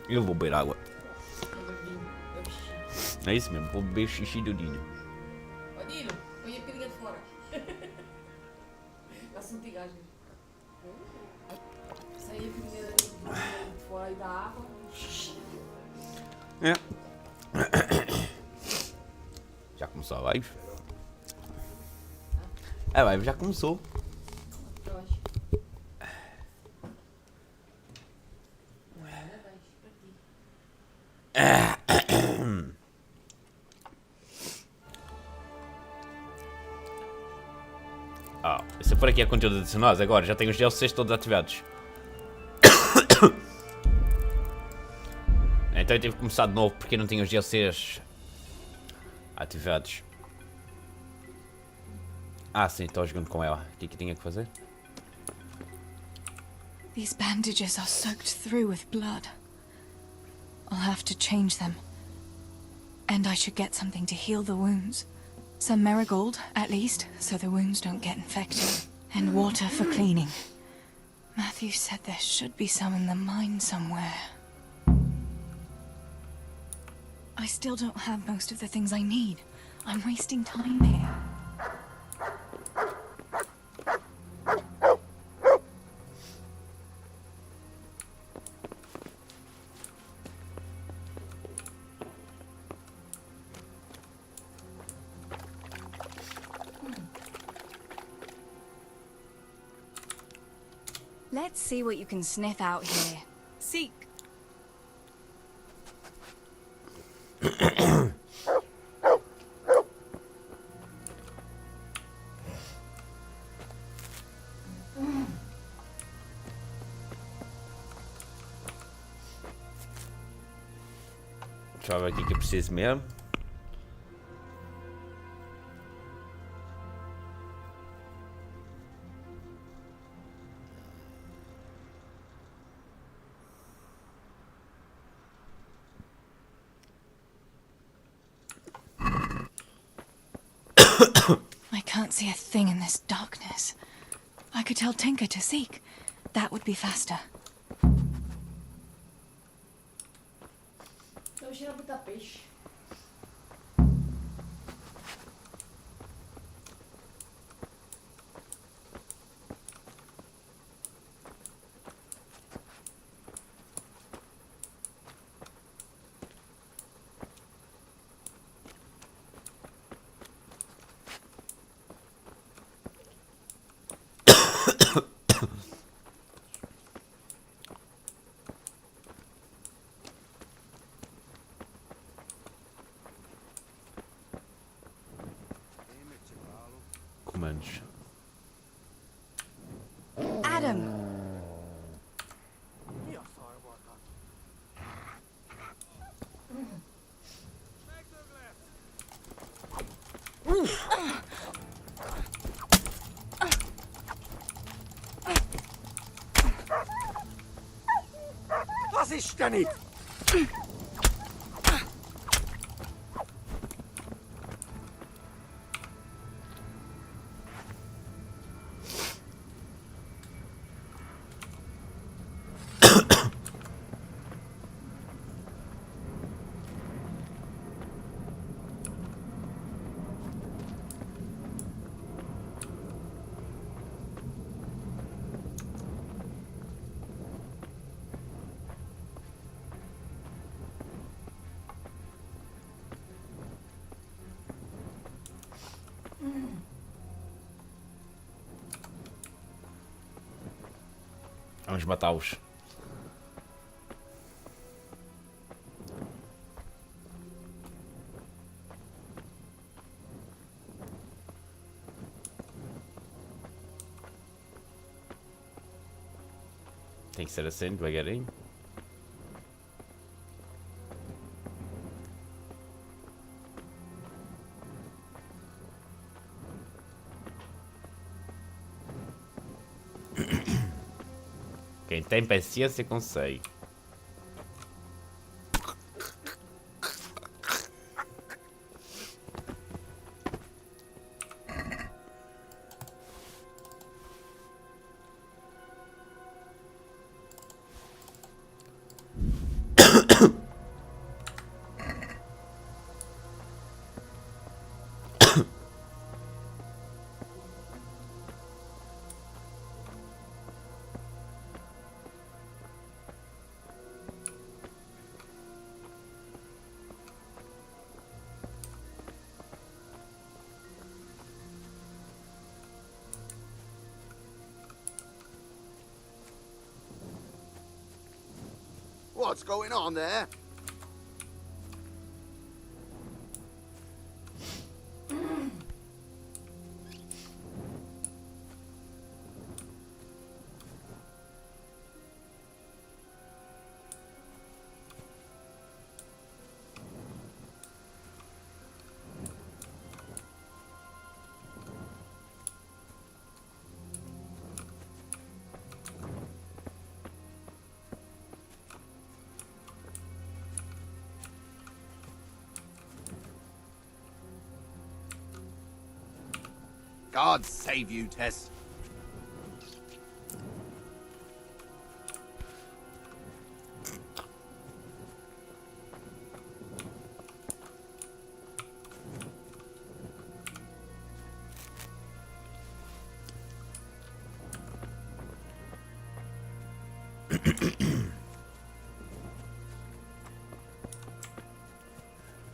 Eu vou beber água. É isso mesmo, vou beber xixi do Dino. Ó Dino, põe a bocadinha de fora. Dá-se um tigagem. Sai a bocadinha de fora e da água. É. Já começou a live? A live já começou. Eu acho. Parabéns para ti. Se for aqui a conteúdo adicionais, agora já tenho os DLCs todos ativados. Então eu tive que começar de novo porque eu não tinha os DLCs ativados. Sim, estou jogando com ela. O que é que tinha que fazer? These bandages are soaked through with blood. I'll have to change them. And I should get something to heal the wounds. Some marigold, at least, so the wounds don't get infected. And water for cleaning. Matthew said there should be some in the mine somewhere. I still don't have most of the things I need. I'm wasting time here. Let's see what you can sniff out here. Seek. Deixa eu ver aqui que eu preciso mesmo. I can't see a thing in this darkness. I could tell Tinker to seek. That would be faster. Estamos cheirando muita peixe. Comandos. Adam! Was ist denn nicht? Vamos matá-los. Tem que ser assim, devagarinho. Quem tem paciência consegue. What's going on there? God save you, Tess.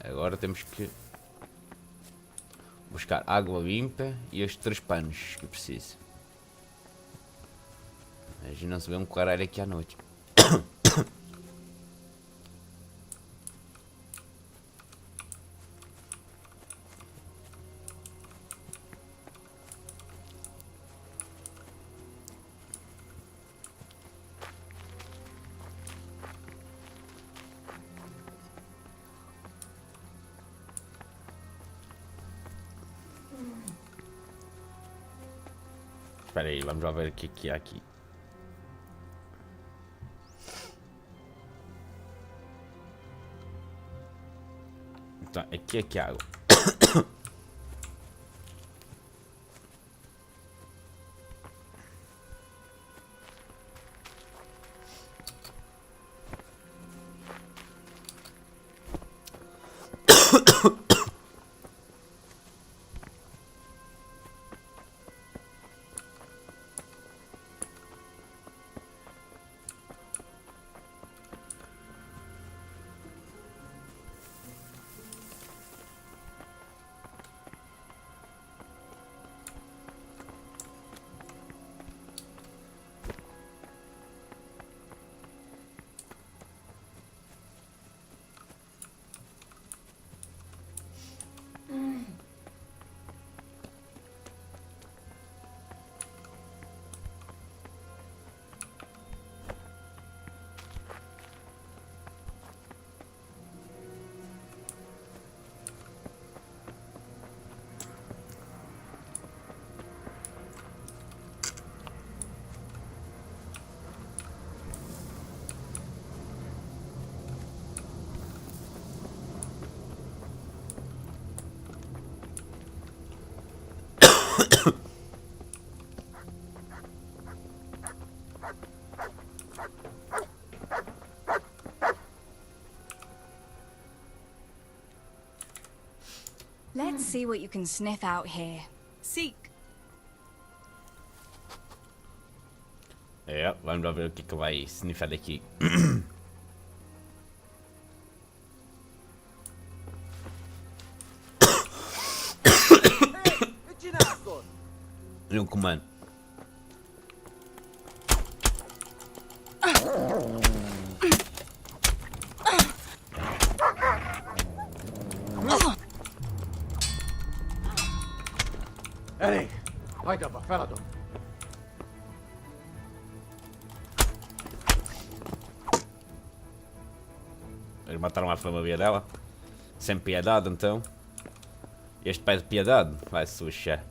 Agora temos que buscar água limpa e os 3 panos que eu preciso. Mas não se vê um caralho aqui à noite. Espera aí, vamos lá ver o que há aqui. Então, aqui é que há água. Let's see what you can sniff out here. Seek. É, vamos lá ver o que vai snifar daqui. E um comando. Eddie, light up a fella då. Eles mataram a família dela. Sem piedade, então. Este pede piedade. Vai se lixar.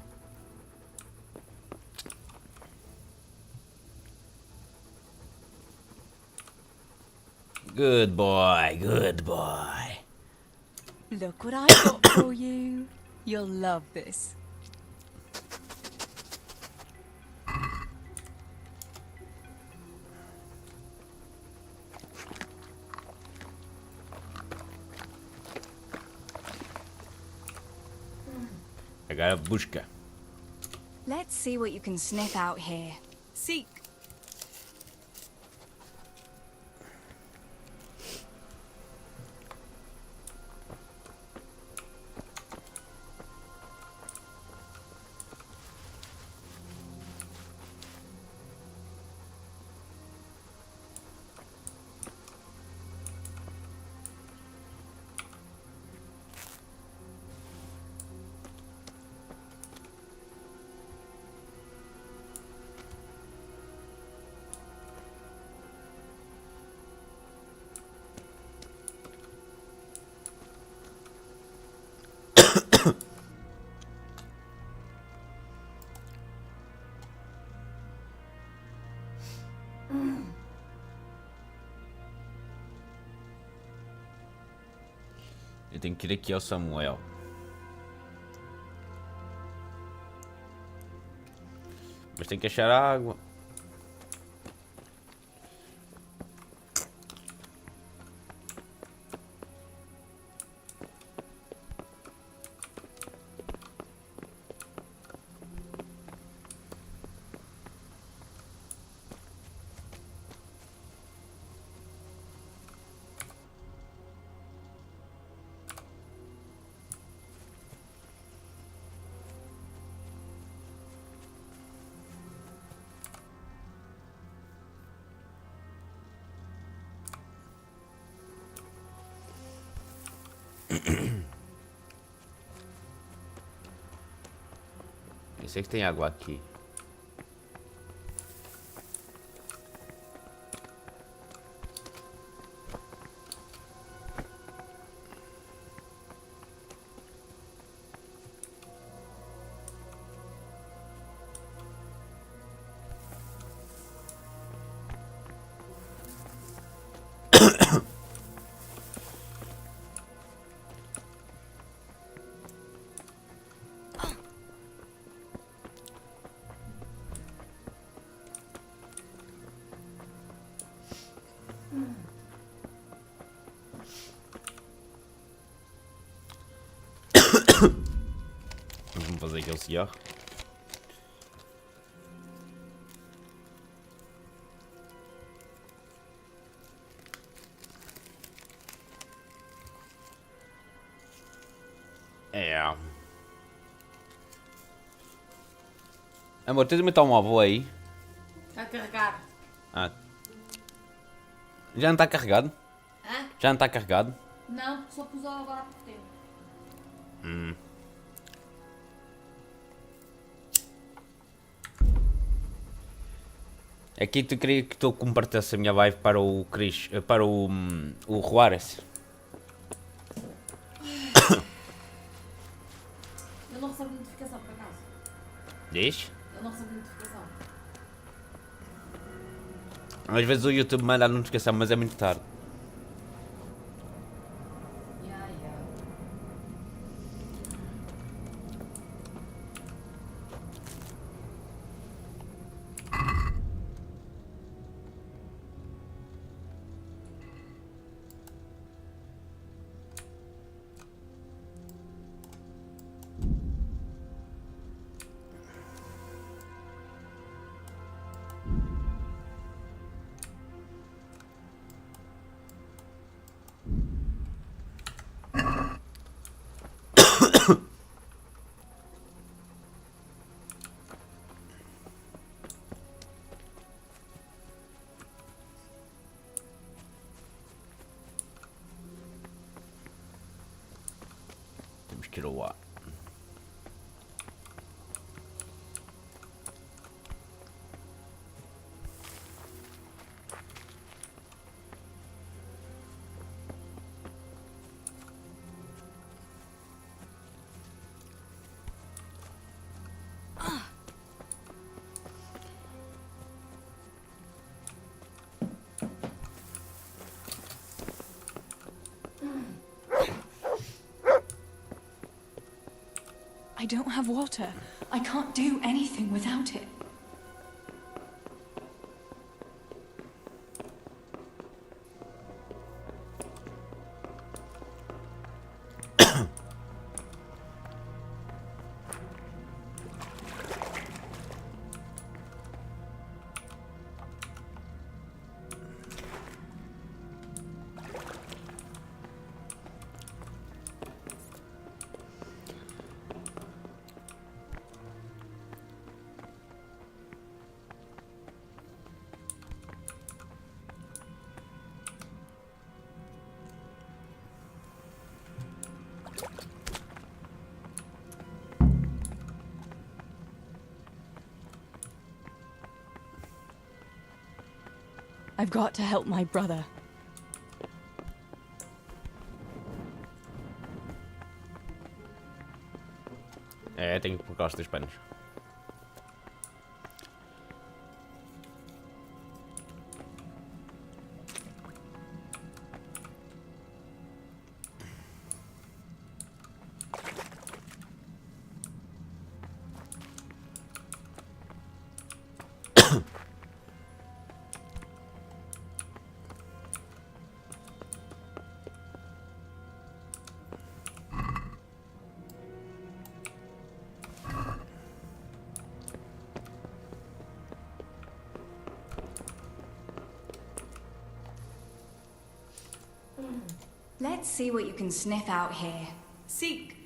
Good boy, good boy. Look what I got for you. You'll love this. Agora busca. Let's see what you can sniff out here. Seek. Eu tenho que ir aqui ao Samuel. Mas tenho que achar água. Eu sei que tem água aqui. Vamos fazer aquele cigarro. É. Amor, tens de meter um móvel aí. Está a carregar. Ah. Já não está carregado? Hã? Já não está carregado? Não, só pus agora há pouco tempo. Aqui tu queria que tu compartilhasse a minha live para o Chris, para o Juarez. Eu não recebo notificação, por acaso. Diz? Eu não recebo notificação. Às vezes o YouTube manda a notificação, mas é muito tarde. Yeah, yeah. Temos que ir ao ar. I don't have water. I can't do anything without it. I've got to help my brother. É, tenho que colocar os 3 panos. Let's see what you can sniff out here. Seek.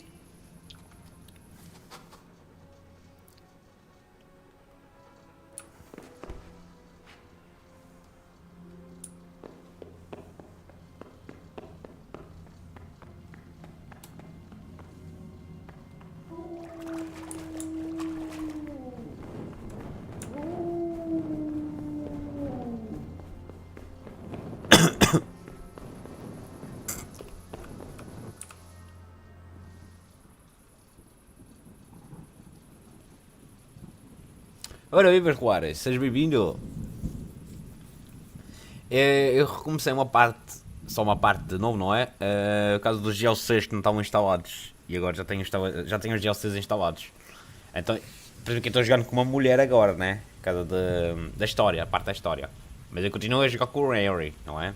Ora, viva Juarez, seja bem-vindo. Eu recomecei uma parte, só uma parte de novo, não é? Por causa dos DLCs que não estavam instalados. E agora já tenho os DLCs instalados. Então, por exemplo, que eu estou jogando com uma mulher agora, né? Por causa da história, a parte da história. Mas eu continuo a jogar com o Harry, não é?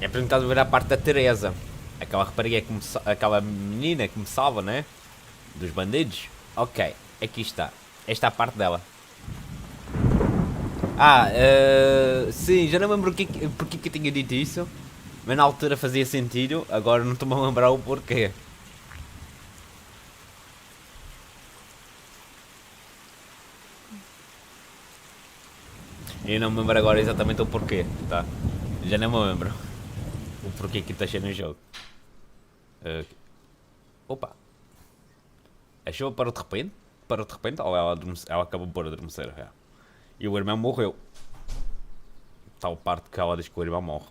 É por exemplo, estás a ver a parte da Teresa, aquela rapariga, aquela menina que me salva, né? Dos bandidos. Ok, aqui está. Esta é a parte dela. Sim, já não me lembro porque que eu tinha dito isso. Mas na altura fazia sentido, agora não estou-me a lembrar o porquê. Eu não me lembro agora exatamente o porquê, tá? Já não me lembro o porquê que está cheio no jogo. Opa! A chuva parou de repente? Parou de repente ou ela acabou por adormecer? É. E o irmão morreu. Tal parte que ela diz que o irmão morre.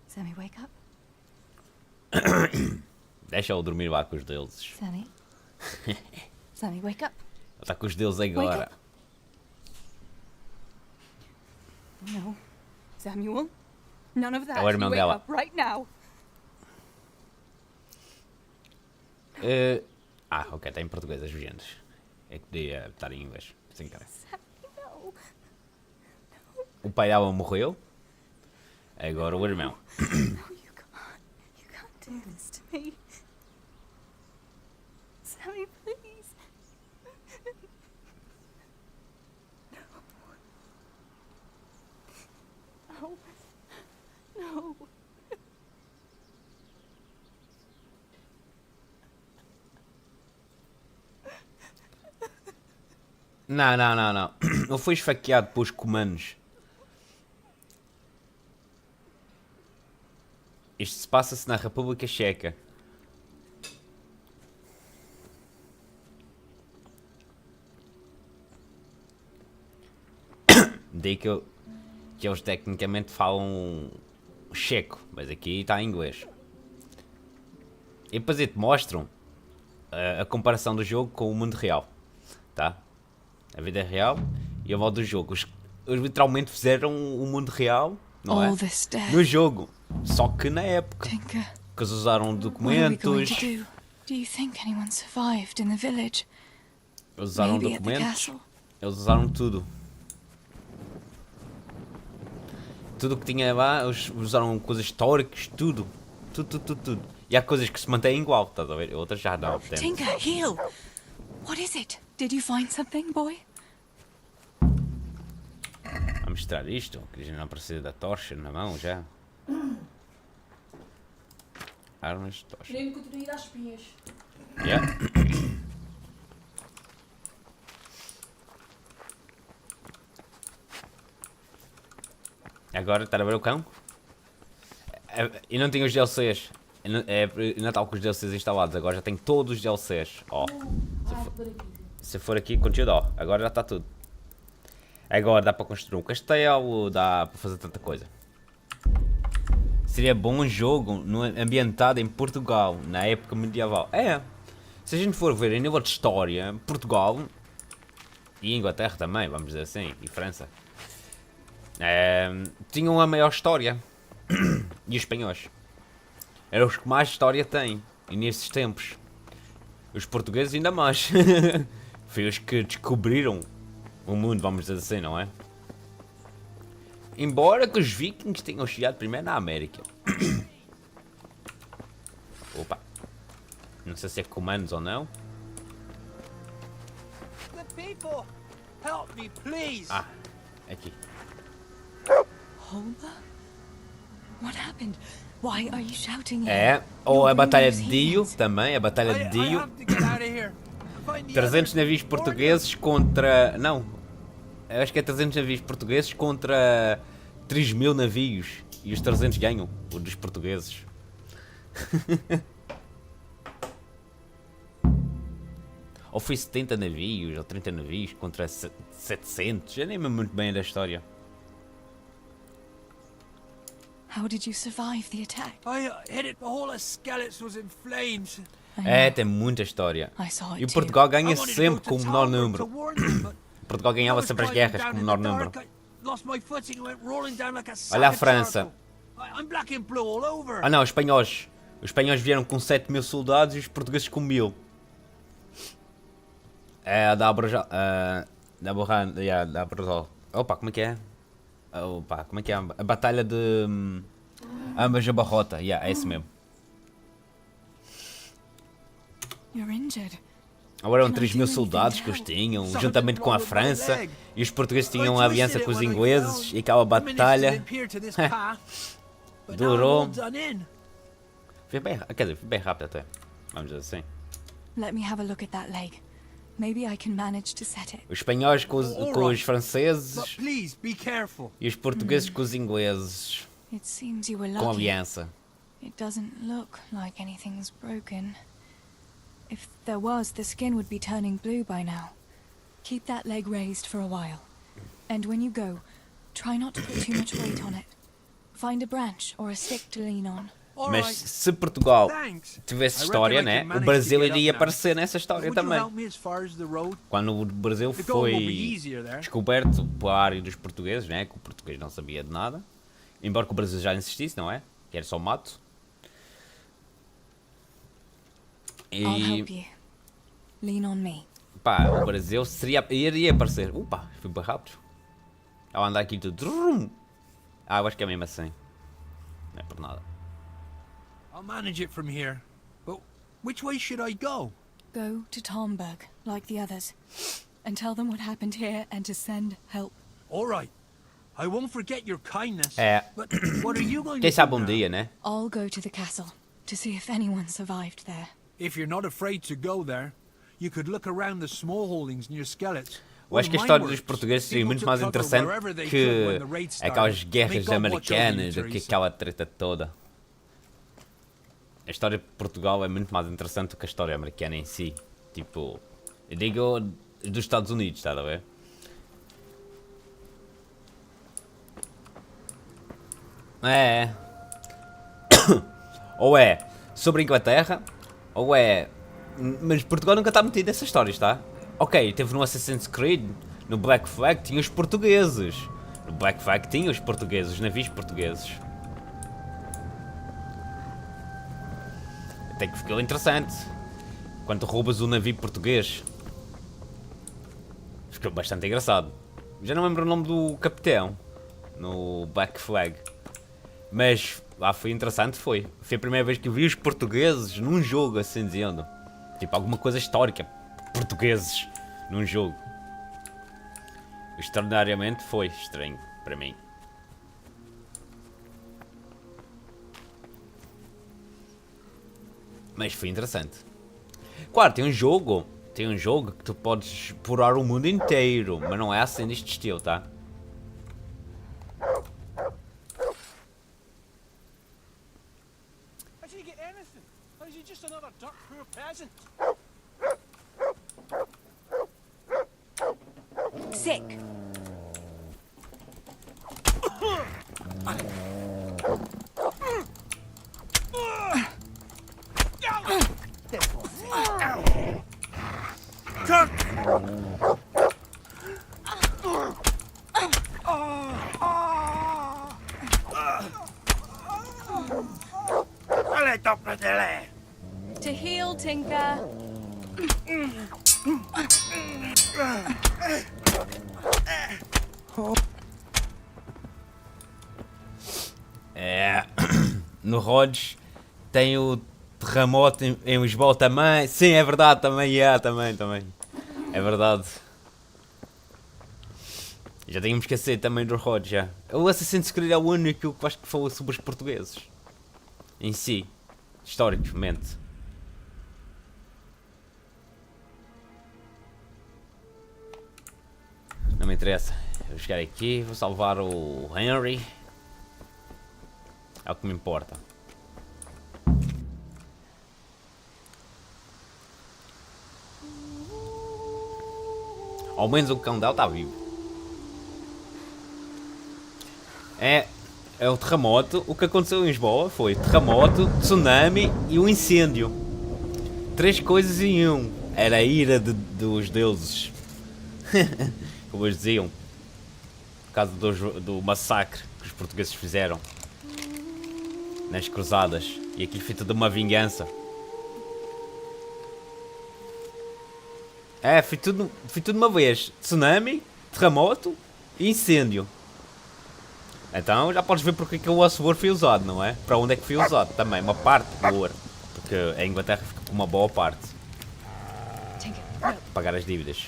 Sammy, wake up. Deixa-o dormir lá com os deuses. Sammy. Sammy, wake up. Ele está com os deuses agora. No. Samuel. None of that. É o irmão You wake dela. up right now. Ok, está em português as legendas. É que podia estar em inglês. Sem cara. Sammy, no. O pai dela morreu. Agora o irmão. No, you can't. You can't do this to me. Sammy, please. No. No. Não. Ele foi esfaqueado pelos comandos. Isto se passa-se na República Checa. Daí que eles tecnicamente falam checo, mas aqui está em inglês. E depois te mostram a comparação do jogo com o mundo real. Tá? A vida real e a volta do jogo. Eles literalmente fizeram o mundo real, não é? No jogo. Só que na época. Tinker, Que eles usaram what are we going documentos. to do? Do you think anyone survived in the village? Eles usaram Maybe at the documentos. castle. Eles usaram tudo. Tudo que tinha lá, eles usaram coisas históricas, tudo. Tudo. E há coisas que se mantêm igual, estás a ver? Outras já não. Portanto. Tinker, heal! What is it? Did you find something, boy? Vamos mostrar isto, que já não precisa da tocha na mão já. Armas de tocha. Nem que eu teria ido às espinhas. Yeah. Agora, está a ver o cão? E não tenho os DLCs. Ainda estava com os DLCs instalados, agora já tenho todos os DLCs. Ó, Ai, por aqui. se for aqui, conteúdo, ó, agora já está tudo. Agora dá para construir um castelo, dá para fazer tanta coisa. Seria bom um jogo ambientado em Portugal, na época medieval. É, se a gente for ver em nível de história, Portugal e Inglaterra também, vamos dizer assim, e França, tinham a maior história. E os espanhóis eram os que mais história têm, e nesses tempos. Os portugueses ainda mais. Foi os que descobriram o mundo, vamos dizer assim, não é? Embora que os vikings tenham chegado primeiro na América. Opa. Não sei se é comandos ou não. The people, help me, please. Ah, aqui. Holber? What happened? Why are you shouting here? É, ou a Your Batalha de room Dio, is também, a Batalha de I Dio. have to get out of here. Find the 300 others. navios portugueses contra... Não, eu acho que é 300 navios portugueses contra 3.000 navios. E os 300 ganham, o dos portugueses. Ou foi 70 navios, ou 30 navios contra 700. Eu nem me lembro muito bem da história. How did you survive the attack? I hit it. The whole of Skeleton was in flames. É, tem muita história. I saw it E o too. Portugal I ganha wanted to sempre go to com o menor Talbot número. to warn them, but Portugal I ganhava was sempre as driving guerras down com o in menor the número. dark. I lost my footing and went rolling down like a Olha a sack of França. charcoal. I'm black and blue all over. Ah não, os espanhóis. Os espanhóis vieram com 7.000 soldados e os portugueses com 1.000. É, da Abrojal. Da Borran. Da Abrojal. Opa, como é que é? Opa, como é que é? A batalha de. Ambas a Barrota. É esse mesmo. You're injured. Agora eram 3.000 soldados que eles tinham, juntamente com a França. E os portugueses tinham a aliança com os ingleses. E aquela batalha. Durou. Foi bem, quer dizer, foi bem rápido até. Vamos dizer assim. Let me have a look at that leg. Maybe I can manage to set it. Os espanhóis com os franceses. Please be careful. E os portugueses com os ingleses. It seems you were Com lucky. aliança. It doesn't look like anything's broken. If there was, the skin would be turning blue by now. Keep that leg raised for a while. And when you go, try not to put too much weight on it. Find a branch or a stick to lean on. All Mas right. se Portugal Thanks. tivesse I história, reckon I né? can O manage Brasil to get iria up now. aparecer nessa história Would you também. help me as far as the road? Quando o Brasil The going will be foi easier there. descoberto pela área dos portugueses, né? Que o português não sabia de nada. Embora que o Brasil já insistisse, não é? Que era só mato. I'll E help you. Lean on me. pá, o Brasil iria aparecer. Opa, foi bem rápido. Ao andar aqui tudo. Eu acho que é mesmo assim. Não é por nada. I'll manage it from here. But which way should I go? Go to Tomberg, like the others. And tell them what happened here and to send help. All right. I won't forget your kindness. É. But what are you going Quem to sabe do um now? dia, né? I'll go to the castle to see if anyone survived there. If you're not afraid to go there, you could look around the small holdings near Skelets. Eu acho que a história dos portugueses seria muito mais interessante que aquelas guerras americanas, do que aquela treta toda. A história de Portugal é muito mais interessante do que a história americana em si. Tipo, eu digo dos Estados Unidos, está a ver? É. Ou é sobre a Inglaterra, ou é. Mas Portugal nunca está metido nessas histórias, tá? Ok, teve no Assassin's Creed, no Black Flag tinha os portugueses. No Black Flag tinha os portugueses, os navios portugueses. Até que ficou interessante. Quando roubas um navio português. Ficou bastante engraçado. Já não lembro o nome do capitão no Black Flag. Mas lá foi interessante, foi. Foi a primeira vez que eu vi os portugueses num jogo, assim dizendo. Tipo, alguma coisa histórica. Portugueses num jogo. Extraordinariamente foi estranho para mim. Mas foi interessante. Claro, tem um jogo que tu podes explorar o mundo inteiro, mas não é assim deste estilo, tá? How did you get anything? Or is he just another dirt poor peasant? Sick. To heal, Tinker. É. No Rhodes tem o terremoto em Lisboa também. Sim, é verdade, também também. É verdade. Já tínhamos esquecido também do Rhodes, já. O Assassin's Creed é o único que acho que falou sobre os portugueses. Em si. Historicamente. Não me interessa. Vou chegar aqui, vou salvar o Henry. É o que me importa. Ao menos o cão dela está vivo. É o terremoto. O que aconteceu em Lisboa foi terremoto, tsunami e um incêndio. 3 coisas em um. Era a ira dos deuses. Como eles diziam. Por causa do massacre que os portugueses fizeram nas cruzadas. E aquilo foi tudo uma vingança. Foi tudo uma vez. Tsunami, terremoto e incêndio. Então já podes ver porque que o osso ouro foi usado, não é? Para onde é que foi usado também, uma parte do ouro. Porque a Inglaterra fica com uma boa parte. Para pagar as dívidas.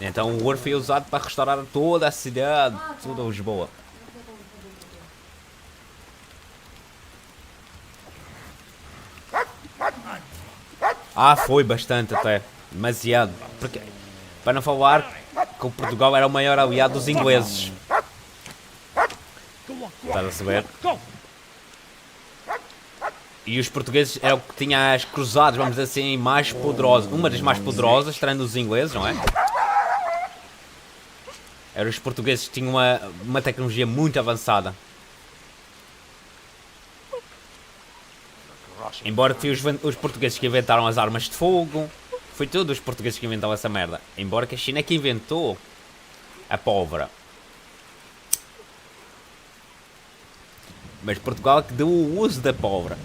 Então o ouro foi usado para restaurar toda a cidade, toda a Lisboa. Foi bastante até. Demasiado. Porque, para não falar que o Portugal era o maior aliado dos ingleses. Estás a saber? E os portugueses eram o que tinha as cruzadas, vamos dizer assim, mais poderosas. Uma das mais poderosas, tirando os ingleses, não é? Eram os portugueses que tinham uma tecnologia muito avançada. Embora foi os portugueses que inventaram as armas de fogo. Foi tudo os portugueses que inventaram essa merda. Embora que a China é que inventou a pólvora. Mas Portugal é que deu o uso da pólvora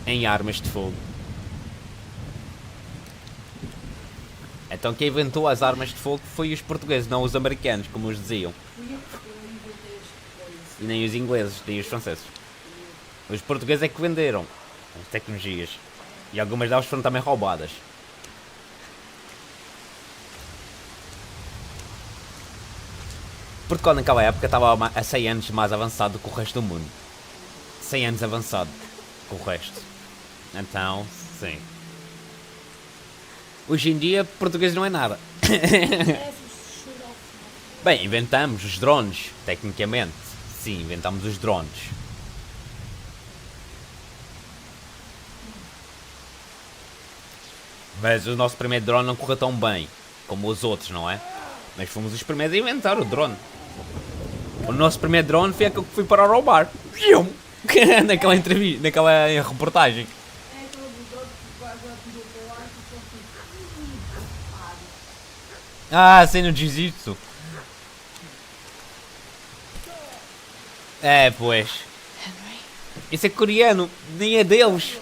em armas de fogo. Então quem inventou as armas de fogo foi os portugueses, não os americanos, como os diziam. E nem os ingleses, nem os franceses. Os portugueses é que venderam as tecnologias. E algumas delas foram também roubadas. Portugal naquela época estava a 100 anos mais avançado do que o resto do mundo. 100 anos avançado com o resto. Então, sim. Hoje em dia, português não é nada. Bem, inventamos os drones, tecnicamente. Sim, inventamos os drones. Mas o nosso primeiro drone não correu tão bem como os outros, não é? Mas fomos os primeiros a inventar o drone. O nosso primeiro drone foi aquele que fui para roubar. Naquela entrevista, naquela reportagem. Sem não diz isso. Pois. Isso é coreano, nem é deles.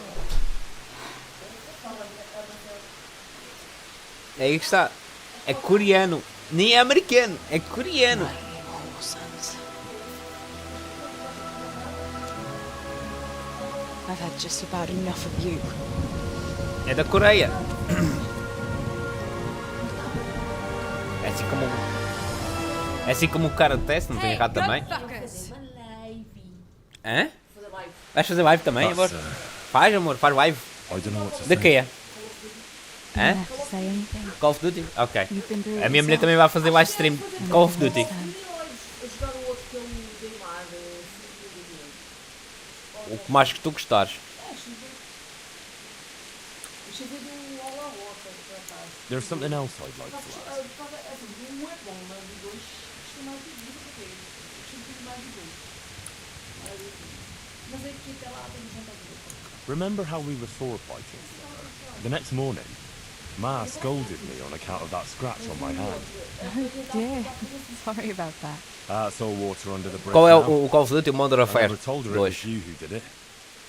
Aí está. É coreano, nem é americano, é coreano. I've had just about enough of you. É da Coreia. É assim como o cara teste, não tem errado também. Hã? Vais fazer live também, amor? Faz, amor, faz live. De quê? Hã? Call of Duty? Ok. A minha mulher também vai fazer live stream de Call of Duty. O que mais que tu gostares. There's something else I'd like to ask. Mas aqui até lá tem gente a ver. Remember how we were sword fighting? The next morning, Ma scolded me on account of that scratch on my hand. Dear, sorry about that. That's all water under the bridge Qual é now. o Call of Duty e o Modern I Warfare never told her it was 2? you who did it.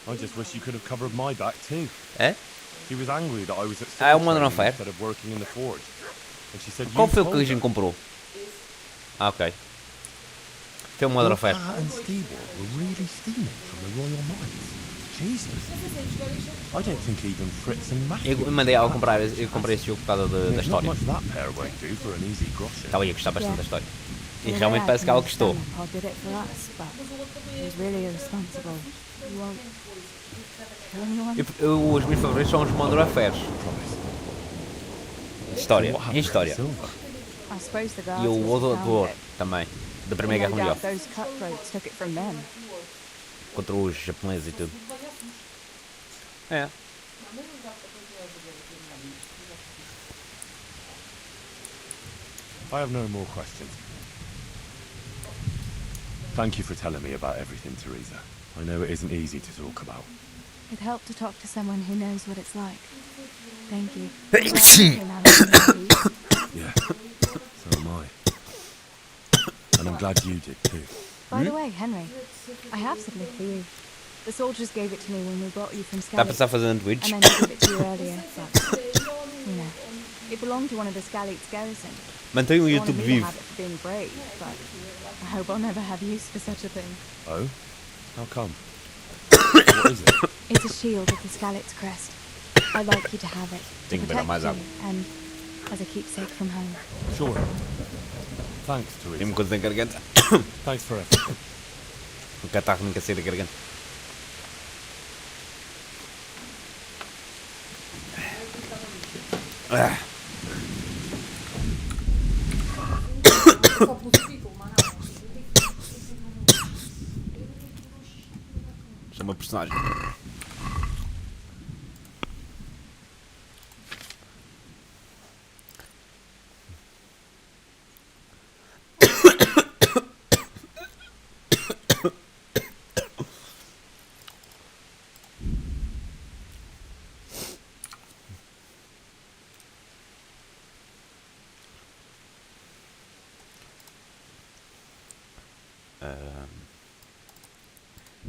I just wish you could have covered my back too. É? She was angry that I was at Ah, é o sword Modern training Warfare. instead of working in the forge. And she said Qual you foi o que told a gente her. comprou? Ah, ok. Foi o Modern Warfare. Pa and Steve were really steaming from the Royal Mines. Jesus. I don't think even Fritz and Matthew. Eu mandei ela comprar, eu comprei esse jogo por causa da There's not história. much that pair won't do for an easy groschen. Estava aí a gostar bastante da história. E The realmente way I parece que ela can gostou. understand Paul did it for us, but he was really irresponsible. You won't kill anyone? Os meus favoritos são os Modern Warfare. História. What Em happened to história. Silver? I suppose the guards E o must have World found War it. também. Da No Primeira Guerra Mundial. doubt those cutthroats took it from them. Contra os japoneses e tudo. É. I have no more questions. Thank you for telling me about everything, Teresa. I know it isn't easy to talk about. It helped to talk to someone who knows what it's like. Thank you. Yeah, so am I. And I'm glad you did too. By the way, Henry, I have something for you. The soldiers gave it to me when we brought you from Está a Skellig. pensar fazer I sandwiches? meant to give it to you earlier, but you know, it belonged to one of the Skellig's garrison. Mantém o I wanted YouTube me to vivo. have it for being brave, but I hope I'll never have use for such a thing. Oh? How come? What is it? It's a shield with the Skalit's crest. I'd like you to have it to Tenho que beber mais protect água. you and as a keepsake from home. Sure. Thanks, Tem-me Teresa. coisa na garganta. Thanks for everything. O catarro nunca sai da garganta. Ah, Só pelo título, mas não. sou uma personagem.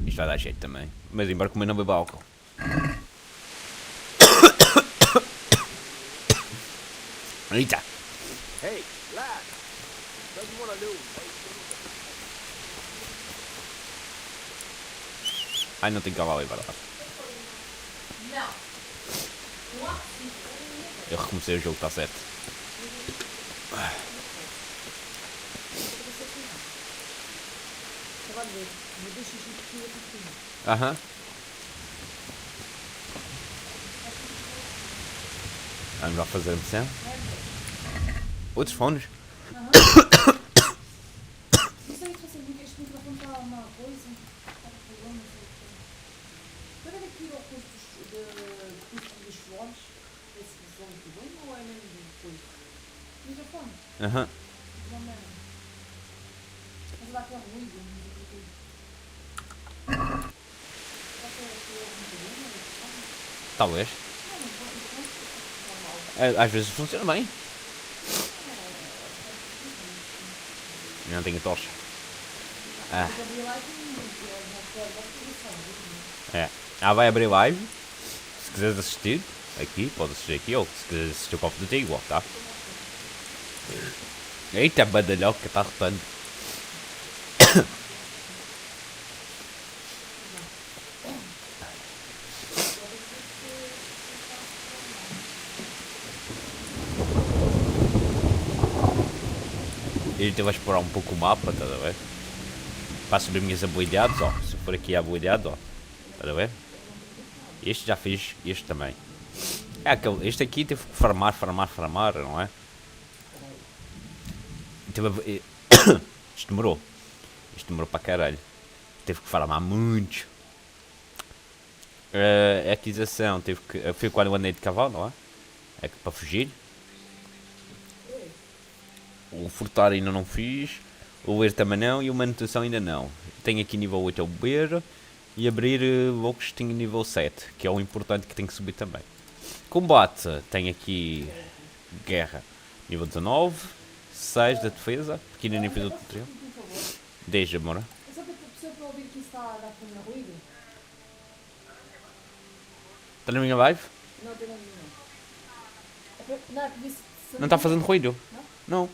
Isto vai dar jeito também. Mas embora comer não beba álcool. Eita! Hey, lad. Doesn't want to lose. Ai, não tenho cavalo aí para lá. Não. Não há possível. Eu recomecei o jogo, está certo. Estava a ver. Me deixa xixi por cima por cima. Aham. Vamos lá fazer a missão. Outros fones? Não sei se você viu que este microfone está uma coisa. Está com problema, não sei o que. Para ver aqui ao custo dos fones. Esse microfone que vem ou é mesmo depois? Microfone. Aham. Não é mesmo. Mas dá aquele ruído. Talvez. Às vezes funciona bem. Eu não tenho tocha. Ah. É. Vai abrir live. Se quiseres assistir aqui, pode assistir aqui. Ou se quiseres assistir o copo do Tigo, igual, tá? Eita, badalhão que está rotando. E a gente vai explorar um pouco o mapa, tá a ver? Para subir minhas habilidades, ó. Se for aqui a habilidade, ó. Tá a ver? Este já fiz, este também. É aquele, este aqui teve que farmar, não é? Isto demorou. Isto demorou para caralho. Teve que farmar muito. A aquisição teve que. Foi quando eu andei de cavalo, não é? É que para fugir. O furtar ainda não fiz. O ler também não. E o manutenção ainda não. Tenho aqui nível 8 a ler. E abrir blocos tinha nível 7, que é o importante que tem que subir também. Combate, tem aqui guerra, nível 19, 6 da defesa, pequena nível do tutorial. 10 amor. É só para ouvir que isso está a dar para ruído? Está na minha live? Não, tem não. Não, é por isso... Não está fazendo ruído? Não.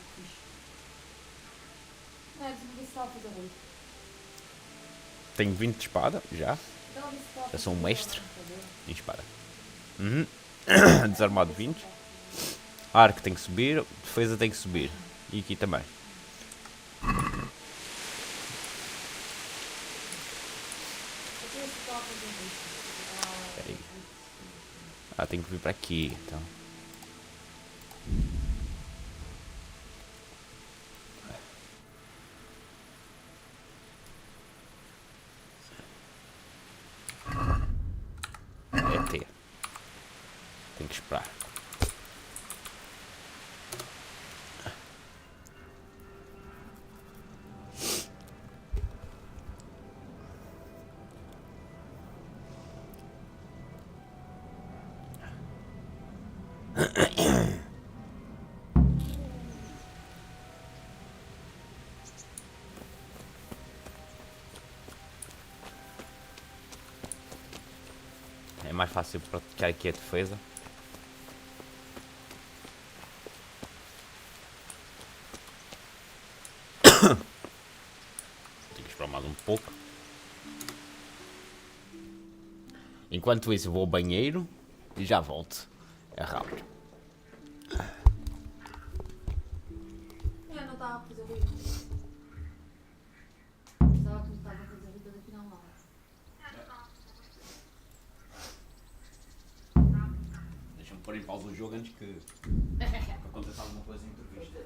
Não, é por isso que estava a fazer ruído. Tenho 20 de espada, já. Então, isso estava a Eu sou um fazer mestre ruído. em espada. Desarmado 20. Arco tem que subir, defesa tem que subir. E aqui também. Espera aí. Tem que vir para aqui, então. É T. Tem que esperar. É mais fácil praticar aqui a defesa. Tenho que esperar mais um pouco. Enquanto isso, vou ao banheiro e já volto. É rápido. Não estava a fazer ruído. Estava que não estava a fazer ruído, mas afinal não. Deixa-me pôr em pausa o jogo antes que aconteça alguma coisa em entrevista.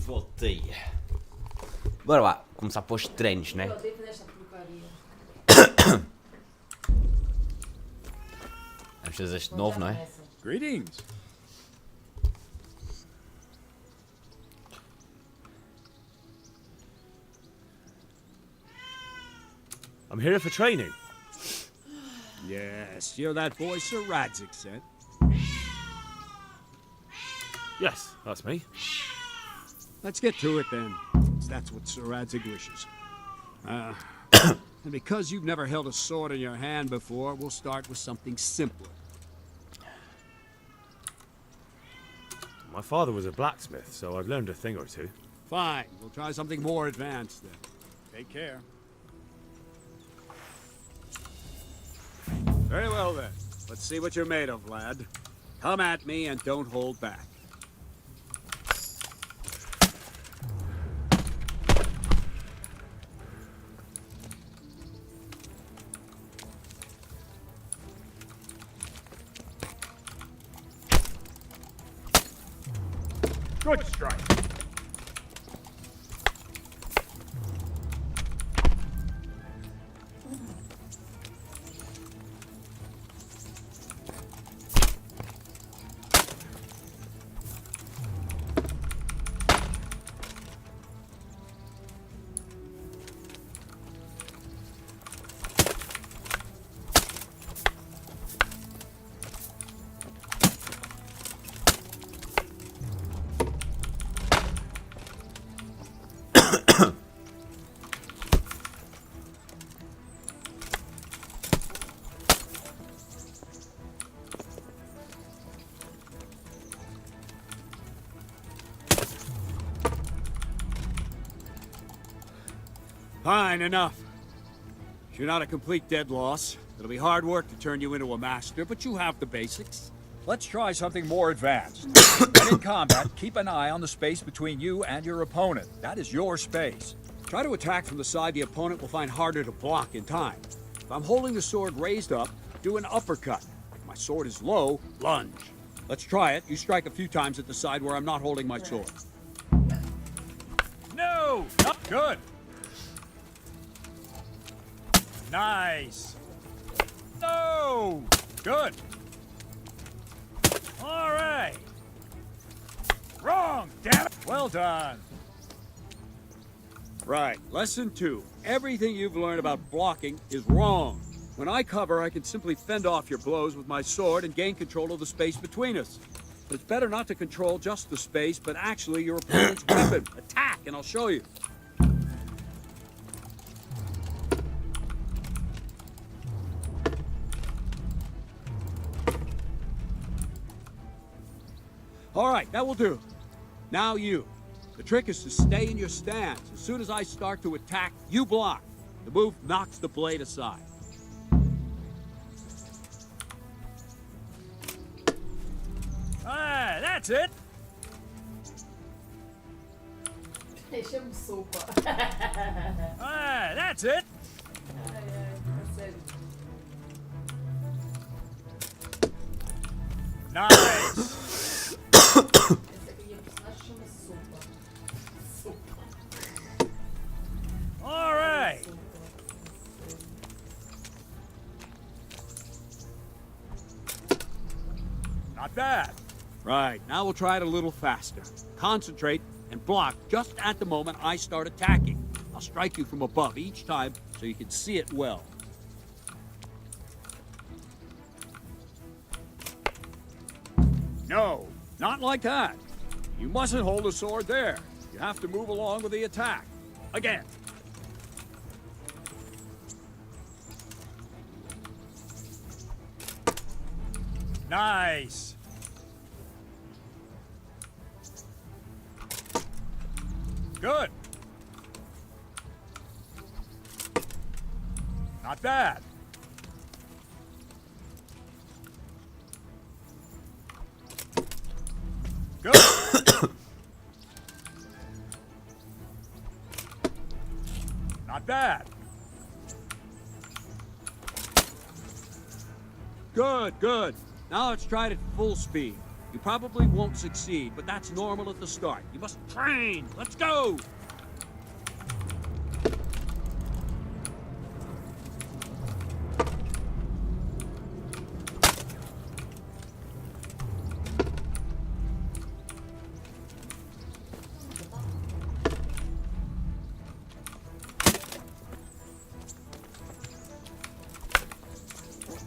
Voltei. Bora lá, começar para os treinos, né? Eu odeio fazer esta porcaria. Vamos fazer este novo, não é? Greetings. I'm here for training. Yes, you're that boy Sir Radzik sent. Yes, that's me. Let's get to it then. That's what Sir Radzik wishes. And because you've never held a sword in your hand before, we'll start with something simpler. My father was a blacksmith, so I've learned a thing or two. Fine, we'll try something more advanced then. Take care. Very well then. Let's see what you're made of, lad. Come at me and don't hold back. Good strike. Fine, enough. You're not a complete dead loss. It'll be hard work to turn you into a master, but you have the basics. Let's try something more advanced. When in combat, keep an eye on the space between you and your opponent. That is your space. Try to attack from the side the opponent will find harder to block in time. If I'm holding the sword raised up, do an uppercut. If my sword is low, lunge. Let's try it. You strike a few times at the side where I'm not holding my sword. No! Not good! Nice! No! Good! All right! Wrong, damn it! Well done! Right. Lesson 2. Everything you've learned about blocking is wrong. When I cover, I can simply fend off your blows with my sword and gain control of the space between us. But it's better not to control just the space, but actually your opponent's weapon. Attack, and I'll show you. All right, that will do. Now you. The trick is to stay in your stance. As soon as I start to attack, you block. The move knocks the blade aside. Ah, that's it! Deixa-me sopa. Ah, that's it! Ai, a sério. Nice! Essa aqui a personagem chama-se sopa. Sopa. All right! Not bad. Right, now we'll try it a little faster. Concentrate and block just at the moment I start attacking. I'll strike you from above each time so you can see it well. No, not like that. You mustn't hold the sword there. You have to move along with the attack. Again. Nice! Good! Not bad. Good! Not bad. Good, good. Now let's try it at full speed. You probably won't succeed, but that's normal at the start. You must train. Let's go!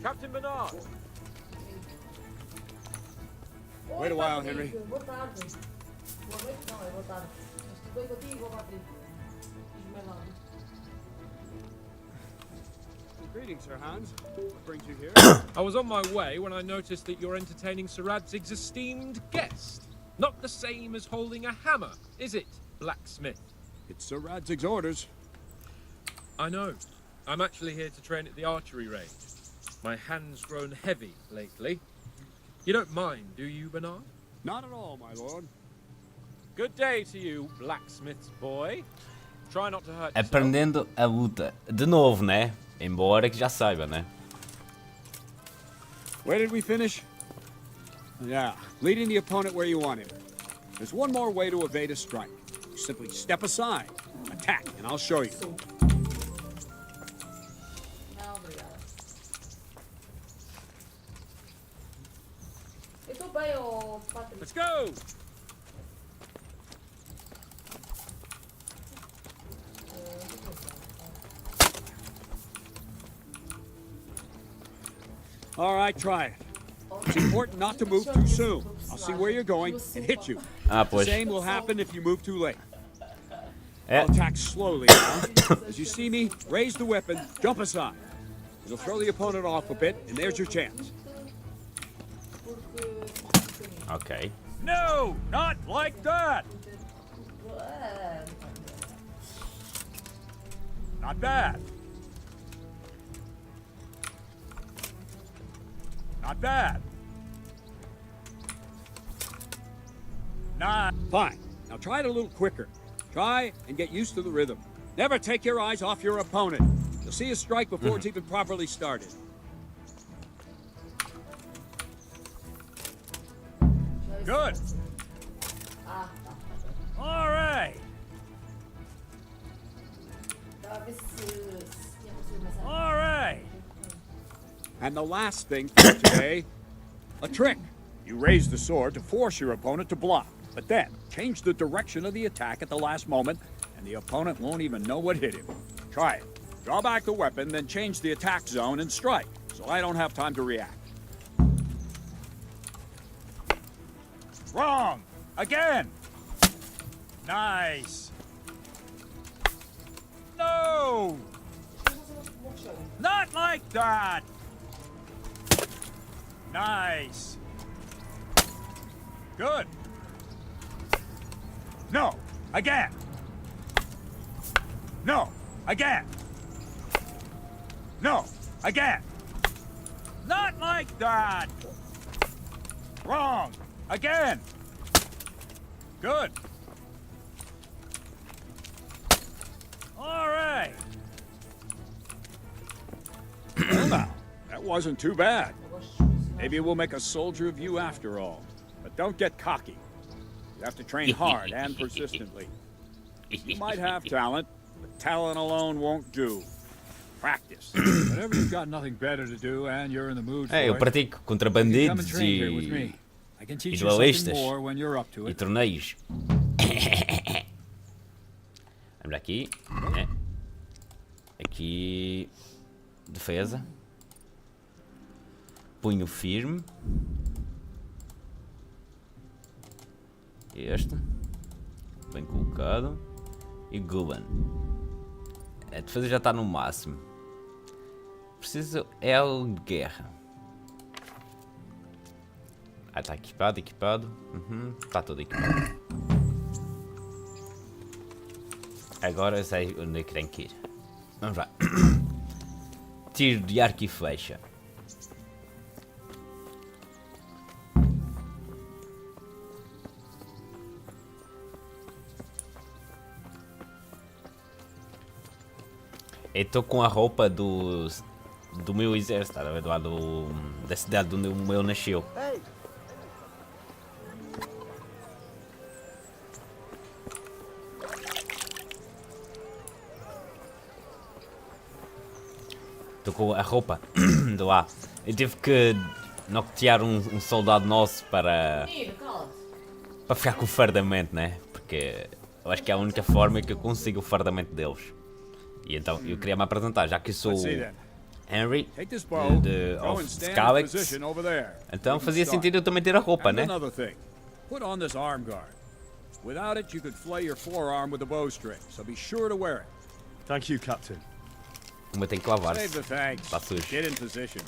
Captain Bernard! Wait a while, Henry. Boa tarde. Boa noite, não, é boa tarde. Mas tudo bem contigo, Patrick? Diz-me lá. Greetings, Sir Hans. What brings you here? I was on my way when I noticed that you're entertaining Sir Radzig's esteemed guest. Not the same as holding a hammer, is it, blacksmith? It's Sir Radzig's orders. I know. I'm actually here to train at the archery range. My hand's grown heavy lately. You don't mind, do you, Bernard? Not at all, my lord. Good day to you, blacksmith's boy. Try not to hurt yourself. Aprendendo a luta. De novo, né? Embora que já saiba, né? Where did we finish? Yeah, leading the opponent where you want him. There's one more way to evade a strike. You simply step aside, attack, and I'll show you. Não, obrigada. Eu tô bem, ô Patrick. Let's go! All right, try it. It's important not to move too soon. I'll see where you're going and hit you. Ah, The pois. same will happen if you move too late. É. I'll attack slowly now. As you see me, raise the weapon, jump aside. It'll throw the opponent off a bit, and there's your chance. Ok. No, not like that. Not bad. bad. Nah. Fine. Now try it a little quicker. Try and get used to the rhythm. Never take your eyes off your opponent. You'll see a strike before it's even properly started. Good. All right. All right. And the last thing for today, a trick. You raise the sword to force your opponent to block, but then change the direction of the attack at the last moment, and the opponent won't even know what hit him. Try it. Draw back the weapon, then change the attack zone and strike, so I don't have time to react. Wrong. Again. Nice. No. Not like that. Nice. Good. No. Again. No. Again. No. Again. Not like that. Wrong. Again. Good. All right. Well now, that wasn't too bad. Maybe we'll make a soldier of you after all. But don't get cocky. You have to train hard and persistently. You might have talent, but talent alone won't do. Practice. Whenever you've got nothing better to do and you're in the mood for Eu it, pratico contra you come and bandidos train here with e me. I can teach e you something duelistas more when you're up to e it. torneios. Vamos aqui, né? Aqui, defesa, punho firme, este, bem colocado, e Guban. A defesa já está no máximo. Preciso é o de guerra. Ah, está equipado, equipado. Está tudo equipado. Agora eu sei onde é que tem que ir. Vamos lá. Tiro de arco e flecha. Eu estou com a roupa do meu exército, tá? Da cidade onde o meu nasceu. Estou com a roupa de lá. Eu tive que noctear um soldado nosso para ficar com o fardamento, né? Porque eu acho que é a única forma que eu consigo o fardamento deles. E então eu queria me apresentar, já que eu sou Henry de CAIXA, então fazia sentido eu também ter a roupa, né? Put on this arm guard. Without it, you could flay your forearm with a bowstring, so be sure to wear it. Thank you, Captain. O meu tem que lavar. Save the thanks. Está sujo. Get in position.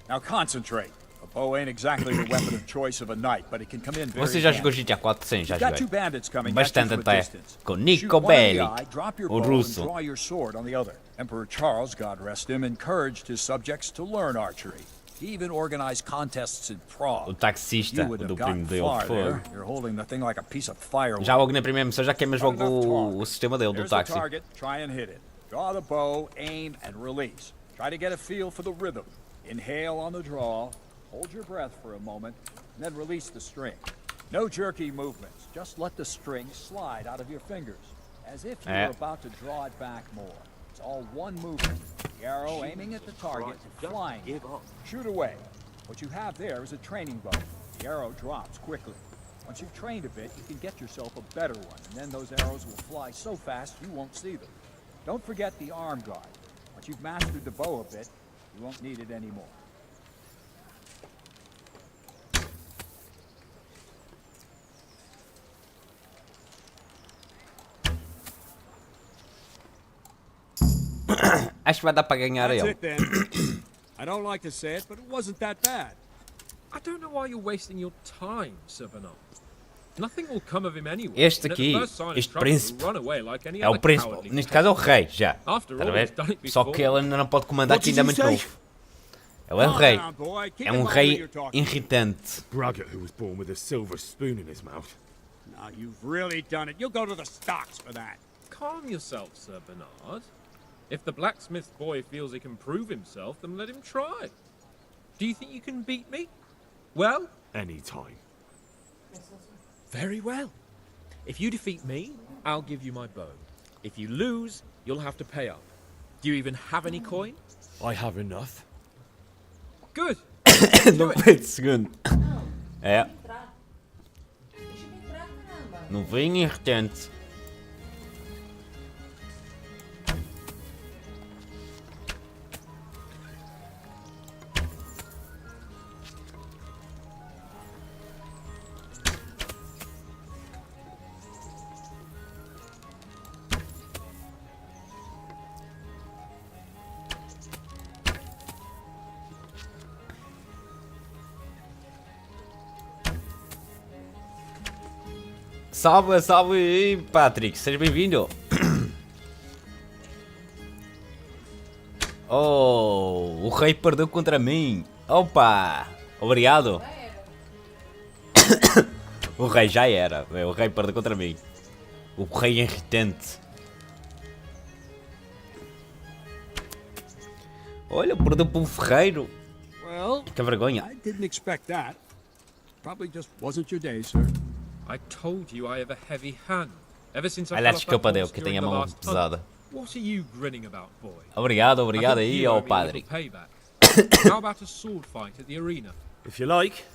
Now concentrate. A bow ain't exactly the weapon of choice of a knight, but it can come in very Você já jogou handy. GTA 4 sim, já You've got two joguei. bandits coming at you Bastante from a até. distance. Com Shoot Nico one in the Belli, eye, drop your o bow, and russo. draw your sword on the other. Emperor Charles, God rest him, encouraged his subjects to learn archery. He even organized contests in Prague. O taxista, You would o do have primo gotten dele, far there. fogo. You're holding the thing like a piece of firewood. Já logo na primeira missão já queimas logo o sistema dele, do There's the táxi. target. Try and hit it. Draw the bow, aim, and release. Try to get a feel for the rhythm. Inhale on the draw, hold your breath for a moment, and then release the string. No jerky movements. Just let the string slide out of your fingers, as if you were about to draw it back more. It's all one movement. The arrow aiming at the target and flying. Shoot away. What you have there is a training bow. The arrow drops quickly. Once you've trained a bit, you can get yourself a better one, and then those arrows will fly so fast you won't see them. Don't forget the arm guard. Once you've mastered the bow a bit, you won't need it anymore. Acho que vai dar para ganhar That's ele. it then. I don't like to say it, but it wasn't that bad. I don't know why you're wasting your time, Sir Bernard. Nothing will come of him anyway. Este and at aqui, the first sign of este trouble, príncipe, he'll run away like any é o other príncipe. cowardly Neste caso é o rei, já. After Estás a all, ver? he's done it Só before. que ele ainda não pode comandar, que ainda é muito novo. Ele é o rei. Calm down, boy. Keep É in um mind who rei you're talking to. irritante. Braggart who was born with a silver spoon in his mouth. Now, you've really done it. You'll go to the stocks for that. Calm yourself, Sir Bernard. If the blacksmith boy feels he can prove himself, then let him try. Do you think you can beat me? Well? Anytime. Very well. If you defeat me, I'll give you my bow. If you lose, you'll have to pay up. Do you even have any coin? I have enough. Good. Não foi de segundo. É. Entrar. Deixa-me entrar, caramba. Não vem irritante. Salve, salve, Patrick, seja bem-vindo. Oh, o rei perdeu contra mim. Opa, obrigado. O rei já era, o rei perdeu contra mim. O rei irritante. Olha, perdeu para um ferreiro. Well, Que vergonha. I didn't expect that. Probably just wasn't your day, sir. I told you I have a heavy hand. Ever since I Olha a fell off desculpa that dele, horse que during tem a the mão last hunt. pesada. What are you grinning about, boy? Obrigado, I obrigado think aí you ao owe me a little Patrick. payback. How about a sword fight at the arena? If you like.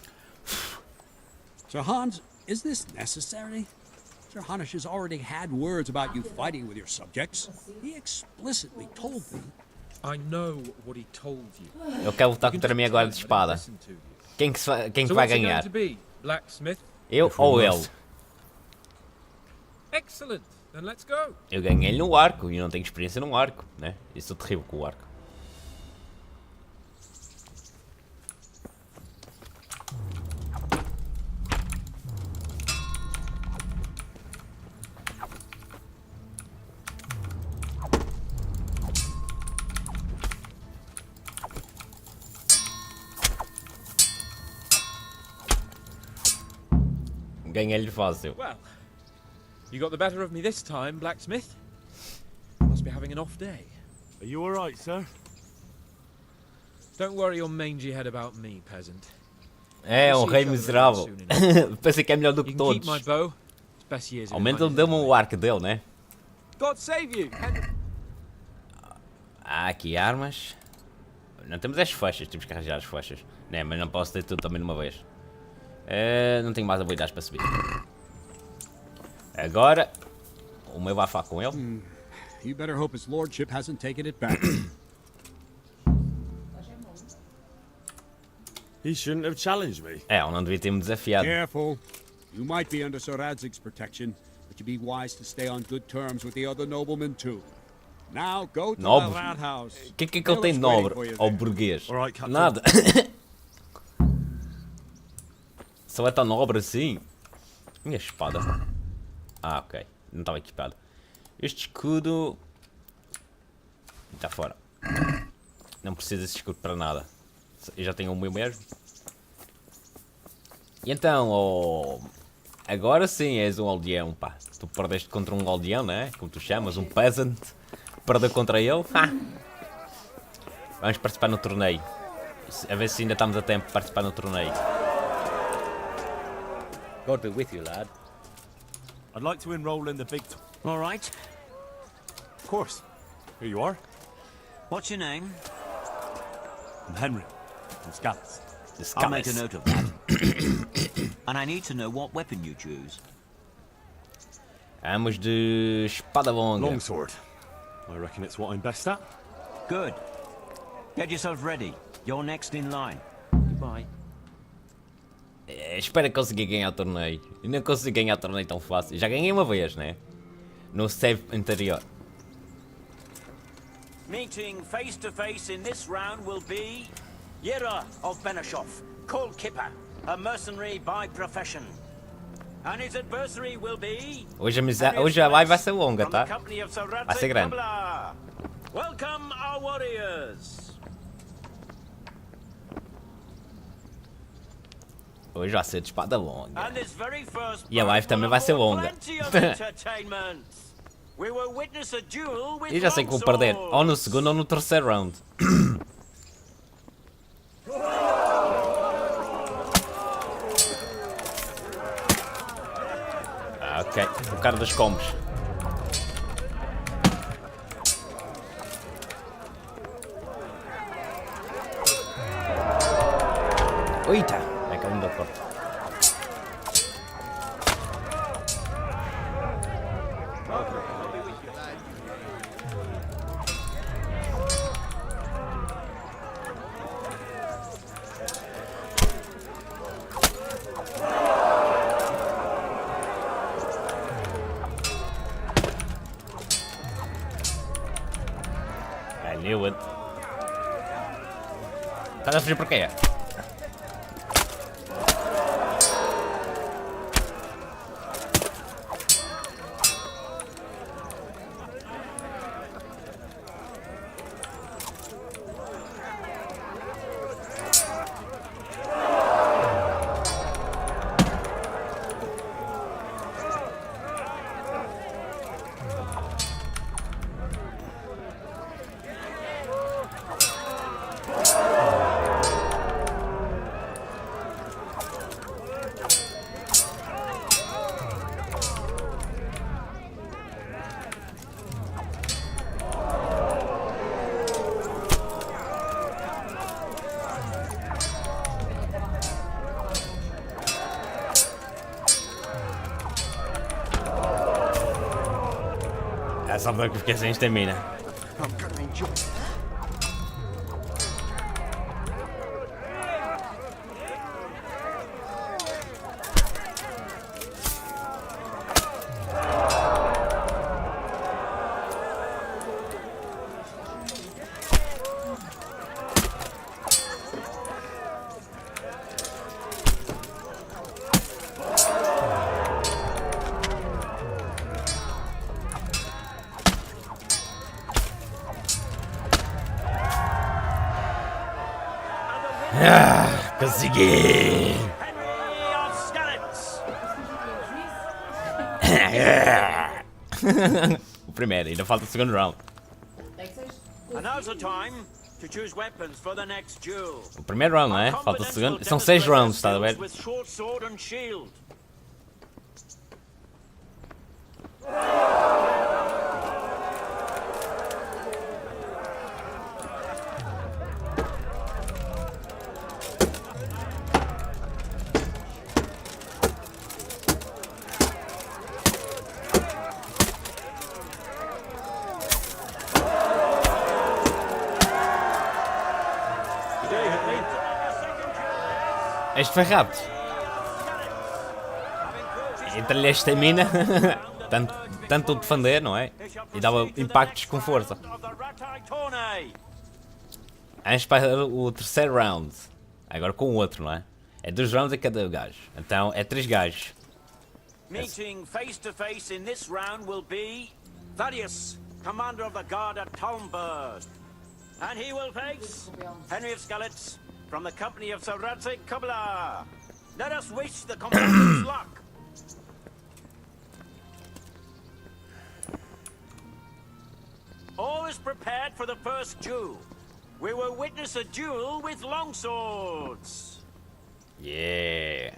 Sir Hans, is this necessary? Sir Hanush has already had words about you fighting with your subjects. He explicitly told me. I know what he told you. Eu quero lutar contra mim agora de espada. Listen to you. Quem So vai what's it going ganhar? to be? Blacksmith? Eu ou ele? Excellent. Then let's go. Eu ganhei no arco e não tenho experiência no arco, né? Eu sou terrível com o arco. Ganhei-lhe fácil. Well, you got the better of me this time, blacksmith. Must be having an off day. Are you alright, sir? Don't worry your mangy head about me, peasant. É, um rei miserável. Pensei que é melhor do que You can keep todos. my bow. It's best years Ao menos ele deu-me o arco dele, né? God save you. Há aqui armas. Não temos as flechas, temos que arranjar as flechas. Né, mas não posso ter tudo também de uma vez. Não tenho mais habilidades para subir. Agora, o meu vai falar com ele. You better hope his lordship hasn't taken it back. He shouldn't have challenged me. É, ele não devia ter me desafiado. Careful. You might be under Sir Radzig's protection, but you'd be wise to stay on good terms with the other noblemen too. Now go to Nobre? the rathouse. O que é que ele tem de nobre ao burguês? Alright, Captain. Nada. Só é tão nobre assim. Minha espada. Ah, ok. Não estava equipado. Este escudo... Está fora. Não preciso desse escudo para nada. Eu já tenho o meu mesmo. E então, oh... agora sim és um aldeão, pá. Tu perdeste contra um aldeão, né? Como tu chamas, um peasant. Perdeu contra ele. Ha! Vamos participar no torneio. A ver se ainda estamos a tempo de participar no torneio. God be with you, lad. I'd like to enroll in the big... All right. Of course. Here you are. What's your name? I'm Henry. From Scats. I'll make a note of that. And I need to know what weapon you choose. Vamos de espada longa. Longsword. I reckon it's what I'm best at. Good. Get yourself ready. You're next in line. Goodbye. Espero que consiga ganhar o torneio. Eu não consigo ganhar o torneio tão fácil. Já ganhei uma vez, né? No save anterior. Meeting face to face in this round will be Yera of Benashov, called Kipper, a mercenary by profession. And his adversary will be Hoje a live vai ser longa, tá? Vai ser grande. Welcome our warriors. Hoje vai ser de espada longa. And this very first E a live também vai ser longa. plenty of entertainment. We will witness a duel with E já sei que vou perder, ou no segundo ou no terceiro round. Ok, o cara dos combos. Eita, é que ele me deu forte. I knew it. Estás a fugir por quê? É só porque fiquei sem estamina. Consegui! O primeiro, ainda falta o segundo round. And now's the time to choose weapons for the next duel. O primeiro round, não é? Falta o segundo. São 6 rounds, está a ver? With short sword and shield. Este foi rápido. Entre-lhe a estamina, tanto defender, não é? E dava impactos com força. Antes para o terceiro round. Agora com o outro, não é? É 2 rounds a cada gajo. Então é 3 gajos. Meeting face to face in this round will be Thaddeus, commander of the guard at Talmberg. And he will face Henry of Skalitz from the company of Sir Radzik Kubla. Let us wish the combatants luck. All is prepared for the first duel. We will witness a duel with longswords. Yeah.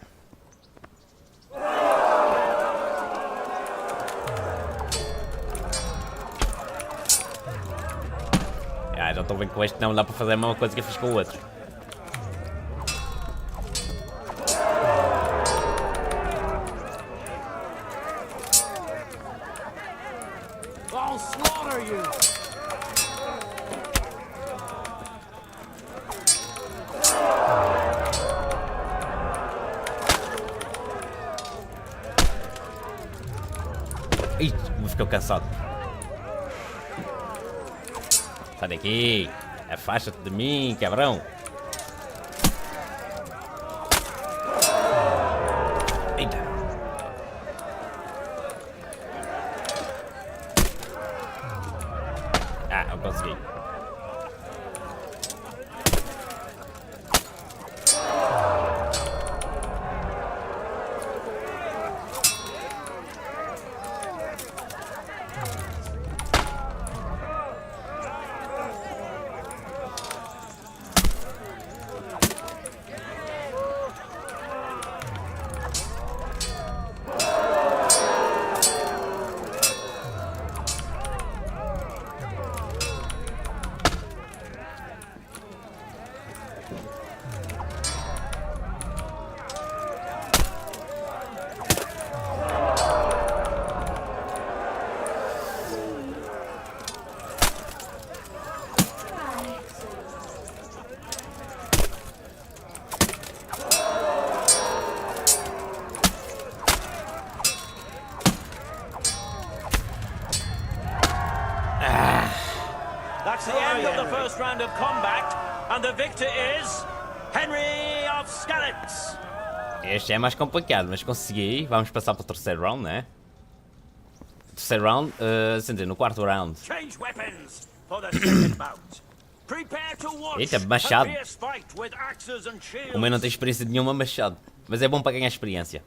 Já estou bem com este, não dá para fazer a mesma coisa que eu fiz com o outro. I'll slaughter you! Ih, me ficou cansado. Sai daqui! Afasta-te de mim, cabrão! Eita! Ah, eu consegui. That's the end of the first round of combat, and the victor is Henry of Skalitz. Este é mais complicado, mas consegui. Vamos passar para o terceiro round, né? Terceiro round, no quarto round. Change weapons for the second bout. Prepare to watch Eita, machado. a fierce fight with axes and shields. O meu não tem experiência nenhuma, machado. Mas é bom para ganhar experiência.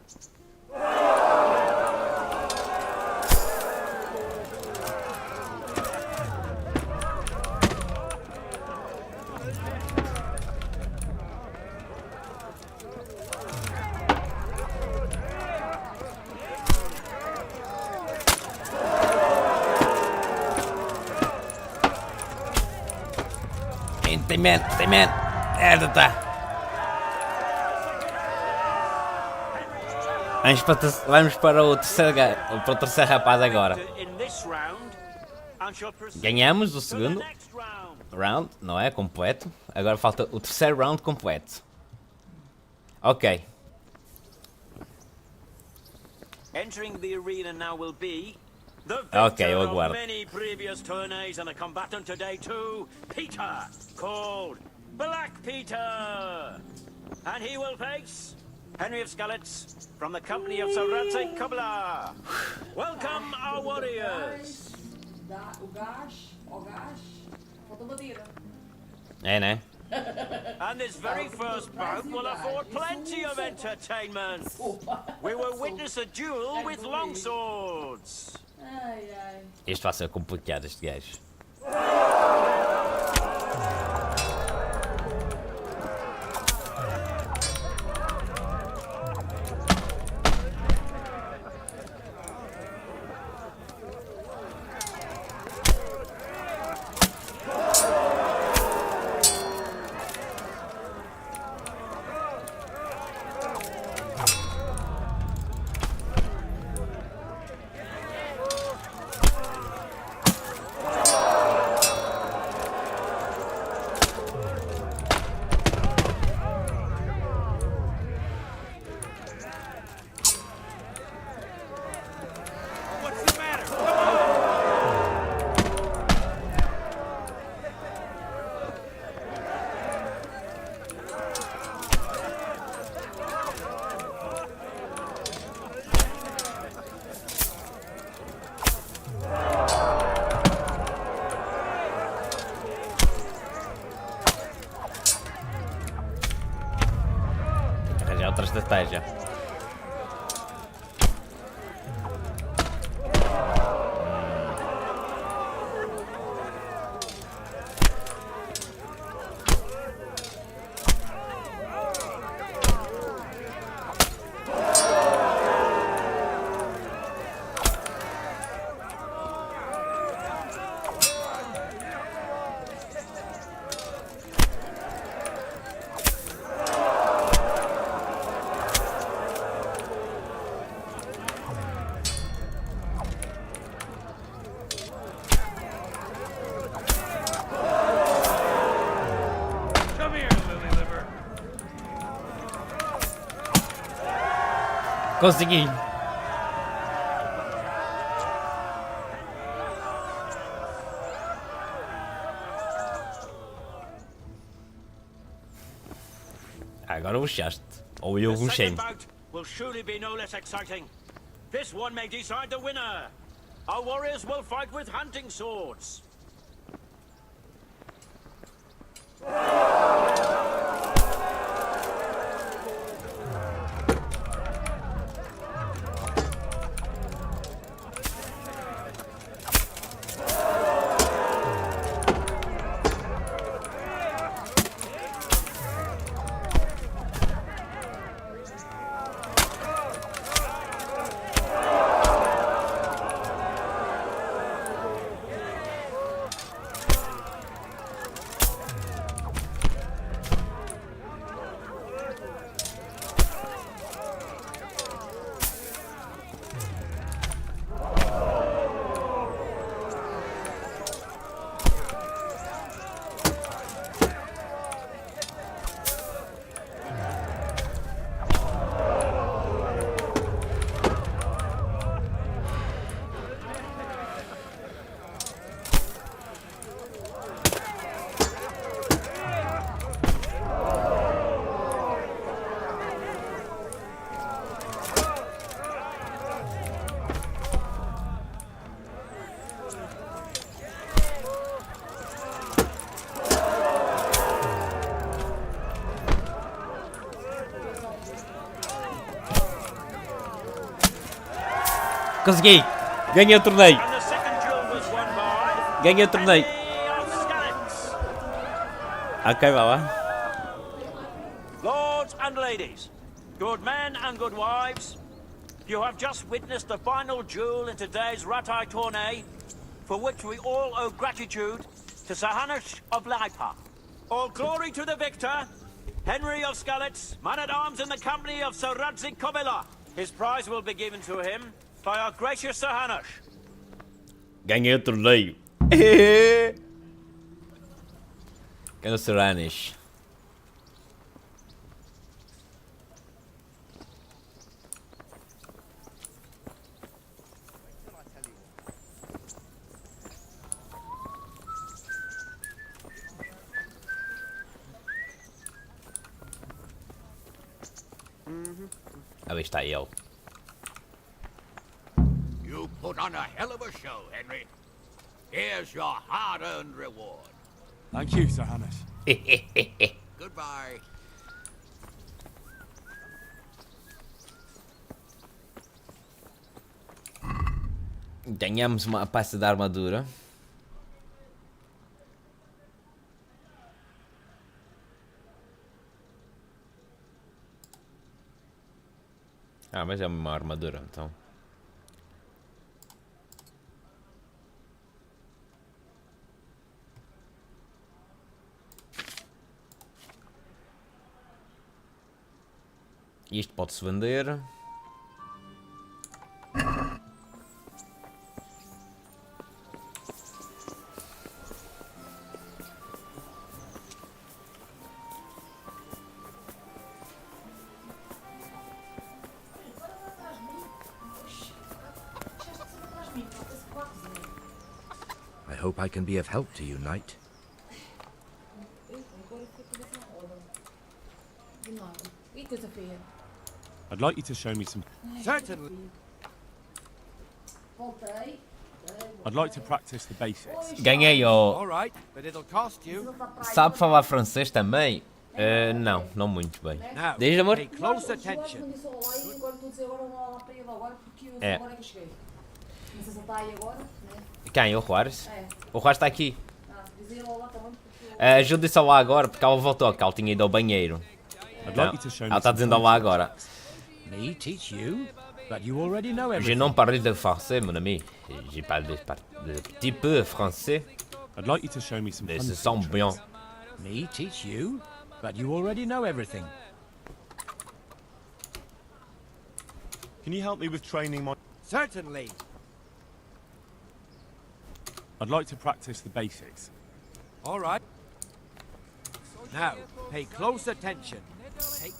Tem medo. Tá. Vamos para o terceiro rapaz agora. Ganhamos o segundo round, não é? Completo. Agora falta o terceiro round completo. Ok. Entering the arena now will be the Ok, eu victor aguardo. of many previous tourneys and a combatant today too, Peter, called Black Peter. And he will face Henry of Skalitz from the company of RYZEN. Welcome our warriors. O gás, falta madeira. É, né? And this very first bout will afford plenty of entertainment. We will witness a duel with longswords. Este vai ser complicado, este gajo. Outra estratégia. Consegui. Agora ruxaste. Ou eu ruxei. Will surely be no less exciting. This one may decide the winner. Our warriors will fight with hunting swords. Consegui! Ganhei o torneio! And the second duel was won by Ganhei o torneio! Henry of Skalitz. Ok, vá lá. Lords and ladies, good men and good wives, you have just witnessed the final duel in today's Ratai tourney, for which we all owe gratitude to Sir Hanush of Laipa. All glory to the victor, Henry of Skalitz, man-at-arms in the company of Sir Radzig. His prize will be given to him by our gracious Sir Hanush. Ganhei o torneio! Ganhei o Sir Hanush. Ali está ele. You put on a hell of a show, Henry. Here's your hard-earned reward. Thank you, Sir Hannes. Goodbye. Ganhamos uma peça de armadura. Ah, mas é uma armadura, então. Isto pode-se vender. I hope I can be of help to you, Knight. I'd like you to show me some... Certainly. I'd like to practice the basics. Ganhei o... All right, but it'll cost you. Sabe falar francês também? Não, não muito bem. Now, Diz, amor? pay close attention. É. Não sei se ele está aí agora, né? Quem? O Juárez? É. O Juárez está aqui. Dizer lá também porque... Ajude só lá agora porque ela voltou, que ela tinha ido ao banheiro. I'd like you to show me Ela está some dizendo lá agora. Me teach you, but you already know Je everything. não parle de français, mon ami. Je parle de petit peu français. I'd like you to show me some Mais fun ce sont bien. Me teach you, but you already know everything. Can you help me with training my... Certainly. I'd like to practice the basics. All right. Now, pay close attention. Take...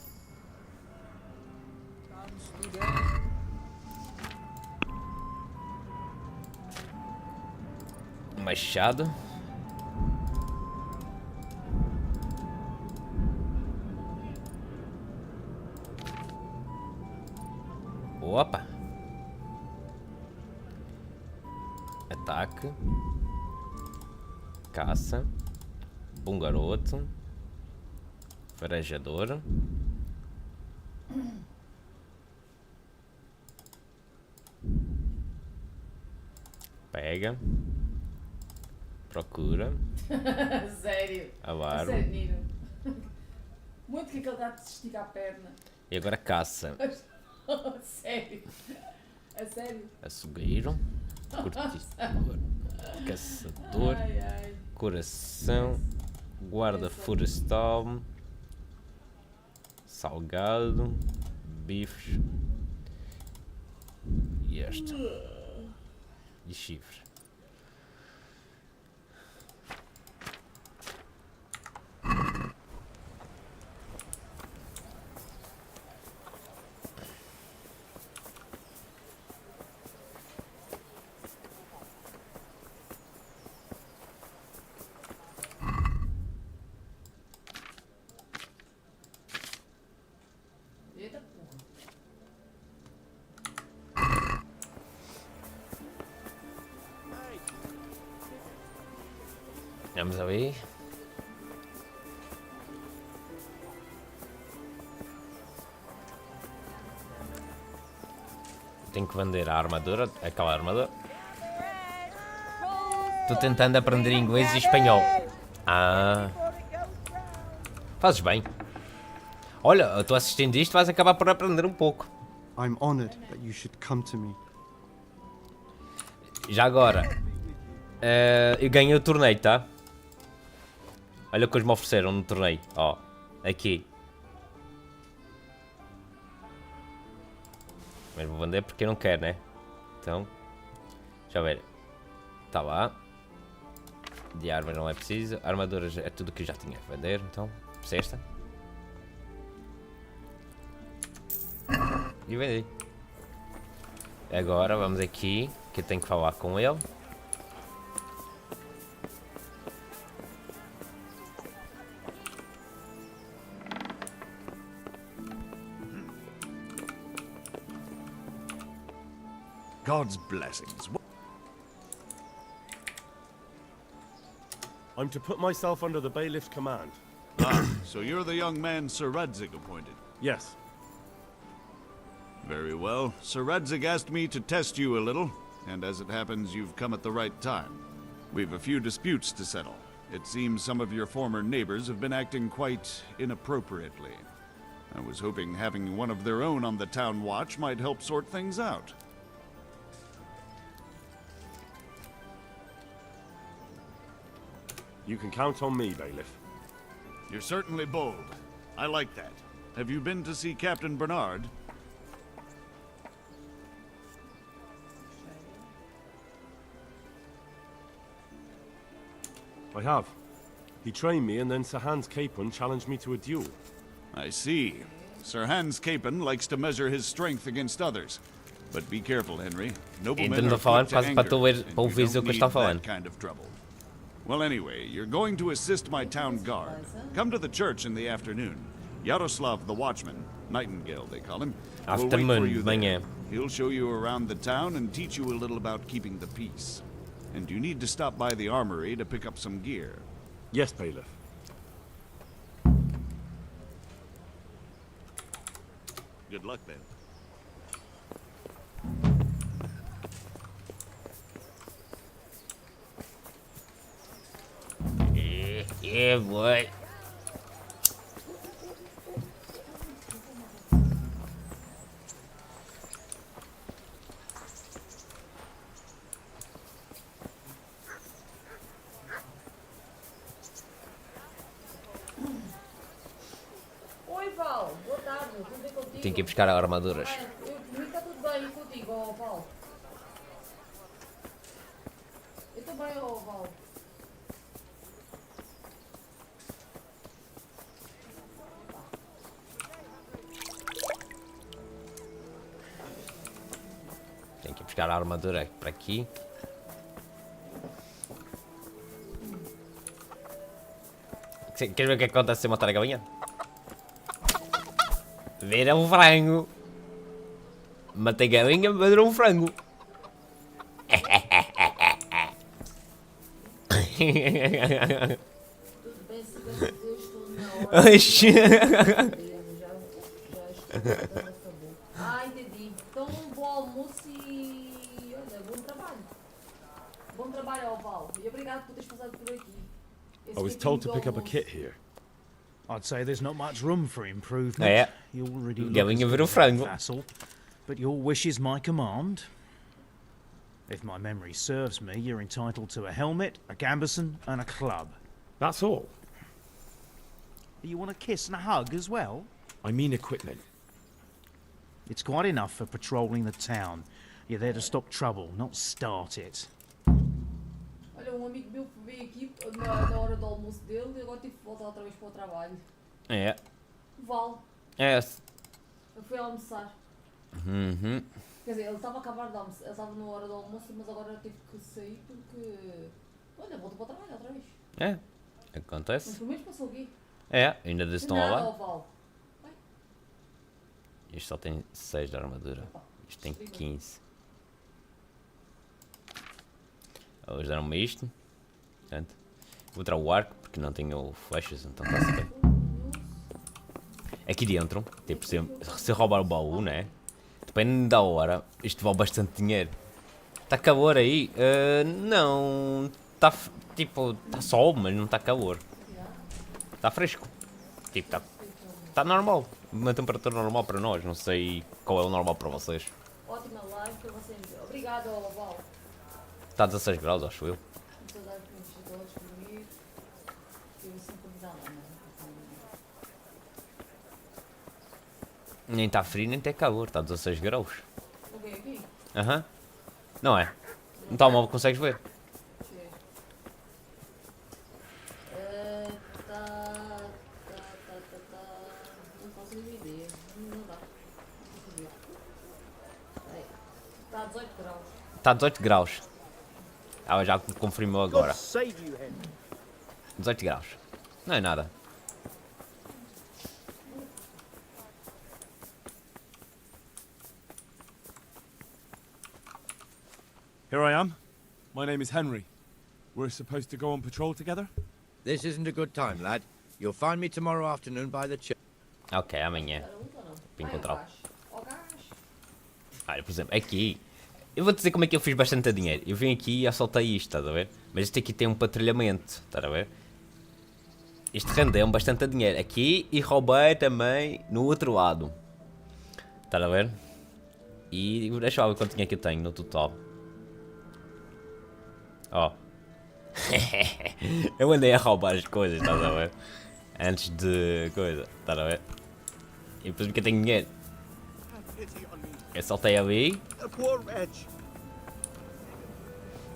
Machado. Opa. Ataque. Caça. Bom garoto. Farejador. Pega. Procura. Sério. Avaro. Sério, Nino. Muito que aquele gato se estica a perna. E agora caça. Sério. A sério. Açougueiro. Curtidor. Caçador. Ai, ai. Coração. Guarda florestal. Salgado. Bifes. E este. E chifre. Eita porra. Vamos ali. Tenho que vender a armadura, aquela armadura. Estou tentando aprender inglês e espanhol. Ah. Fazes bem. Olha, estou assistindo isto, vais acabar por aprender um pouco. I'm honored that you should come to me. Já agora, eu ganhei o torneio, tá? Olha o que eles me ofereceram no torneio. Ó, aqui. Mas vou vender porque eu não quero, né? Então, deixa eu ver. Tá lá. De armas não é preciso. Armaduras é tudo que eu já tinha a vender. Então, sexta. E vendi. Agora vamos aqui, que eu tenho que falar com ele. God's blessings. I'm to put myself under the bailiff's command. Ah, so you're the young man Sir RYZEN appointed? Yes. Very well. Sir RYZEN asked me to test you a little, and as it happens, you've come at the right time. We've a few disputes to settle. It seems some of your former neighbors have been acting quite inappropriately. I was hoping having one of their own on the town watch might help sort things out. You can count on me, bailiff. You're certainly bold. I like that. Have you been to see Captain Bernard? I have. He trained me, and then Sir Hans Capon challenged me to a duel. I see. Sir Hans Capon likes to measure his strength against others. But be careful, Henry. Noblemen are quick to anger, and you don't need that kind of trouble. Well, anyway, you're going to assist my town guard. Come to the church in the afternoon. Yaroslav the watchman, Nightingale they call him, will wait for you there. He'll show you around the town and teach you a little about keeping the peace. And you need to stop by the armory to pick up some gear. Yes, bailiff. Good luck then. Yeah, boy. Oi, Val. Boa tarde. Tudo bem contigo? Tenho que ir buscar armaduras. Comigo está tudo bem contigo, ó, Val. Eu também, ó, Val. Tenho que buscar a armadura para aqui. Queres ver o que acontece se eu matar a galinha? Vira um frango. Matei a galinha, mas virou um frango. Tudo bem, se bem que eu estou na hora. Ah, entendi. Então, bom almoço e... olha, bom trabalho. Bom trabalho, ó, Val. E obrigado por teres passado por aqui. I was told to pick up a kit here. I'd say there's not much room for improvement. É. You already look Galinha as virou good as frango. a vassal, but your wish is my command. If my memory serves me, you're entitled to a helmet, a gambeson, and a club. That's all. You want a kiss and a hug as well? I mean equipment. It's quite enough for patrolling the town. You're there to stop trouble, not start it. Olha, amigo meu veio aqui na hora do almoço dele e agora tive que voltar outra vez para o trabalho. É. Val. É. Eu fui almoçar. Uhum. Quer dizer, ele estava a acabar de almoçar, ele estava na hora do almoço, mas agora eu tive que sair porque... olha, voltou para o trabalho outra vez. É. Mas Acontece. pelo menos passou aqui. É, ainda estão Nada, lá. ó, Val. Isto só tem 6 de armadura. Isto tem 15. Eles deram-me isto. Portanto, vou tirar o arco porque não tenho flechas, então está-se bem. Aqui dentro, tipo, se eu roubar o baú, né? Depende da hora. Isto vale bastante dinheiro. Está calor aí? Não. Está tipo, está sol, mas não está calor. Está fresco. Tipo, está normal. Uma temperatura normal para nós. Não sei qual é o normal para vocês. Ótima live para vocês. Obrigado, Val. Está a 16 graus, acho eu. Nem está frio, nem está calor. Está a 16 graus. Ok, aqui? Aham. Não é? No telemóvel consegues ver? Não faço a ideia. Não dá. Está a 18 graus. Está a 18 graus. Ah, já confirmou agora. 18 graus. Não é nada. Here I am. My name is Henry. We're supposed to go on patrol together? This isn't a good time, lad. You'll find me tomorrow afternoon by the church. Ok, amanhã. Para encontrar. Olha, por exemplo, aqui. Eu vou dizer como é que eu fiz bastante dinheiro. Eu vim aqui e assaltei isto, estás a ver? Mas isto aqui tem um patrulhamento, estás a ver? Isto rendeu-me bastante dinheiro. Aqui e roubei também no outro lado. Estás a ver? E deixa eu ver quanto dinheiro que eu tenho no total. Ó. Eu andei a roubar as coisas, estás a ver? Antes de coisa, estás a ver? E depois porque eu tenho dinheiro. Eu saltei ali.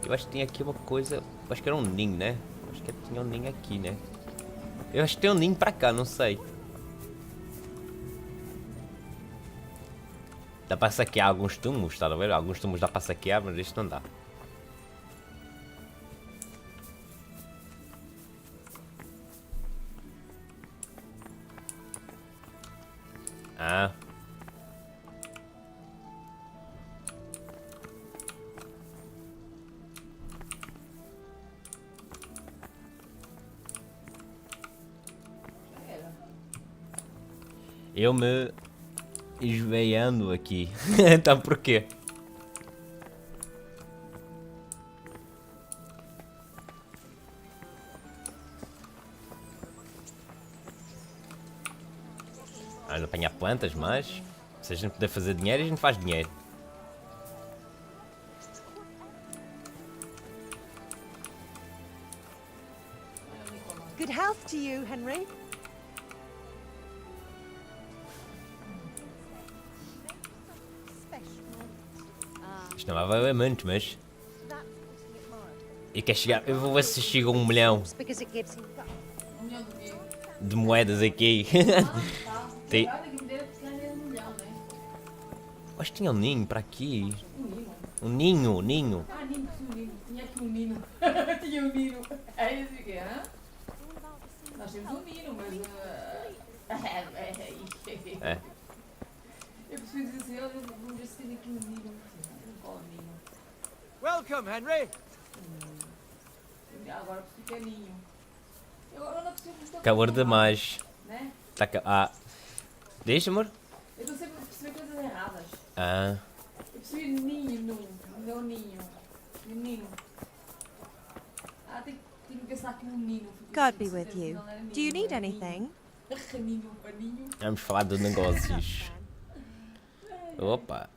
Eu acho que tinha aqui uma coisa. Acho que era um ninho, né? Acho que tinha um ninho aqui, né? Eu acho que tem um ninho para cá, não sei. Dá para saquear alguns túmulos, estás a ver? Alguns túmulos dá para saquear, mas isto não dá. Ah. Eu me esveiando aqui. Então porquê? Não apanhar plantas, mas se a gente puder fazer dinheiro, a gente faz dinheiro. Good health to you, Henry. Isto não vai valer muito, mas... E quer chegar... Eu vou ver se chega a 1 milhão de moedas aqui. Tem... Acho que tinha um ninho para aqui. Um ninho, um ninho. Ah, ninho, um ninho. Tinha aqui um ninho. Tinha um ninho. É isso que é, hã? Nós temos um ninho, mas... É. Eu preciso dizer assim, olha, vamos ver se tem aqui um ninho. Qual ninho? Welcome, Henry. Agora preciso que é ninho. Eu não preciso... Calor demais. Né? Tá ca... Ah. Deixa, amor. Eu estou sempre a perceber coisas erradas. Ah. Eu percebi ninho, não ninho. Menino. Ah, tenho que pensar aqui no ninho. God be with you. Do you need anything? Ninho, paninho. Vamos falar de negócios. Opa.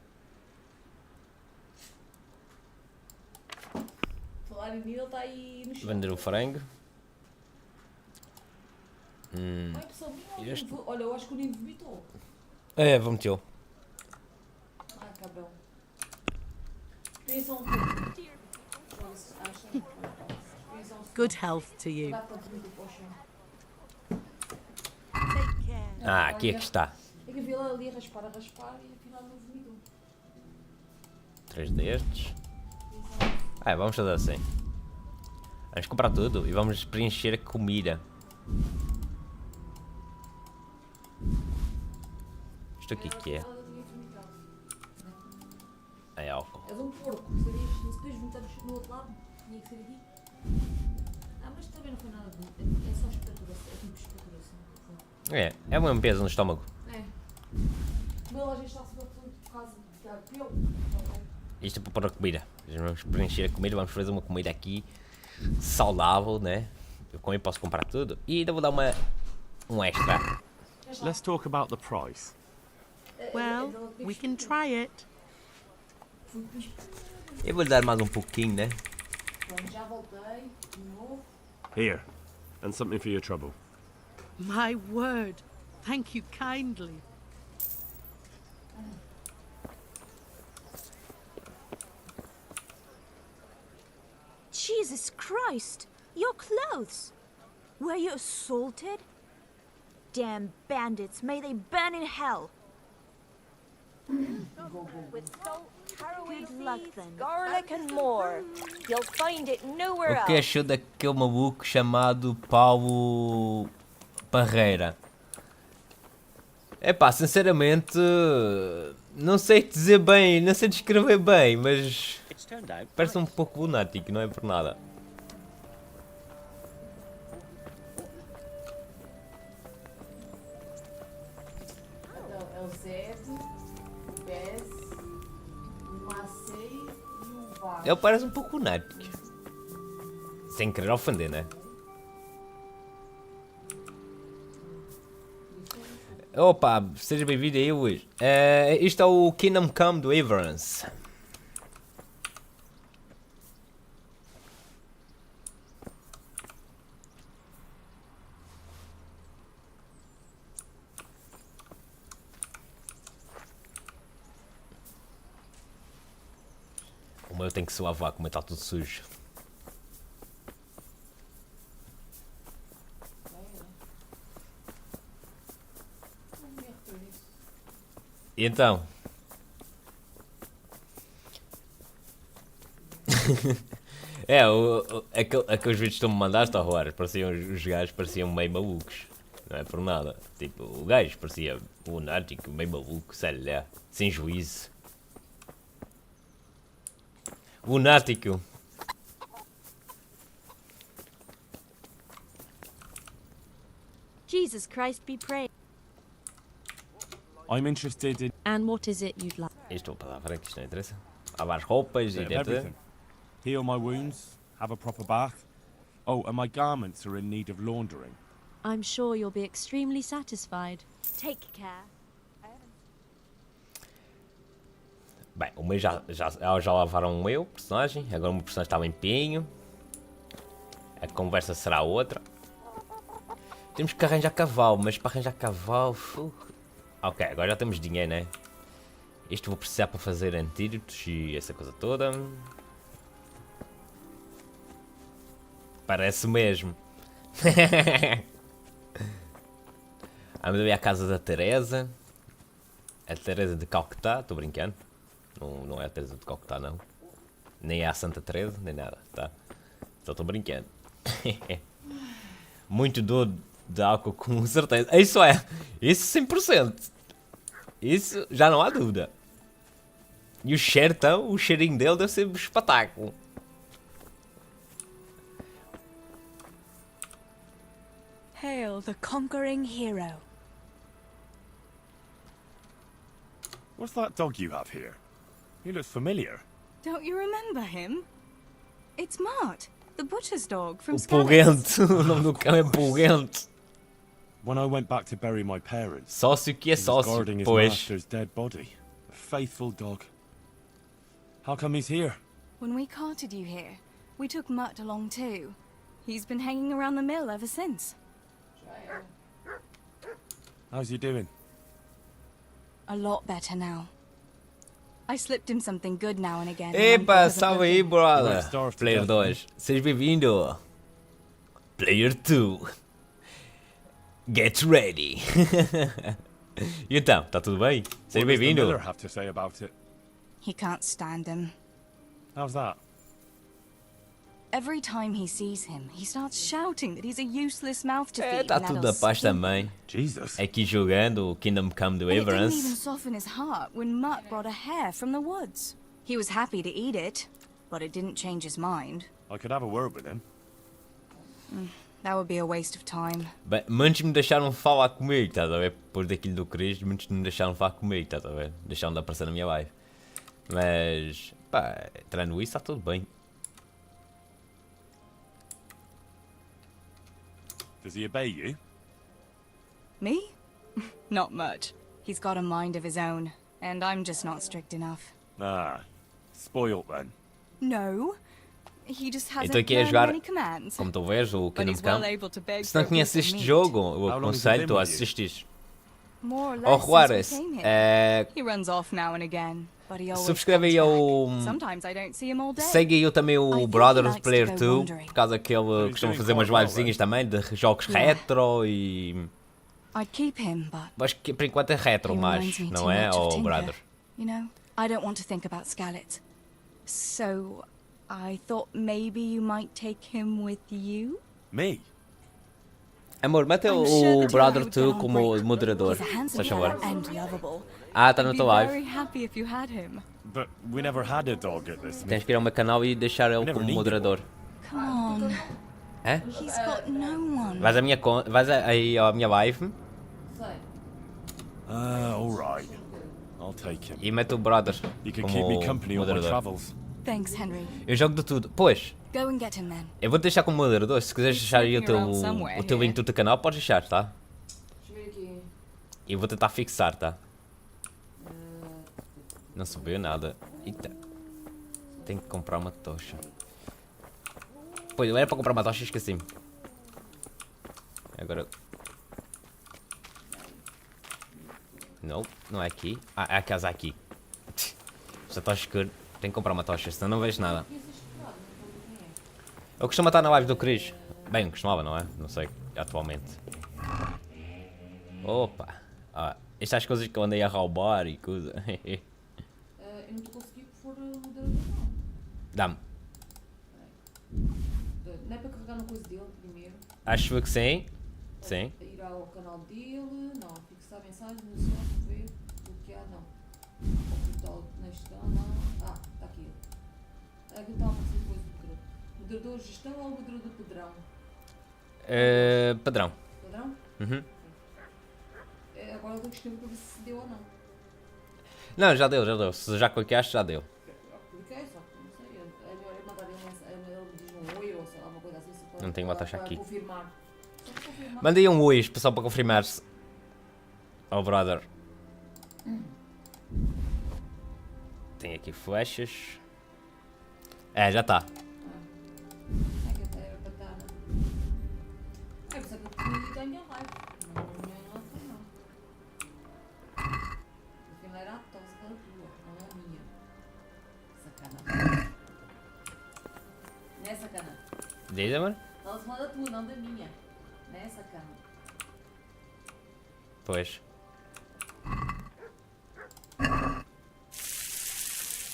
Falar em ninho, ele está aí no chão. Vender o frango. Ai, pessoal, olha, eu acho que o ninho vomitou. É, vomitou. Ah, cabrão. Pensam um pouco. Good health to you. Ah, aqui é que está. É que eu vi ela ali a raspar e afinal não vomitou. 3 destes. Ah, vamos fazer assim. Vamos comprar tudo e vamos preencher a comida. Isto aqui que é? É álcool. És um porco, sabias? Se depois vomitamos no outro lado, tinha que ser aqui. Ah, mas também não foi nada de... É só espeturação, é tipo espeturação. É uma limpeza no estômago. É. O meu às vezes está-se por casa. Isto é para pôr a comida. Vamos preencher a comida, vamos fazer uma comida aqui saudável, né? Eu com ele posso comprar tudo. E ainda vou dar um extra. Let's talk about the price. Well, we can try it. Eu vou lhe dar mais um pouquinho, né? Já voltei, de novo. Here, and something for your trouble. My word. Thank you kindly. Jesus Christ! Your clothes! Were you assaulted? Damn bandits, may they burn in hell! Good luck then. Garlic and more. You'll find it nowhere O que else. achou daquele maluco chamado Paulo Parreira? Epá, sinceramente, não sei dizer bem, não sei descrever bem, mas parece um pouco lunático, não é por nada. É o Zed, o Bez, o Macei e o Vasco. Ele parece um pouco lunático. Sem querer ofender, né? Opa, seja bem-vindo aí hoje. Isto é o Kingdom Come do Aventuras. O meu tem que se lavar, como está tudo sujo. E então? Aqueles vídeos que tu me mandaste, horror, pareciam, os gajos pareciam meio malucos. Não é por nada. Tipo, o gajo parecia lunático, meio maluco, sei lá, sem juízo. Lunático. Jesus Christ be praised. I'm interested in... And what is it you'd like? Isto para lá, para que isto não interessa. Lavar as roupas e everything. Heal my wounds, have a proper bath. Oh, and my garments are in need of laundering. I'm sure you'll be extremely satisfied. Take care. Bem, o meu já lavaram o meu personagem, agora o meu personagem está limpinho. A conversa será outra. Temos que arranjar cavalo, mas para arranjar cavalo... Ok, agora já temos dinheiro, né? Isto vou precisar para fazer antídotos e essa coisa toda. Parece mesmo. Vamos ver a casa da Teresa. A Teresa de Calcutá, estou brincando. Não é a Teresa de Calcutá, não. Nem é a Santa Teresa, nem nada, tá? Só estou brincando. Muito dor de álcool, com certeza. Isso é. Isso 100%. Isso já não há dúvida. E o cheiro, então, o cheirinho dele deve ser um espetáculo. Hail the conquering hero. What's that dog you have here? He looks familiar. Don't you remember him? It's Mart, the butcher's dog from O Scarlet. Pulguento. O nome do cão é Pulguento. When I went back to bury my parents, Sócio que é he was sócio, guarding his pois. master's dead body. A faithful dog. How come he's here? When we carted you here, we took Mutt along too. He's been hanging around the mill ever since. How's he doing? A lot better now. I slipped him something good now and again. Epa, salve aí, brother. Starved to Player death, 2. Seja bem-vindo. Player 2. Get ready. E então, está tudo bem? Seja What does the bem-vindo. miller have to say about it? He can't stand him. How's that? Every time he sees him, he starts shouting that he's a useless mouth to feed. Está tudo da paz também. Jesus. Aqui jogando o Kingdom Come do But it didn't even Aventuras. soften his heart when Mutt brought a hare from the woods. He was happy to eat it, but it didn't change his mind. I could have a word with him. That would be a waste of time. Bem, muitos me deixaram falar comigo, estás a ver? Depois daquilo do Cris, muitos me deixaram falar comigo, estás a ver? Deixaram de aparecer na minha live. Mas, pá, tirando isso, está tudo bem. Does he obey you? Me? Not much. He's got a mind of his own, and I'm just not strict enough. Ah, spoilt then. No, he just hasn't Então aqui é learned jogar, many commands. como tu vês, o But Kingdom he's well Come. able to beg Se for não a conheces piece este of meat. jogo, eu How long has he aconselho-te been a with you? assistires. More or Ou less Juarez, since we came here. He runs off now and again, but he always subscreve aí comes ao... back. Sometimes I don't see him all day. Segue aí também o think Brother he of likes Player to go 2, wandering. por causa que ele costuma fazer umas livezinhas também de jogos retro e... I'd keep him, but Acho que por enquanto é retro he mais, reminds me não too é, much of oh Tinker. Brother? You know, I don't want to think about Scarlet. So, I thought maybe you might take him with you? Me? Amor, mete I'm o sure Brother Taylor 2 would como get on moderador, He's a se handsome faz fella favor. and lovable. Ah, está I'd no be teu live. very happy if you had him. But we never had a dog at this. Tens que ir ao meu canal e deixar ele como moderador. Come on. É? He's got no one. Vais à minha conta, vais aí à minha live Alright. I'll take him. e mete o Brother You can keep me como company on my moderador. travels. Thanks, Henry. Eu jogo de tudo. Pois, Go and get him then. eu vou-te deixar como moderador. Se quiseres deixar aí snooping around somewhere o teu link do teu canal, podes deixar, tá? Deixa eu ver aqui. E eu vou tentar fixar, tá? Não subiu nada. Eita. Tenho que comprar uma tocha. Pois, eu era para comprar uma tocha e esqueci-me. Agora... Não, não é aqui. Ah, é a casa aqui. Já está escuro. Tenho que comprar uma tocha, senão não vejo nada. Eu costumo estar na live do Chris. Bem, costumava, não é? Não sei, atualmente. Opa. Ah, estas coisas que eu andei a roubar e coisa. Eu não estou conseguindo pôr o moderador, não. Dá-me. Não é para carregar na coisa dele primeiro? Acho que sim. Sim. Ir ao canal dele, não. Fixar mensagem, no som, ver, bloquear, não. Ocultar neste canal, não. Ah, está aqui. Aqui está a aparecer depois do moderador. Moderador gestão ou moderador padrão? Padrão. Padrão? Uhum. Agora eu tenho que escrever para ver se deu ou não. Não, já deu, já deu. Se já clicaste, já deu. Cliquei só, não sei. É melhor mandar ele diz um oi ou sei lá, uma coisa assim. Se Não tenho uma taxa aqui. Confirmar. Só para confirmar. Mandei um oi, só para confirmar-se. Oh, brother. Tem aqui flechas. É, já está. É que até era para estar. É por isso que eu tenho a minha live. Não foi não. Afinal era a tosse da tua, não é a minha. Sacanagem. Não é sacanagem. Diz, amor? Estava a falar da tua, não da minha. Não é sacanagem. Pois.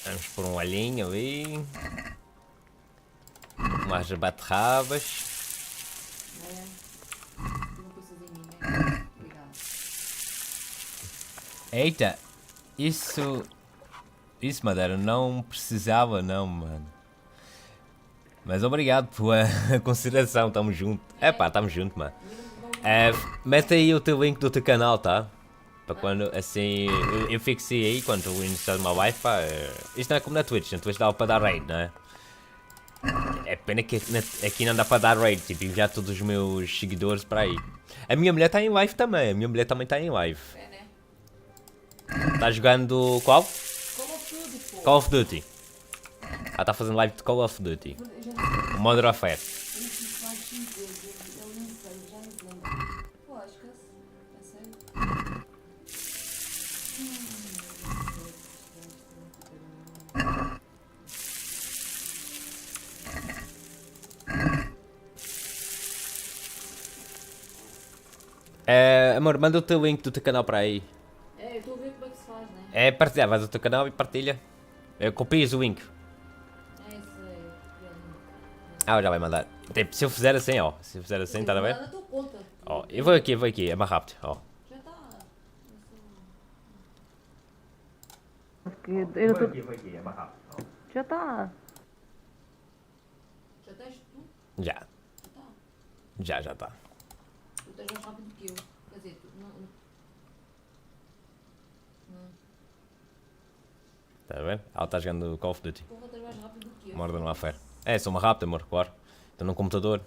Vamos pôr um olhinho ali. Umas beterrabas. Tu não pensas em mim, né? Obrigada. Eita, isso, Madeira, não precisava não, mano. Mas obrigado pela consideração, tamo junto. É pá, tamo junto, mano. Mete aí o teu link do teu canal, tá? Para quando, assim, eu fixei aí, quando eu iniciar uma live, pá, isto não é como na Twitch dá para dar raid, não é? É pena que aqui não dá para dar raid, tipo, enviar todos os meus seguidores para aí. A minha mulher está em live também, está em live. É, né? Está jogando qual? Call of Duty, pô. Call of Duty. Ela está fazendo live de Call of Duty. Modern Warfare. Eu fiz mais 5 vezes, eu não sei, já não lembro. Pô, acho que é sério. Amor, manda o teu link do teu canal para aí. É, eu estou a ver como é que se faz, né? É partilhar, vais ao teu canal e partilha. Copias o link. É isso aí. Ah, já vai mandar. Tipo, se eu fizer assim, ó. Se eu fizer assim, tá a ver? Na tua conta. Ó, eu vou aqui, é mais rápido, ó. Já está. Vou aqui, é mais rápido. Já está. Já tens tu? Já. Já tá. Tu estás mais rápido que eu. Quer dizer, tu não. Está a ver? Ela está jogando Call of Duty. Porra, estás mais rápido do que eu. Morda não há fé. É, sou uma rápida, amor, claro. Estou num computador.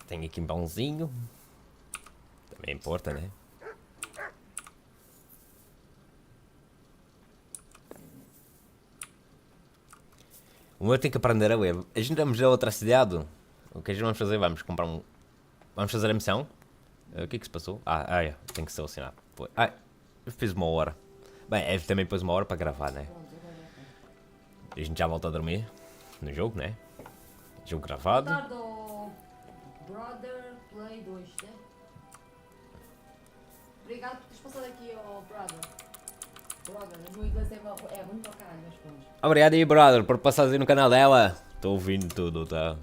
Tenho aqui um pãozinho. Também importa, né? O meu tem que aprender a ler. A gente vamos a outra cidade. O que a gente vamos fazer? Vamos comprar um... Vamos fazer a missão. O que é que se passou? É. Tem que selecionar. Eu fiz 1 hora. Bem, também pôs 1 hora para gravar, né? A gente já volta a dormir. No jogo, né? Jogo gravado. Brother Play 2, né? Obrigado por teres passado aqui, brother. Brother, no meu inglês é ruim para caralho, mas pronto. Obrigado aí, brother, por passares aí no canal dela. Estou ouvindo tudo, tá?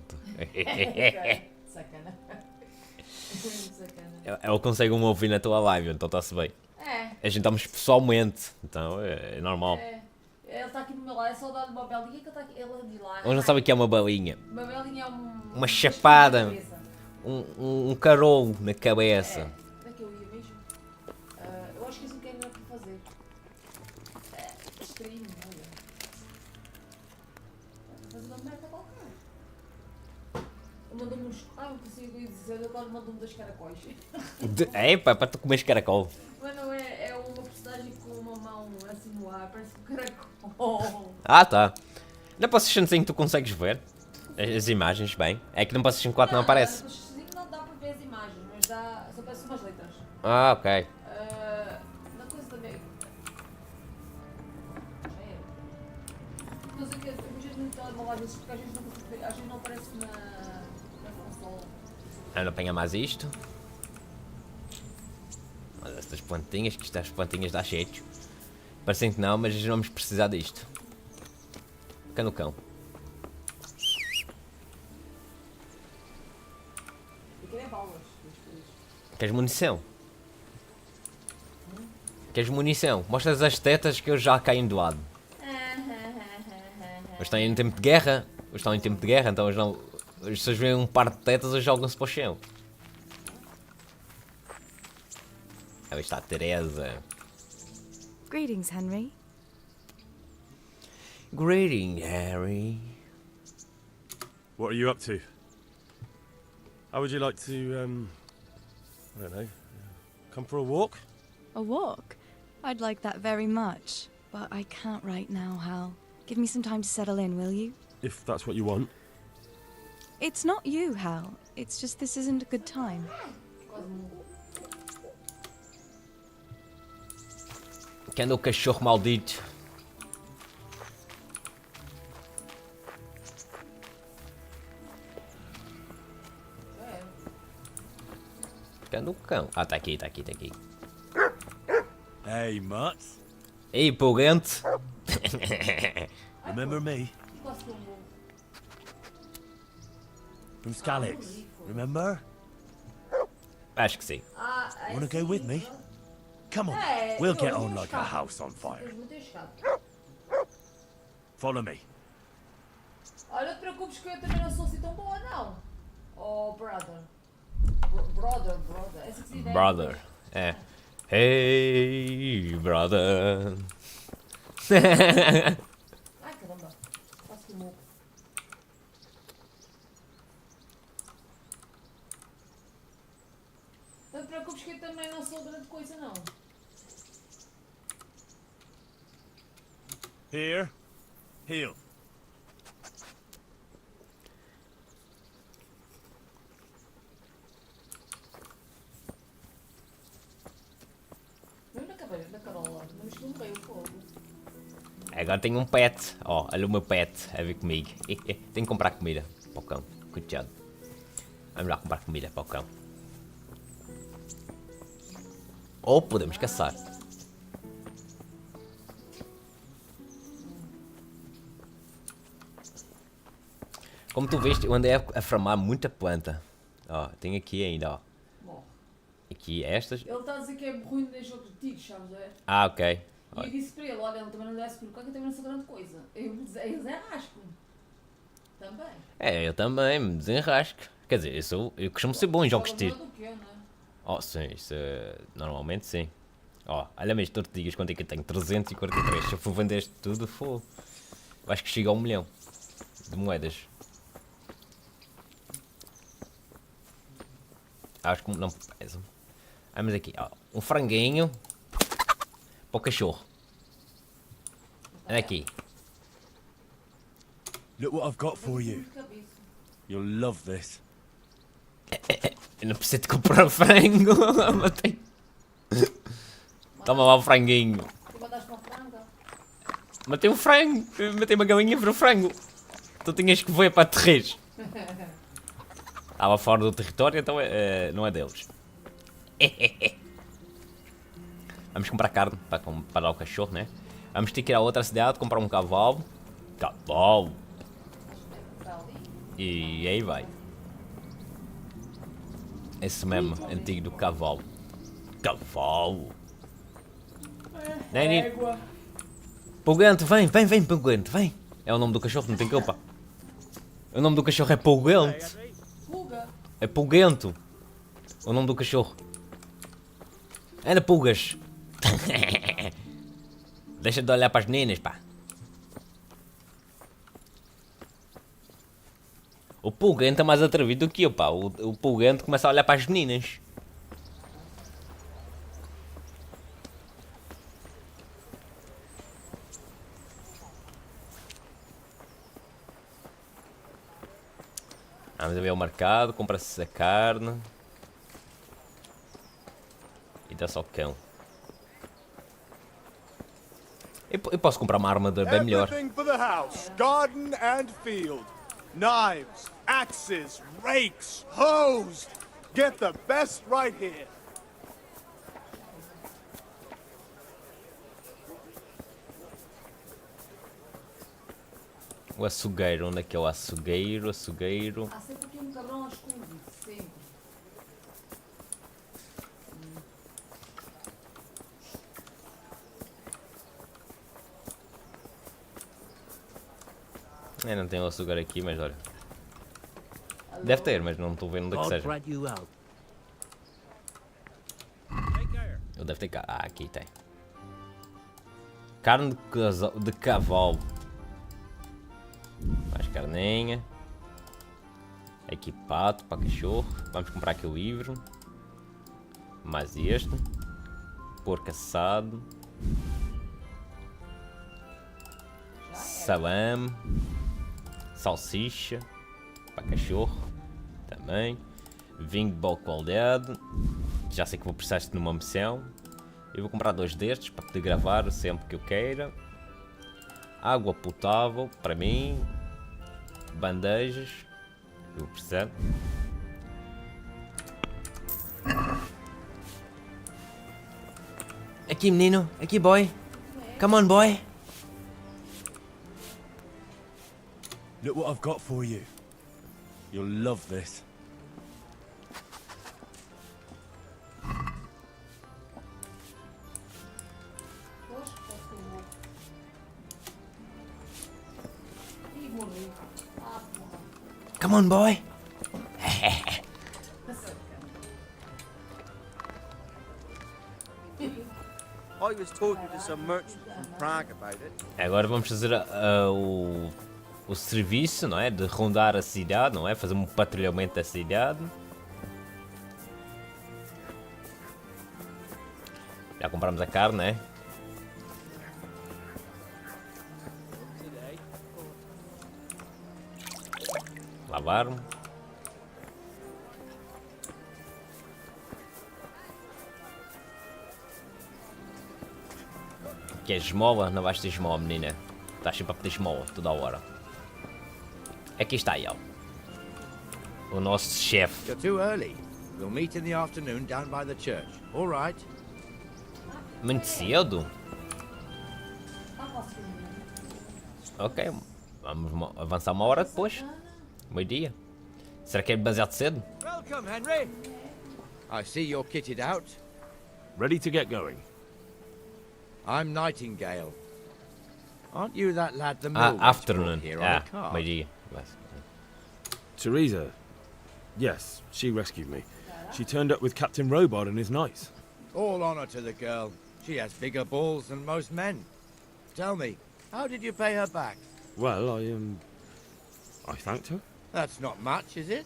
Sacana. Ela consegue me ouvir na tua live, então está-se bem. É. A gente estamos pessoalmente, então é normal. Ele está aqui no meu lado, é só dar-lhe uma belinha que ele está aqui. Ele de lá. Mas não sabe o que é uma balinha. Uma belinha é uma chapada. Um carolo na cabeça. Onde é que eu ia mesmo? Eu acho que isso não quero nada para fazer. Distraí-me, olha. Fazer uma merda qualquer. Mandou-me uns... não consigo dizer, eu agora mandou-me 2 caracóis. Para tu comeres caracol. Mas não é uma personagem com uma mão assim no ar, parece um caracol. Tá. Na PlayStation 5 tu consegues ver as imagens bem. É que no PlayStation 4 não aparece. Na PlayStation 5 não dá para ver as imagens, mas só aparecem umas letras. Ok. Na coisa também. Não sei o que é, eu vejo no telemóvel às vezes porque às vezes não consigo ver, às vezes não aparece na consola. Não apanha mais isto. Olha estas plantinhas, que estas plantinhas dá jeito. Parecem que não, mas vamos precisar disto. Fica no cão. Queres munição? Queres munição? Mostras as tetas que eu já caio do lado. Eles estão em tempo de guerra. Então eles não... Se eles veem um par de tetas, eles jogam-se para o chão. Aí está a Teresa. Greetings, Henry. Greeting, Harry. What are you up to? How would you like to, I don't know, come for a walk? A walk? I'd like that very much. But I can't right now, Hal. Give me some time to settle in, will you? If that's what you want. It's not you, Hal. It's just this isn't a good time. Que anda o cachorro maldito. Que anda o cão. Tá aqui. Hey, Mutt. Ei, empolgante. Remember me? From Skalix, remember? Acho que sim. Wanna go with me? Come on, we'll get on like a house on fire. Follow me. Olha, não te preocupes que eu também não sou assim tão boa, não. Oh, brother. Brother. É assim que se diz, Brother. É. Hey, brother. Ai, caramba. Quase que morro. Não te preocupes que eu também não sou grande coisa, não. Here. Heel. Mesmo na Carola, mas não veio o fogo. Agora tenho um pet. Olha o meu pet a vir comigo. Tenho que comprar comida para o cão. Cuidado. Vamos lá comprar comida para o cão. Ou podemos caçar. Como tu viste, eu andei a farmar muita planta. Tenho aqui ainda, Aqui estas. Ele está a dizer que é ruim de jogo de tiros, sabes? Ok. E eu disse para ele, olha, ele também não deve por cá, que eu também não sou grande coisa. Eles é rasco. Também. É, eu também me desenrasco. Quer dizer, eu costumo ser bom em jogos de tiro. Oh, sim, isso normalmente sim. Ó, olha mesmo, tu te digas quanto é que eu tenho? 343. Se eu for vender isto tudo, eu acho que chega a 1 milhão de moedas. Acho que não pesa. Vamos aqui, ó, um franguinho para o cachorro. Olha aqui. Look what I've got for you. You'll love this. Eu não preciso de comprar frango. Matei. Toma lá o franguinho. Matei um frango. Matei uma galinha para o frango. Tu tinhas que voar para a terreiro. Estava fora do território, então não é deles. Vamos comprar carne para dar ao cachorro, né? Vamos ter que ir a outra cidade, comprar um cavalo. Cavalo. E aí vai. Esse mesmo, antigo do cavalo. Cavalo. Neni. Pulgante, vem, Pulgante, vem. É o nome do cachorro, não tem culpa. O nome do cachorro é Pulgante. É Pulgento. O nome do cachorro. Anda, pulgas. Deixa de olhar para as meninas, pá. O Pulgante é mais atrevido do que eu, pá. O Pulgante começa a olhar para as meninas. Vamos ver o mercado, compra-se a carne. E dá só cão. Eu posso comprar uma armadura bem melhor. Everything for the house, garden and field. Knives, axes, rakes, hoes. Get the best right here. O açougueiro, onde é que é o açougueiro? Açougueiro. Há sempre aqui um cabrão às escondido, sempre. Não tem o açougueiro aqui, mas olha. Deve ter, mas não estou vendo onde é que seja. Ele deve ter cá. Ah, aqui tem. Carne de cavalo. Mais carninha. Aqui pato para cachorro. Vamos comprar aqui o livro. Mais este. Porco assado. Salame. Salsicha. Para cachorro. Também. Vinho de boa qualidade. Já sei que vou precisar de numa missão. Eu vou comprar 2 destes para poder gravar sempre que eu queira. Água potável para mim. Bandejas. Eu vou precisar. Aqui menino. Aqui boy. Come on boy. Look what I've got for you. You'll love this. Come on, boy. I was talking to some merchant from Prague about it. Agora vamos fazer o serviço, não é? De rondar a cidade, não é? Fazer um patrulhamento da cidade. Já compramos a carne, não é? Lavar-me. Que é esmola? Não vais ter esmola, menina. Estás sempre a pedir esmola, toda a hora. Aqui está ele. O nosso chefe. You're too early. We'll meet in the afternoon down by the church. All right? Muito cedo? Ok, vamos avançar 1 hora depois. Meio-dia. Será que é demasiado cedo? Welcome, Henry. I see you're kitted out. Ready to get going. I'm Nightingale. Aren't you that lad the mill Afternoon. here on a car? Meio-dia. Teresa. Yes, she rescued me. She turned up with Captain Robot and his knights. All honor to the girl. She has bigger balls than most men. Tell me, how did you pay her back? Well, I thanked her. That's not much, is it?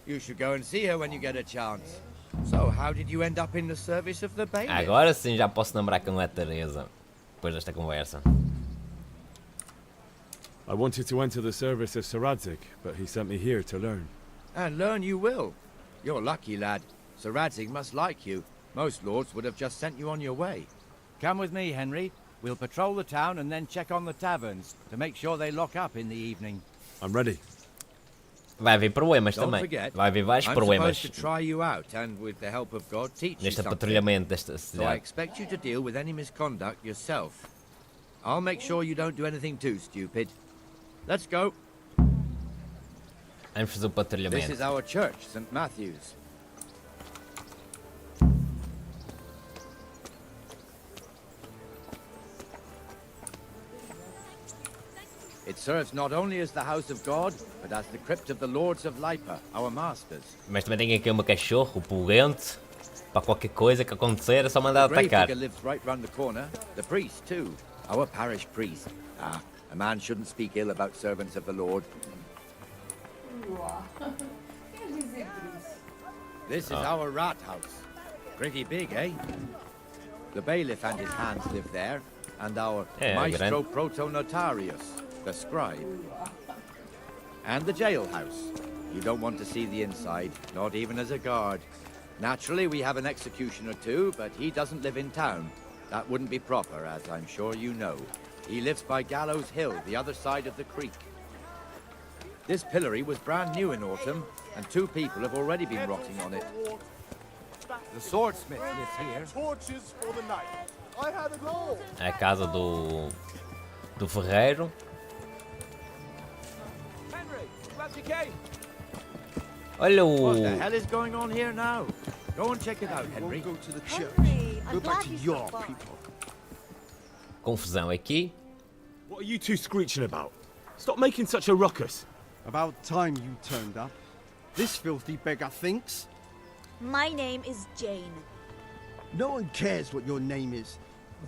You should go and see her when you get a chance. So, how did you end up in the service of the bailiff? Agora sim já posso namorar com a Teresa. Depois desta conversa. I wanted to enter the service of RYZEN, but he sent me here to learn. And learn you will. You're lucky, lad. RYZEN must like you. Most lords would have just sent you on your way. Come with me, Henry. We'll patrol the town and then check on the taverns to make sure they lock up in the evening. I'm ready. Vai haver problemas Don't também. forget, Vai haver vários I'm problemas supposed to try you out and, with the help of God, teach you neste something. patrulhamento desta So I cidade. expect you to deal with any misconduct yourself. I'll make sure you don't do anything too stupid. Let's go. Vamos fazer o This patrulhamento. is our church, St. Matthew's. It serves not only as the house of God, but as the crypt of the lords of Lipa, our masters. Mas também tem aqui um cachorro pulente. Para qualquer coisa que acontecer é só mandar The grave atacar. digger lives right round the corner. The priest, too. Our parish priest. Ah, a man shouldn't speak ill about servants of the Lord. Quer dizer por isso? This is our rat house. Pretty big, eh? The bailiff and his hands live there, and our maestro proto-notarius, the scribe. And the jailhouse. You don't want to see the inside, not even as a guard. Naturally, we have an executioner too, but he doesn't live in town. That wouldn't be proper, as I'm sure you know. He lives by Gallows Hill, the other side of the creek. This pillory was brand new in autumn, and 2 people have already been rotting on it. The swordsmith lives here. Torches for the night. I had it all. A casa do ferreiro. Henry, glad you came. Olha What the o... hell is going on here now? Go and check it out, Henry. Go to the church. I'm Go back glad to you your stopped by. people. Confusão aqui. What are you two screeching about? Stop making such a ruckus. About time you turned up. This filthy beggar thinks. My name is Jane. No one cares what your name is.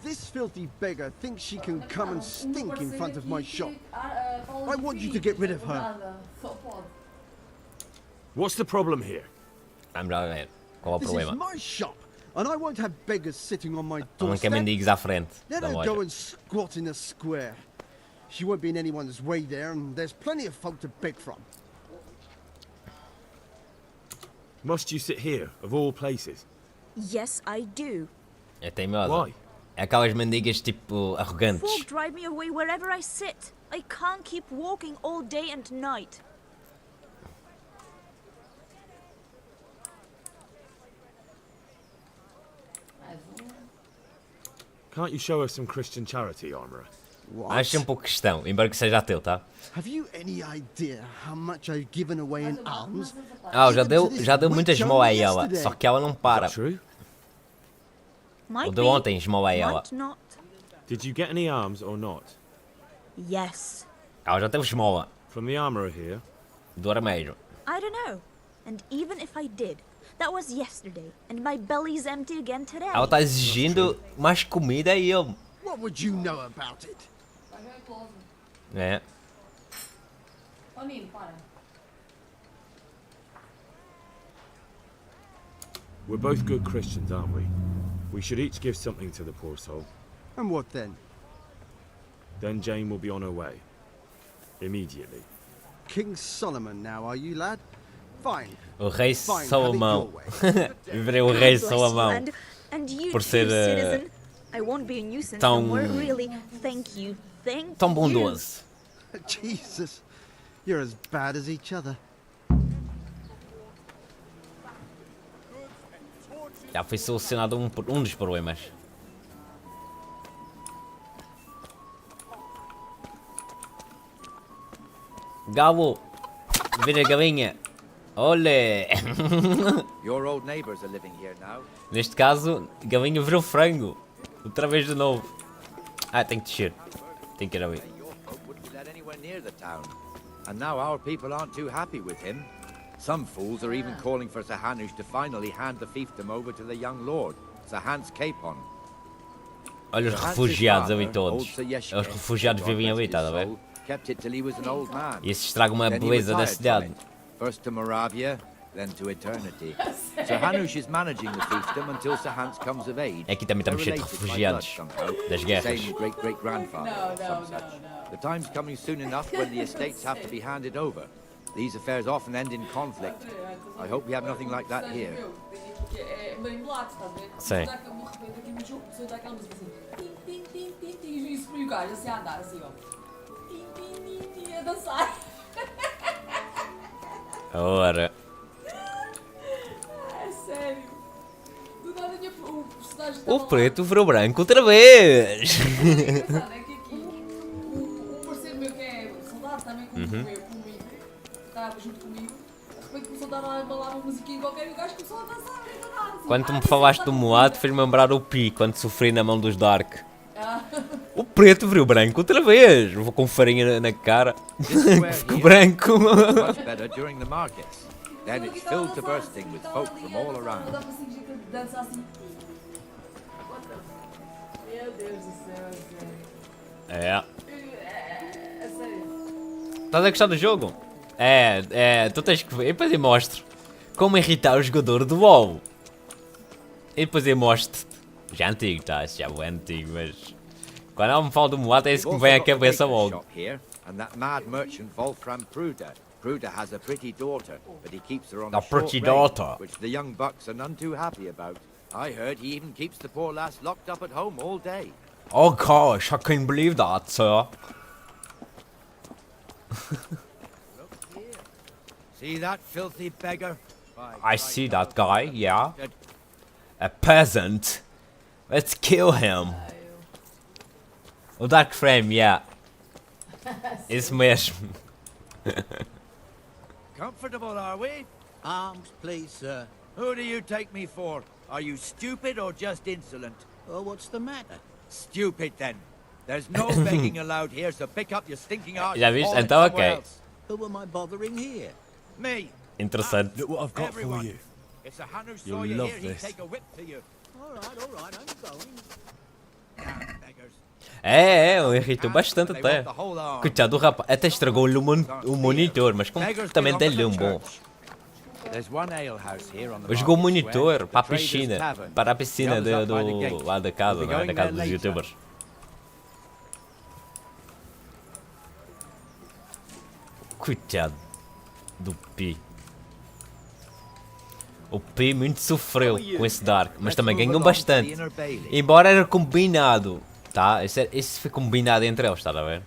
This filthy beggar thinks she can come and stink in front of my shop. I want you to get rid of her. What's the problem here? Vamos lá ver. Qual é o This is problema? my shop, and I won't have beggars sitting on my Não doorstep. quer mendigos à frente Let da her loja. go and squat in a square. She won't be in anyone's way there, and there's plenty of folk to beg from. Must you sit here, of all places? Yes, I do. É teimosa. Why? É aquelas mendigas tipo arrogantes. Folk drive me away wherever I sit. I can't keep walking all day and night. Can't you show us some Christian charity, armourer? Acho um pouco questão, embora que seja ateu, tá? Have you any idea how much I've given away in alms? Ah, já deu muita esmola a ela, só que ela não para. True? Ou deu ontem esmola a ela. Might not. Did you get any arms or not? Yes. Ela já teve esmola. From the armourer here? Do armeiro. I don't know. And even if I did, that was yesterday, and my belly's empty again today. Ela tá exigindo mais comida e ele. What would you know about it? É. Ó, Nino, para. We're both good Christians, aren't we? We should each give something to the poor soul. And what then? Then Jane will be on her way. Immediately. King Solomon now, are you, lad? Fine. O rei Fine, Salomão. have it your way. Virei o rei God bless you, Salomão. and you Por too, ser, citizen. I won't be a nuisance tão- no more, really. Thank you. Thank Tão you. bondoso. Jesus, you're as bad as each other. Já foi solucionado um dos problemas. Galo! Vira galinha! Olé! Your old neighbors are living here now. Neste caso, galinha virou frango. Outra vez de novo. Ah, tem que descer. Tem que ir ali. Your folk wouldn't be let anywhere near the town. And now our people aren't too happy with him. Some fools are even calling for Sir Hanush to finally hand the fiefdom over to the young lord, Sir Hans Capon. Olha os refugiados ali todos. Os refugiados vivem ali, tá a ver? E isso estraga uma beleza da cidade. First to Moravia, then to eternity. Sir Hanush is managing the fiefdom until Sir Hans comes of age. Aqui também estamos cheios de refugiados das guerras. The time's coming soon enough when the estates have to be handed over. These affairs often end in conflict. I hope we have nothing like that here. Sim. Ora. É sério. Do nada o personagem O preto virou branco outra vez. engraçado é que aqui o parceiro meu que é soldado também comigo, estava junto comigo, de repente começou a dar uma musiquinha qualquer e o gajo começou a dançar. Quando tu me falaste do Moato, fez-me lembrar o Pi, quando sofri na mão dos Dark. O preto virou branco outra vez. Vou com farinha na cara. Fico branco. Then it's filled to bursting with folk from all around. Meu Deus do céu, é sério. Estás a gostar do jogo? Tu tens que ver. E depois eu mostro como irritar o jogador do WoW. E depois eu mostro. Já antigo, tá? Já é antigo, mas quando eu me falo do Moato é isso que me vem à cabeça logo. Pruda has a pretty daughter, but he keeps her on a pretty daughter, which the young bucks are none too happy about. I heard he even keeps the poor lass locked up at home all day. Oh gosh, I can't believe that, sir. See that filthy beggar? I see that guy, yeah. A peasant. Let's kill him. O Dark Frame, yeah. Isso mesmo. Comfortable, are we? Arms, please, sir. Who do you take me for? Are you stupid or just insolent? Oh, what's the matter? Stupid, then. There's no begging allowed here, so pick up your stinking arse. Já viste? Então, ok. Who am I bothering here? Me. Interessante. Look what I've got for you. If a Hanush You'll saw you love here, this. he'd take a whip to you. All right, I'm going. O irritou bastante até. Coitado do rapaz, até estragou-lhe o monitor, mas completamente dele um bom. Jogou o monitor para a piscina, lá da casa, não é? Da casa dos youtubers. Coitado do Pi. O Pi muito sofreu com esse Dark, mas também ganhou bastante. Embora era combinado, tá? Isso foi combinado entre eles, está a ver?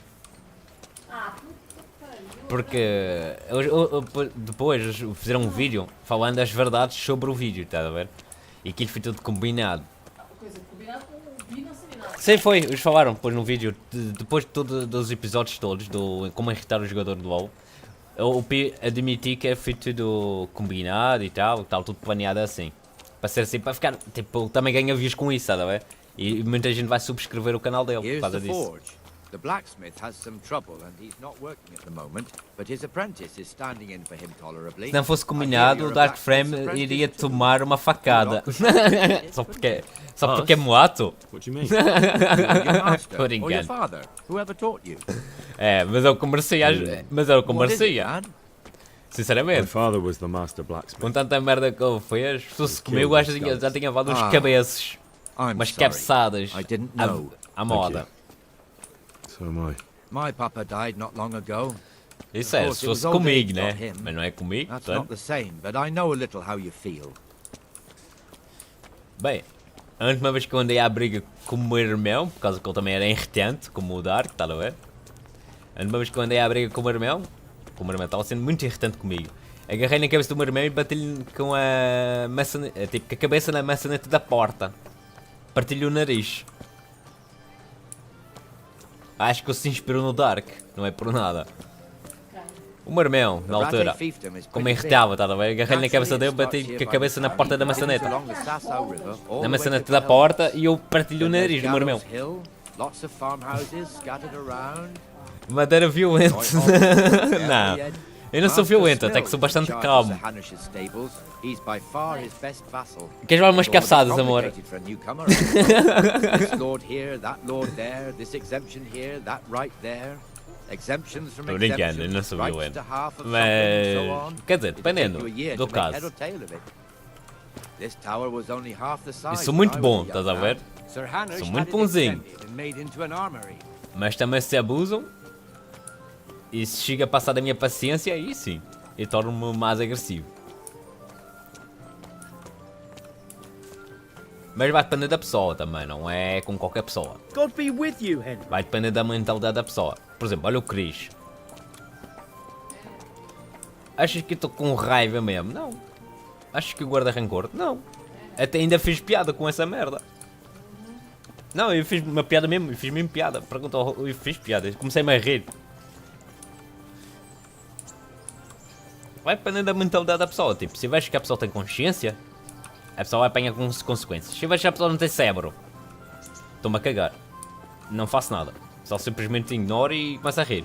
Porque depois fizeram um vídeo falando as verdades sobre o vídeo, está a ver? E aquilo foi tudo combinado. Sim, foi, eles falaram depois no vídeo, depois de todos os episódios todos, do como irritar o jogador do WoW. O P admitiu que foi tudo combinado e tal, tudo planeado assim. Para ser assim, para ficar, tipo, também ganha views com isso, sabe? Ver? E muita gente vai subscrever o canal dele por causa disso. The blacksmith has some trouble and he's not working at the moment, but his apprentice is standing in for him tolerably. Se não fosse combinado, o Dark Frame iria tomar uma facada. só porque é moato? What do you mean? Tô brincando. Whoever taught you? Mas eu comercia. Sinceramente. My father was the master blacksmith. Com tanta merda que ele fez, se fosse comigo, acho que já tinha levado uns cabeços. Umas cabeçadas à moda. So am I. My papa died not long ago. Isso é, se fosse comigo, né? Mas não é comigo, That's not the same, but I know a little how you feel. Bem, a última vez que eu andei à briga com o meu irmão, por causa que ele também era irritante, como o Dark, está a ver? A última vez que eu andei à briga com o meu irmão estava sendo muito irritante comigo. Agarrei na cabeça do meu irmão e bati-lhe com a maçaneta, tipo, com a cabeça na maçaneta da porta. Parti-lhe o nariz. Acho que ele se inspirou no Dark, não é por nada. O meu irmão, na altura, como me irritava, estava a ver? Agarrei-lhe na cabeça dele e bati com a cabeça na porta da maçaneta. Na maçaneta da porta e eu parti-lhe o nariz do meu irmão. Madeira violento. Não. Eu não sou violento, até que sou bastante calmo. Queres levar umas cabeçadas, amor? Estou brincando, eu não sou violento. Mas, quer dizer, dependendo do caso. Eu sou muito bom, estás a ver? Sou muito bonzinho. Mas também se abusam. E se chega a passar da minha paciência, aí sim. Eu torno-me mais agressivo. Mas vai depender da pessoa também, não é com qualquer pessoa. God be with you, Henry. Vai depender da mentalidade da pessoa. Por exemplo, olha o Chris. Achas que eu estou com raiva mesmo? Não. Achas que eu guardo rancor? Não. Até ainda fiz piada com essa merda. Não, eu fiz uma piada mesmo. Eu fiz mesmo piada. Pergunta, eu fiz piada. Comecei-me a rir. Vai depender da mentalidade da pessoa. Tipo, se vês que a pessoa tem consciência, a pessoa vai apanhar com consequências. Se vês que a pessoa não tem cérebro, estou-me a cagar. Não faço nada. Só simplesmente ignoro e começo a rir.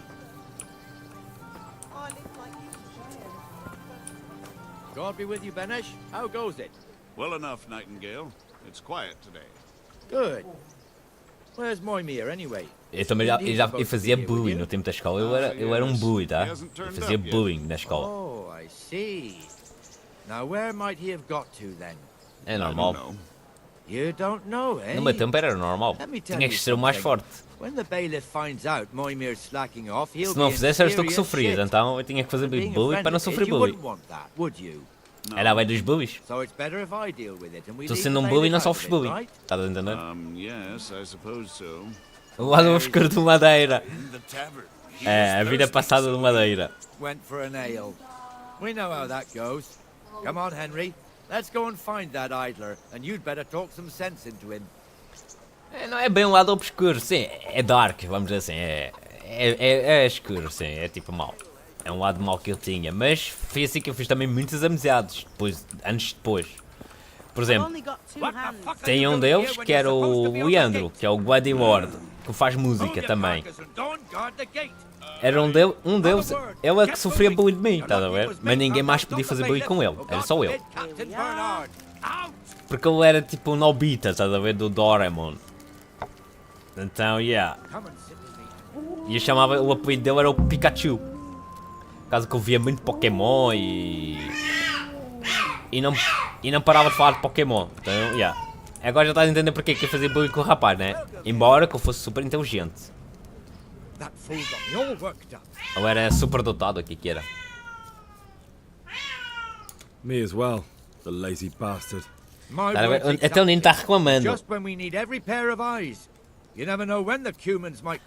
God be with you, Benesh. How goes it? Well enough, Nightingale. It's quiet today. Good. Where's Moimir, anyway? Eu fazia bullying no tempo da escola. Eu era um bully, tá? Eu fazia bullying na escola. Oh, I see. Now where might he have got to then? É normal. You don't know, eh? No meu tempo era normal. Tinha que ser o mais forte. Se não fizesse, eras tu que sofrias. Então eu tinha que fazer bullying para não sofrer bullying. Era bem dos bullies. Tu sendo um bully não sofres bullying. Estás a entender? O lado obscuro de Madeira. É, a vida passada de Madeira. Went for an ale. We know how that goes. Come on, Henry. Let's go and find that idler, and you'd better talk some sense into him. Não é bem um lado obscuro, sim. É dark, vamos dizer assim. É escuro, sim. É tipo mau. É um lado mau que eu tinha. Mas foi assim que eu fiz também muitas amizades. Anos depois. Por exemplo, tem um deles que era o Leandro, que é o Guardi Ward, que faz música também. Era um deles, ele é que sofria bullying de mim, estás a ver? Mas ninguém mais podia fazer bullying com ele, era só eu. Porque ele era tipo um Nobita, estás a ver, do Doraemon. Então, yeah. E eu chamava, o apelido dele era o Pikachu. Por causa que eu via muito Pokémon e não parava de falar de Pokémon. Então, yeah. Agora já estás a entender porque é que eu fazia bullying com o rapaz, né? Embora que eu fosse super inteligente. Ou era super dotado aqui que era. Me as well, the lazy bastard. Até o Nino está reclamando.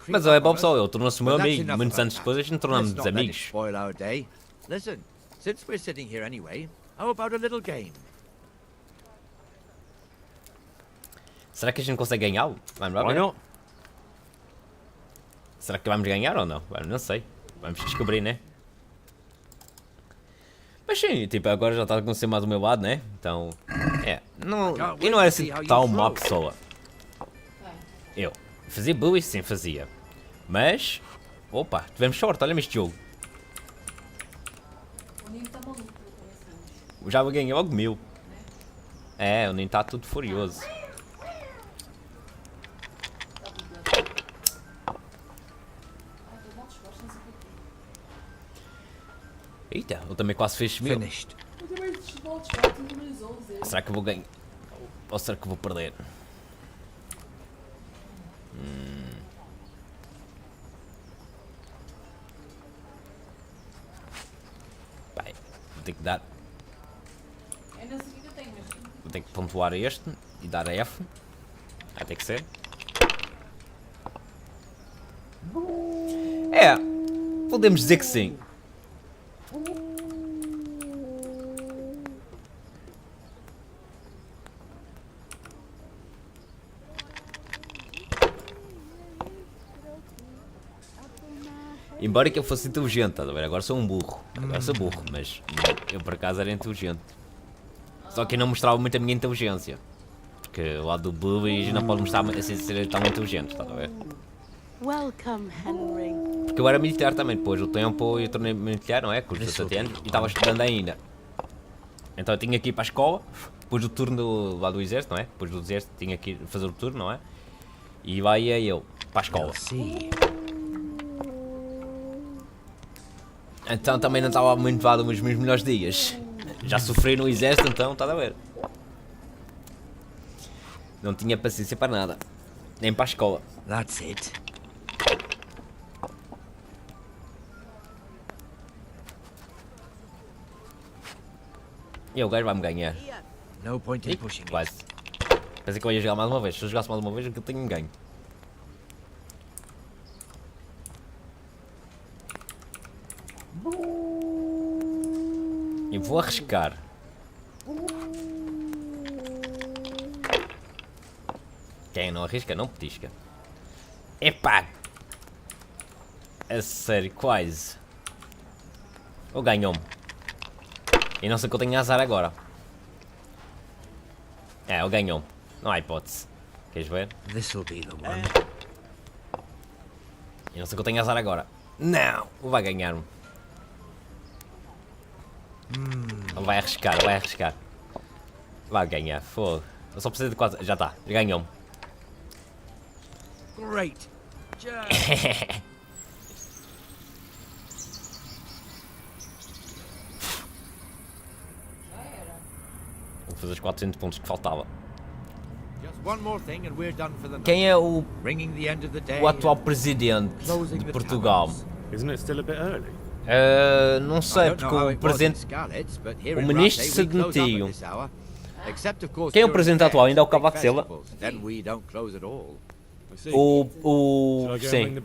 Mas é bom pessoal, ele tornou-se meu amigo. Muitos anos depois a gente tornamos-nos amigos. Listen, since we're sitting here anyway, how about a little game? Será que a gente consegue ganhá-lo? Vamos lá ver. Será que vamos ganhar ou não? Não sei. Vamos descobrir, né? Mas sim, tipo, agora já está a conhecer mais o meu lado, né? Então, eu não era assim tão má pessoa. Eu fazia bullying, sim, fazia. Mas, opa, tivemos sorte, olha-me este jogo. Já ganhei logo 1000. É, o Nino está tudo furioso. Eita, eu também quase fiz 1000. Será que eu vou ganhar? Ou será que eu vou perder? Bem, vou ter que dar. Vou ter que pontuar este e dar F. Vai ter que ser. É, podemos dizer que sim. Embora que eu fosse inteligente, estás a ver? Agora sou um burro. Agora sou burro, mas eu por acaso era inteligente. Só que eu não mostrava muito a minha inteligência. Porque o lado do bully não pode mostrar assim ser tão inteligente, estás a ver? Welcome, Henry. Porque eu era militar também, depois o tempo eu tornei militar, não é? Com os 17 anos, e estava estudando ainda. Então eu tinha que ir para a escola, depois do turno lá do exército, não é? Depois do exército tinha que ir fazer o turno, não é? E lá ia eu para a escola. Então também não estava muito levado nos meus melhores dias. Já sofri no exército, então está a ver. Não tinha paciência para nada. Nem para a escola. That's it. E o gajo vai-me ganhar. No point in pushing it. Quase. Pensei que eu ia jogar mais uma vez. Se eu jogasse mais uma vez, eu tenho ganho. E vou arriscar. Quem não arrisca, não petisca. Epá! A sério, quase. Ou ganhou-me. E não sei que eu tenho azar agora. É, ele ganhou. Não há hipótese. Queres ver? This'll be the one. E não sei que eu tenho azar agora. Não! Ele vai ganhar-me. Ele vai arriscar, ele vai arriscar. Vai ganhar, fogo. Eu só preciso de quase. Já está, ganhou-me. Great. Vou fazer os 400 pontos que faltava. One more thing and we're done for the night. Quem é o atual and presidente de Portugal? Isn't it still a bit early? Não sei, porque o presidente... O ministro se demitiu. Quem é o presidente atual? Ainda é o Cavaco Silva? Sim.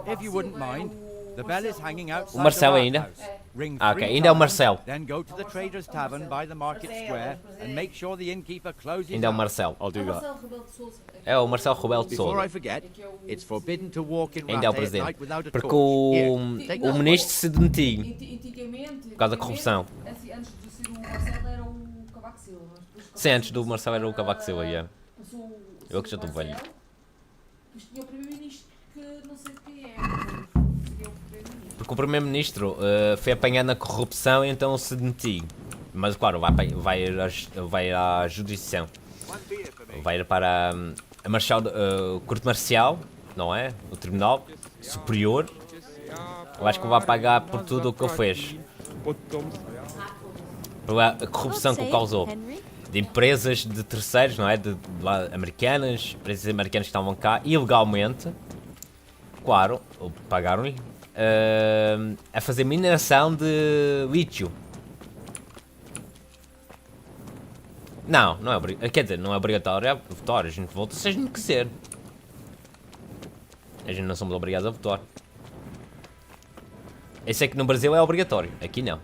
If you wouldn't mind, the bell is hanging outside O Marcelo the ainda? rathouse. Ring Ah, ok, 3 ainda é o times, Marcelo. Then go to the Traders Tavern by the Market Square and make sure the innkeeper closes Ainda é o up. Marcelo. I'll do that. É o Marcelo Rebelo de Before Sousa. I forget, it's forbidden to walk in Ainda é o Rattay at night presidente. without a Porque torch. o ministro se demitiu. Antigamente, Por causa da corrupção. antes de ser o Marcelo era o Cavaco Silva. Sim, antes do Marcelo era o Cavaco Silva, yeah. Eu que já estou velho. Mas tinha o primeiro-ministro que não sei de quem é. Porque o primeiro-ministro foi apanhado na corrupção e então se demitiu. Mas claro, vai à jurisdição. Vai ir para a marcial, corte marcial, não é? O tribunal superior. Eu acho que vai pagar por tudo o que ele fez. Pela corrupção que ele causou. De empresas de terceiros, não é? De lá, americanas, empresas americanas que estavam cá ilegalmente. Claro, pagaram-lhe. A fazer mineração de lítio. Não, não é obrigatório. Quer dizer, não é obrigatório é votar. A gente vota se a gente quiser. A gente não somos obrigados a votar. Eu sei que no Brasil é obrigatório. Aqui não.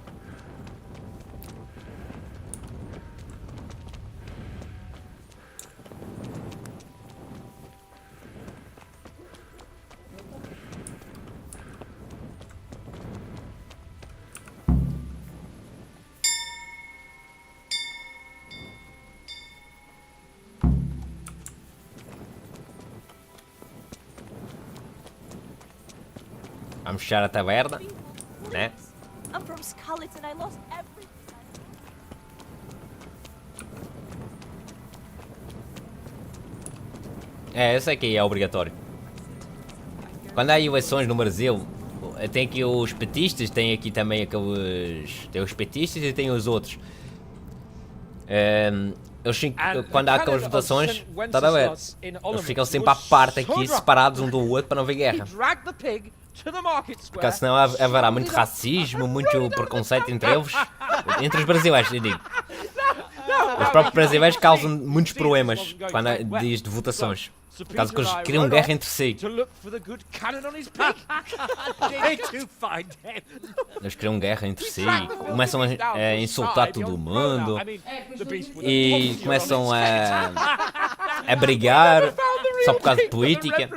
Vamos fechar a taberna, né? I'm from Scarlet and I lost everything. É, eu sei que é obrigatório. Quando há eleições no Brasil, tem aqui os petistas, tem aqui também aqueles... Tem os petistas e tem os outros. Quando há aquelas votações, está a ver? Eles ficam sempre à parte aqui, separados um do outro, para não haver guerra. Porque senão haverá muito racismo, muito preconceito entre eles. Entre os brasileiros, eu digo. Os próprios brasileiros causam muitos problemas quando há dias de votações. Por causa que eles criam guerra entre si. Eles criam guerra entre si, começam a insultar todo mundo e começam a brigar só por causa de política.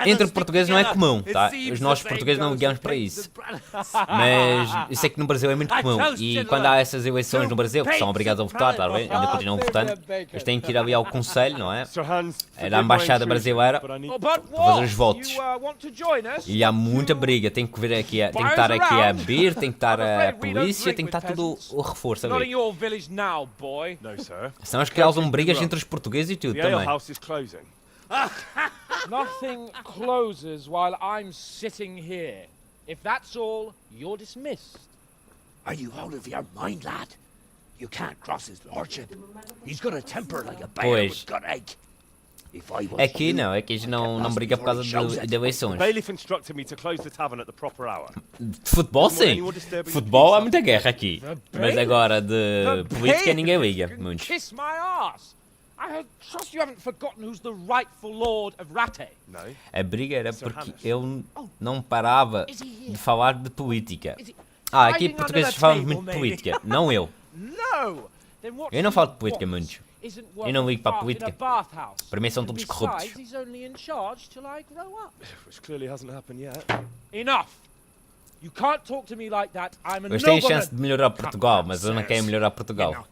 Entre portugueses não é comum, tá? Os nossos portugueses não ligamos para isso. Mas eu sei que no Brasil é muito comum. E quando há essas eleições no Brasil, que são obrigados a votar, tá bem? Ainda continuam votando, eles têm que ir ali ao conselho, não é? É da embaixada brasileira para fazer os votos. E há muita briga, tem que vir aqui, tem que estar aqui a BIR, tem que estar a polícia, tem que estar tudo o reforço a ver. São as que causam brigas entre os portugueses e tudo também. Nothing closes while I'm sitting here. If that's all, you're dismissed. Are you out of your mind, lad? You can't cross his lordship. He's got a temper like a bear with gut ache. Aqui não, aqui a gente não briga por causa de eleições. De futebol sim, futebol há muita guerra aqui. Mas agora de política ninguém liga muito. Kiss my ass. I trust you haven't forgotten who's the rightful lord of Rattay. A briga era porque eu não parava de falar de política. Aqui portugueses falam muito de política, não eu. Eu não falo de política muito. Eu não ligo para a política. Para mim são todos corruptos. Eles têm chance de melhorar Portugal, mas eu não quero melhorar Portugal.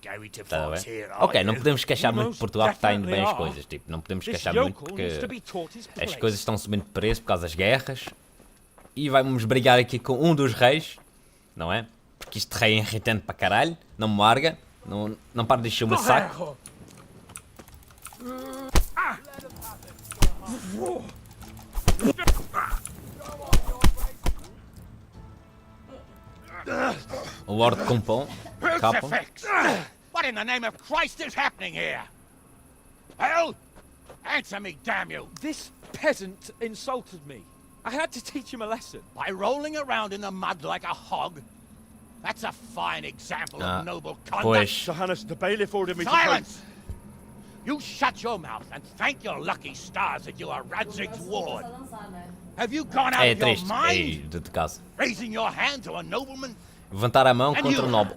Tá bem? Ok, não podemos queixar muito de Portugal porque está indo bem as coisas. Tipo, não podemos queixar muito porque as coisas estão subindo de preço por causa das guerras. E vamos brigar aqui com um dos reis, não é? Porque este rei é irritante para caralho, não me larga, não para de encher o meu saco. O Lord Compão. What in the name of Christ is happening here? Well, answer me, damn you! This peasant insulted me. I had to teach him a lesson. By rolling around in the mud like a hog? That's a fine example of noble conduct. Johannes, the bailiff ordered me to... Silence! You shut your mouth and thank your lucky stars that you are Radzig's ward. Have you gone out of your mind? Raising your hand to a nobleman? Levantar a mão contra o nobre.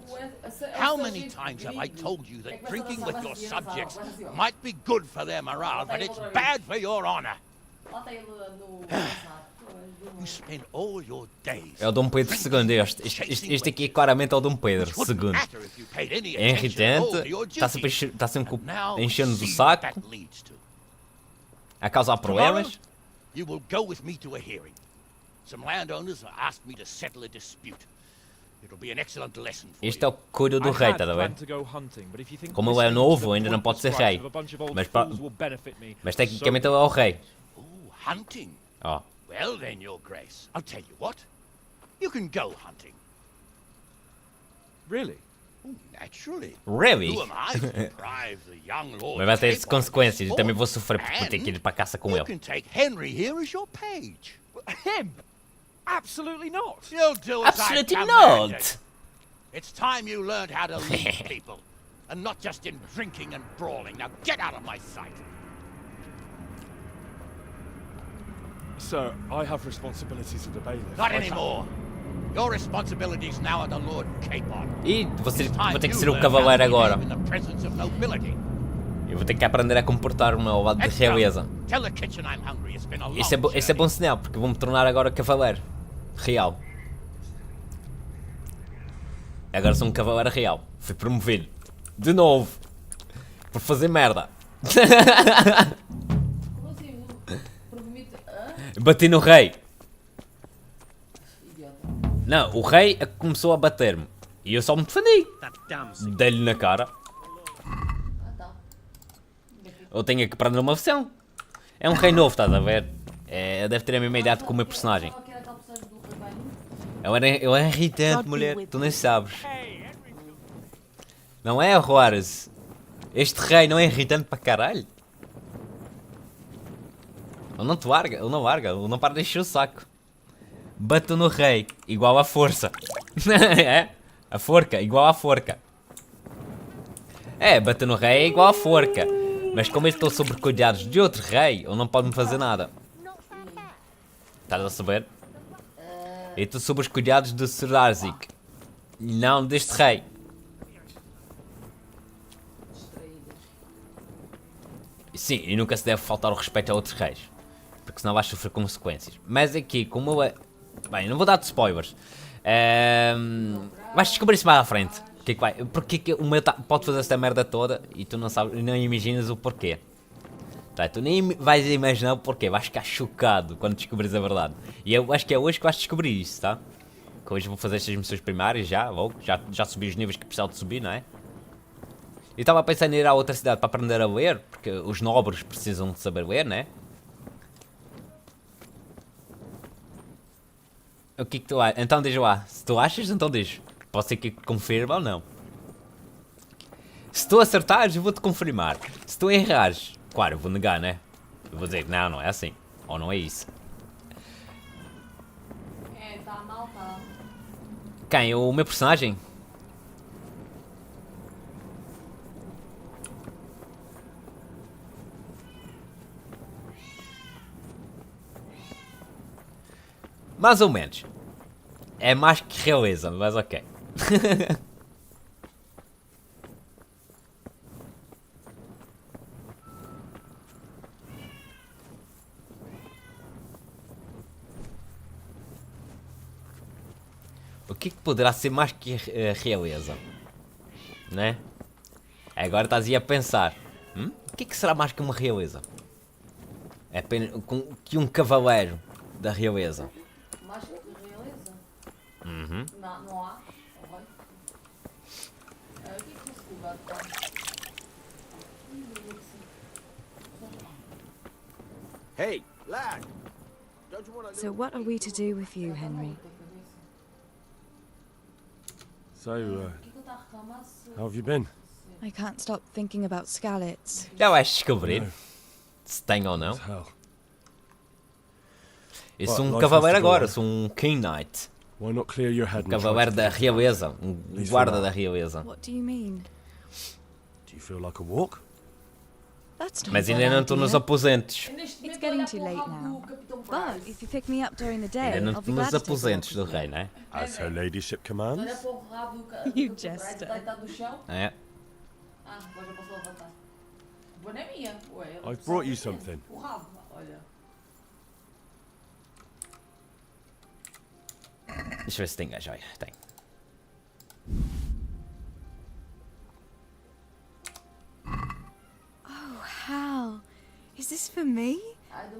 How many times have I told you that drinking with your subjects might be good for their morale, but it's bad for your honor? You spend all your days... É o Dom Pedro II, este aqui claramente é o Dom Pedro II. É irritante, está sempre enchendo-nos o saco, a causar problemas. You will go with me to a hearing. Some landowners have asked me to settle a dispute. It'll be an excellent lesson for you. Este é o cuido do rei, tá bem? Como ele é novo, ainda não pode ser rei. Mas tecnicamente ele é o rei. Hunting? Oh. Well then, Your Grace, I'll tell you what. You can go hunting. Really? Oh, naturally. Really? Who am I to deprive the young lord? Mas vai ter consequências e também vou sofrer por ter que ir para a caça com ele. You can take Henry here as your page. Him? Absolutely not. You'll do as Absolutely I not. It's time you learned how to lead people, and not just in drinking and brawling. Now get out of my sight. Sir, I have responsibilities of the bailiff. Not anymore. Your responsibilities now are the Lord Capon. E vou ter que ser o cavaleiro agora. In the presence of nobility. Eu vou ter que aprender a comportar-me ao lado de realeza. Tell the kitchen I'm hungry. It's been a long Esse é bom sinal, porque vou-me tornar agora cavaleiro real. Agora sou um cavaleiro real. Fui promovido. De novo. Por fazer merda. Bati no rei. Não, o rei começou a bater-me. E eu só me defendi. Dei-lhe na cara. Eu tenho que aprender uma versão. É um rei novo, estás a ver? Deve ter a mesma idade que o meu personagem. Eu era irritante, mulher. Tu nem sabes. Não é, Juarez? Este rei não é irritante para caralho? Ele não te larga, ele não para de encher o saco. Bato no rei, igual a força. É? A forca, igual a forca. É, bato no rei é igual a forca. Mas como eu estou sob cuidados de outro rei, ele não pode me fazer nada. Estás a saber? Eu estou sob os cuidados de Sir Arzik. E não deste rei. Sim, e nunca se deve faltar o respeito a outros reis. Porque senão vais sofrer consequências. Mas aqui, como eu... Bem, não vou dar-te spoilers. Vais descobrir isso mais à frente. Porque que o meu pode fazer esta merda toda e tu não sabes, não imaginas o porquê. Tá, tu nem vais imaginar o porquê. Vais ficar chocado quando descobris a verdade. E eu acho que é hoje que vais descobrir isso, tá? Que hoje vou fazer estas missões primárias já subi os níveis que precisava de subir, não é? Eu estava a pensar em ir à outra cidade para aprender a ler, porque os nobres precisam de saber ler, né? O que tu achas? Então diz lá, se tu achas, então diz. Pode ser que confirme ou não. Se tu acertares, eu vou-te confirmar. Se tu errares, claro, eu vou negar, né? Eu vou dizer, não, não é assim. Ou não é isso. Tá mal, tá. Quem? O meu personagem? Mais ou menos. É mais que realeza, mas ok. O que poderá ser mais que realeza? Né? Agora estás aí a pensar. O que será mais que uma realeza? É apenas que um cavaleiro da realeza. Mais que realeza? Uhum. Não há. O que é que esse lugar está? Hey, lad! Don't you want So what are we to do with you, Henry? So, how have you been? I can't stop thinking about Skalitz. Já vais descobrir se tem ou não. Eu sou um cavaleiro agora, sou um King Knight. Why not clear your head? Cavaleiro da realeza, guarda da realeza. What do you mean? Do you feel like a walk? That's not Mas ainda não estou nos aposentos. It's getting too late now. But if you pick me up during the day, Ainda não I'll be estou glad nos to take a aposentos walk do with rei, né? As her ladyship commands. Olha para o rabo do You jester. deitado no chão. É. Agora já posso levantar. A boa não é minha. Ué, I've brought you something. O rabo, olha. Deixa eu ver se tem a joia. Tem. Oh, Hal. Is this for me?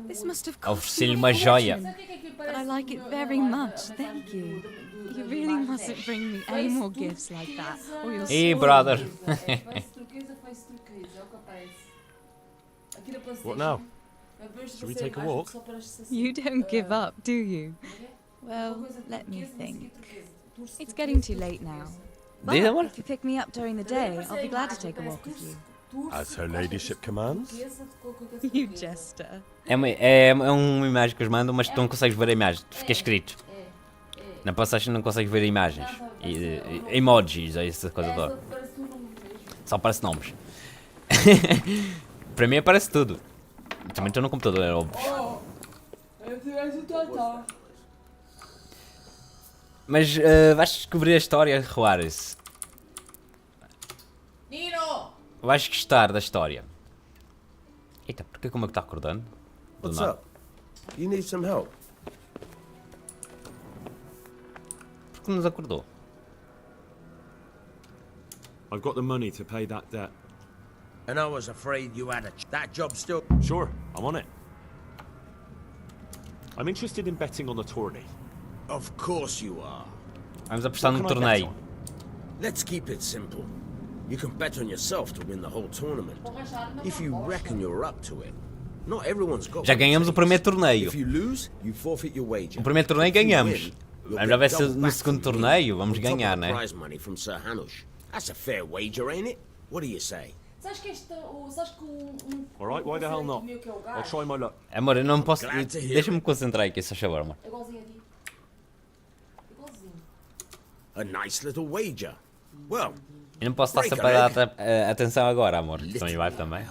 This must have cost Ofereci-lhe you uma a joia. fortune, but I like it very much, thank you. You really mustn't bring me any more gifts like that, or you'll Hey, brother. What now? Should we take a walk? You don't give up, do you? Well, let me think. It's getting too late now. But if you pick me up during the day, I'll be glad to take a walk with you. As her ladyship commands. You jester. É uma imagem que eles mandam, mas tu não consegues ver a imagem. Fica escrito. Na passagem não consegues ver imagens. Emojis, é essa coisa toda. Só aparece nomes. Para mim aparece tudo. Também estou no computador, é óbvio. Mas vais descobrir a história, Juarez. Nino! Vais gostar da história. Eita, porque como é que está acordando? What's up? You need some help? Porque nos acordou. I've got the money to pay that debt. And I was afraid you had that job still. Sure, I'm on it. I'm interested in betting on the tourney. Of course you are. Vamos apostar no torneio. Let's keep it simple. You can bet on yourself to win the whole tournament. If you reckon you're up to it. Not everyone's got. Já ganhamos o primeiro torneio. If you lose, you forfeit your wager. O primeiro torneio ganhamos. Vamos ver se no segundo torneio vamos ganhar, né? Prize money from Sir Hanush. That's a fair wager, ain't it? What do you say? Sabes que Alright, why the hell not? I'll try my luck. Amor, eu não posso. Deixa-me concentrar aqui, só favor, amor. É igualzinho a ti. Igualzinho. A nice little wager. Well, Eu não posso estar sempre a dar atenção agora, amor. Então vai também.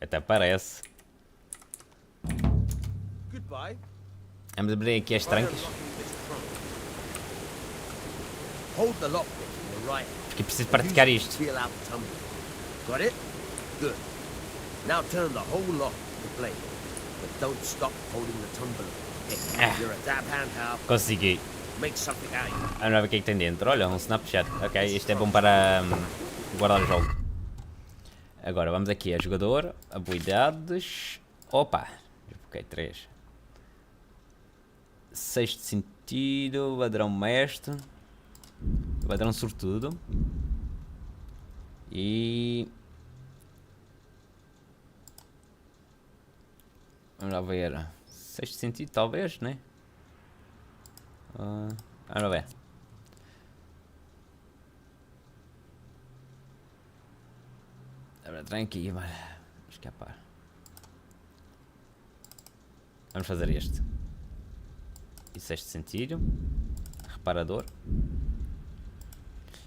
Até parece. Goodbye. Vamos abrir aqui as trancas. Hold the lockpick in your right. Porque preciso praticar isto. Feel out the tumbler. Got it? Good. Now turn the whole lot to play. But don't stop holding the tumbler. Hey, you're a dab hand, Hal. Consegui. Make something out of you. Vamos ver o que é que tem dentro. Olha, um Snapchat. Ok, isto é bom para guardar o jogo. Agora vamos aqui a jogador, habilidades. Opa! Ok, 3. Sexto sentido, ladrão mestre, ladrão sortudo. E vamos lá ver. Sexto sentido, talvez, né? Vamos lá ver. Agora tem aqui, vai escapar. Vamos fazer este. E sexto sentido. Reparador.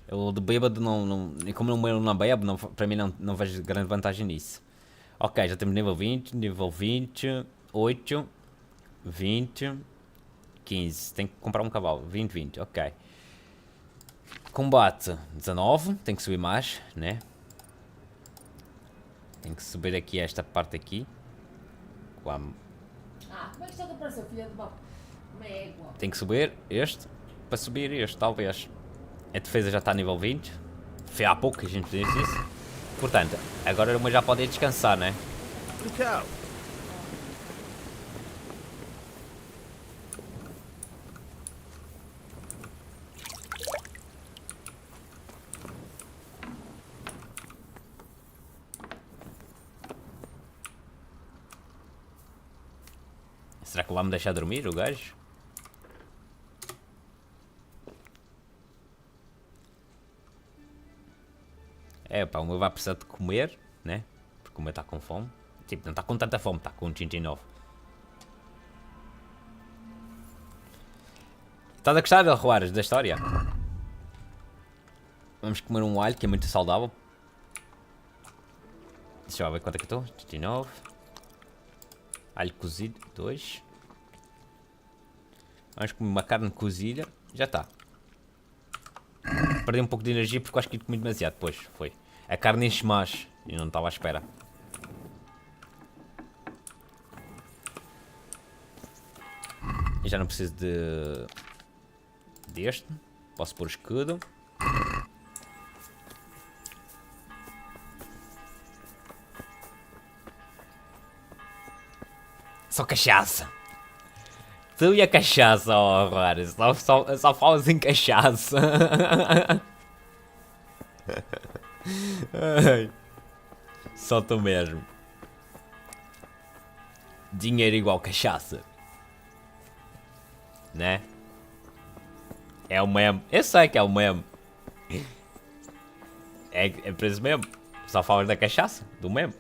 Eu de bêbado não. E como não bebo, não, para mim não vejo grande vantagem nisso. Ok, já temos nível 20, nível 20, 8, 20, 15. Tem que comprar um cavalo. 20, 20, ok. Combate 19. Tem que subir mais, né? Tem que subir aqui esta parte aqui. Como é que isto apareceu, filha de uma égua? Tem que subir este. Para subir este, talvez. A defesa já está a nível 20. Foi há pouco que a gente fez isso. Portanto, agora uma já pode ir descansar, né? Será que vai me deixar dormir o gajo? É pá, o meu vai precisar de comer, né? Porque o meu está com fome. Tipo, não está com tanta fome, está com 39. Estás a gostar de Juárez, da história? Vamos comer um alho que é muito saudável. Deixa eu ver quanto é que eu estou. 39. Alho cozido, 2. Vamos comer uma carne cozida. Já está. Perdi um pouco de energia porque acho que comi demasiado. Pois, foi. A carne enche mais. E não estava à espera. Eu já não preciso deste. Posso pôr o escudo. Só cachaça. Tu e a cachaça, oh, Rara. Só falas em cachaça. Ai. Só tu mesmo. Dinheiro igual cachaça. Né? É o meme. Eu sei que é o meme. É por isso mesmo. Só falas da cachaça. Do meme.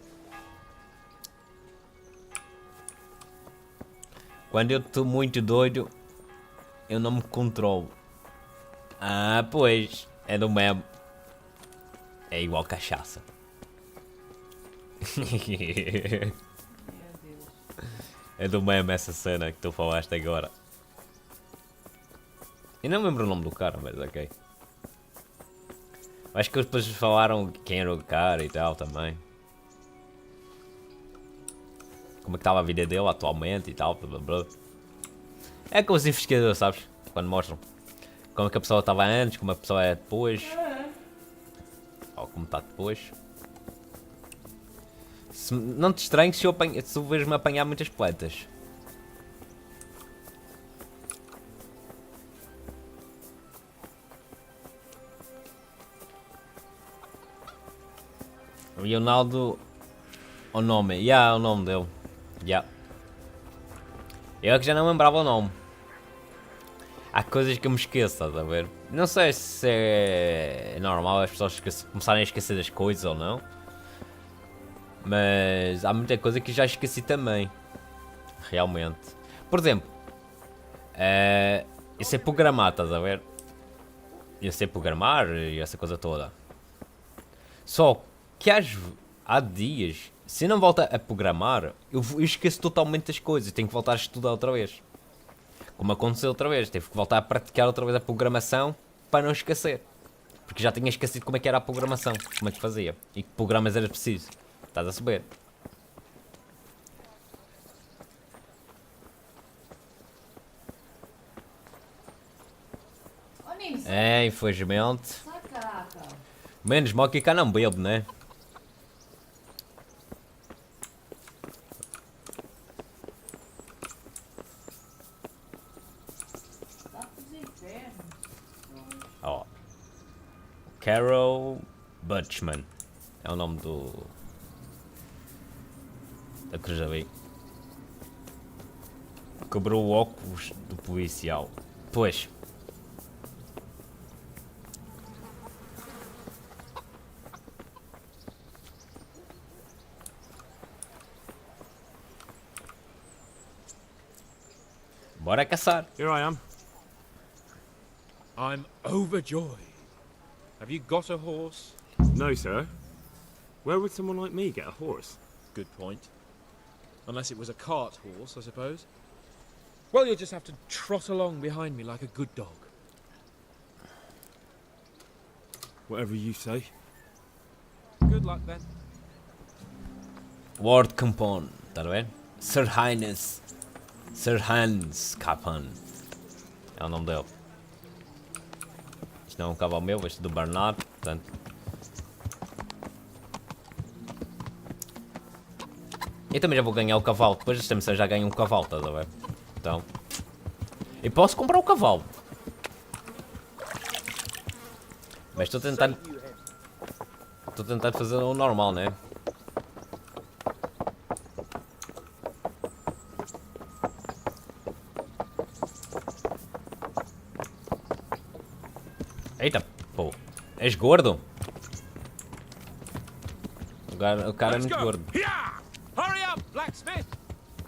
Quando eu estou muito doido, eu não me controlo. Ah, pois. É do meme. É igual cachaça. É do meme essa cena que tu falaste agora. Eu não lembro o nome do cara, mas ok. Acho que depois falaram quem era o cara e tal também. Como é que estava a vida dele atualmente e tal, blá blá blá. É como os investigadores, sabes? Quando mostram como é que a pessoa estava antes, como a pessoa é depois. Ou como está depois. Não te estranho se tu vês-me apanhar muitas plantas. Leonardo... O nome, o nome dele. Eu é que já não lembrava o nome. Há coisas que eu me esqueço, estás a ver? Não sei se é normal as pessoas começarem a esquecer das coisas ou não. Mas há muita coisa que já esqueci também. Realmente. Por exemplo, eu sei programar, estás a ver? Eu sei programar e essa coisa toda. Só que há dias, se eu não volto a programar, eu esqueço totalmente das coisas. Tenho que voltar a estudar outra vez. Como aconteceu outra vez. Tive que voltar a praticar outra vez a programação para não esquecer. Porque já tinha esquecido como é que era a programação. Como é que fazia. E que programas era preciso. Estás a saber? É, infelizmente. Menos mal que cá não bebo, né? Ó. Carol Butchman. É o nome da que já vi. Quebrou o óculos do policial. Pois. Bora caçar. Here I am. I'm overjoyed. Have you got a horse? No, sir. Where would someone like me get a horse? Good point. Unless it was a cart horse, I suppose. Well, you'll just have to trot along behind me like a good dog. Whatever you say. Good luck, then. Lord Capone, tá a ver? Sir Hans Capone. É o nome dele. Isto não é um cavalo meu, este é do Bernard, portanto. Eu também já vou ganhar o cavalo, depois desta missão já ganho um cavalo, estás a ver? Então. Eu posso comprar o cavalo. Mas estou a tentar. Estou a tentar fazer o normal, né? Eita, pô. És gordo? O cara é muito gordo. Hurry up, blacksmith!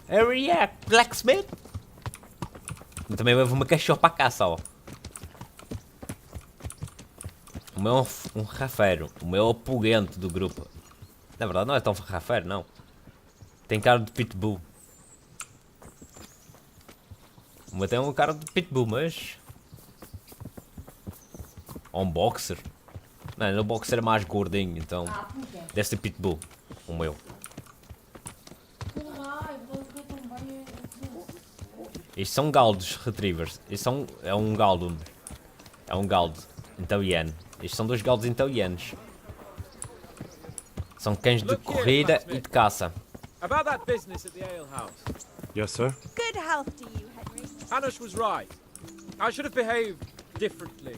Hurry up, blacksmith! Eu também levo uma cachorra para a caça, ó. O meu é um rafeiro. O meu é o pulguento do grupo. Na verdade não é tão rafeiro, não. Tem cara de pitbull. O meu tem um cara de pitbull, mas... Ou um boxer. Não, o boxer é mais gordinho, então... Deve ser pitbull. O meu. Isto são galdos retrievers. Isto é um galdo. É um galdo italiano. Isto são dois galdos italianos. São cães de corrida e de caça. About that business at the ale house. Yes, sir. Good health to you, Henry. Hanush was right. I should have behaved differently.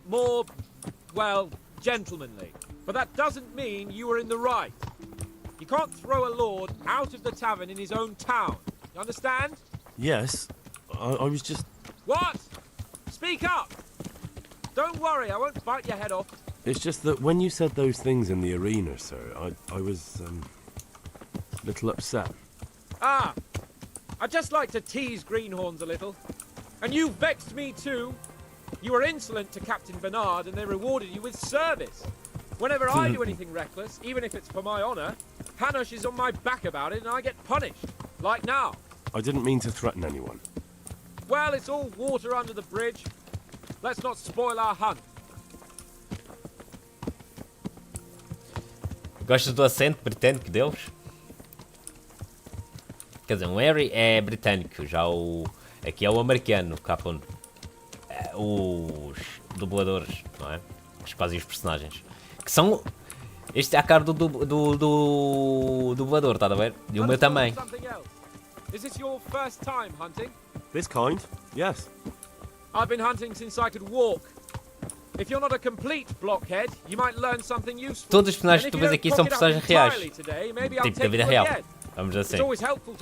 More, well, gentlemanly. But that doesn't mean you were in the right. You can't throw a lord out of the tavern in his own town. You understand? Yes. I was just... What? Speak up! Don't worry, I won't bite your head off. It's just that when you said those things in the arena, sir, I was, a little upset. Ah! I just like to tease greenhorns a little. And you vexed me too. You were insolent to Captain Bernard and they rewarded you with service. Whenever I do anything reckless, even if it's for my honour, Hanush is on my back about it and I get punished. Like now. I didn't mean to threaten anyone. Well, it's all water under the bridge. Let's not spoil our hunt. Gostas do acento britânico deles? Quer dizer, o Harry é britânico, já o... Aqui é o americano, Capone. Os dubladores, não é? Os que fazem os personagens. Que são... Este é a cara do dublador, está a ver? E o meu também. Is this your first time hunting? This kind? Yes. I've been hunting since I could walk. If you're not a complete blockhead, you might learn something useful. Todos os personagens que tu vês aqui são personagens reais. Tipo da vida real. Vamos assim.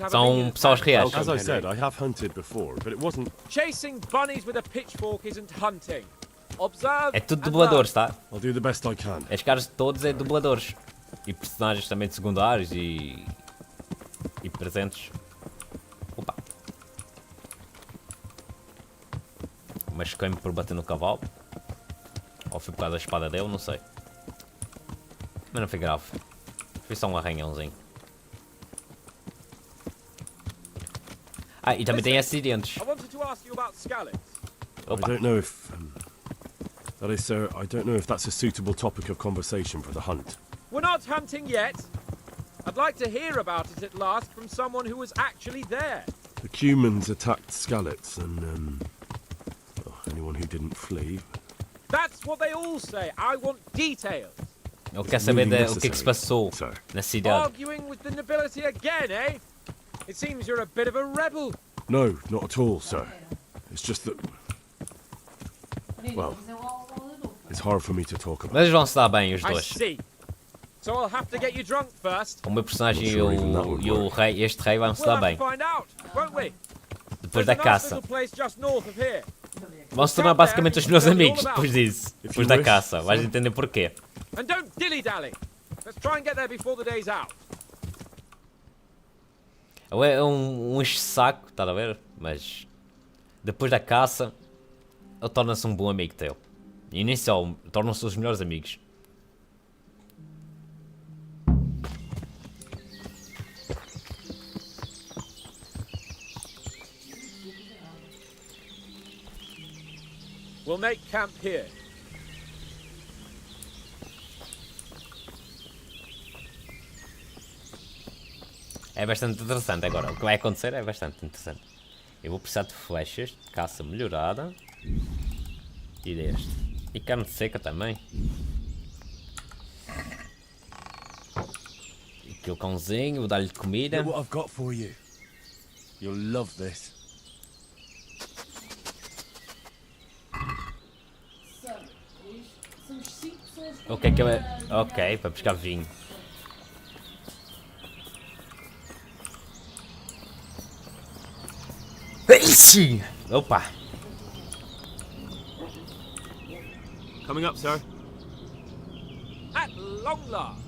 São pessoas reais. As I said, I have hunted before, but it wasn't... Chasing bunnies with a pitchfork isn't hunting. Observe. É tudo dubladores, tá? I'll do the best I can. As caras de todos é dubladores. E personagens também de secundários e presentes. Opa. Mas ficou-me por bater no cavalo. Ou foi por causa da espada dele, não sei. Mas não foi grave. Foi só um arranhãozinho. Ah, e também tem acidentes. I wanted to ask you about scallops. I don't know if... that is, sir, I don't know if that's a suitable topic of conversation for the hunt. We're not hunting yet. I'd like to hear about it at last from someone who was actually there. The Cumans attacked Skallets and, well, anyone who he didn't flee. That's what they all say. I want details. Eu quero saber o que é que se passou na cidade. Arguing with the nobility again, eh? It seems you're a bit of a rebel. No, not at all, sir. It's just that... Well, it's hard for me to talk about. Mas vão se dar bem os I dois. see. So I'll have to get you drunk first. O meu personagem e o rei, este rei vão se dar bem. We'll have to find out, won't we? Depois da caça. There's a nice little place just north of here. Vão se tornar basicamente os meus amigos depois disso. Depois da caça. Vais entender porquê. And don't dilly-dally. Let's try and get there before the day's out. É um saco, estás a ver? Mas depois da caça, ele torna-se um bom amigo teu. E nem só, tornam-se os melhores amigos. We'll make camp here. É bastante interessante agora. O que vai acontecer é bastante interessante. Eu vou precisar de flechas, de caça melhorada. E deste. E carne seca também. E aqui o cãozinho, vou dar-lhe comida. Look what I've got for you. You'll love this. O que é que eu... Ok, para pescar vinho. Opa! Coming up, sir. At long last.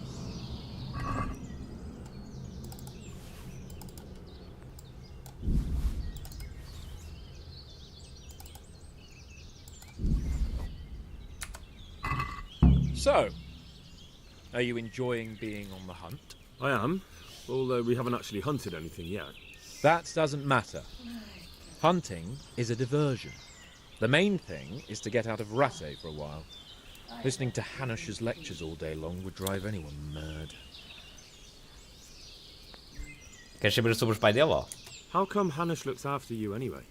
So, are you enjoying being on the hunt? I am, although we haven't actually hunted anything yet. That doesn't matter. Hunting is a diversion. The main thing is to get out of RYZEN for a while. Listening to Hanush's lectures all day long would drive anyone mad. Queres saber sobre os pais dele, ó? How come Hanush looks after you anyway?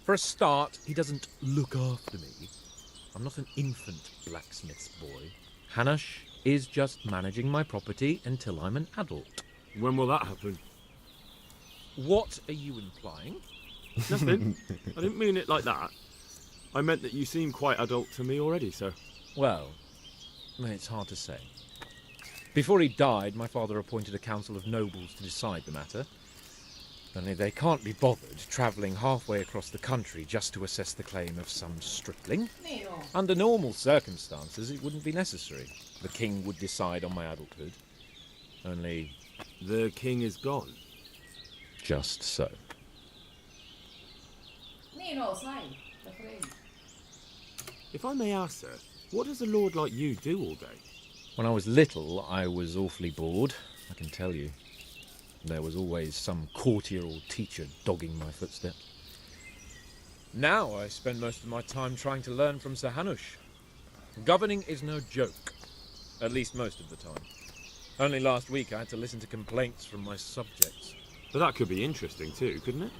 For a start, he doesn't look after me. I'm not an infant blacksmith's boy. Hanush is just managing my property until I'm an adult. When will that happen? What are you implying? Nothing. I didn't mean it like that. I meant that you seem quite adult to me already, sir. Well, it's hard to say. Before he died, my father appointed a council of nobles to decide the matter. Only they can't be bothered travelling halfway across the country just to assess the claim of some stripling. Under normal circumstances, it wouldn't be necessary. The king would decide on my adulthood. Only... The king is gone. Just so. If I may ask, sir, what does a lord like you do all day? When I was little, I was awfully bored, I can tell you. There was always some courtier or teacher dogging my footsteps. Now I spend most of my time trying to learn from Sir Hanush. Governing is no joke, at least most of the time. Only last week I had to listen to complaints from my subjects. But that could be interesting too, couldn't it?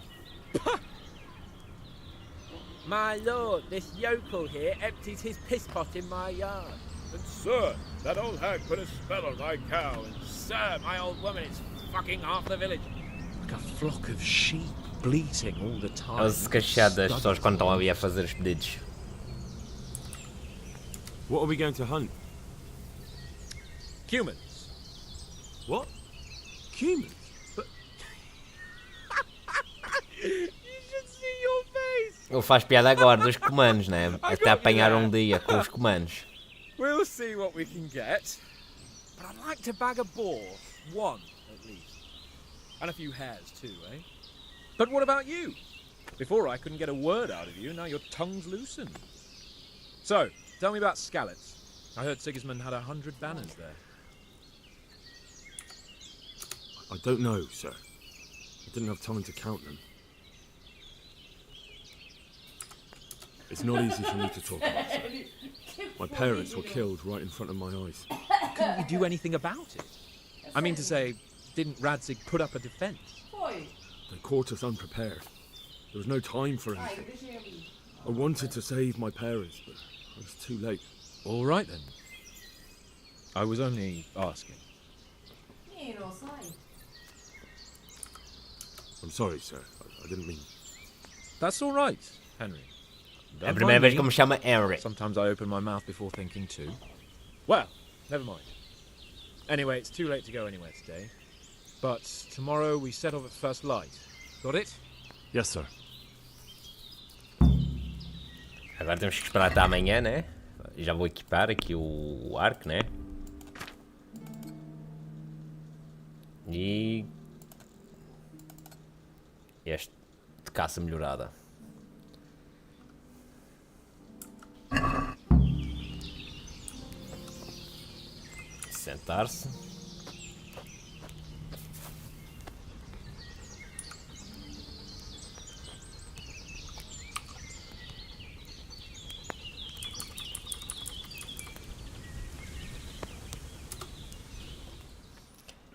My lord, this yokel here empties his piss pot in my yard. And sir, that old hag put a spell on my cow. And sir, my old woman is fucking half the village. Like a flock of sheep bleating all the time. As cachadas pessoas quando estão ali a fazer os pedidos. What are we going to hunt? Humans. What? Humans? But... You should see your face. Ele faz piada agora dos comandos, né? Até apanhar um dia com os comandos. We'll see what we can get. But I'd like to bag a boar. One, at least. And a few hares too, eh? But what about you? Before I couldn't get a word out of you, now your tongue's loosened. So, tell me about Skalitz. I heard Sigismund had 100 banners there. I don't know, sir. I didn't have time to count them. It's not easy for me to talk about, sir. My parents were killed right in front of my eyes. Couldn't you do anything about it? I mean to say, didn't Radzig put up a defense? They caught us unprepared. There was no time for anything. I wanted to save my parents, but I was too late. All right then. I was only asking. I'm sorry, sir. I didn't mean... That's all right, Henry. É a primeira vez que me chama Henry. Sometimes I open my mouth before thinking too. Well, never mind. Anyway, it's too late to go anywhere today. But tomorrow we set off at first light. Got it? Yes, sir. Agora temos que esperar até amanhã, né? Já vou equipar aqui o arco, né? E... este de caça melhorada. Sentar-se.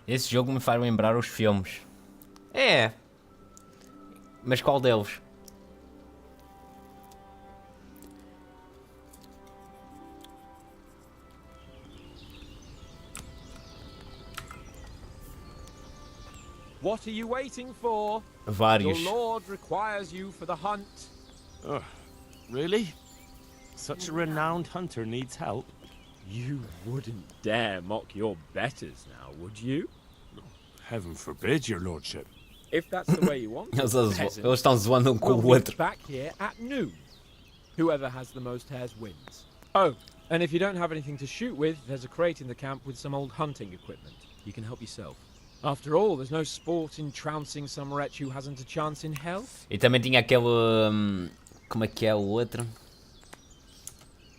Esse jogo me faz lembrar os filmes. É. Mas qual deles? What are you waiting for? Vários. Your lord requires you for the hunt. Oh, really? Such a renowned hunter needs help. You wouldn't dare mock your betters now, would you? Heaven forbid, your lordship. If that's the way you want it, Eles estão zoando um com o outro. back here at noon. Whoever has the most hares wins. Oh, and if you don't have anything to shoot with, there's a crate in the camp with some old hunting equipment. You can help yourself. After all, there's no sport in trouncing some wretch who hasn't a chance in hell. E também tinha aquele... como é que é o outro?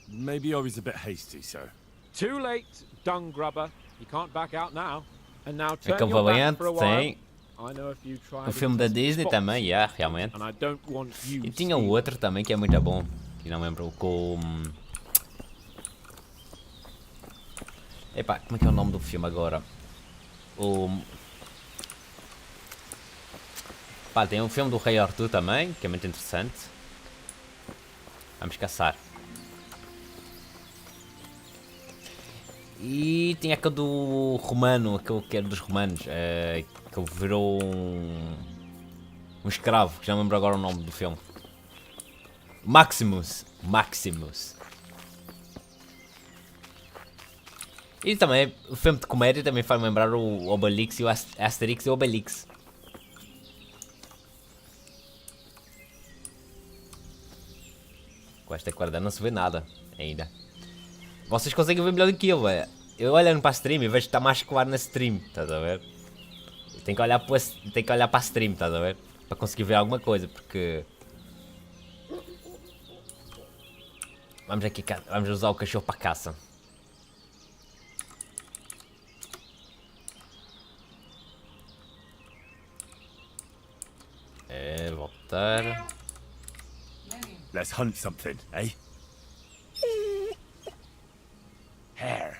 Maybe I was a bit hasty, sir. Too late, dung grubber. You can't back out now. And now turn Aquele your back Valiant for a while. tem... I know a few tried O filme da Disney também, realmente. And I don't want you E tinha o outro também que é muito bom. Que não lembro com... Epá, como é que é o nome do filme agora? Pá, tem um filme do Rei Arthur também, que é muito interessante. Vamos caçar. E tinha aquele do romano, aquele que era dos romanos, que ele virou um escravo, que já não lembro agora o nome do filme. Maximus. E também, o filme de comédia também faz lembrar o Obelix e o Asterix e o Obelix. Com esta corda não se vê nada ainda. Vocês conseguem ver melhor do que eu, velho. Eu olhando para a stream e vejo que está mais claro na stream, estás a ver? Tenho que olhar para a stream, estás a ver? Para conseguir ver alguma coisa, porque... Vamos usar o cachorro para a caça. Voltar. Let's hunt something, eh? Hare.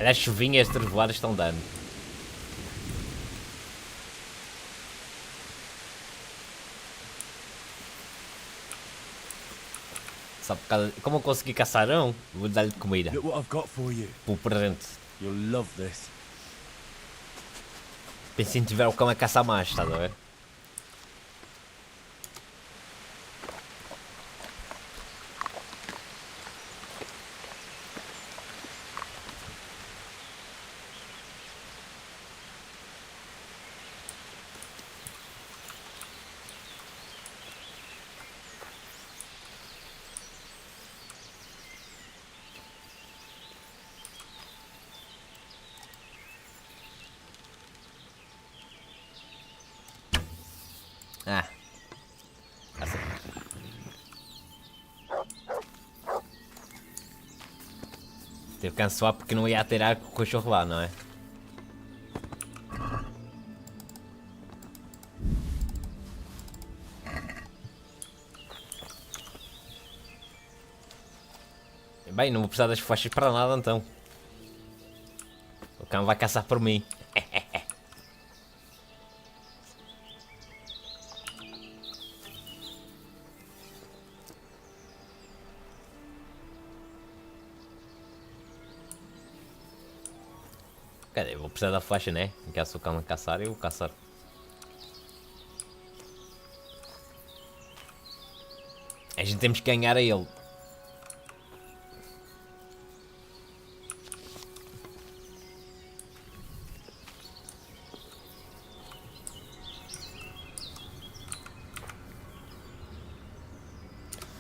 As chuvinhas de trovoadas estão dando. Só por causa... Como eu consegui caçar um, vou dar-lhe comida. Look what I've got for you. Por presente. You'll love this. Pensa em tiver o cão a caçar mais, estás a ver? Ah. Teve que cancelar porque não ia atirar com o cachorro lá, não é? Bem, não vou precisar das flechas para nada então. O cão vai caçar por mim. Cadê? Eu vou precisar da flecha, né? Em caso o cão caçar, eu vou caçar. A gente temos que ganhar a ele.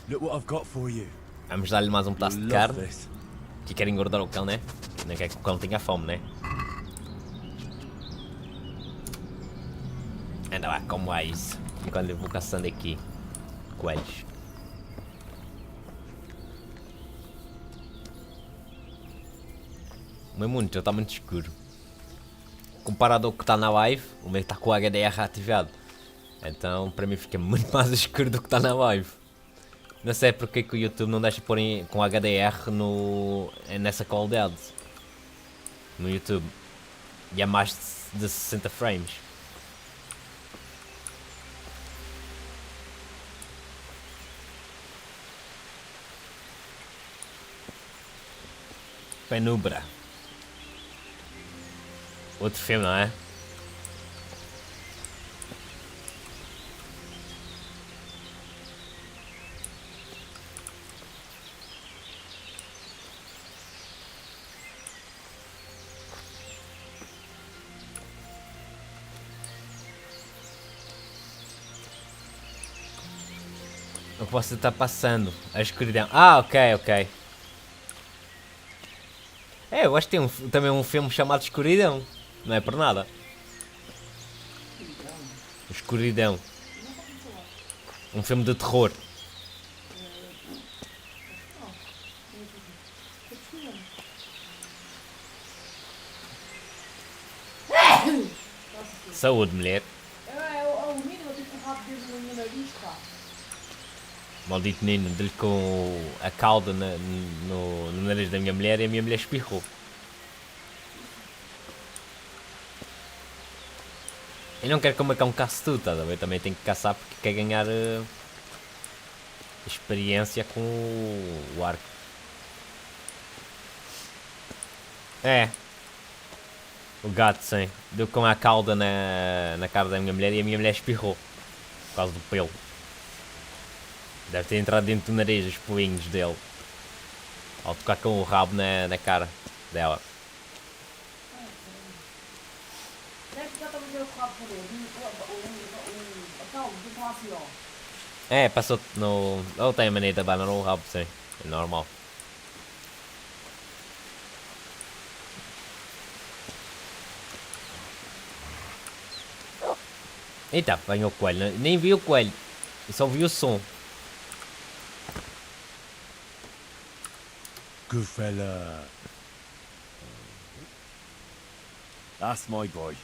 Look what I've got for you. Vamos dar-lhe mais um pedaço de carne. Que quer engordar o cão, né? Não quer que o cão tenha fome, né? Anda lá, como é isso? Enquanto eu vou caçando aqui coelhos. O meu monitor está muito escuro. Comparado ao que está na live, o meu está com o HDR ativado. Então para mim fica muito mais escuro do que está na live. Não sei porque que o YouTube não deixa pôr com HDR nessa qualidade. No YouTube. E é mais de 60 frames. Penumbra. Outro filme, não é? O que você está passando? A escuridão. Ah, ok, ok. É, eu acho que tem também um filme chamado Escuridão. Não é por nada. Escuridão. Um filme de terror. Saúde, mulher. O menino, eu tive um rabo dele no meu nariz, pá. Maldito menino, dele com a cauda no nariz da minha mulher e a minha mulher espirrou. Eu não quero que o meu cão caça tudo, tá a ver? Também tenho que caçar porque quer ganhar experiência com o arco. É. O gato, sim. Deu com a cauda na cara da minha mulher e a minha mulher espirrou. Por causa do pelo. Deve ter entrado dentro do nariz, os pelinhos dele. Ao tocar com o rabo na cara dela. É, passou no... Ele tem a mania de abanar o rabo, sim. É normal. Eita, vem o coelho. Nem vi o coelho. Eu só vi o som. Good fella. That's my boy.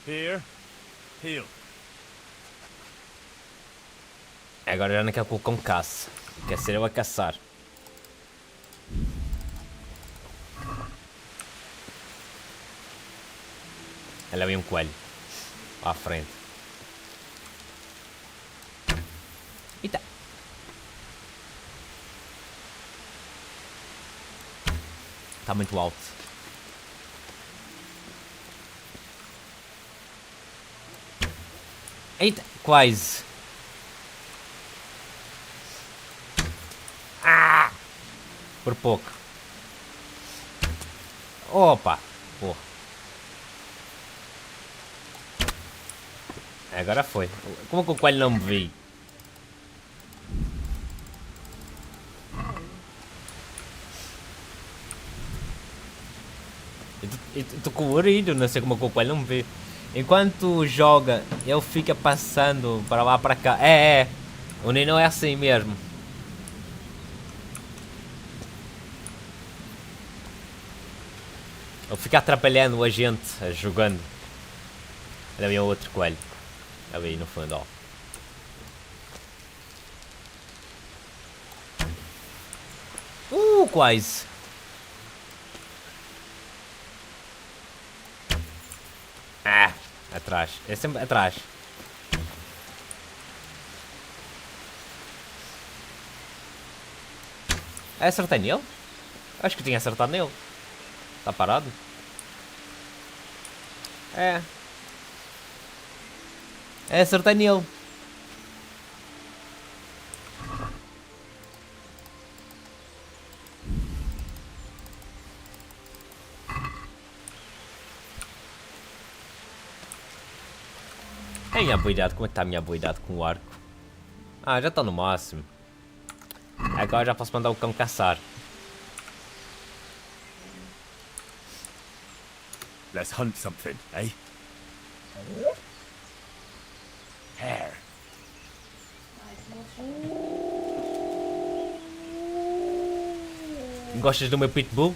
Here. Heel. Agora já não quer que o cão caça. Quer ser eu a caçar. Olha ali um coelho. Lá à frente. Eita. Está muito alto. Eita, quase. Ah! Por pouco. Opa! Porra. Agora foi. Como que o coelho não me viu? Estou com o Urino, não sei como o coelho não me vê. Enquanto joga, ele fica passando para lá para cá. O Nino é assim mesmo. Ele fica atrapalhando a gente, jogando. Olha ali o outro coelho. Ali no fundo, ó. Quase. Atrás. É sempre atrás. Acertei nele? Acho que tinha acertado nele. Está parado? Acertei nele. A minha habilidade, como é que está a minha habilidade com o arco? Já está no máximo. Agora já posso mandar o cão caçar. Let's hunt something, eh? Hare. Gostas do meu pitbull?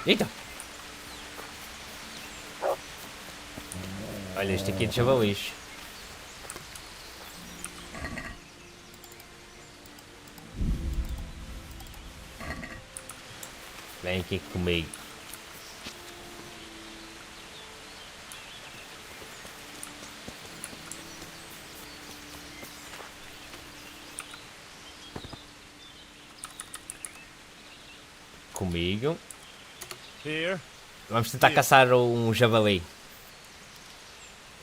Eita! Olha, este aqui é de javalis. Vem aqui comigo. Comigo. Vamos tentar caçar um javali.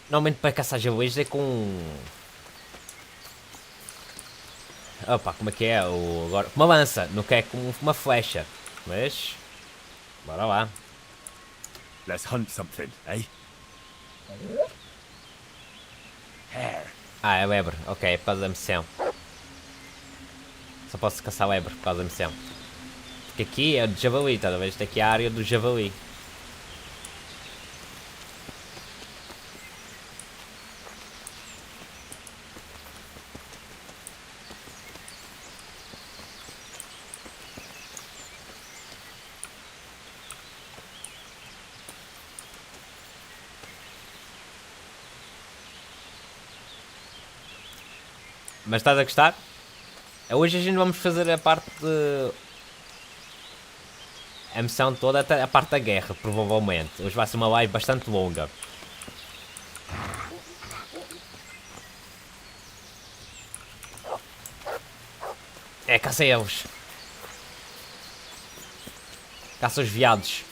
Normalmente para caçar javalis é com... Opa, como é que é? Agora, uma lança, não quer com uma flecha. Mas... bora lá. Let's hunt something, eh? Hare. É lebre. Ok, é por causa da missão. Só posso caçar lebre por causa da missão. Porque aqui é de javali, tá a ver? Isto aqui é a área do javali. Mas estás a gostar? Hoje a gente vamos fazer a parte de... a missão toda até a parte da guerra, provavelmente. Hoje vai ser uma live bastante longa. Caça eles. Caça os viados.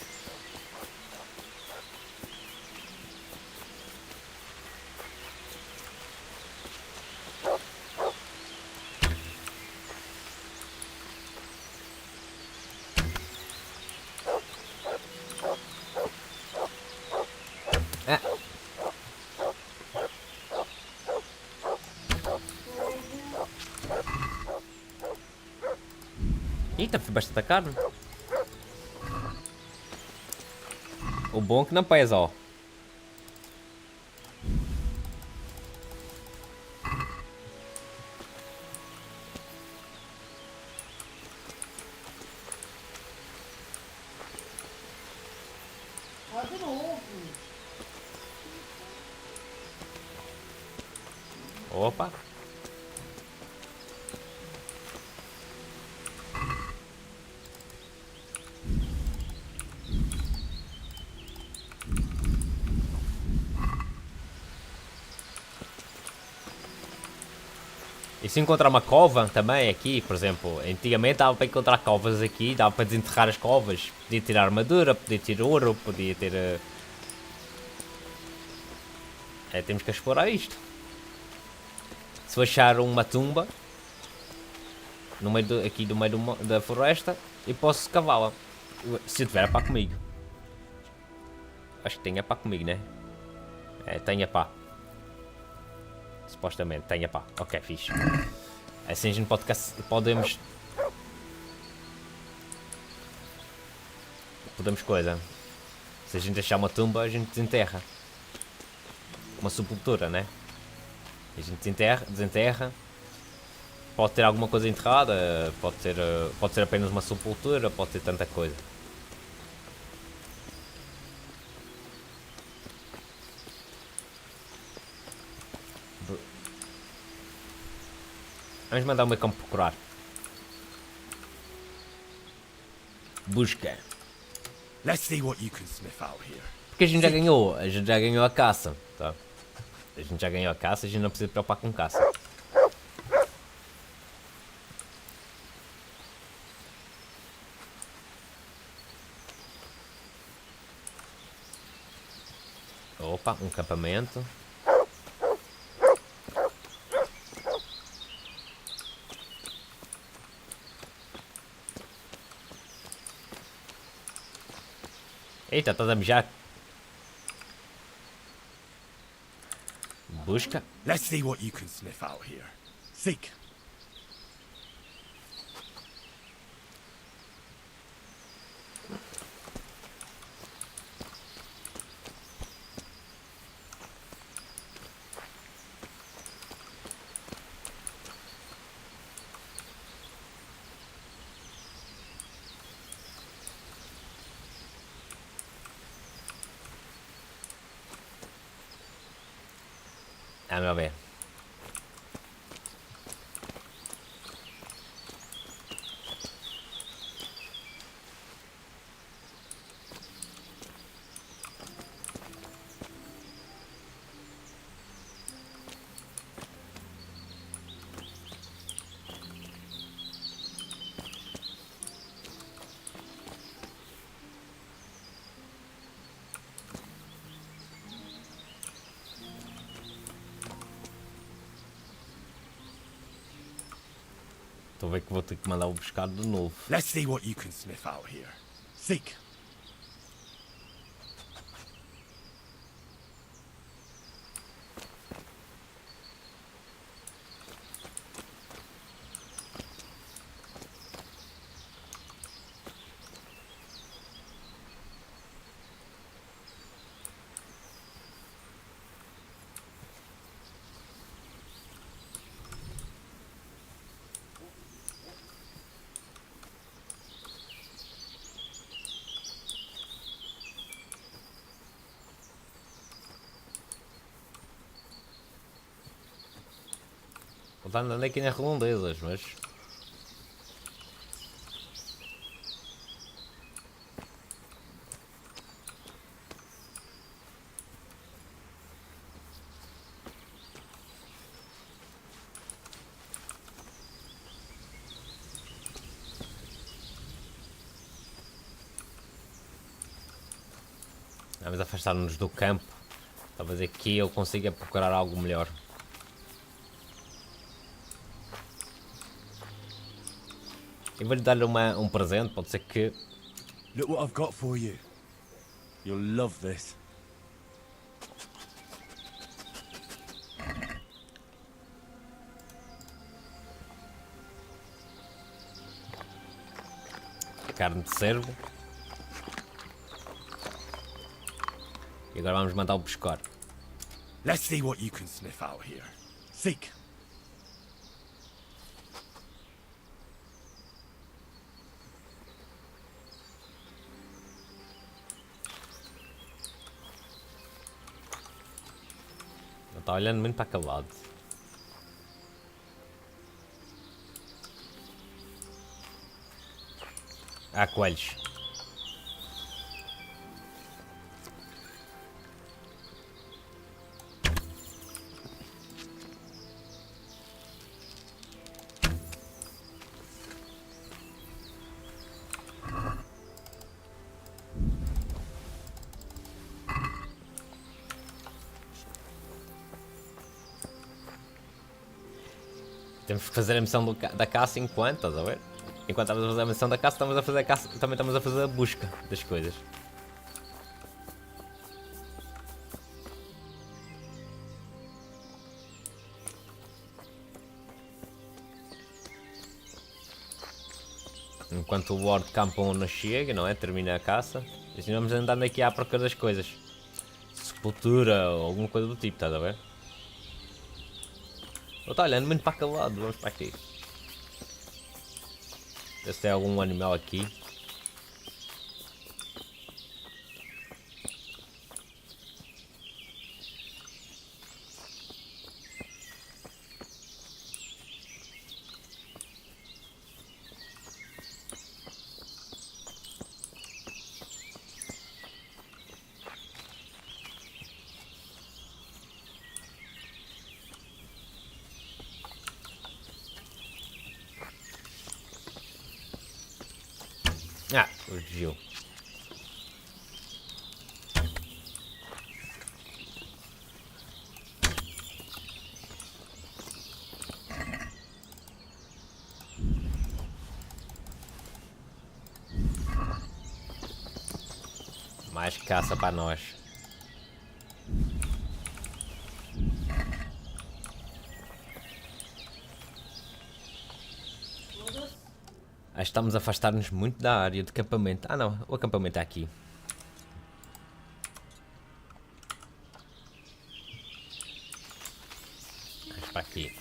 Eita, foi bastante carne. O bom é que não pesa, ó. De novo. Opa. E se encontrar uma cova também aqui, por exemplo, antigamente dava para encontrar covas aqui, dava para desenterrar as covas, podia ter armadura, podia ter ouro, podia ter... temos que explorar isto. Se eu achar uma tumba, no meio aqui do meio da floresta, eu posso cavá-la, se tiver para comigo. Acho que tenha pá comigo, né? É, tenha pá. Supostamente, tenha pá. Ok, fixe. Assim a gente podemos coisa. Se a gente achar uma tumba, a gente desenterra. Uma sepultura, né? A gente desenterra. Pode ter alguma coisa enterrada, pode ser apenas uma sepultura, pode ter tanta coisa. Vamos mandar o meu campo procurar. Busca. Let's see what you can sniff out here. Porque a gente já ganhou a caça, tá? A gente já ganhou a caça, a gente não precisa se preocupar com caça. Opa, um acampamento. Eita, tá a mijar. Busca. Let's see what you can sniff out here. Seek. Vamos ver. Estou a ver que vou ter que mandar o buscar de novo. Let's see what you can sniff out here. Seek. Vou andando aqui nas redondezas, mas... Vamos afastar-nos do campo. Talvez aqui eu consiga procurar algo melhor. Eu vou-lhe dar um presente, pode ser que... Look what I've got for you. You'll love this. Carne de cervo. E agora vamos mandar o pescar. Let's see what you can sniff out here. Seek. Está olhando muito para aquele lado. Há coelhos. Temos que fazer a missão da caça enquanto, estás a ver? Enquanto estamos a fazer a missão da caça, estamos a fazer a caça, também estamos a fazer a busca das coisas. Enquanto o Lord Campon não chega, não é? Termina a caça. E assim vamos andando aqui à procura das coisas. Sepultura ou alguma coisa do tipo, estás a ver? Eu estou olhando muito para aquele lado, vamos para aqui. Ver se tem algum animal aqui. Ah, fugiu. Mais caça para nós. Acho que estamos a afastar-nos muito da área de acampamento. Ah não, o acampamento é aqui. Vamos para aqui.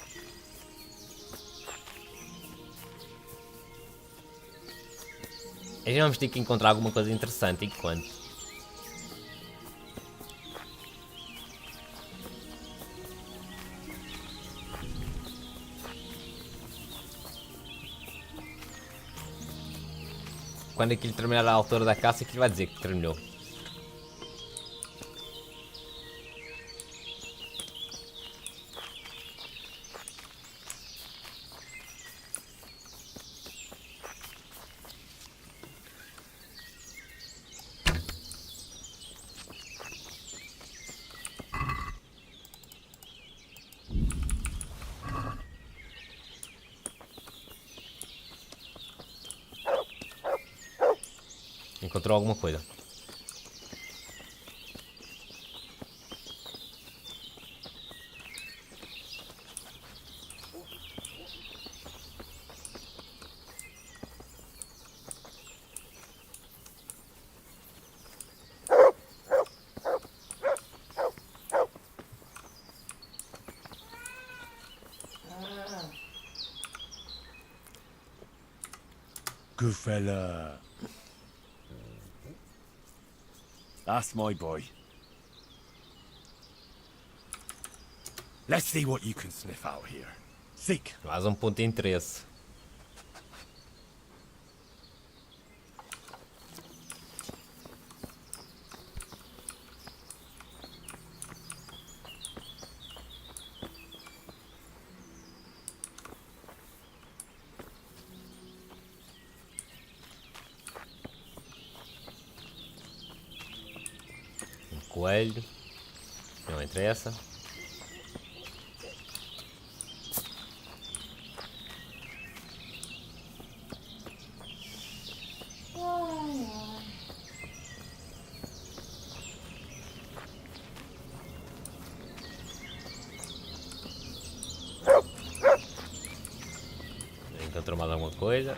E vamos ter que encontrar alguma coisa interessante enquanto. Quando aquilo terminar a altura da caça, aquilo vai dizer que terminou. Encontrou alguma coisa. Good fella. That's my boy. Let's see what you can sniff out here. Seek. Mais um ponto de interesse. Coelho, não interessa. Encontrou mais alguma coisa?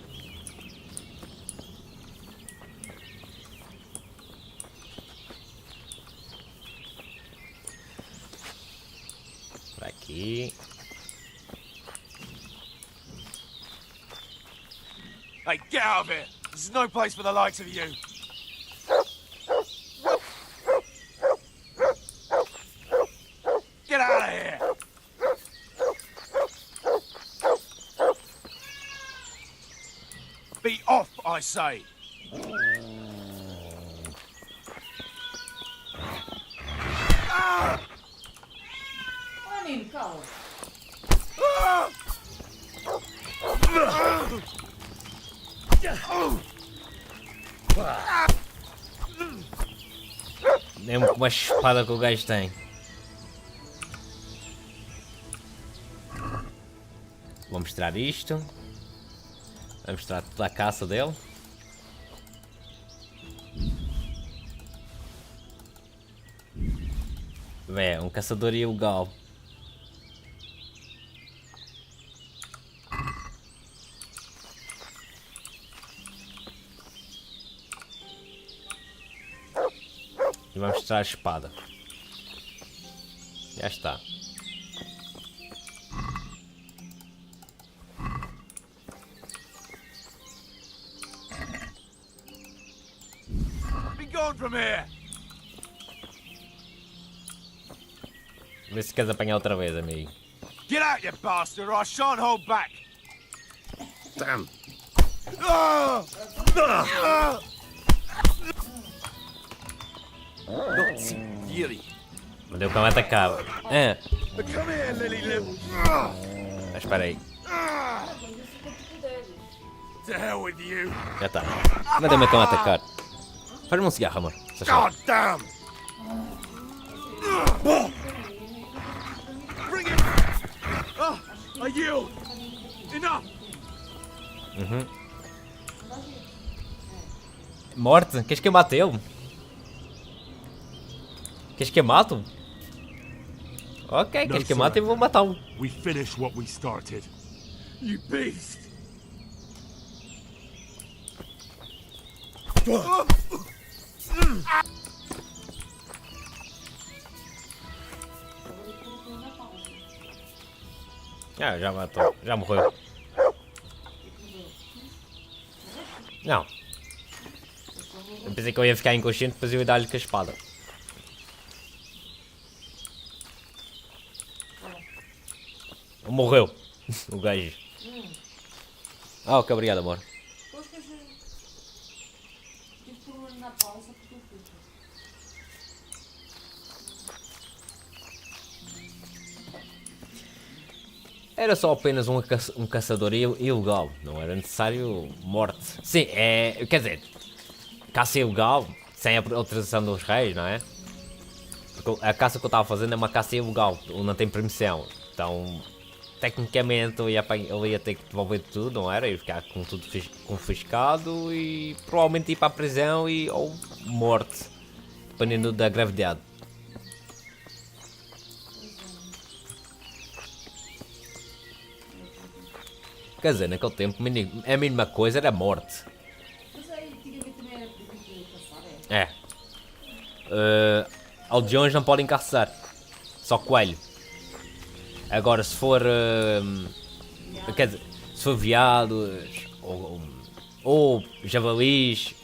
Aqui. Hey, get out of here! This is no place for the likes of you. Get out of here! Be off, I say! Cala. Mesmo com uma espada que o gajo tem. Vou mostrar isto. Vou mostrar toda a caça dele. É um caçador ilegal. E vamos tirar a espada. Já está. Be gone from here. Vê se queres apanhar outra vez, amigo. Get out, you bastard, or I shan't hold back. Damn. Mandei o cão atacar. Come here, Lily Lou. Mas espera aí. To hell with you. Já está. Mandei o meu cão atacar. Faz-me um cigarro, amor. God damn. Bring it. I yield. Enough. Morte? Queres que eu mate ele? Queres que eu mato? Ok, queres que eu mate? Eu vou matá-lo. We finish what we started. You beast. Já matou. Já morreu. Não. Eu pensei que eu ia ficar inconsciente, depois eu ia dar-lhe com a espada. Morreu. O gajo. Ok, obrigado, amor. Era só apenas um caçador ilegal, não era necessário morte. Sim, quer dizer, caça ilegal, sem a autorização dos reis, não é? Porque a caça que eu estava fazendo é uma caça ilegal, onde não tem permissão. Então, tecnicamente, eu ia ter que devolver tudo, não era? Eu ia ficar com tudo confiscado e provavelmente ir para a prisão ou morte, dependendo da gravidade. Quer dizer, naquele tempo a mínima coisa era morte. Mas aí, antigamente também era proibido caçar, Aldeões não podem caçar. Só coelho. Agora, se for... quer dizer, se for veados, ou javalis,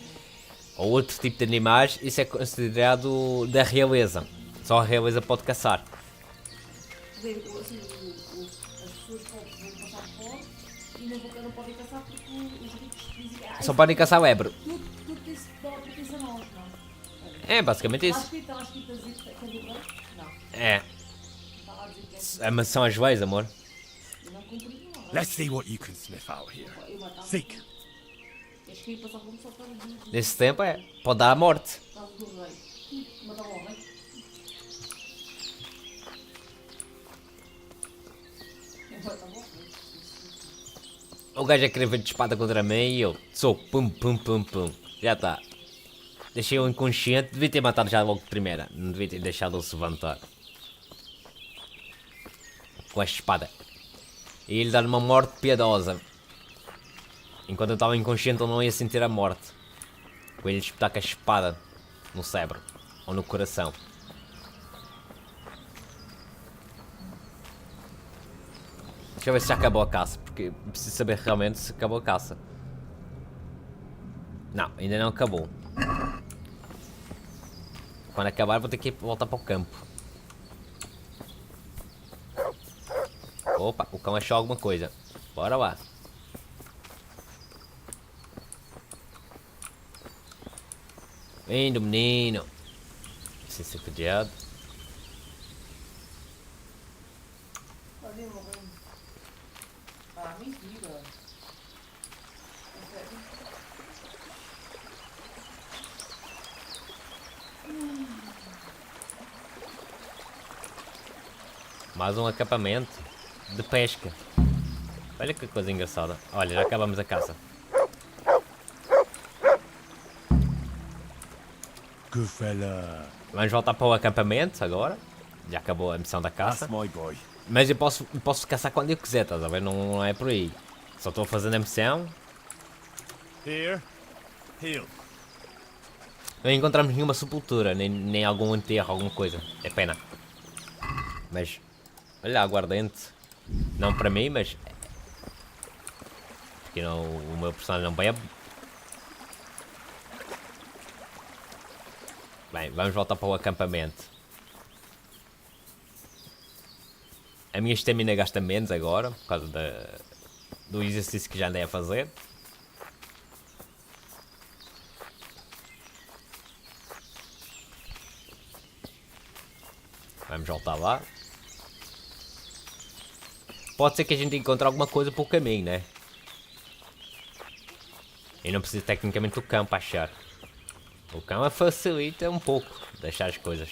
ou outro tipo de animais, isso é considerado da realeza. Só a realeza pode caçar. As pessoas podem passar fome e não podem caçar porque os ricos dizem... Só podem caçar o ébrio. Tudo isso pertence a nós, não? É, basicamente isso. Está lá escrito que é do rei? Não. É. Mas são as leis, amor. Let's see what you can sniff out here. Seek. Nesse tempo pode dar a morte. O gajo a querer ver de espada contra mim e eu sou pum pum pum pum. Já está. Deixei-o inconsciente, devia ter matado já logo de primeira. Não devia ter deixado ele se levantar. Com esta espada. E ele dar uma morte piedosa. Enquanto eu estava inconsciente ele não ia sentir a morte. Com ele espetar com a espada no cérebro. Ou no coração. Deixa eu ver se já acabou a caça. Porque preciso saber realmente se acabou a caça. Não, ainda não acabou. Quando acabar vou ter que voltar para o campo. Opa, o cão achou alguma coisa. Bora lá. Indo, menino. Sem ser cadeado. Ah, mentira. Mais um acampamento de pesca. Olha que coisa engraçada. Olha, já acabamos a caça. Good fella. Vamos voltar para o acampamento agora. Já acabou a missão da caça. Mas eu posso caçar quando eu quiser, estás a ver? Não é por aí. Só estou fazendo a missão. Here. Heal. Não encontramos nenhuma sepultura, nem algum enterro, alguma coisa. É pena. Mas, olha, aguardente. Não para mim, mas... Porque não, o meu personagem não bebe. Bem, vamos voltar para o acampamento. A minha estamina gasta menos agora, por causa do exercício que já andei a fazer. Vamos voltar lá. Pode ser que a gente encontre alguma coisa pelo caminho, né? Eu não preciso tecnicamente do cão para achar. O cão facilita um pouco de achar as coisas.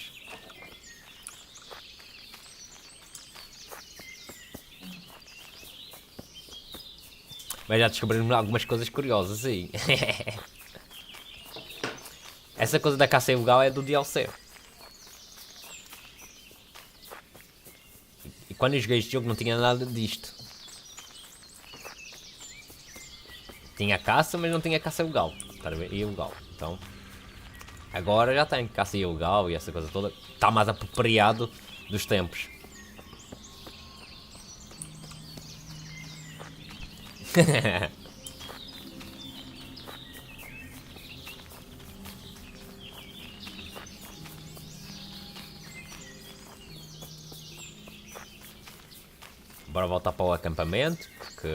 Mas já descobrimos algumas coisas curiosas, sim. Essa coisa da caça ilegal é do DLC. E quando eu joguei este jogo não tinha nada disto. Tinha caça, mas não tinha caça ilegal. Ilegal. Então, agora já tem caça ilegal e essa coisa toda. Está mais apropriado dos tempos. Bora voltar para o acampamento, porque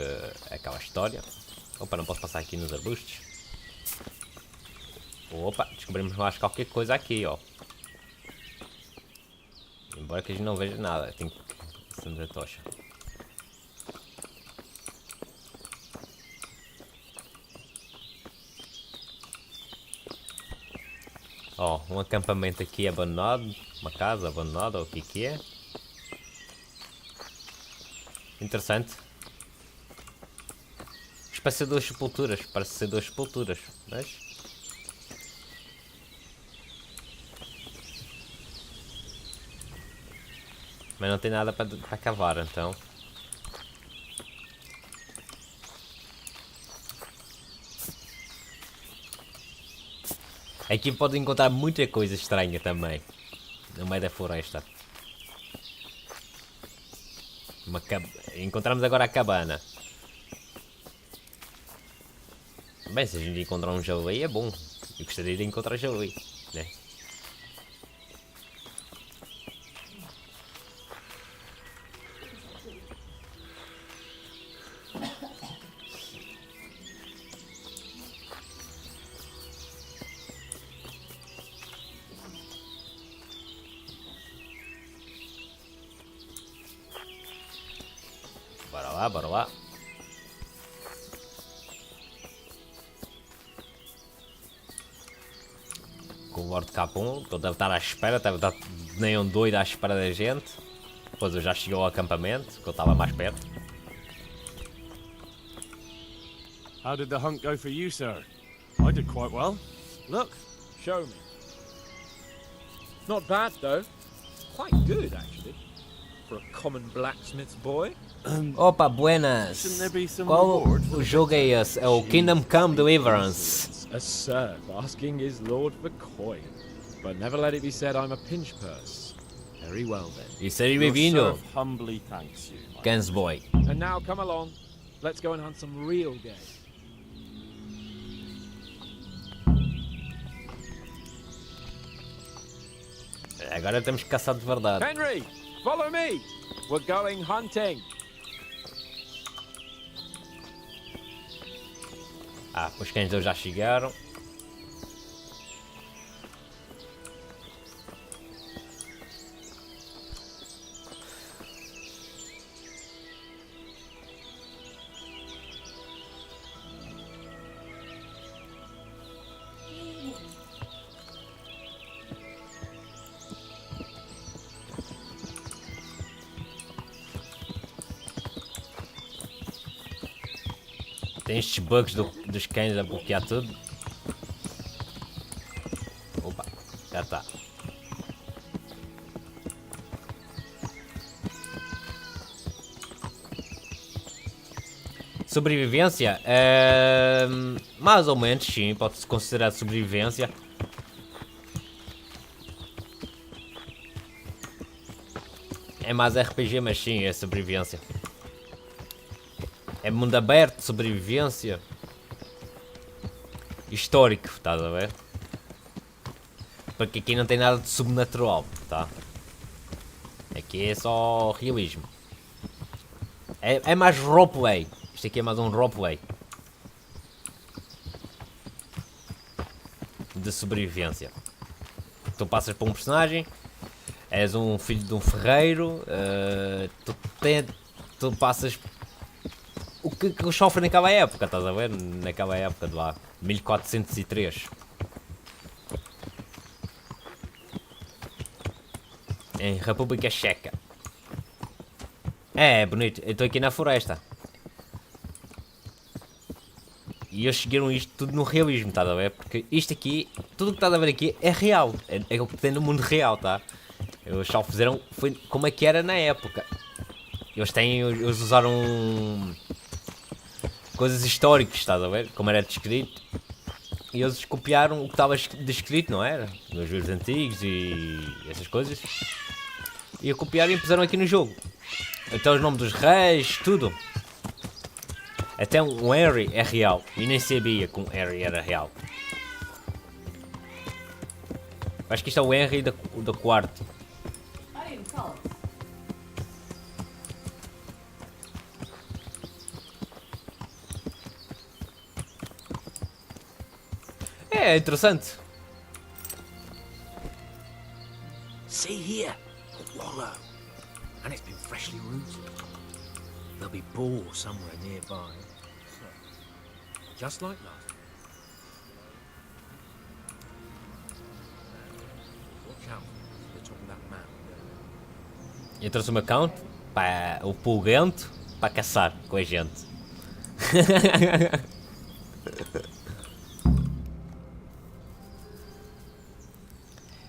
é aquela história. Opa, não posso passar aqui nos arbustos. Opa, descobrimos mais qualquer coisa aqui, ó. Embora que a gente não veja nada, tem que acender a tocha. Ó, um acampamento aqui abandonado, uma casa abandonada, ou o que é. Interessante. Parece ser duas sepulturas, mas... Mas não tem nada para cavar, então. Aqui pode encontrar muita coisa estranha também. No meio da floresta. Encontramos agora a cabana. Bem, se a gente encontrar um javali é bom. Eu gostaria de encontrar javali, né? Bora lá. Com o Lord Capum, que ele deve estar à espera, deve estar nem um doido à espera da gente. Depois eu já cheguei ao acampamento, que eu estava mais perto. How did the hunt go for you, sir? I did quite well. Look, show me. Not bad though. Quite good actually. For a common blacksmith's boy. Opa, buenas! Qual o jogo é esse? É o Kingdom Come Deliverance. A serf asking his lord for coin. But never let it be said I'm a pinch purse. Very well then. E seja bem-vindo, humbly thanks you. Guns Boy. And now come along. Let's go and hunt some real game. Agora temos que caçar de verdade. Henry, follow me. We're going hunting. Ah, os cães já chegaram. Tem estes bugs dos cães a bloquear tudo. Opa, já está. Sobrevivência? Mais ou menos, sim, pode-se considerar sobrevivência. É mais RPG, mas sim, é sobrevivência. É mundo aberto, sobrevivência. Histórico, estás a ver? Porque aqui não tem nada de sobrenatural, tá? Aqui é só realismo. É mais roleplay. Isto aqui é mais um roleplay. De sobrevivência. Tu passas por um personagem. És um filho de um ferreiro. Tu passas... O que sofre naquela época, estás a ver? Naquela época de lá. 1403. Em República Checa. É bonito. Eu estou aqui na floresta. E eles seguiram isto tudo no realismo, estás a ver? Porque isto aqui, tudo o que estás a ver aqui é real. É o que tem no mundo real, tá? Eles só fizeram, foi como é que era na época. Eles usaram coisas históricas, estás a ver? Como era descrito. E eles copiaram o que estava descrito, não era? Nos livros antigos e essas coisas. E copiaram e puseram aqui no jogo. Até os nomes dos reis, tudo. Até um Henry é real. E nem sabia que um Henry era real. Acho que isto é o Henry da quarto. É interessante. See here, a wallow. And it's been freshly rooted. There'll be boar somewhere nearby. Just like last. Watch out for the top of that mound. Eu trouxe o meu cão para o pulguento para caçar com a gente.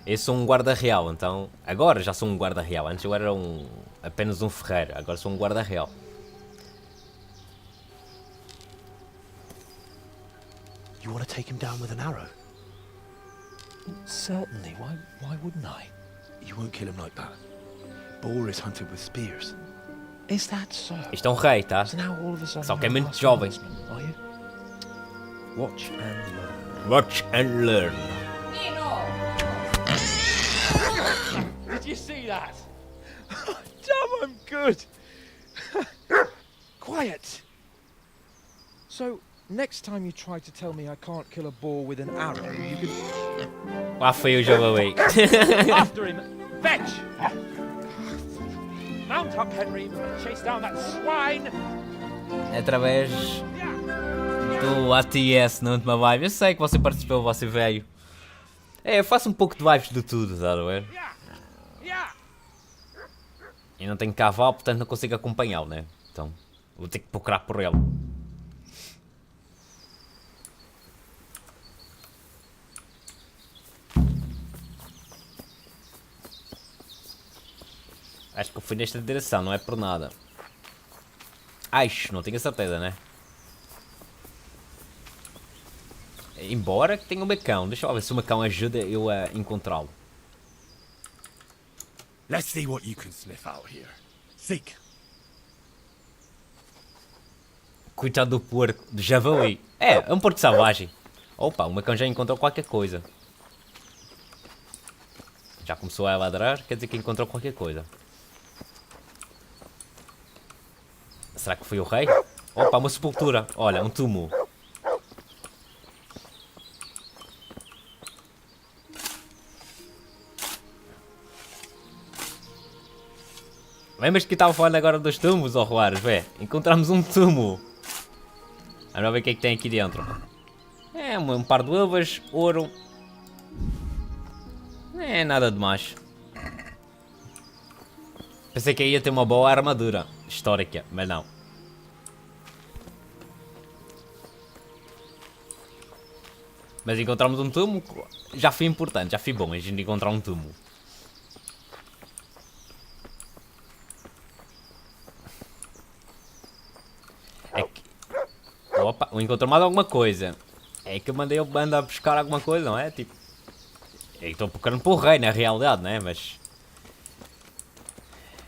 Eu sou um guarda real, então agora já sou um guarda real. Antes eu era apenas um ferreiro, agora sou um guarda real. You want to take him down with an arrow? Certainly. Why wouldn't I? You won't kill him like that. Boar is hunted with spears. Is that so? Isto é um rei, tá? So now all of a sudden Só que é muito jovem. Are you? Watch and learn. Watch and learn. Did you see that? Damn, I'm good. Quiet. So, next time you try to tell me I can't kill a boar with an arrow, you can... Lá foi o jogo ali. After him! Fetch! Mount up, Henry! Chase down that swine! Através do ATS na última live. Eu sei que você participou, você veio. É, eu faço um pouco de lives de tudo, tá a ver? E não tenho cavalo, portanto não consigo acompanhá-lo, né? Então, vou ter que procurar por ele. Acho que eu fui nesta direção, não é por nada. Acho, não tenho a certeza, né? Embora que tenha um macão. Deixa eu ver se o macão ajuda eu a encontrá-lo. Let's see what you can sniff out here. Seek. Coitado do porco, do javali. É um porco selvagem. Opa, o macão já encontrou qualquer coisa. Já começou a ladrar, quer dizer que encontrou qualquer coisa. Será que foi o rei? Opa, uma sepultura. Olha, um túmulo. Lembras que estava falando agora dos túmulos, ó Ruares? Vê, encontramos um túmulo. Vamos ver o que é que tem aqui dentro. É um par de luvas, ouro. Não é nada demais. Pensei que ia ter uma boa armadura histórica, mas não. Mas encontramos um túmulo, já foi importante, já foi bom a gente encontrar um túmulo. É que... Opa, encontrou mais alguma coisa. É que eu mandei ele andar buscar alguma coisa, não é? Tipo... Eu estou procurando por rei na realidade, não é? Mas...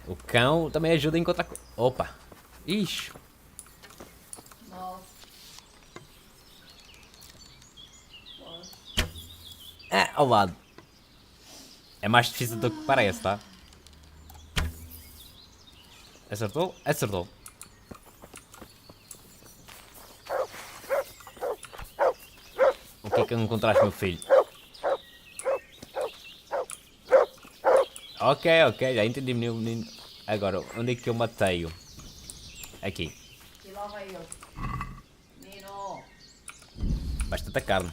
O cão também ajuda a encontrar... Opa! Ixi! Ao lado. É mais difícil do que parece, tá? Acertou? Acertou. O que é que encontraste, meu filho? Ok, já entendi, menino. Agora, onde é que eu matei-o? Aqui. E lá vai ele. Menino. Bastante carne.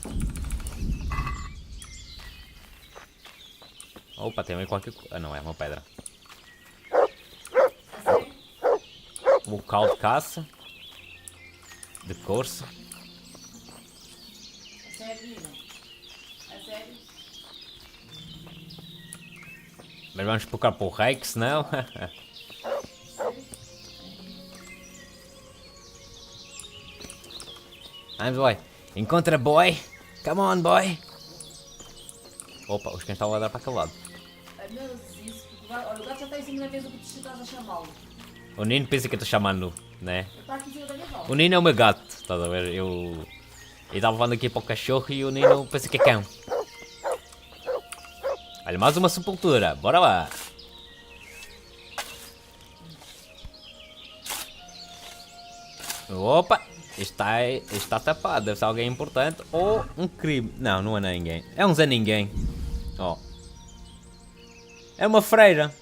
Opa, tem aí qualquer coisa. Ah, não, é uma pedra. Local de caça. De corça. É sério, menino? É sério? Mas vamos procurar para o rei, senão... Vamos, boy. Encontra, boy. Come on, boy. Opa, os cães estão a ladrar para aquele lado. Mas isso, olha, o gato já está em cima da mesa que tu estás a chamá-lo. O Nino pensa que eu estou chamando, né? Ele está aqui em cima da mesa. O Nino é o meu gato, estás a ver? Eu estava levando aqui para o cachorro e o Nino pensa que é cão. Olha, mais uma sepultura, bora lá. Opa, está tapado, deve ser alguém importante ou um crime. Não, não é ninguém, é um Zé Ninguém. Ó, é uma freira.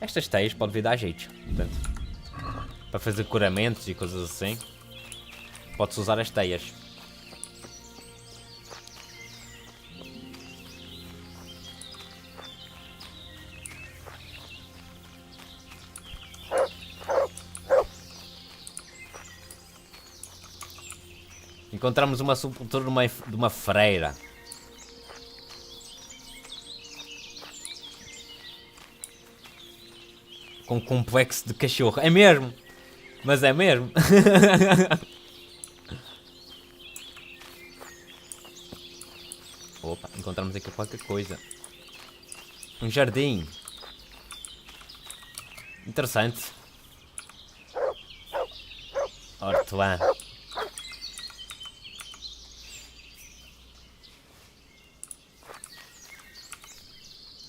Estas teias podem vir dar jeito, portanto, para fazer curamentos e coisas assim, pode-se usar as teias. Encontramos uma sepultura de uma freira. Com complexo de cachorro. É mesmo? Mas é mesmo? Opa, encontramos aqui qualquer coisa. Um jardim. Interessante. Hortelã.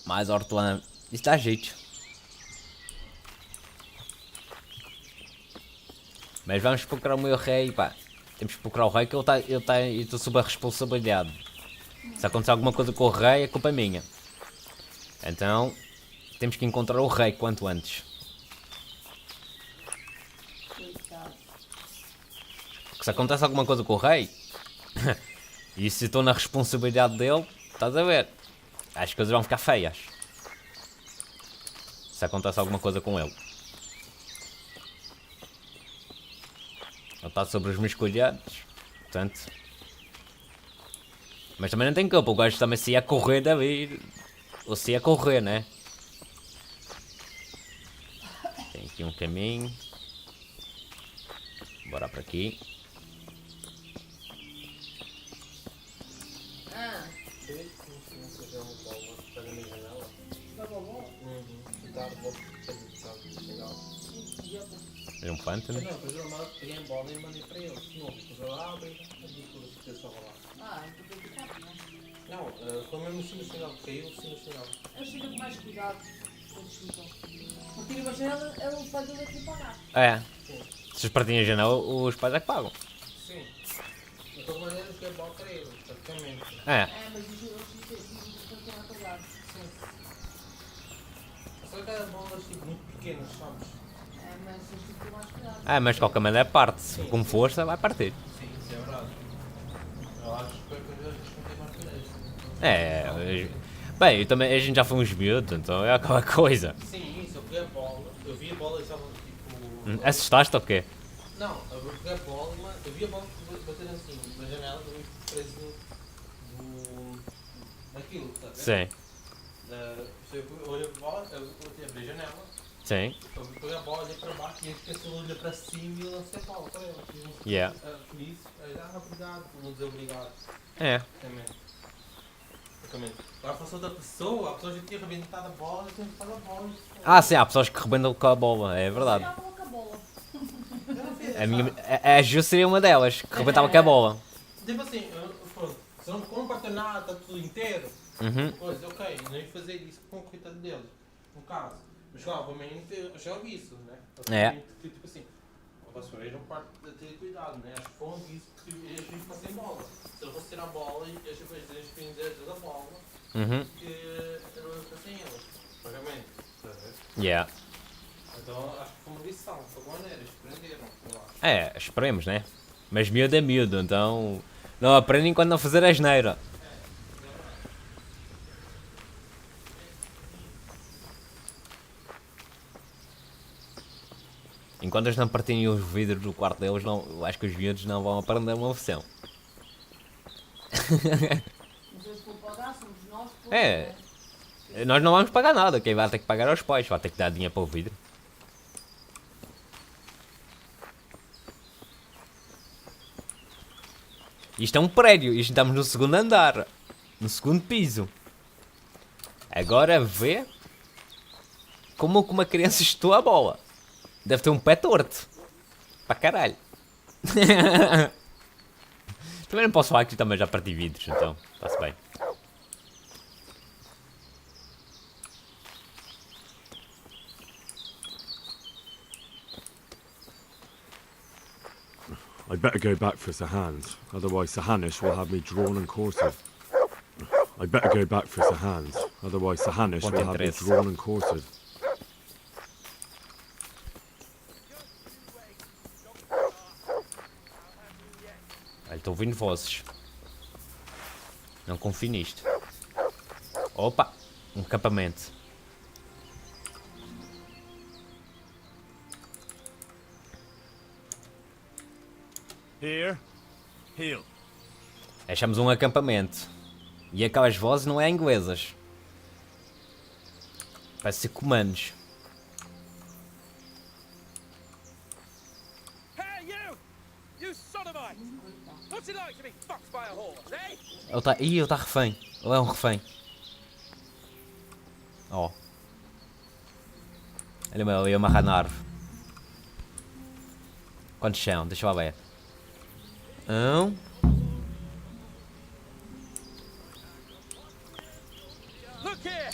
Mais hortelã. Isto dá jeito. Mas vamos procurar o meu rei, pá. Temos que procurar o rei que eu estou sob a responsabilidade. Se acontecer alguma coisa com o rei, a culpa é minha. Então, temos que encontrar o rei quanto antes. Porque se acontece alguma coisa com o rei, e se estou na responsabilidade dele, estás a ver? As coisas vão ficar feias. Se acontece alguma coisa com ele. Ele está sobre os meus cuidados. Portanto. Mas também não tem culpa. O gajo também se ia correr deve ir. Ou se ia correr, né? Tem aqui um caminho. Bora para aqui. É um pântano? Não, depois eu peguei a bola e mandei para eles. Não, depois eu abro e tudo se fez só lá. Ah, então foi picado, não é? Não, foi mesmo no sinal, caiu no sinal. Eles ficam com mais cuidado quando chutam. Porque tira uma janela, ele faz ele aqui pagar. É. Se os partirem a janela, os pais é que pagam. Sim. De todas maneiras, que a bola para eles, praticamente. É. É, mas os estão a pagar. Sim. Só que as bolas tipo muito pequenas, sabes? Mas eles ficam mais cuidado. Ah, mas de qualquer maneira parte. Com força vai partir. Sim, isso é verdade. Eu acho que as vezes não tem mais cuidado. É. Bem, eu também, a gente já foi uns miúdos, então é aquela coisa. Sim, isso, eu peguei a bola. Eu vi a bola e estava tipo. Assustaste ou o quê? Não, eu peguei a bola, mas eu vi a bola bater assim, na janela, preso naquilo, tá vendo? Sim. Eu olhei para a bola, eu abri a janela. Sim. Eu peguei a bola, olhei para baixo e a pessoa olha para cima e eu lancei a bola para ela. Yeah. Por isso, obrigado, por não dizer obrigado. É. Também. Agora fosse outra pessoa, a pessoa já tinha arrebentado a bola e tinha rebentado a bola. Ah, sim, há pessoas que rebentam com a bola, é verdade. A Ju seria uma delas, que rebentava com a bola. Tipo assim, pronto, se não compartilha nada, está tudo inteiro, pois, ok, não ia fazer isso com o coitado deles, no caso. Mas obviamente eu já ouvi isso, né? É. Tipo assim, vocês vejam parte de ter cuidado, né? As fontes, isso que eles vêm para sem bola. Se eles vão ter a bola e eles vêm da bola, que eles fazem eles, obviamente. Yeah. Então acho que foi uma lição, foi boa maneira, eles aprenderam, eu acho. É, esperemos, né? Mas miúdo é miúdo, então não aprendem enquanto não fazer asneira. Enquanto eles não partirem os vidros do quarto deles, não, eu acho que os miúdos não vão aprender uma versão. É, nós não vamos pagar nada, quem vai ter que pagar é os pais, vai ter que dar dinheiro para o vidro. Isto é um prédio, isto estamos no segundo andar, no segundo piso. Agora vê como uma criança estou a bola. Deve ter um pé torto. Para caralho. Também não posso falar que também já parti vidros, então está-se bem. I'd better go back for Sir Hans, otherwise Sir Hanush will have me drawn and quartered. I'd better go back for Sir Hans, otherwise Sir Hanush will have me drawn and quartered. Estou ouvindo vozes. Não confio nisto. Opa! Um acampamento. Here. Heel. Achamos um acampamento. E aquelas vozes não é inglesas. Parece ser comandos. Ele está refém. Ele é um refém. Ó. Olha-me ali amarrar na árvore. Quantos são? Deixa eu ver. Look here!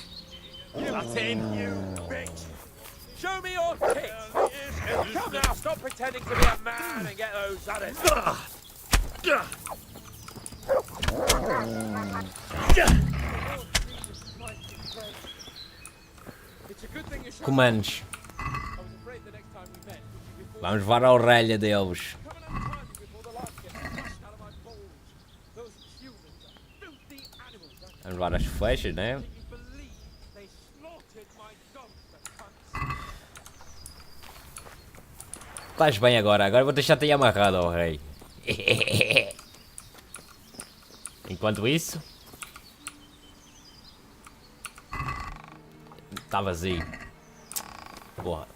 Latin, you bitch! Show me your tits! Come now, stop pretending to be a man and get those others! Comandos. Vamos levar a orelha deles. Vamos levar as flechas, né? Estás bem agora, agora vou deixar-te aí amarrado, ó rei. Enquanto isso... Está vazio. Boa.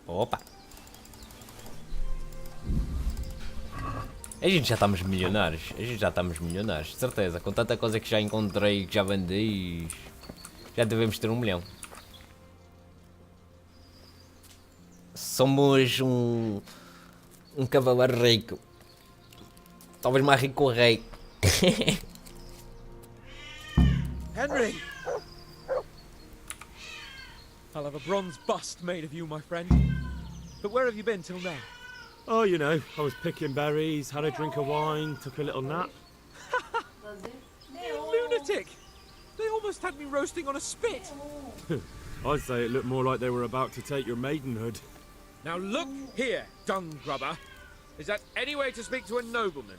Opa. A gente já estamos milionários. De certeza. Com tanta coisa que já encontrei, que já vendi, já devemos ter 1 milhão. Somos um cavaleiro rico. Talvez mais rico que o rei. Henry! I'll have a bronze bust made of you, my friend. But where have you been till now? Oh, you know, I was picking berries, had a drink of wine, took a little nap. You lunatic! They almost had me roasting on a spit! I'd say it looked more like they were about to take your maidenhood. Now look here, dung grubber. Is that any way to speak to a nobleman?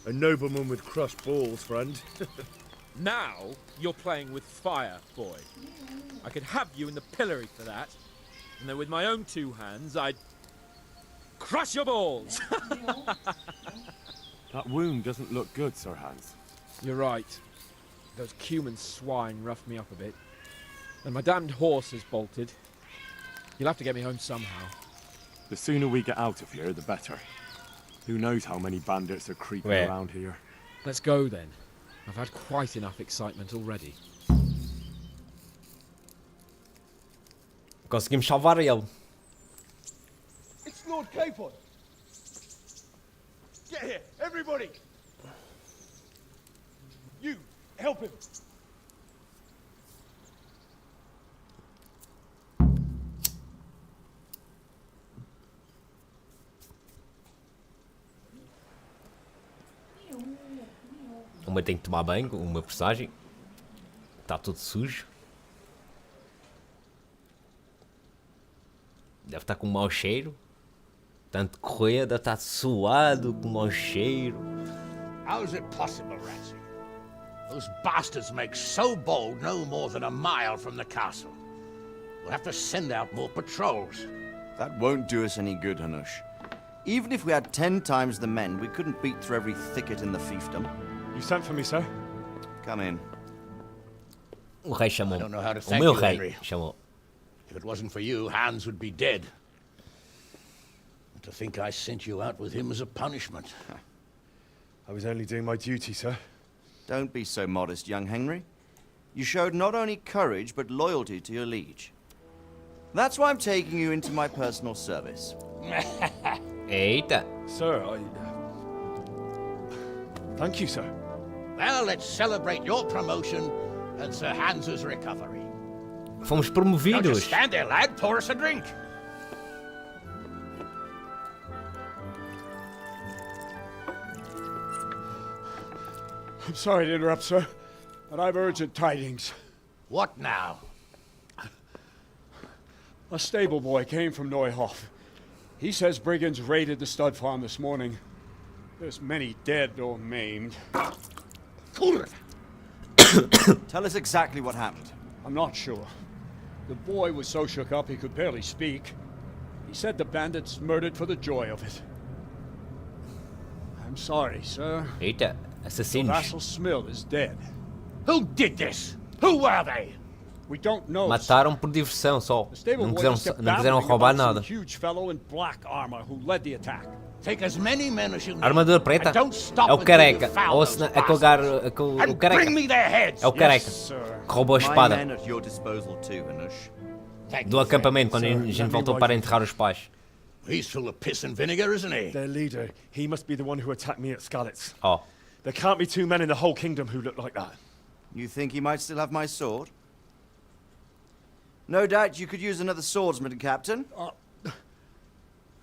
A nobleman with crushed balls, friend. Now you're playing with fire, boy. I could have you in the pillory for that. And then with my own 2 hands, I'd crush your balls. That wound doesn't look good, Sir Hans. You're right. Those cumin swine roughed me up a bit. And my damned horse has bolted. You'll have to get me home somehow. The sooner we get out of here, the better. Who knows how many bandits are creeping around here. Let's go then. I've had quite enough excitement already. Conseguimos salvar ele. It's Lord Capon. Get here, everybody. You, help him. Uma tem que tomar banho, uma personagem. Está tudo sujo. Deve estar com um mau cheiro. Tanto correr, deve estar suado, com um mau cheiro. How is it possible, Ratsy? Those bastards make so bold no more than a mile from the castle. We'll have to send out more patrols. That won't do us any good, Hanush. Even if we had 10 times the men, we couldn't beat through every thicket in the fiefdom. You sent for me, sir? Come in. O rei chamou. I don't know how to O thank meu you, rei Henry. chamou. If it wasn't for you, Hans would be dead. And to think I sent you out with him as a punishment. I was only doing my duty, sir. Don't be so modest, young Henry. You showed not only courage, but loyalty to your liege. That's why I'm taking you into my personal service. Eita. Sir, thank you, sir. Well, let's celebrate your promotion and Sir Hans's recovery. Fomos Don't promovidos. just stand there, lad. Pour us a drink. I'm sorry to interrupt, sir, but I've urgent tidings. What now? A stable boy came from Neuhof. He says brigands raided the stud farm this morning. There's many dead or maimed. Tell us exactly what happened. I'm not sure. The boy was so shook up he could barely speak. He said the bandits murdered for the joy of it. I'm sorry, sir. Eita, assassinos. Vassal Smill is dead. Who did this? Who were they? We don't know. Mataram por diversão só. Não quiseram roubar nada. Huge fellow in black armor who led the attack. Take as many men as you need. Armadura preta é o careca. Ou se não, é o careca. É o careca. Que roubou a espada. Do acampamento, quando a gente voltou para enterrar os pais. He's full of piss and vinegar, isn't he? Their leader, he must be the one who attacked me at Skalitz. Oh. There can't be 2 men in the whole kingdom who look like that. You think he might still have my sword? No doubt you could use another swordsman, Captain.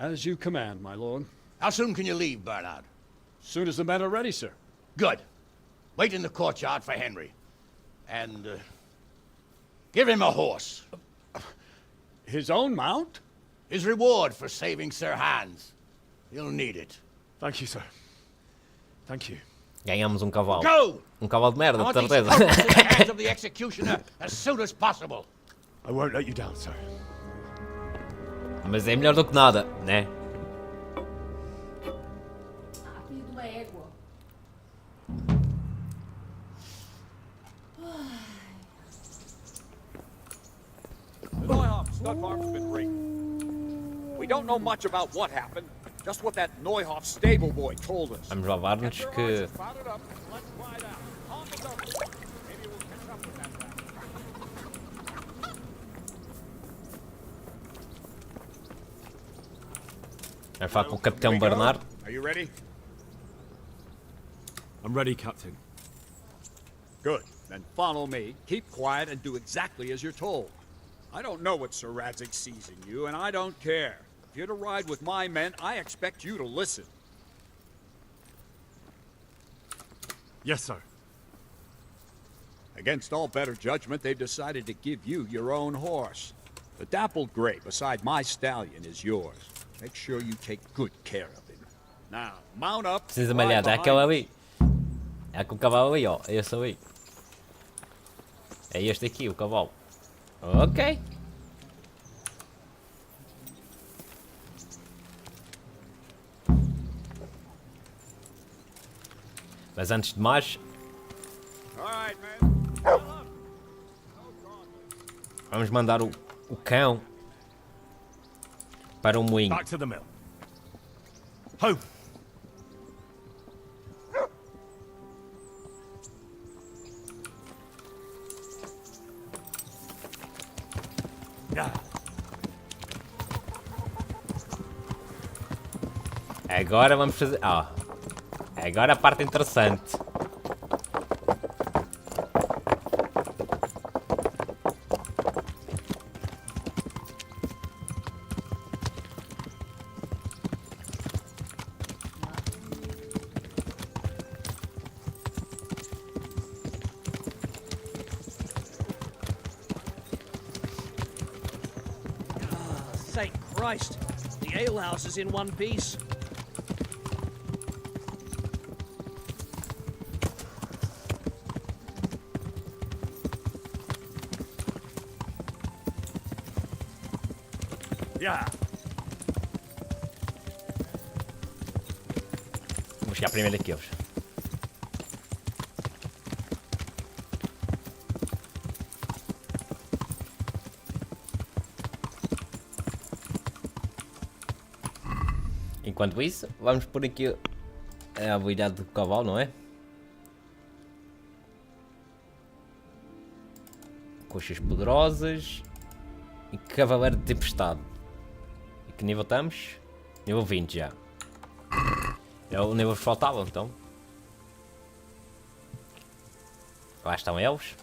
As you command, my lord. How soon can you leave, Bernard? Soon as the men are ready, sir. Good. Wait in the courtyard for Henry. And, give him a horse. His own mount? His reward for saving Sir Hans. He'll need it. Thank you, sir. Thank you. Ganhamos cavalo. Go! Cavalo de merda, I want de these certeza. horses in the hands of the executioner as soon as possible. I won't let you down, sir. Mas é melhor do que nada, né? Filho de uma égua. The Neuhof stud farm's been raided. We don't know much about what happened, just what that Neuhof stable boy told us. Vamos lavar-nos que... Vai falar com o Capitão Bernard. Are you ready? I'm ready, Captain. Good. Then follow me. Keep quiet and do exactly as you're told. I don't know what Sir Radzig sees in you, and I don't care. If you're to ride with my men, I expect you to listen. Yes, sir. Against all better judgment, they've decided to give you your own horse. The dappled gray beside my stallion is yours. Make sure you take good care of him. Now, mount up. Precisa malhar, é aquele ali. É com o cavalo ali, ó. É esse ali. É este aqui, o cavalo. Ok. Mas antes de mais, vamos mandar o cão Para o moinho. Back to the mill. Home. Agora vamos fazer... Ó. Agora a parte interessante. Thank Christ. The alehouse is in one piece. Yeah. Vou chegar primeiro aqui, eles. Enquanto isso, vamos por aqui a habilidade do cavalo, não é? Coxas poderosas e cavaleiro de tempestade. E que nível estamos? Nível 20 já. É o nível que faltava, então. Lá estão eles.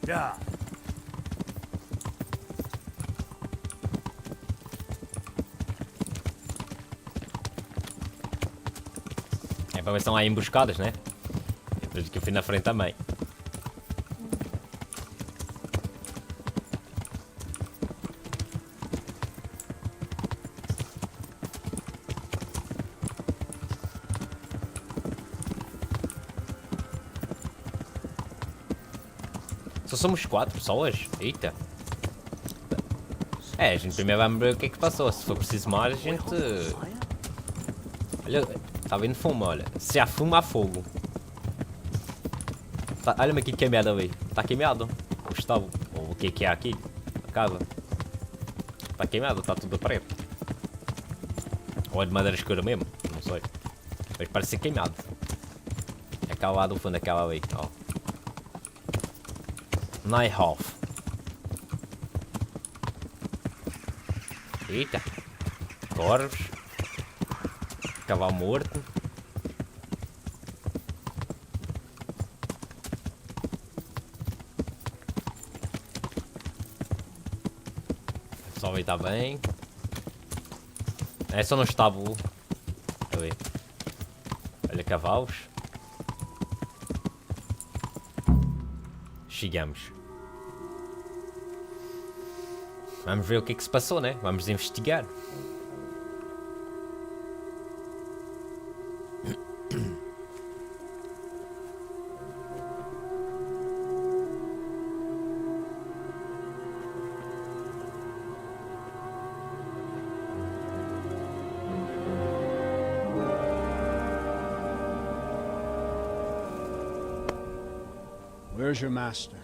Yeah. É para ver se estão lá emboscadas, né? Depois que eu fui na frente também. Só somos 4 pessoas? Eita. É, a gente primeiro vamos ver o que é que passou. Se for preciso mais, a gente... Olha, está vindo fumo, olha. Se há fumo, há fogo. Tá, olha-me aqui queimado ali. Está queimado. O estado. Ou o que é aqui? A casa. Está queimado, está tudo preto. Ou é de madeira escura mesmo? Não sei. Mas parece ser queimado. Aquela lá do fundo, aquela ali. Ó. Nighthoff. Eita. Corvos. Cavalo morto. O pessoal aí está bem. É só no estábulo. Ali. Olha, cavalos. Chegamos. Vamos ver o que é que se passou, né? Vamos investigar. Where's your master?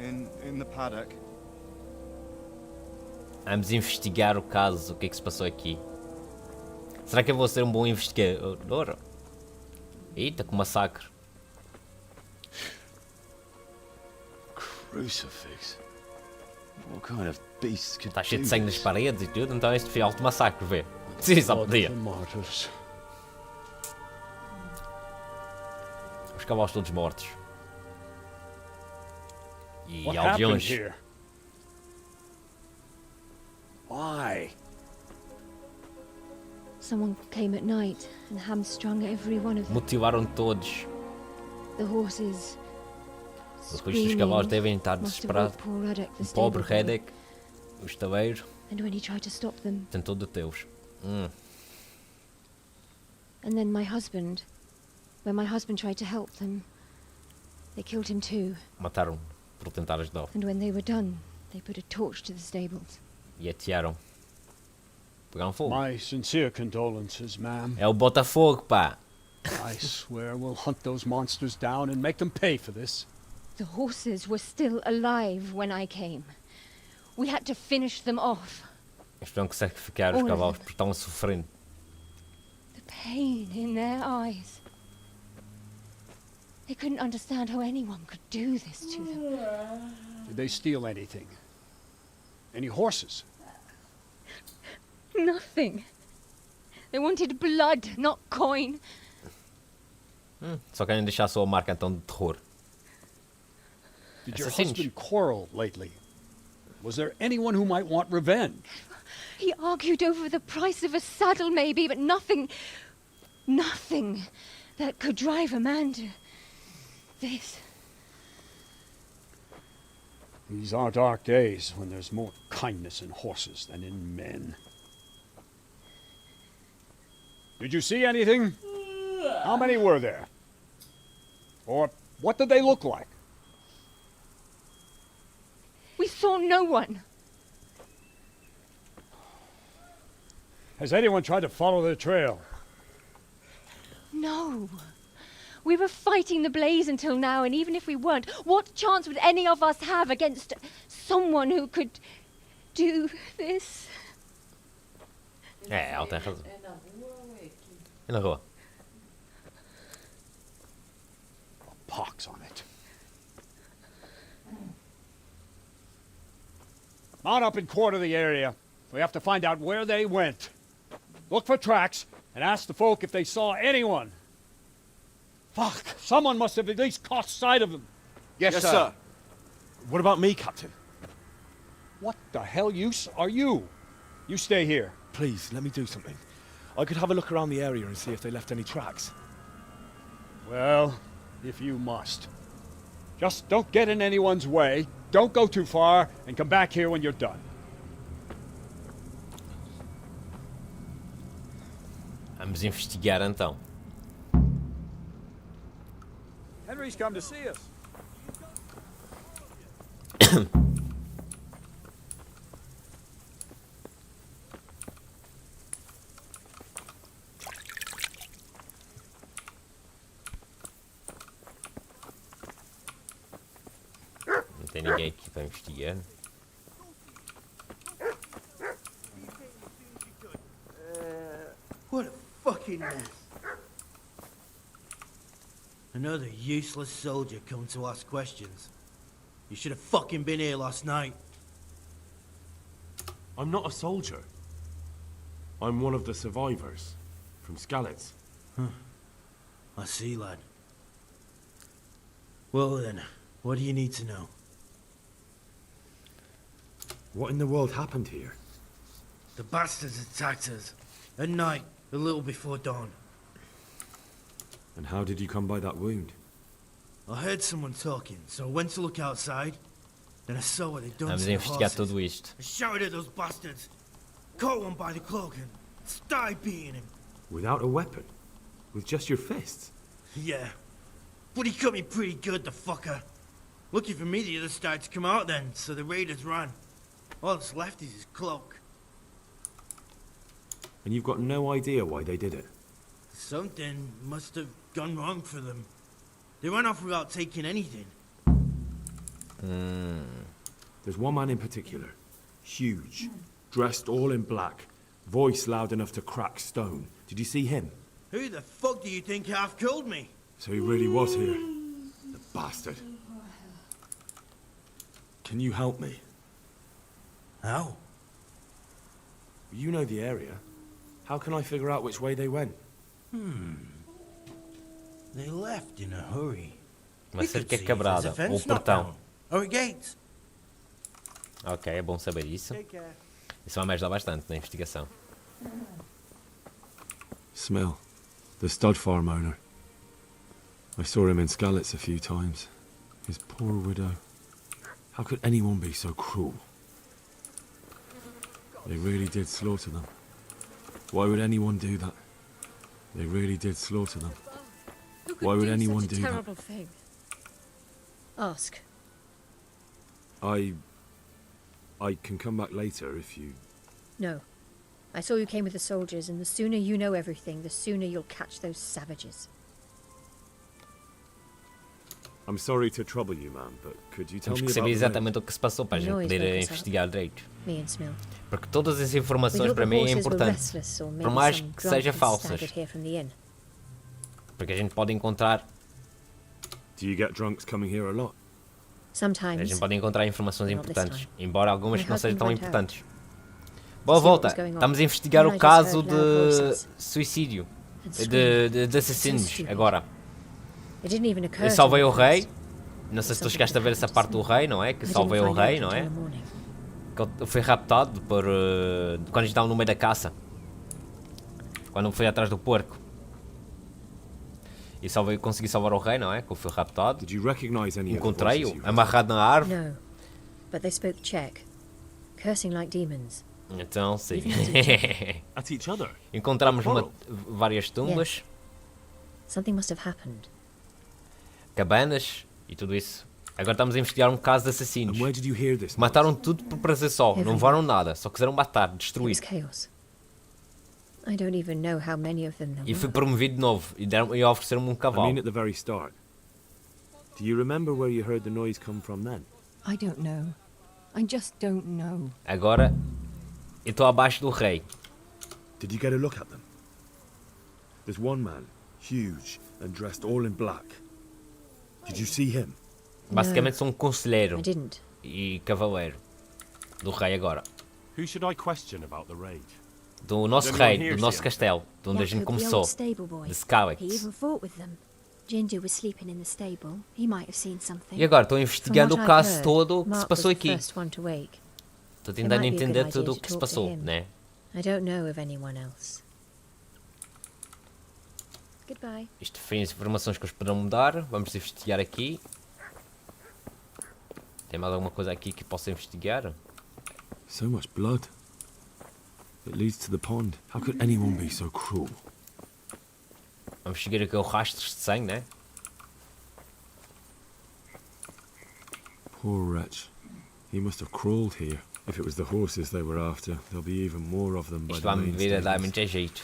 In the paddock. Vamos investigar o caso, o que é que se passou aqui. Será que eu vou ser um bom investigador? Eita, que massacre. Crucifix. What kind of beast could Está cheio de do sangue nas this? paredes e tudo, então este foi alto massacre, vê. Sim, só podia. Os cavalos todos mortos. E What happened aldeões. here? Why? Someone came at night and hamstrung every one of them. Mutilaram todos. The horses. Depois os cavalos devem estar must have desesperados. woke poor Reddick, the O pobre stable boy. Reddick, o estaleiro, And when he tried to stop them, tentou detê-los. and then my husband, when my husband tried to help them, they killed him too. Mataram por tentar ajudar. And when they were done, they put a torch to the stables. E atearam. Pegaram fogo. My sincere condolences, ma'am. É o Botafogo, pá. I swear we'll hunt those monsters down and make them pay for this. The horses were still alive when I came. We had to finish them off. Eles não conseguem sacrificar os cavalos porque estão sofrendo. The pain in their eyes. They couldn't understand how anyone could do this to them. Did they steal anything? Any horses? Nothing. They wanted blood, not coin. Só querem deixar a sua marca então de terror. Did your husband quarrel lately? Was there anyone who might want revenge? He argued over the price of a saddle, maybe, but nothing that could drive a man to this. These are dark days when there's more kindness in horses than in men. Did you see anything? How many were there? Or what did they look like? We saw no one. Has anyone tried to follow the trail? No. We were fighting the blaze until now, and even if we weren't, what chance would any of us have against someone who could do this? Ela tem razão. É na rua. Pox on it. Mount up and quarter the area. We have to find out where they went. Look for tracks and ask the folk if they saw anyone. Fuck! Someone must have at least caught sight of them. Yes, sir. What about me, Captain? What the hell use are you? You stay here. Please, let me do something. I could have a look around the area and see if they left any tracks. Well, if you must. Just don't get in anyone's way, don't go too far, and come back here when you're done. Vamos investigar então. Henry's come to see us. Não tem ninguém aqui para investigar. What a fucking mess. Another useless soldier coming to ask questions. You should have fucking been here last night. I'm not a soldier. I'm one of the survivors from Skalitz. Huh. I see, lad. Well then, what do you need to know? What in the world happened here? The bastards attacked us. At night, a little before dawn. And how did you come by that wound? I heard someone talking, so I went to look outside. Then I saw what they'd done Vamos to the investigar horses. tudo isto. I shouted at those bastards. Caught one by the cloak and started beating him. Without a weapon? With just your fists? Yeah. But he cut me pretty good, the fucker. Lucky for me, the others started to come out then, so the raiders ran. All that's left is his cloak. And you've got no idea why they did it? Something must have gone wrong for them. They ran off without taking anything. There's one man in particular. Huge. Dressed all in black. Voice loud enough to crack stone. Did you see him? Who the fuck do you think half killed me? So he really was here. The bastard. Can you help me? How? You know the area. How can I figure out which way they went? They left in a hurry. Uma cerca quebrada, ou portão. Or gates. Ok, é bom saber isso. Isso vai me ajudar bastante na investigação. Smell. The stud farm owner. I saw him in Skalitz a few times. His poor widow. How could anyone be so cruel? They really did slaughter them. Why would anyone do that? They really did slaughter them. Why would anyone do that? Terrible thing. Ask. I can come back later if you... No. I saw you came with the soldiers, and the sooner you know everything, the sooner you'll catch those savages. I'm sorry to trouble you, man, but could you tell Temos me que saber about the raid? exatamente o que se passou para a gente poder investigar direito. Me and Smil. Porque todas as informações para mim é importante. Por mais que sejam falsas. Porque a gente pode encontrar. Do you get drunks coming here a lot? Sometimes. A gente pode encontrar informações Not this importantes, time. embora algumas My não sejam husband tão went out. importantes. Boa volta. Estamos a investigar o caso de suicídio, de assassinos agora. Eu salvei o rei. Não sei se tu chegaste a ver essa parte do rei, não é? Que salvei o rei, não é? Que ele foi raptado por quando a gente estava no meio da caça. Quando foi atrás do porco. E consegui salvar o rei, não é? Que ele foi raptado. Encontrei-o amarrado na árvore. No, but they spoke Czech, cursing like demons. Então, sim. At each other? Encontramos várias tumbas, Something must have happened. cabanas e tudo isso. Agora estamos a investigar um caso de assassinos. Mataram tudo por prazer só, não levaram nada, só quiseram matar, destruir. Chaos. I don't even know how many of them there E fui were. promovido de novo e ofereceram-me um cavalo. I mean at the very start. Do you remember where you heard the noise come from then? I don't know. I just don't know. Agora, eu estou abaixo do rei. Did you get a look at them? There's one man, huge and dressed all in black. Did you see him? Basicamente sou um conselheiro I didn't. e cavaleiro do rei agora. Who should I question about the raid? Do nosso rei, do nosso castelo, de onde a gente começou. De He CAIXA. even fought with them. Ginger was sleeping in the stable. He might have seen something. E agora estou investigando From o what I've caso heard, todo que se Mark passou was the aqui. first one to wake. Estou It tentando might be a entender good tudo o idea que to se talk to passou, him. né? I don't know of anyone else. Goodbye. Isto foi as informações que eles poderão me dar. Vamos investigar aqui. Tem mais alguma coisa aqui que possa investigar? So much blood. It leads to the pond. How could anyone be so cruel? Vamos seguir aqui o rastro de sangue, né? Poor wretch. He must have crawled here. If it was the horses they were after, there'll be even more of them by Isto the vai-me main vir a dar stables. muito jeito.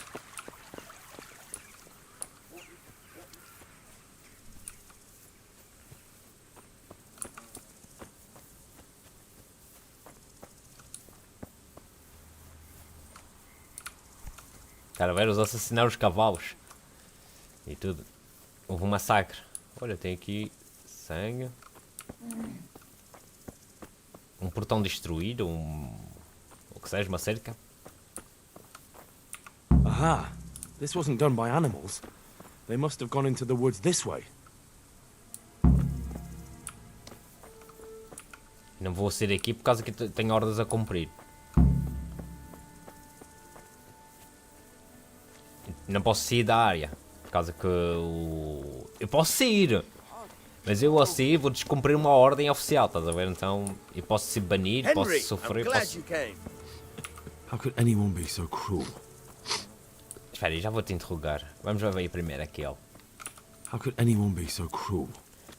Cara, ver, eles assassinaram os cavalos. E tudo. Houve um massacre. Olha, tem aqui sangue. Um portão destruído, o que seja, uma cerca. Aha! This wasn't done by animals. They must have gone into the woods this way. Não vou sair daqui por causa que tenho ordens a cumprir. Não posso sair da área. Por causa que o... Eu posso sair. Mas eu assim vou descumprir uma ordem oficial, estás a ver? Então eu posso ser banido, posso sofrer, posso... How could anyone be so cruel? Espera aí, já vou te interrogar. Vamos ver aí primeiro aquele. How could anyone be so cruel?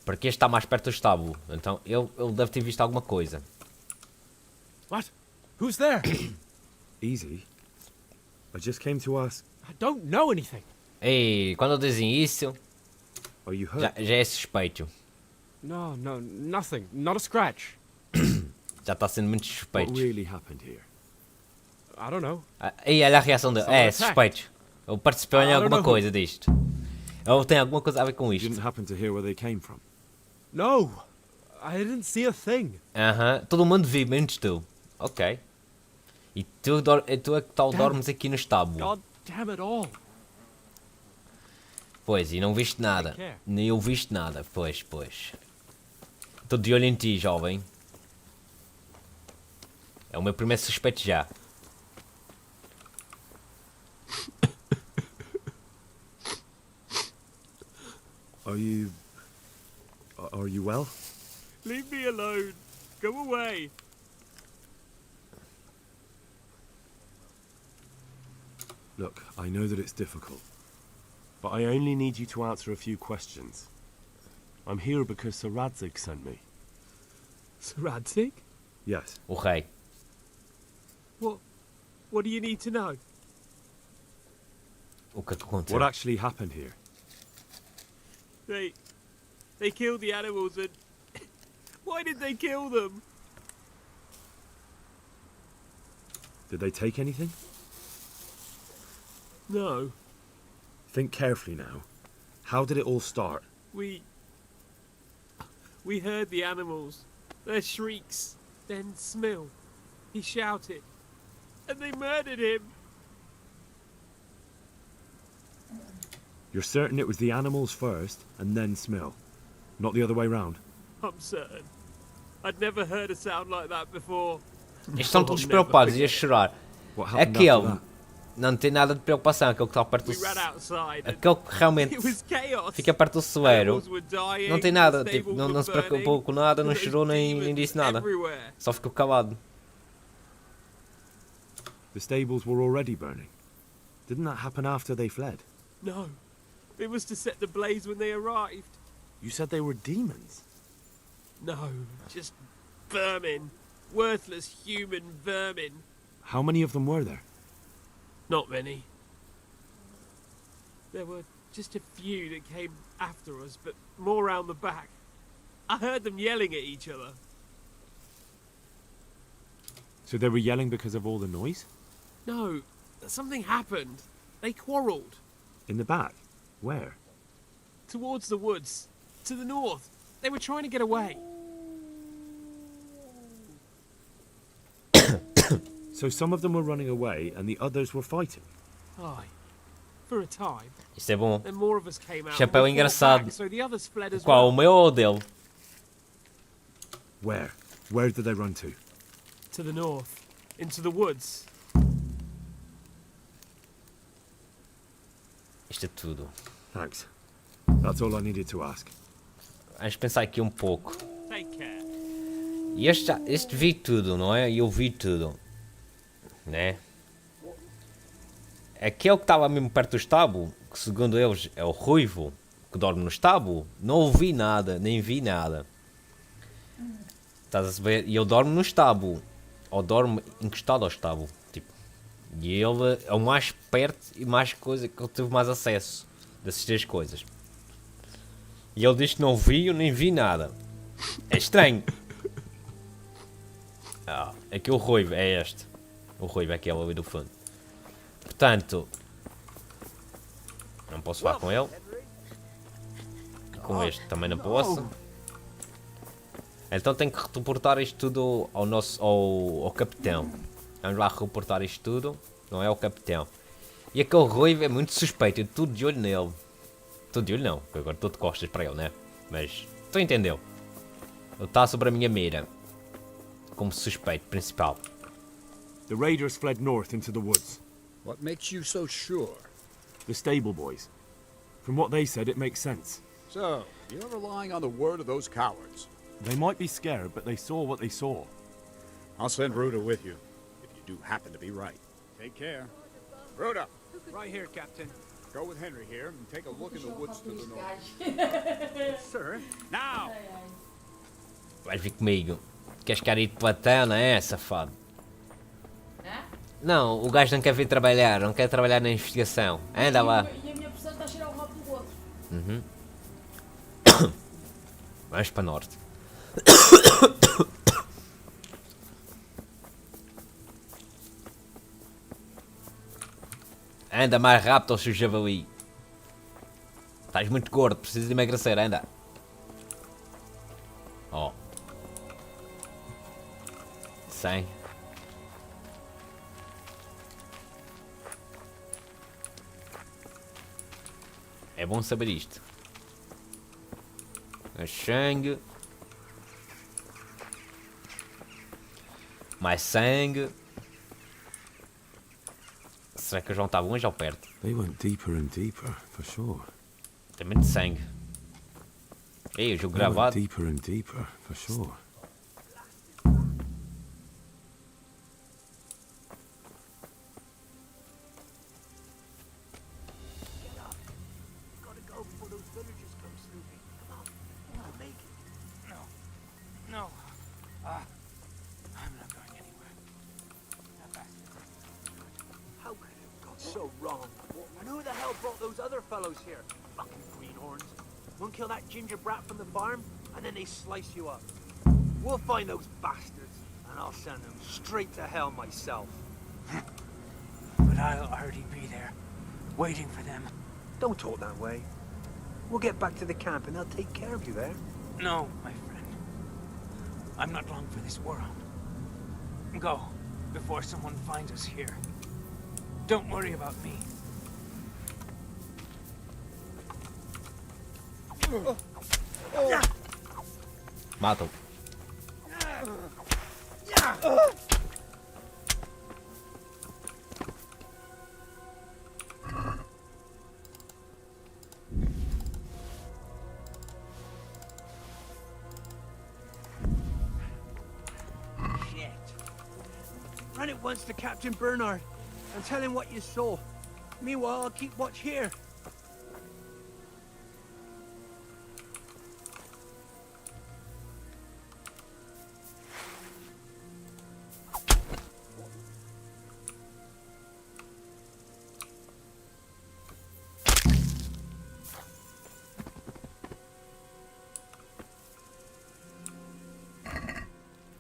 Porque este está mais perto do estábulo. Então ele deve ter visto alguma coisa. What? Who's there? Easy. I just came to ask. I don't know anything. Ei, quando dizem isso, Are you hurt? já é suspeito. No, nothing. Not a scratch. Já está sendo muito suspeito. What really happened here? I don't know. Aí olha a reação dele. É, suspeito. Ele participou em alguma coisa disto. Ele tem alguma coisa a ver com isto. Didn't happen to hear where they came from. No, I didn't see a thing. Aham, todo mundo vive, menos tu. Ok. E tu é que tal dormes aqui no estábulo. God damn it all. Pois, e não viste nada. Nem eu viste nada. Pois. Estou de olho em ti, jovem. É o meu primeiro suspeito já. Are you well? Leave me alone. Go away. Look, I know that it's difficult, but I only need you to answer a few questions. I'm here because Sir RYZEN sent me. Sir RYZEN? Yes. O rei. What do you need to know? O que aconteceu? What actually happened here? They They killed the animals and... Why did they kill them? Did they take anything? No. Think carefully now. How did it all start? We heard the animals. Their shrieks. Then Smil. He shouted. And they murdered him. You're certain it was the animals first, and then Smil? Not the other way round? I'm certain. I'd never heard a sound like that before. Eles estão todos preocupados e a chorar. Aquele não tem nada de preocupação, aquele que está perto do aquele que realmente fica perto do sueiro não tem nada, tipo, não se preocupou com nada, não chorou nem disse nada. Só ficou calado. The stables were already burning. Didn't that happen after they fled? No. It was to set the blaze when they arrived. You said they were demons. No, just vermin. Worthless human vermin. How many of them were there? Not many. There were just a few that came after us, but more round the back. I heard them yelling at each other. So they were yelling because of all the noise? No, something happened. They quarrelled. In the back? Where? Towards the woods. To the north. They were trying to get away. So some of them were running away and the others were fighting? Aye. For a time. Isto é bom. Then more of us came out. Chapéu engraçado. So the others fled as Qual, well. o meu ou o dele? Where? Where did they run to? To the north. Into the woods. Isto é tudo. Thanks. That's all I needed to ask. Vamos pensar aqui um pouco. Take care. E este vi tudo, não é? E eu vi tudo. Né? Aquele que estava mesmo perto do estábulo, que segundo eles é o ruivo, que dorme no estábulo, não ouvi nada, nem vi nada. Estás a saber? E ele dorme no estábulo, ou dorme encostado ao estábulo. Tipo. E ele é o mais perto e mais coisa que ele teve mais acesso dessas três coisas. E ele diz que não viu nem vi nada. É estranho. Aqui o ruivo é este. O ruivo é aquele ali do fundo. Portanto, não posso falar com ele. E com este também não posso. Então tenho que reportar isto tudo ao capitão. Vamos lá reportar isto tudo. Não é o capitão. E aquele ruivo é muito suspeito. Eu estou de olho nele. Estou de olho não, porque agora estou de costas para ele, né? Mas estou a entender. Ele está sobre a minha mira. Como suspeito principal. The raiders fled north into the woods. What makes you so sure? The stable boys. From what they said, it makes sense. So, you're relying on the word of those cowards. They might be scared, but they saw what they saw. I'll send Ruda with you, if you do happen to be right. Take care. Ruda! Right here, Captain. Go with Henry here and take a look in the woods to the north. Sir, now! Vais vir comigo. Queres querer ir de Platão, não é, safado? Não, o gajo não quer vir trabalhar, não quer trabalhar na investigação. Anda lá. E a minha pessoa está a cheirar o rabo do outro. Vamos para norte. Anda mais rápido, seu javali. Estás muito gordo, precisas de emagrecer, anda. Ó. 100. É bom saber isto. Mais sangue. Mais sangue. Será que o João está longe ou perto? They went deeper and deeper, for sure. Tem muito sangue. Ei, o jogo They went gravado. deeper and deeper, for sure. no. I'm not going anywhere. How could it have gone so wrong? And who the hell brought those other fellows here? Fucking greenhorns. One kill that ginger brat from the farm, and then they slice you up. We'll find those bastards, and I'll send them straight to hell myself. But I'll already be there, waiting for them. Don't talk that way. We'll get back to the camp, and they'll take care of you there. No, my friend. I'm not long for this world. Go, before someone finds us here. Don't worry about me. Mata-o. Shit. Run at once to Captain Bernard and tell him what you saw. Meanwhile, I'll keep watch here.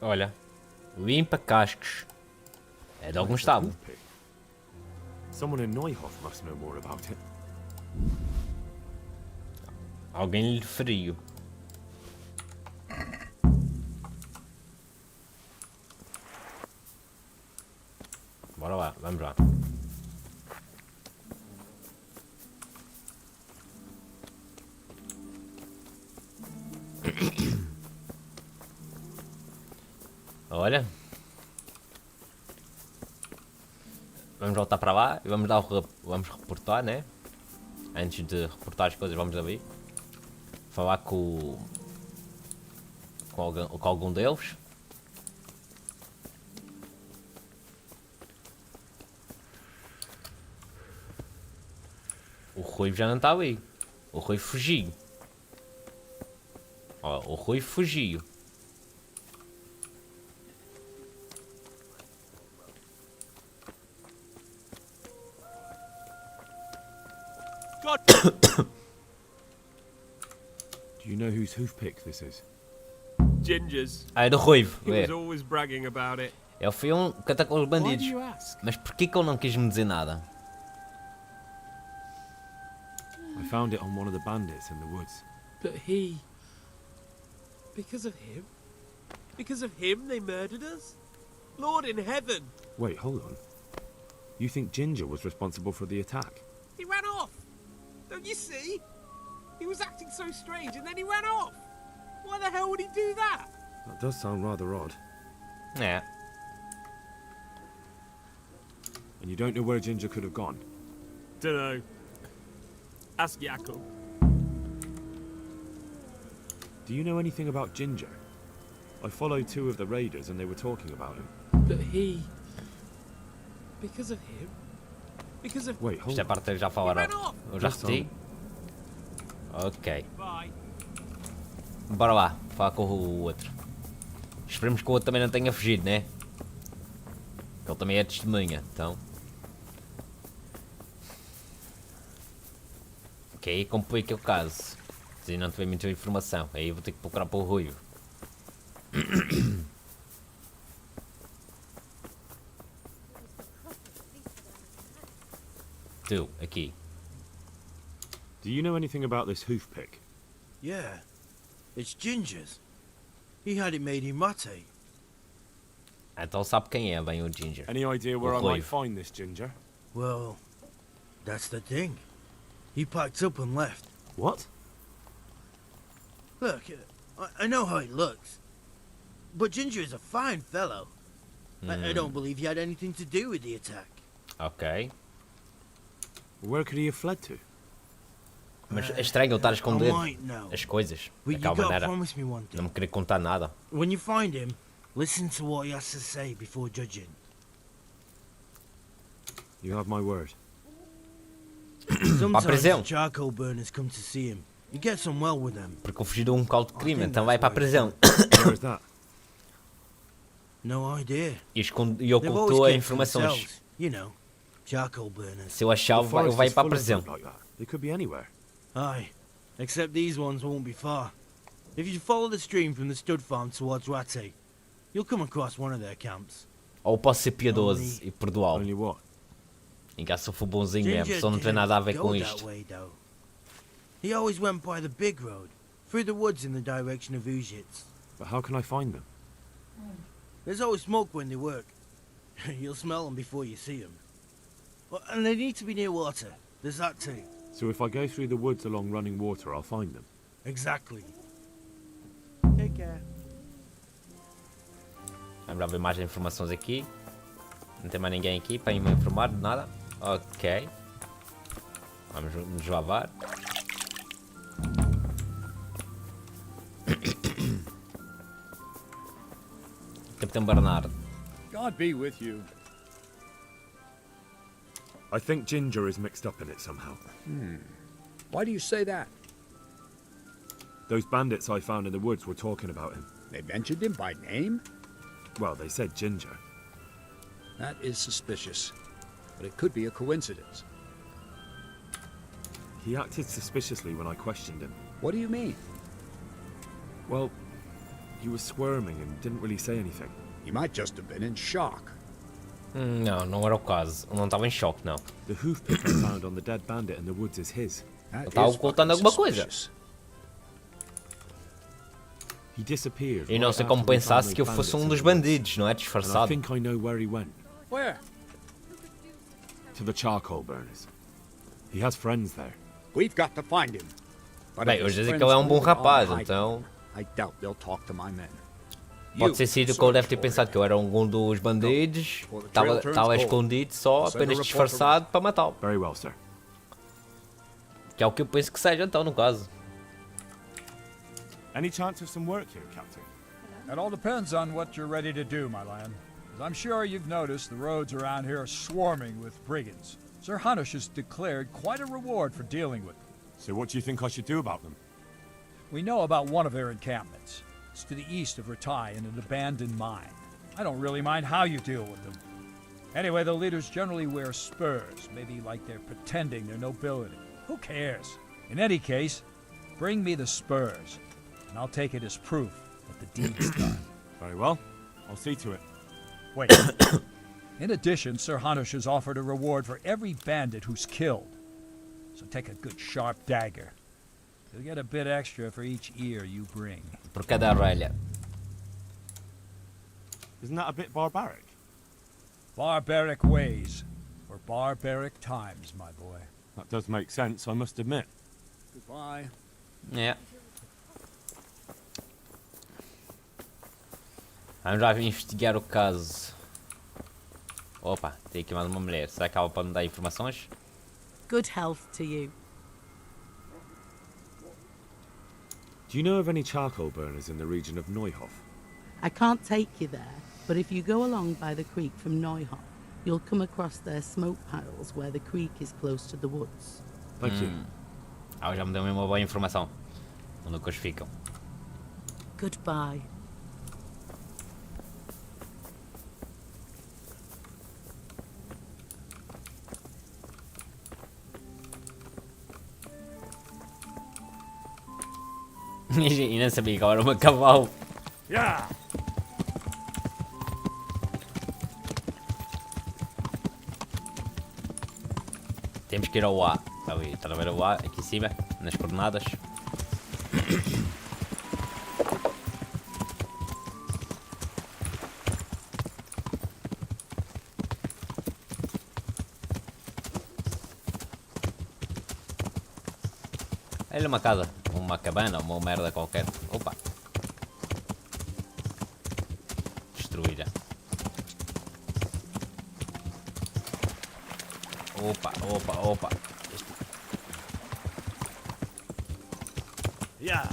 Olha, limpa cascos. É de algum estado. Someone in Neuhof must know more about it. Alguém lhe feriu. Bora lá, vamos lá. Olha. Vamos voltar para lá e vamos vamos reportar, né? Antes de reportar as coisas, vamos ali falar com algum deles. O Rui já não está ali. O Rui fugiu. Ó, o Rui fugiu. Do you know whose hoofpick this is? Ginger's. Ah, é do Ruivo. He was always bragging about it. Ele foi que atacou os bandidos. Why do you ask? Mas porquê que ele não quis me dizer nada? I found it on one of the bandits in the woods. But he... Because of him? Because of him they murdered us? Lord in heaven! Wait, hold on. You think Ginger was responsible for the attack? He ran off! Don't you see? He was acting so strange and then he ran off! Why the hell would he do that? That does sound rather odd. Yeah. And you don't know where Ginger could have gone? Dunno. Ask Jakob. Do you know anything about Ginger? I followed two of the raiders and they were talking about him. But he... Because of him? Because of... Wait, hold Esta on. parte já falaram. Eu já repeti. Ok. Bora lá, falar com o outro. Esperemos que o outro também não tenha fugido, né? Ele também é testemunha, então. Ok, aí complica o caso. Se não tiver muita informação, aí vou ter que procurar para o Ruivo. Tu, aqui. Do you know anything about this hoofpick? Yeah, it's Ginger's. He had it made in mate. Então sabe quem é bem o Ginger. Any idea where I might find this Ginger? Well, that's the thing. He packed up and left. What? Look, I know how he looks. But Ginger is a fine fellow. I don't believe he had anything to do with the attack. Ok. Where could he have fled to? Mas é estranho ele estar a esconder I might know. as coisas. But you Daquela gotta maneira. promise me one thing. Não me querer contar nada. When you find him, listen to what he has to say before judging. You have my word. Para a prisão. Sometimes charcoal burners come to see him. He gets on well with them. Porque eu fugi de um local de crime, então vai para a prisão. Where is that? No idea. E ocultou a informações. You know, charcoal burners. Se eu achar, ele vai para a prisão. Like that. They could be anywhere. Aye, Except these ones won't be far. If you follow the stream from the stud farm towards Rate, you'll come across one of their camps. Ou posso ser piedoso e perdoá-lo. Only what? Em caso eu for bonzinho mesmo, só não tem nada a ver com isto. He always went by the big road, through the woods in the direction of Uzhitz. But how can I find them? There's always smoke when they work. You'll smell them before you see them. Well, and they need to be near water. There's that too. So if I go through the woods along running water, I'll find them? Exactly. Take care. Vamos lá ver mais informações aqui. Não tem mais ninguém aqui para me informar de nada. Ok. Vamos nos lavar. Capitão Bernardo. God be with you. I think Ginger is mixed up in it somehow. Why do you say that? Those bandits I found in the woods were talking about him. They mentioned him by name? Well, they said Ginger. That is suspicious, but it could be a coincidence. He acted suspiciously when I questioned him. What do you mean? Well, he was squirming and didn't really say anything. He might just have been in shock. Não, não era o caso. Não estava em choque, não. The hoof pick I found on the dead bandit in the woods is his. Ele estava ocultando alguma coisa. He disappeared. E não sei como pensasse que eu fosse um dos bandidos, não é? Disfarçado. I think I know where he went. Where? To the charcoal burners. He has friends there. We've got to find him. Bem, hoje dizem que ele é um bom rapaz, então... I doubt they'll talk to my men. Pode ter sido que ele deve ter pensado que eu era um dos bandidos, estava escondido só, apenas disfarçado para matá-lo. Very well, sir. Que é o que eu penso que seja, então, no caso. Any chance of some work here, Captain? It all depends on what you're ready to do, my lad. As I'm sure you've noticed, the roads around here are swarming with brigands. Sir Hanush has declared quite a reward for dealing with them. So what do you think I should do about them? We know about one of their encampments. It's to the east of Ratai in an abandoned mine. I don't really mind how you deal with them. Anyway, the leaders generally wear spurs, maybe like they're pretending they're nobility. Who cares? In any case, bring me the spurs, and I'll take it as proof that the deed's done. Very well. I'll see to it. Wait. In addition, Sir Hanush has offered a reward for every bandit who's killed. So take a good sharp dagger. You'll get a bit extra for each ear you bring. Por cada orelha. Isn't that a bit barbaric? Barbaric ways, or barbaric times, my boy. That does make sense, I must admit. Goodbye. É. Vamos lá investigar o caso. Opa, tem aqui mais uma mulher. Será que ela pode me dar informações? Good health to you. Do you know of any charcoal burners in the region of Neuhof? I can't take you there, but if you go along by the creek from Neuhof, you'll come across their smoke piles where the creek is close to the woods. Thank you. Ah, já me deu uma boa informação. Onde que eles ficam. Goodbye. E nem sabia que ela era uma cavalo. Yeah. Temos que ir ao A. Está a ver o A aqui em cima, nas coordenadas. Olha uma casa, uma cabana, uma merda qualquer. Opa! Destruída. Opa, opa, opa. Yeah.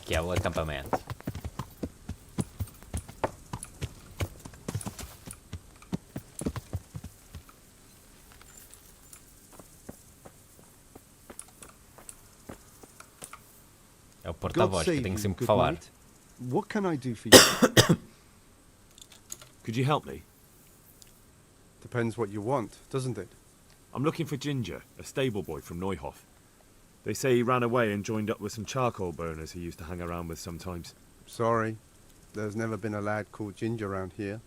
Que é o acampamento. É o porta-voz que tem sempre que falar. What can I do for you? Could you help me? Depends what you want, doesn't it? I'm looking for Ginger, a stable boy from Neuhof. They say he ran away and joined up with some charcoal burners he used to hang around with sometimes. Sorry, there's never been a lad called Ginger around here.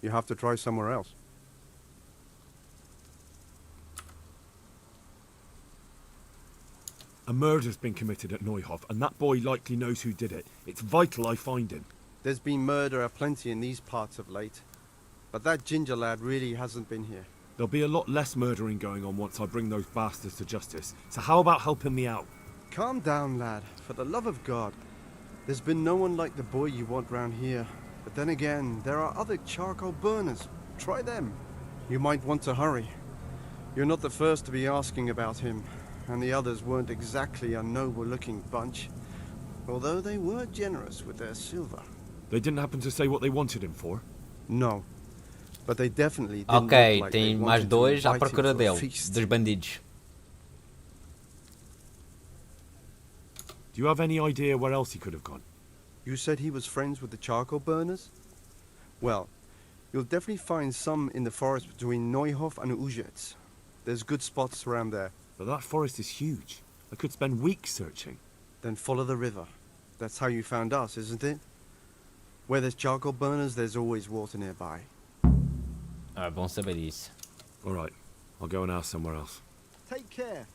You have to try somewhere else. A murder's been committed at Neuhof, and that boy likely knows who did it. It's vital I find him. There's been murder aplenty in these parts of late, but that Ginger lad really hasn't been here. There'll be a lot less murdering going on once I bring those bastards to justice, so how about helping me out? Calm down, lad, for the love of God. There's been no one like the boy you want round here. But then again, there are other charcoal burners. Try them. You might want to hurry. You're not the first to be asking about him, and the others weren't exactly a noble-looking bunch, although they were generous with their silver. They didn't happen to say what they wanted him for? No. But they definitely didn't Ok, look like tem they mais wanted dois to à invite him procura to a dele, feast. dos bandidos. Do you have any idea where else he could have gone? You said he was friends with the charcoal burners? Well, you'll definitely find some in the forest between Neuhof and Uzets. There's good spots around there. But that forest is huge. I could spend weeks searching. Then follow the river. That's how you found us, isn't it? Where there's charcoal burners, there's always water nearby. Ah, bom saber isso. Alright, I'll go and ask somewhere else. Take care.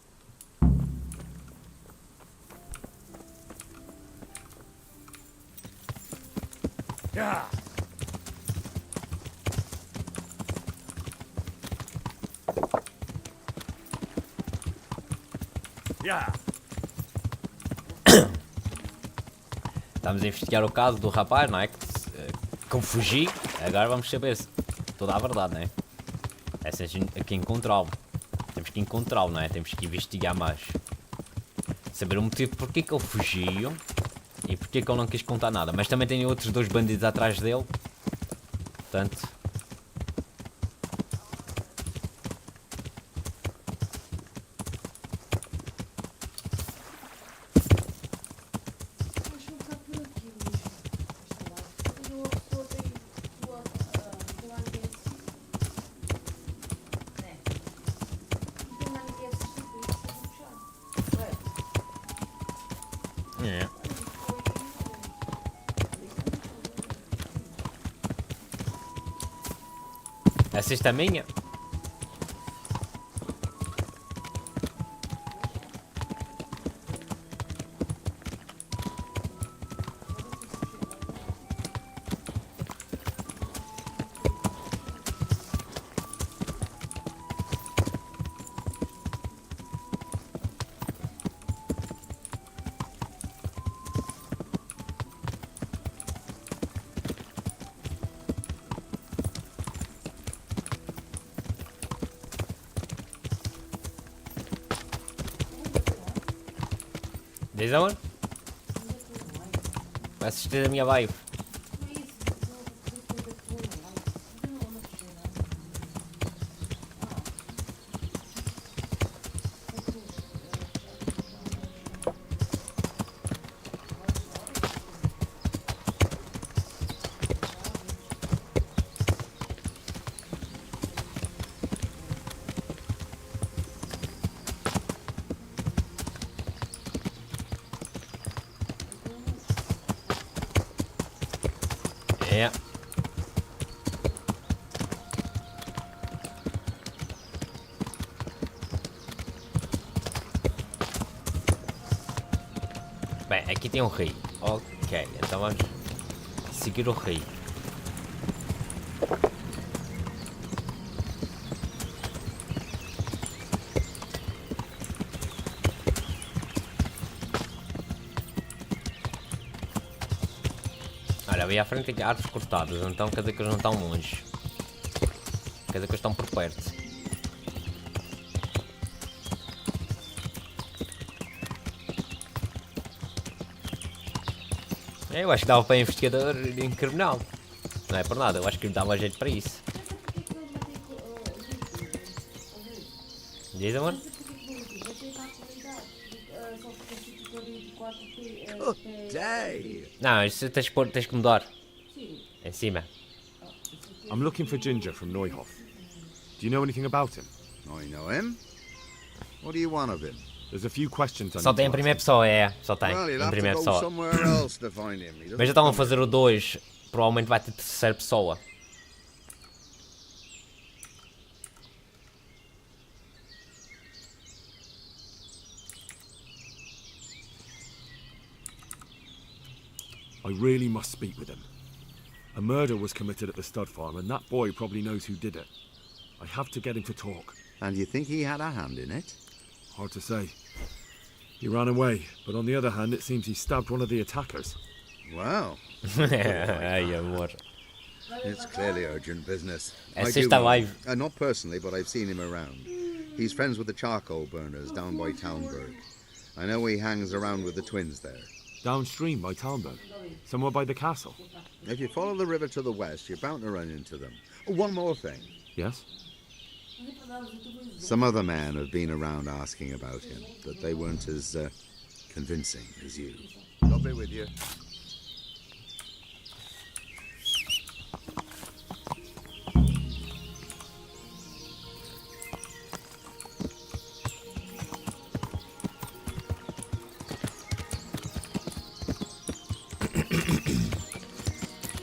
Yeah. Yeah. Estamos a investigar o caso do rapaz, não é? Que eu fugi. Agora vamos saber se toda a verdade, não é? Essa aqui encontrá-lo. Temos que encontrá-lo, não é? Temos que investigar mais. Saber o motivo porque que ele fugiu e porque que ele não quis contar nada. Mas também tem outros dois bandidos atrás dele. Portanto... A cesta é minha? Diz aonde? Vai assistir a minha live. É. Bem, aqui tem um rio. Ok, então vamos seguir o rio. Olha, ali à frente tem árvores cortadas, então quer dizer que eles não estão longe. Quer dizer que eles estão por perto. Eu acho que dava para investigador em criminal. Não é por nada, eu acho que lhe dava jeito para isso. Diz, amor? Não, isso tens que mudar. Em cima. I'm looking for Ginger from Neuhof. Do you know anything about him? I know him. What do you want of him? There's a few questions I Só tem em primeira pessoa, só tem em primeira pessoa. Mas já estão a fazer o 2, provavelmente vai ter terceira pessoa. I really must speak with him. A murder was committed at the stud farm, and that boy probably knows who did it. I have to get him to talk. And you think he had a hand in it? Hard to say. He ran away, but on the other hand, it seems he stabbed one of the attackers. Wow. Ay, amor. It's clearly urgent business. Essa está live. Not personally, but I've seen him around. He's friends with the charcoal burners down by Townburg. I know he hangs around with the twins there. Downstream by Townburg? Somewhere by the castle? If you follow the river to the west, you're bound to run into them. Oh, one more thing. Yes? Some other men have been around asking about him, but they weren't as convincing as you. I'll be with you.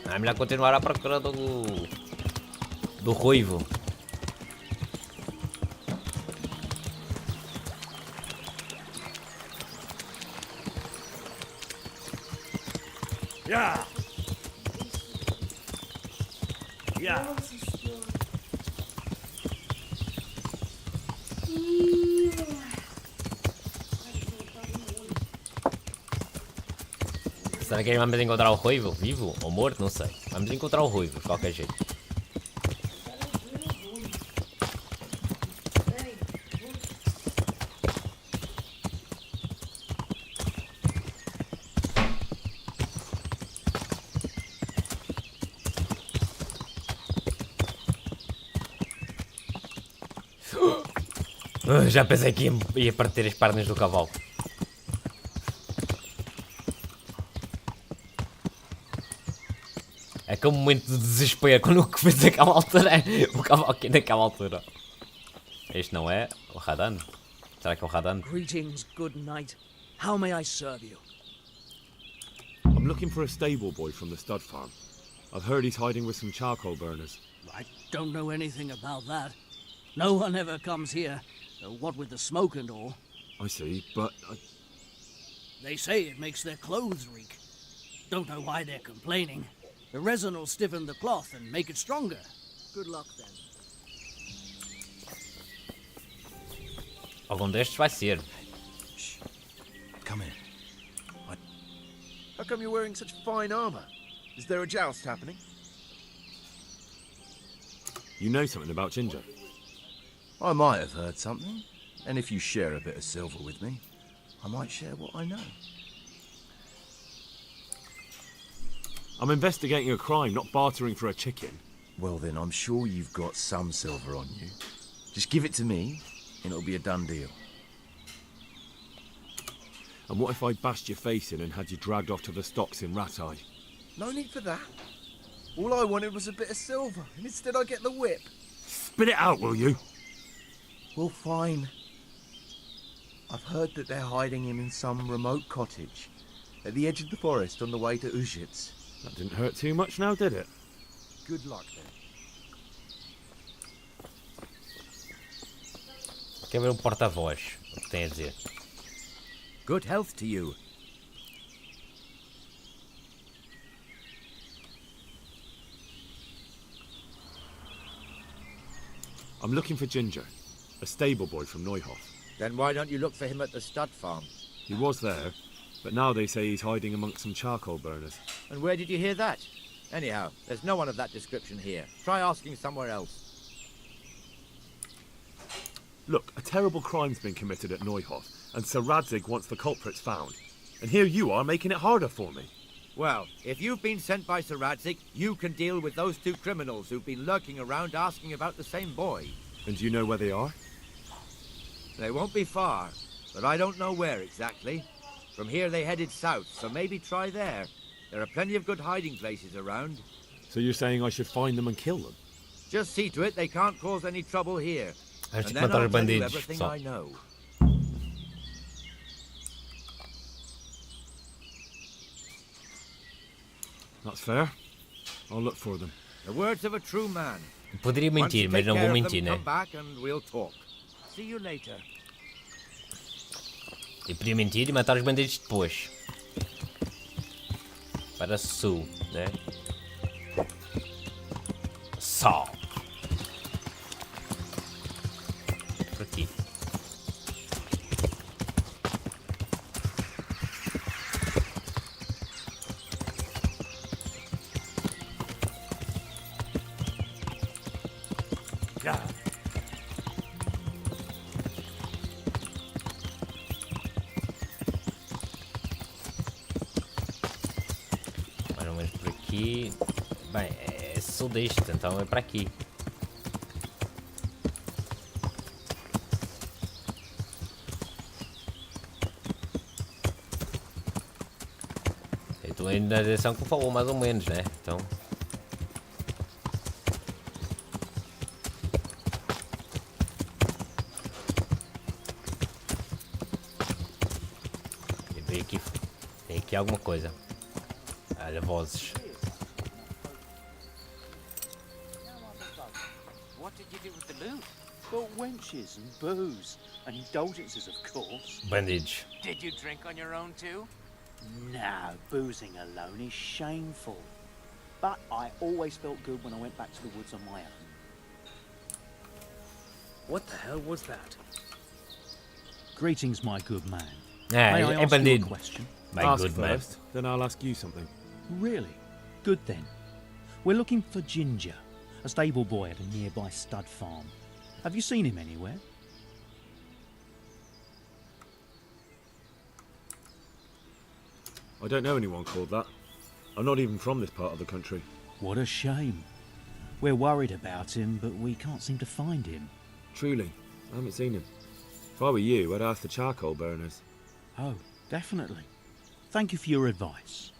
É melhor continuar à procura do ruivo. Yeah. Yeah. Será que vamos encontrar o ruivo? Vivo ou morto? Não sei. Vamos encontrar o ruivo, de qualquer jeito. Já pensei que ia partir as pernas do cavalo. É aquele momento de desespero quando o que fez naquela altura o cavalo aqui naquela altura. Este não é o Radan? Será que é o Radan? Greetings, good knight. How may I serve you? I'm looking for a stable boy from the stud farm. I've heard he's hiding with some charcoal burners. I don't know anything about that. No one ever comes here. What with the smoke and all. I see, but They say it makes their clothes reek. Don't know why they're complaining. The resin will stiffen the cloth and make it stronger. Good luck then. Algum destes vai ser. Come in. How come you're wearing such fine armor? Is there a joust happening? you know something about Ginger. I might have heard something, and if you share a bit of silver with me, I might share what I know. I'm investigating a crime, not bartering for a chicken. Well then, I'm sure you've got some silver on you. Just give it to me, and it'll be a done deal. And what if I bashed your face in and had you dragged off to the stocks in Ratai? No need for that. All I wanted was a bit of silver, and instead I get the whip. Spit it out, will you? Well, fine. I've heard that they're hiding him in some remote cottage at the edge of the forest on the way to Uzhitz. That didn't hurt too much now, did it? Good luck then. Quer ver o porta-voz? O que tem a dizer? Good health to you. I'm looking for Ginger, a stable boy from Neuhof. Then why don't you look for him at the stud farm? He was there, but now they say he's hiding amongst some charcoal burners. And where did you hear that? Anyhow, there's no one of that description here. Try asking somewhere else. Look, a terrible crime's been committed at Neuhof, and Sir RYZEN wants the culprits found. And here you are making it harder for me. Well, if you've been sent by Sir Radzik, you can deal with those two criminals who've been lurking around asking about the same boy. And do you know where they are? They won't be far, but I don't know where exactly. From here they headed south, so maybe try there. There are plenty of good hiding places around. So you're saying I should find them and kill them? Just see to it they can't cause any trouble here. And Acho que then matar I'll os tell you bandidos, everything pessoal. I know. That's fair. I'll look for them. The words of a true man. Poderia mentir, mas não vou mentir, né? Come back and we'll talk. See you later. Eu podia mentir e matar os bandidos depois. Para sul, né? Só. Por aqui. Mais ou menos por aqui. Bem, é sul deste, então é para aqui. Eu estou indo na direção que falou, mais ou menos, né? Então. Tem aqui alguma coisa. Olha, vozes. What did you do with the loot? Well, wenches and booze and indulgences, of course. Bandidos. Did you drink on your own too? No, boozing alone is shameful. But I always felt good when I went back to the woods on my own. What the hell was that? Greetings, my good man. Ah, May I ask you a bandido. question? My ask good man. first, then I'll ask you something. Really? Good then. We're looking for Ginger, a stable boy at a nearby stud farm. Have you seen him anywhere? I don't know anyone called that. I'm not even from this part of the country. What a shame. We're worried about him, but we can't seem to find him. Truly, I haven't seen him. If I were you, I'd ask the charcoal burners. Oh, definitely. Thank you for your advice.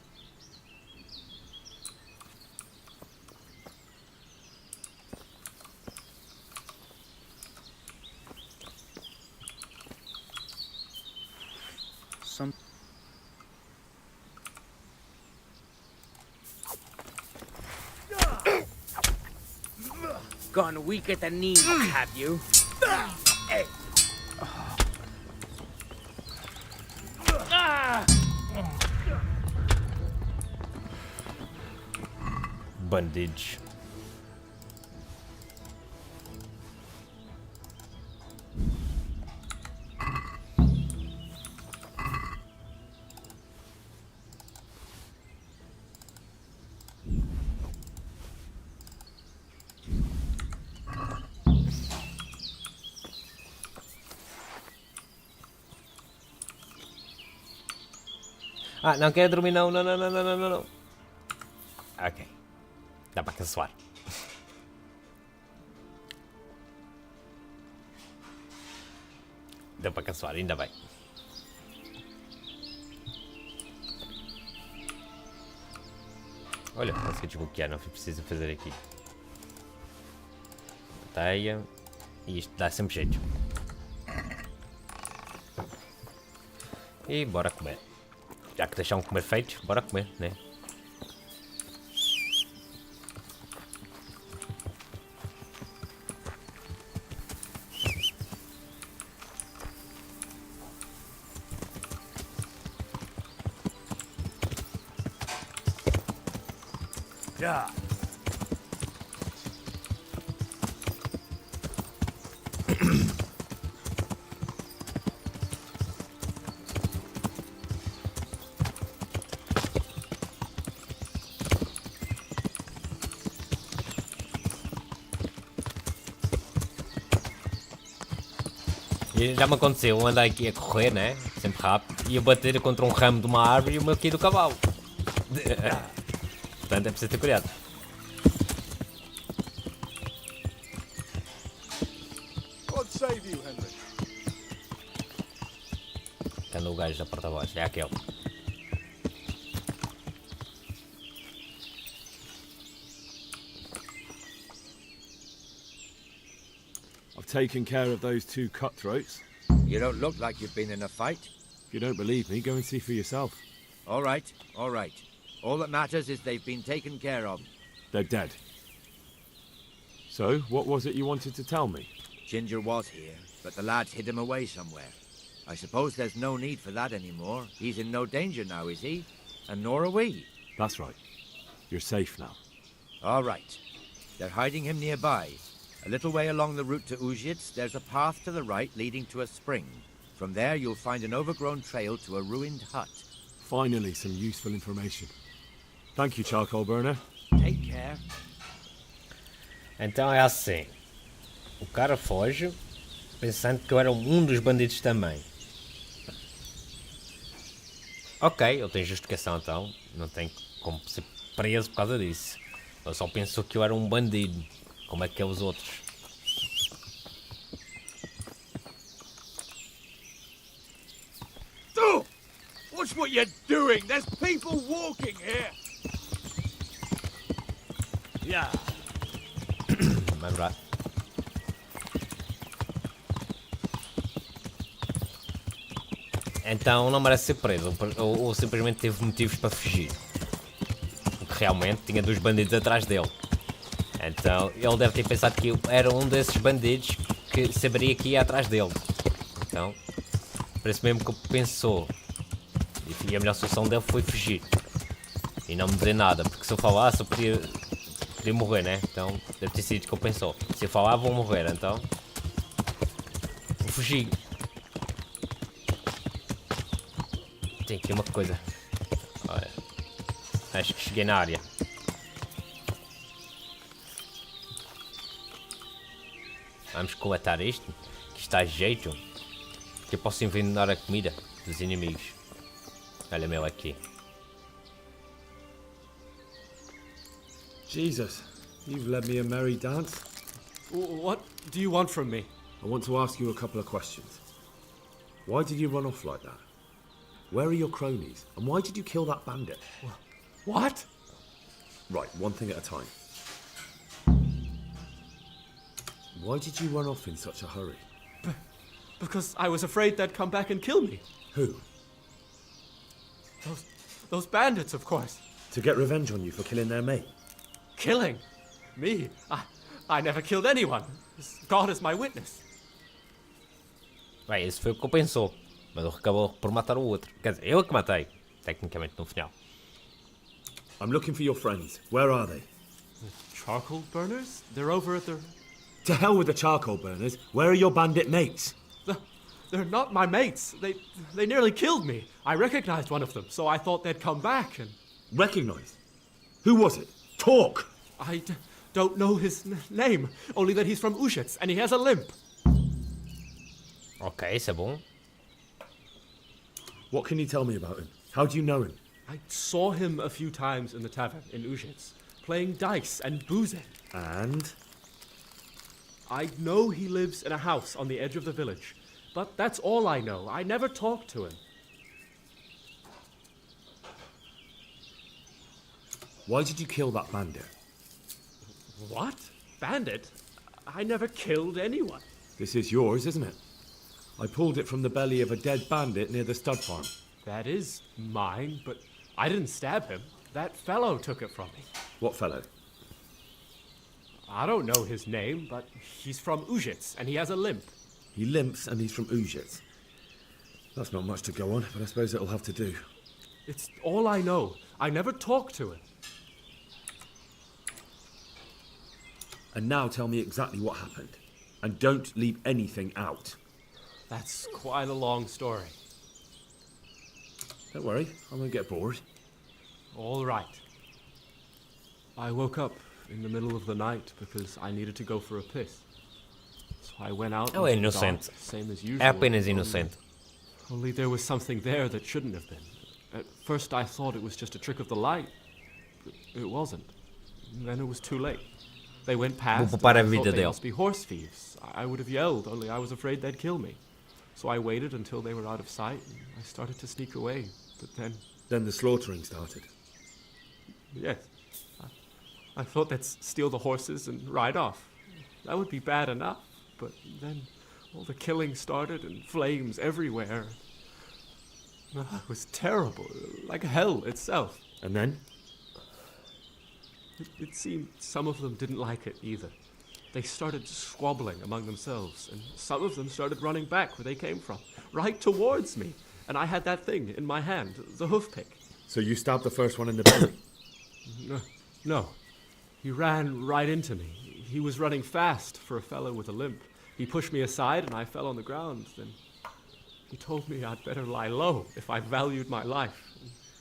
Some... Gone weak at the knees, have you? Bandage. Ah, não quero dormir, não. Ok. Dá para caçoar. Dá para caçoar, ainda bem. Olha, consegui desbloquear, não preciso fazer aqui. Teia. E isto dá sempre jeito. E bora comer. Já que deixaram comer feitos, bora comer, né? Já. E já me aconteceu, eu andar aqui a correr, né? Sempre rápido, e eu bater contra um ramo de uma árvore e o meu aqui do cavalo. Portanto é preciso ter cuidado. God save you, Henry. Que anda o gajo da porta-voz, é aquele. I've taken care of those 2 cutthroats. You don't look like you've been in a fight. If you don't believe me, go and see for yourself. All right, all right. All that matters is they've been taken care of. They're dead. So, what was it you wanted to tell me? Ginger was here, but the lads hid him away somewhere. I suppose there's no need for that anymore. He's in no danger now, is he? And nor are we. That's right. You're safe now. All right. They're hiding him nearby. A little way along the route to Uzhitz, there's a path to the right leading to a spring. From there, you'll find an overgrown trail to a ruined hut. Finally, some useful information. Thank you, charcoal burner. Take care. Então é assim. O cara foge, pensando que eu era um dos bandidos também. Ok, ele tem justificação então. Não tem como ser preso por causa disso. Ele só pensou que eu era um bandido. Como é que é os outros? Oh! Watch what you're doing! There's people walking here! Yeah. Vamos lá. Então não merece ser preso, ou simplesmente teve motivos para fugir. Porque realmente tinha 2 bandidos atrás dele. Então ele deve ter pensado que eu era um desses bandidos que saberia que ia atrás dele. Então, parece mesmo que pensou. E a melhor solução dele foi fugir. E não me dizer nada, porque se eu falasse eu podia morrer, né? Então deve ter sido o que ele pensou. Se eu falar vou morrer, então vou fugir. Tem aqui uma coisa. Olha, acho que cheguei na área. Vamos coletar isto, que está a jeito, que eu posso envenenar a comida dos inimigos. Olha meu aqui. Jesus, you've led me a merry dance. What do you want from me? I want to ask you a couple of questions. Why did you run off like that? Where are your cronies? And why did you kill that bandit? What? Right, one thing at a time. Why did you run off in such a hurry? Because I was afraid they'd come back and kill me. Who? Those bandits, of course. To get revenge on you for killing their mate? Killing? Me? I never killed anyone. God is my witness. Bem, esse foi o que eu pensou. Mas ele acabou por matar o outro. Quer dizer, eu que matei. Tecnicamente no final. I'm looking for your friends. Where are they? The charcoal burners? They're over at the... To hell with the charcoal burners. Where are your bandit mates? They're not my mates. They nearly killed me. I recognized one of them, so I thought they'd come back and... Recognized? Who was it? Talk! I don't know his name, only that he's from Uzhitz and he has a limp. Ok, isso é bom. What can you tell me about him? How do you know him? I saw him a few times in the tavern in Uzhitz, playing dice and boozing. And? I know he lives in a house on the edge of the village, but that's all I know. I never talked to him. Why did you kill that bandit? What? Bandit? I never killed anyone. This is yours, isn't it? I pulled it from the belly of a dead bandit near the stud farm. That is mine, but I didn't stab him. That fellow took it from me. What fellow? I don't know his name, but he's from Uzhitz, and he has a limp. He limps and he's from Uzhitz. That's not much to go on, but I suppose it'll have to do. It's all I know. I never talked to him. And now tell me exactly what happened. And don't leave anything out. That's quite a long story. Don't worry, I won't get bored. All right. I woke up in the middle of the night because I needed to go for a piss. So I went out Oh, into the inocente. dark, same as usual. É apenas inocente. Only there was something there that shouldn't have been. At first I thought it was just a trick of the light, but it wasn't. And then it was too late. They went past, and I thought they must be horse thieves. I would have yelled, only I was afraid they'd kill me. So I waited until they were out of sight, and I started to sneak away, but then... Then the slaughtering started? Yes. I thought they'd steal the horses and ride off. That would be bad enough, but then all the killing started and flames everywhere. It was terrible, like hell itself. And then? It seemed some of them didn't like it either. They started squabbling among themselves, and some of them started running back where they came from, right towards me. And I had that thing in my hand, the hoof pick. So you stabbed the first one in the belly? No. He ran right into me. He was running fast for a fellow with a limp. He pushed me aside and I fell on the ground. Then he told me I'd better lie low if I valued my life.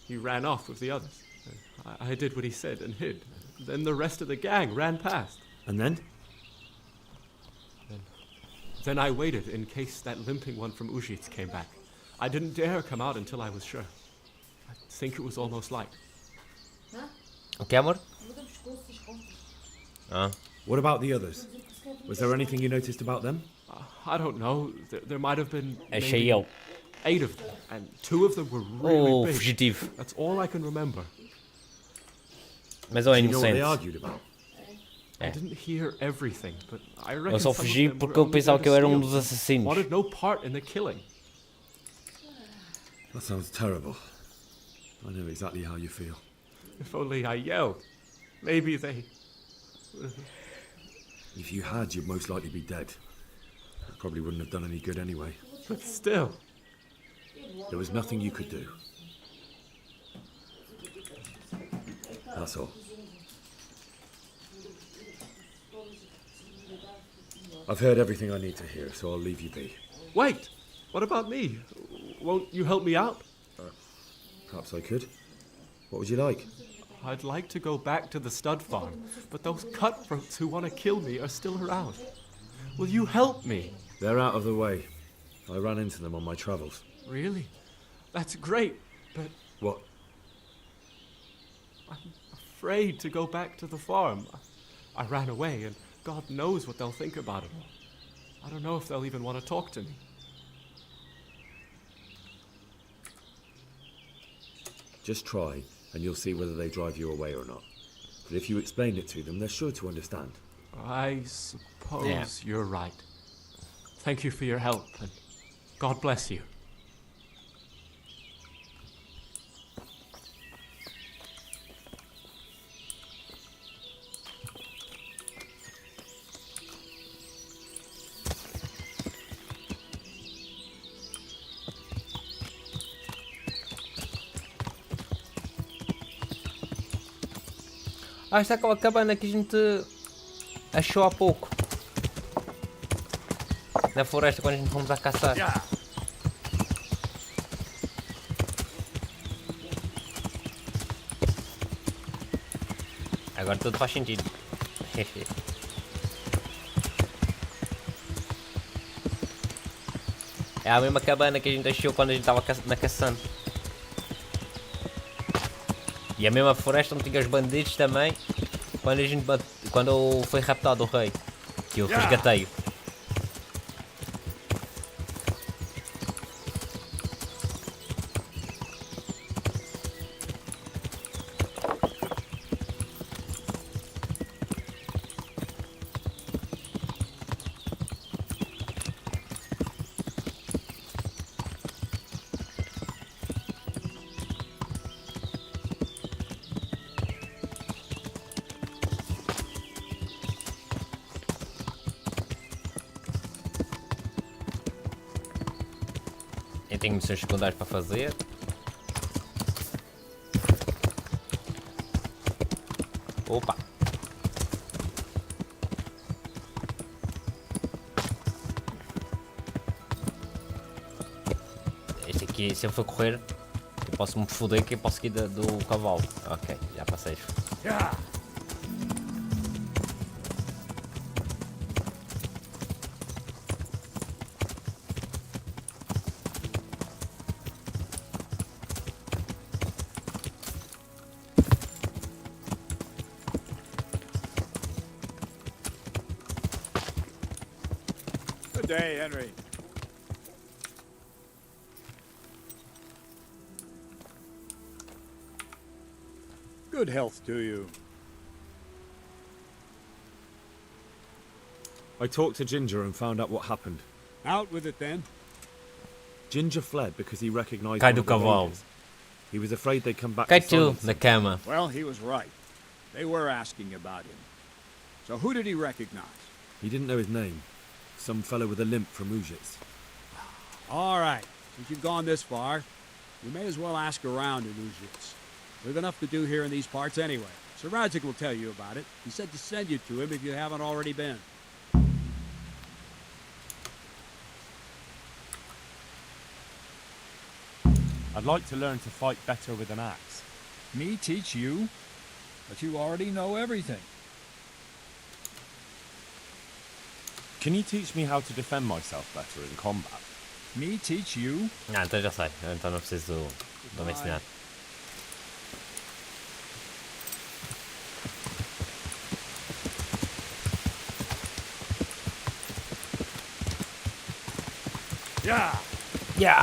He ran off with the others. I did what he said and hid. Then the rest of the gang ran past. And then? Then I waited in case that limping one from Ujits came back. I didn't dare come out until I was sure. I think it was almost light. Okay, amor? What about the others? Was there anything you noticed about them? I don't know. There might have been Achei eu. 8 of them, and 2 of them were really big. Fugitivo. That's all I can remember. Mas é Do you know what they inocente. argued about? I didn't hear everything, but I reckon Eu só some of fugi them porque were eu only pensava there que eu to era steal. dos assassinos. Wanted no part in the killing. That sounds terrible. I know exactly how you feel. If only I yelled. Maybe they... If you had, you'd most likely be dead. That probably wouldn't have done any good anyway. But still. There was nothing you could do. That's all. I've heard everything I need to hear, so I'll leave you be. Wait! What about me? Won't you help me out? Perhaps I could. What would you like? I'd like to go back to the stud farm, but those cutthroats who want to kill me are still around. Will you help me? They're out of the way. I ran into them on my travels. Really? That's great, but... What? I'm afraid to go back to the farm. I ran away, and God knows what they'll think about it. I don't know if they'll even want to talk to me. Just try, and you'll see whether they drive you away or not. But if you explain it to them, they're sure to understand. I suppose you're right. Thank you for your help, and God bless you. Ah, está aquela cabana que a gente achou há pouco. Na floresta, quando a gente fomos a caçar. Agora tudo faz sentido. É a mesma cabana que a gente achou quando a gente estava na caçando. E a mesma floresta onde tinha os bandidos também, quando foi raptado o rei, que eu resgatei-o. Eu tenho missões secundárias para fazer. Opa! Este aqui, se eu for correr, eu posso me foder que eu posso ir do cavalo. Ok, já passei. Good day, Henry. Good health to you. I talked to Ginger and found out what happened. Out with it then. Ginger fled because he recognized Cai one do of the cavalo. raiders. He was afraid they'd come back Cai to tu, silence na him. cama. Well, he was right. They were asking about him. So who did he recognize? He didn't know his name. Some fellow with a limp from Ujits. All right. Since you've gone this far, you may as well ask around in Ujits. We've enough to do here in these parts anyway. Sir RYZEN will tell you about it. He said to send you to him if you haven't already been. I'd like to learn to fight better with an axe. Me teach you? But you already know everything. Can you teach me how to defend myself better in combat? Me teach you? Ah, então já sei. Então não preciso de me ensinar. Yeah! Ya!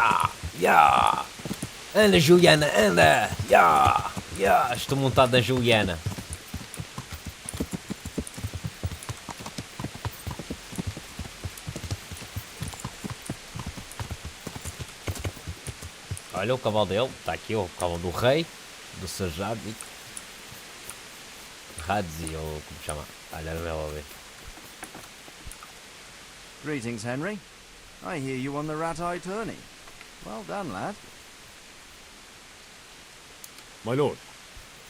Ya! Anda, Juliana, anda! Ya! Ya! Estou montado na Juliana. Olha o cavalo dele, está aqui o cavalo do rei, do Sr. Radzi, ou como chama? Olha, vamos ver. Greetings, Henry. I hear you won the rat-eye tourney. Well done, lad. My lord,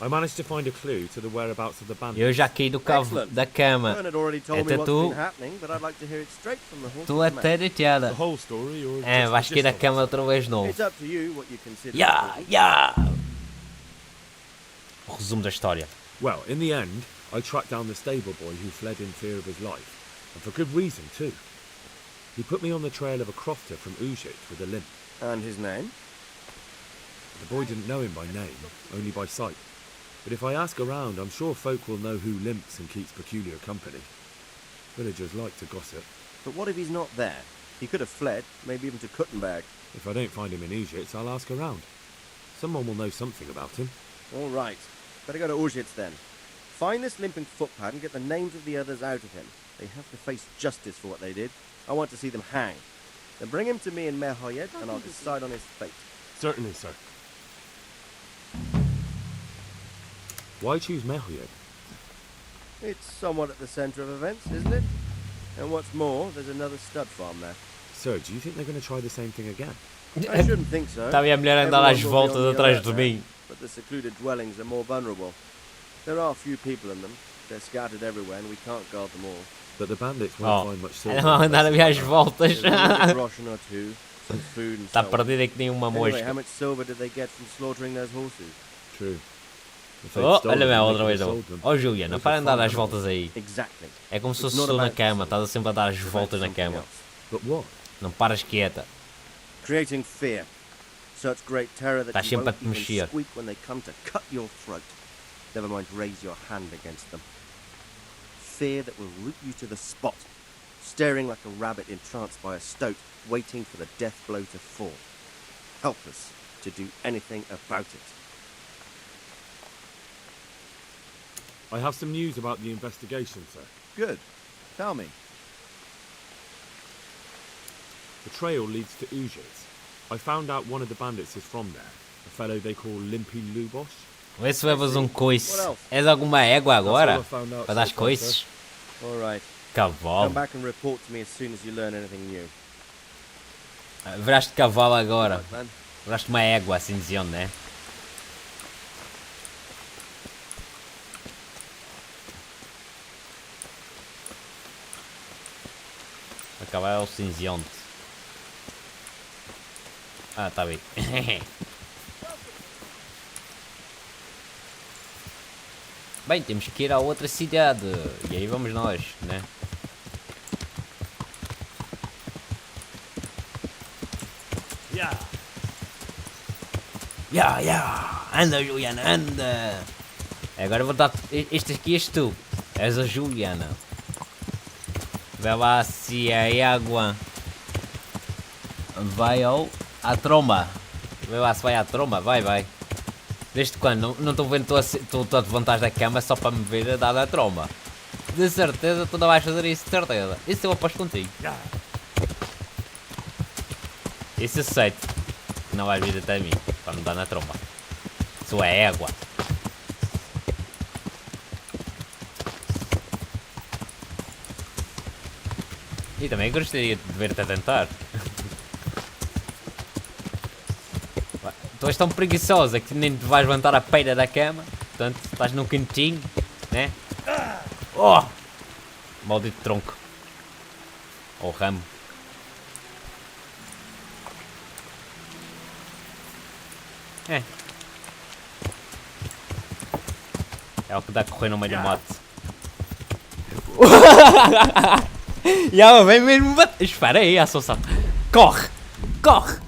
I managed to find a clue to the whereabouts of the bandits. Eu já caí do cavalo da cama. Até tu. Tu até deteada. The whole story or É, just vais the cair da gist of cama it? outra vez de novo. It's up to you what you consider. Ya! Ya! O resumo da história. Well, in the end, I tracked down the stable boy who fled in fear of his life, and for good reason too. He put me on the trail of a crofter from Ujit with a limp. And his name? The boy didn't know him by name, only by sight. But if I ask around, I'm sure folk will know who limps and keeps peculiar company. Villagers like to gossip. But what if he's not there? He could have fled, maybe even to Kuttenberg. If I don't find him in Ujits, I'll ask around. Someone will know something about him. All right. Better go to Ujits then. Find this limping footpad and get the names of the others out of him. They have to face justice for what they did. I want to see them hanged. Then bring him to me in Merhoyed and I'll decide on his fate. Certainly, sir. Why choose Merhoyed? It's somewhat at the centre of events, isn't it? And what's more, there's another stud farm there. Sir, do you think they're going to try the same thing again? I shouldn't think so. Estava a mulher a andar às Everyone will be voltas on the atrás alert de there, mim. But the secluded dwellings are more vulnerable. There are few people in them. They're scattered everywhere and we can't guard them all. But the bandits won't find much silver. Ela vai andar a às voltas. There's a groschen or two, some food and Está so on. perdida que nem uma Anyway, mosca. how much silver did they get from slaughtering those horses? True. If they'd Oh, stolen olha them, bem, they outra could vez. have sold them. Oh, Juliana, Those para were andar fine às voltas aí. Exactly. É como se It's fosse not tu na about cama, estás sempre a dar as It's about voltas na something cama. else. But what? Não paras quieta. Creating fear. Such great terror that Estás you sempre a won't te even mexer. squeak when they come to cut your throat. Never mind raise your hand against them. Fear that will root you to the spot, staring like a rabbit entranced by a stoat, waiting for the death blow to fall. Helpless to do anything about it. I have some news about the investigation, sir. Good. Tell me. The trail leads to Ujits. I found out one of the bandits is from there, a fellow they call Limpy Lubosh. Vê se levas coice. És alguma égua agora? Para dar as coices? All right. Cavalo. Come back and report to me as soon as you learn anything new. Viraste cavalo agora. Right, man. Viraste uma égua, assim diziam, né? A cavalo é o cinzento. Ah, tá bem. Bem, temos que ir à outra cidade. E aí vamos nós, né? Yeah. Ya, ya! Anda, Juliana, anda! Agora vou dar. Este aqui és tu. És a Juliana. Vê lá se a água vai à tromba. Vê lá se vai à tromba. Vai. Desde quando? Não estou vendo, estou a levantar da cama só para me ver a dar a tromba. De certeza, tu não vais fazer isso, de certeza. Isso eu aposto contigo. Isso eu sei. Não vais vir até mim para me dar na tromba. Isso é água. E também gostaria de ver-te a tentar. Tu és tão preguiçosa que nem te vais levantar a peira da cama. Portanto, estás num cantinho, né? Oh! Maldito tronco. Ou ramo. É o que dá a correr no meio do mato. E ela vem mesmo bater. Espera aí, Assunção. Corre! Corre!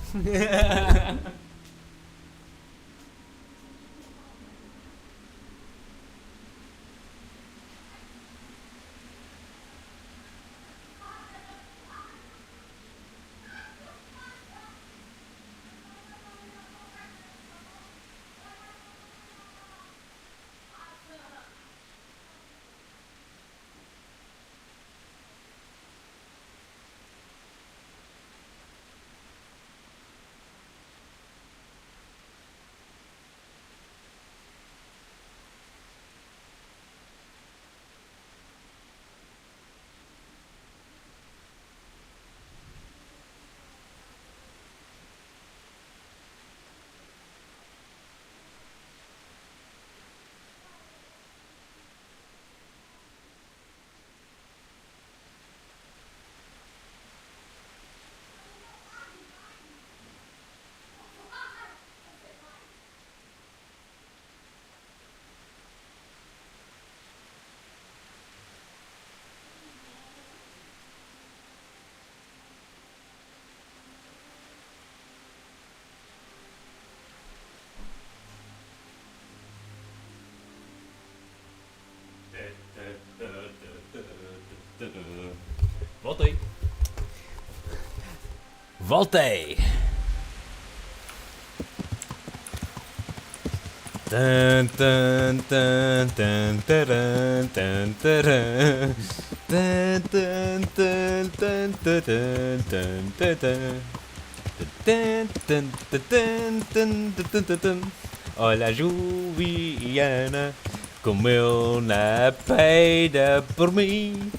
Voltei. Voltei. Tan tan tan tan taran tan taran tan tan tan tan tan tan tan tan. Olha a Juliana comeu na peida por mim.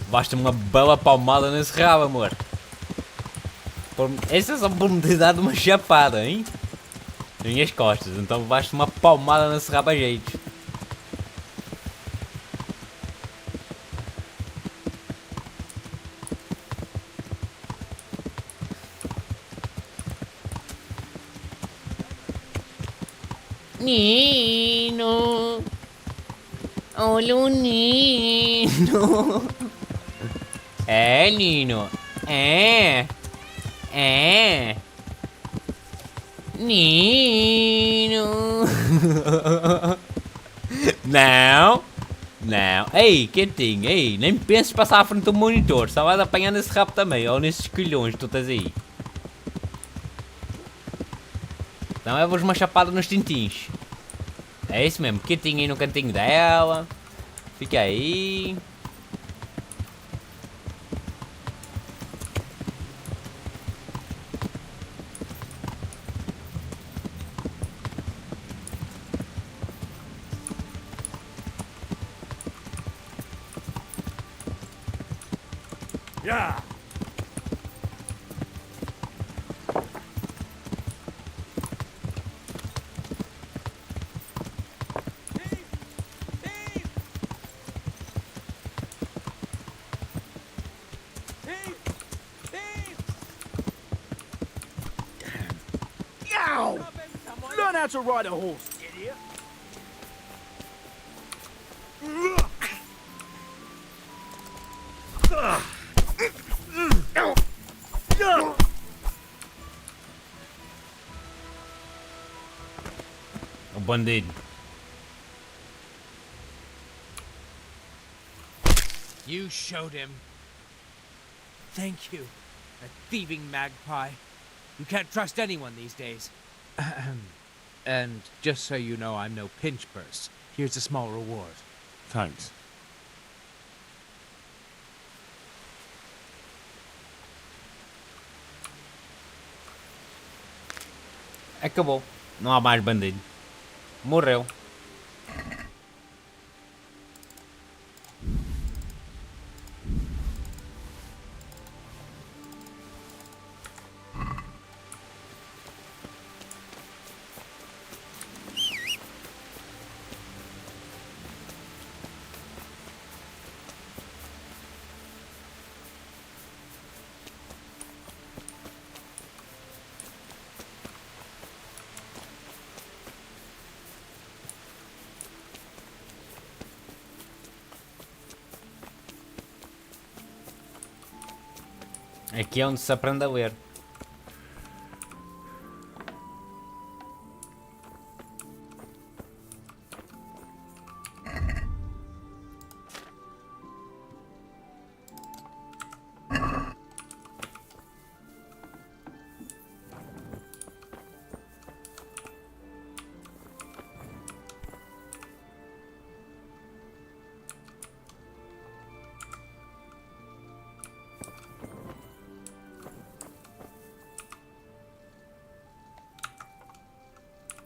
Basta uma bela palmada nesse rabo, amor. Essa é só por me ter dado uma chapada, hein? Nas minhas costas, então basta uma palmada nesse rabo a jeito. Nino, olha o Nino. É, Nino. Nino. Não. Ei, quietinho, ei. Nem penses passar à frente do monitor. Só vais apanhar nesse rabo também. Ou nesses colhões que tu estás aí. Então levas uma chapada nos tintins. É isso mesmo, quietinho aí no cantinho dela. Fica aí. Yeah. Learn how to ride a horse, idiot. bandido. You showed him. Thank you. A thieving magpie. You can't trust anyone these days. And just so you know, I'm no pinch purse. Here's a small reward. Thanks. Acabou. Não há mais bandido. Morreu. Aqui é onde se aprende a ler.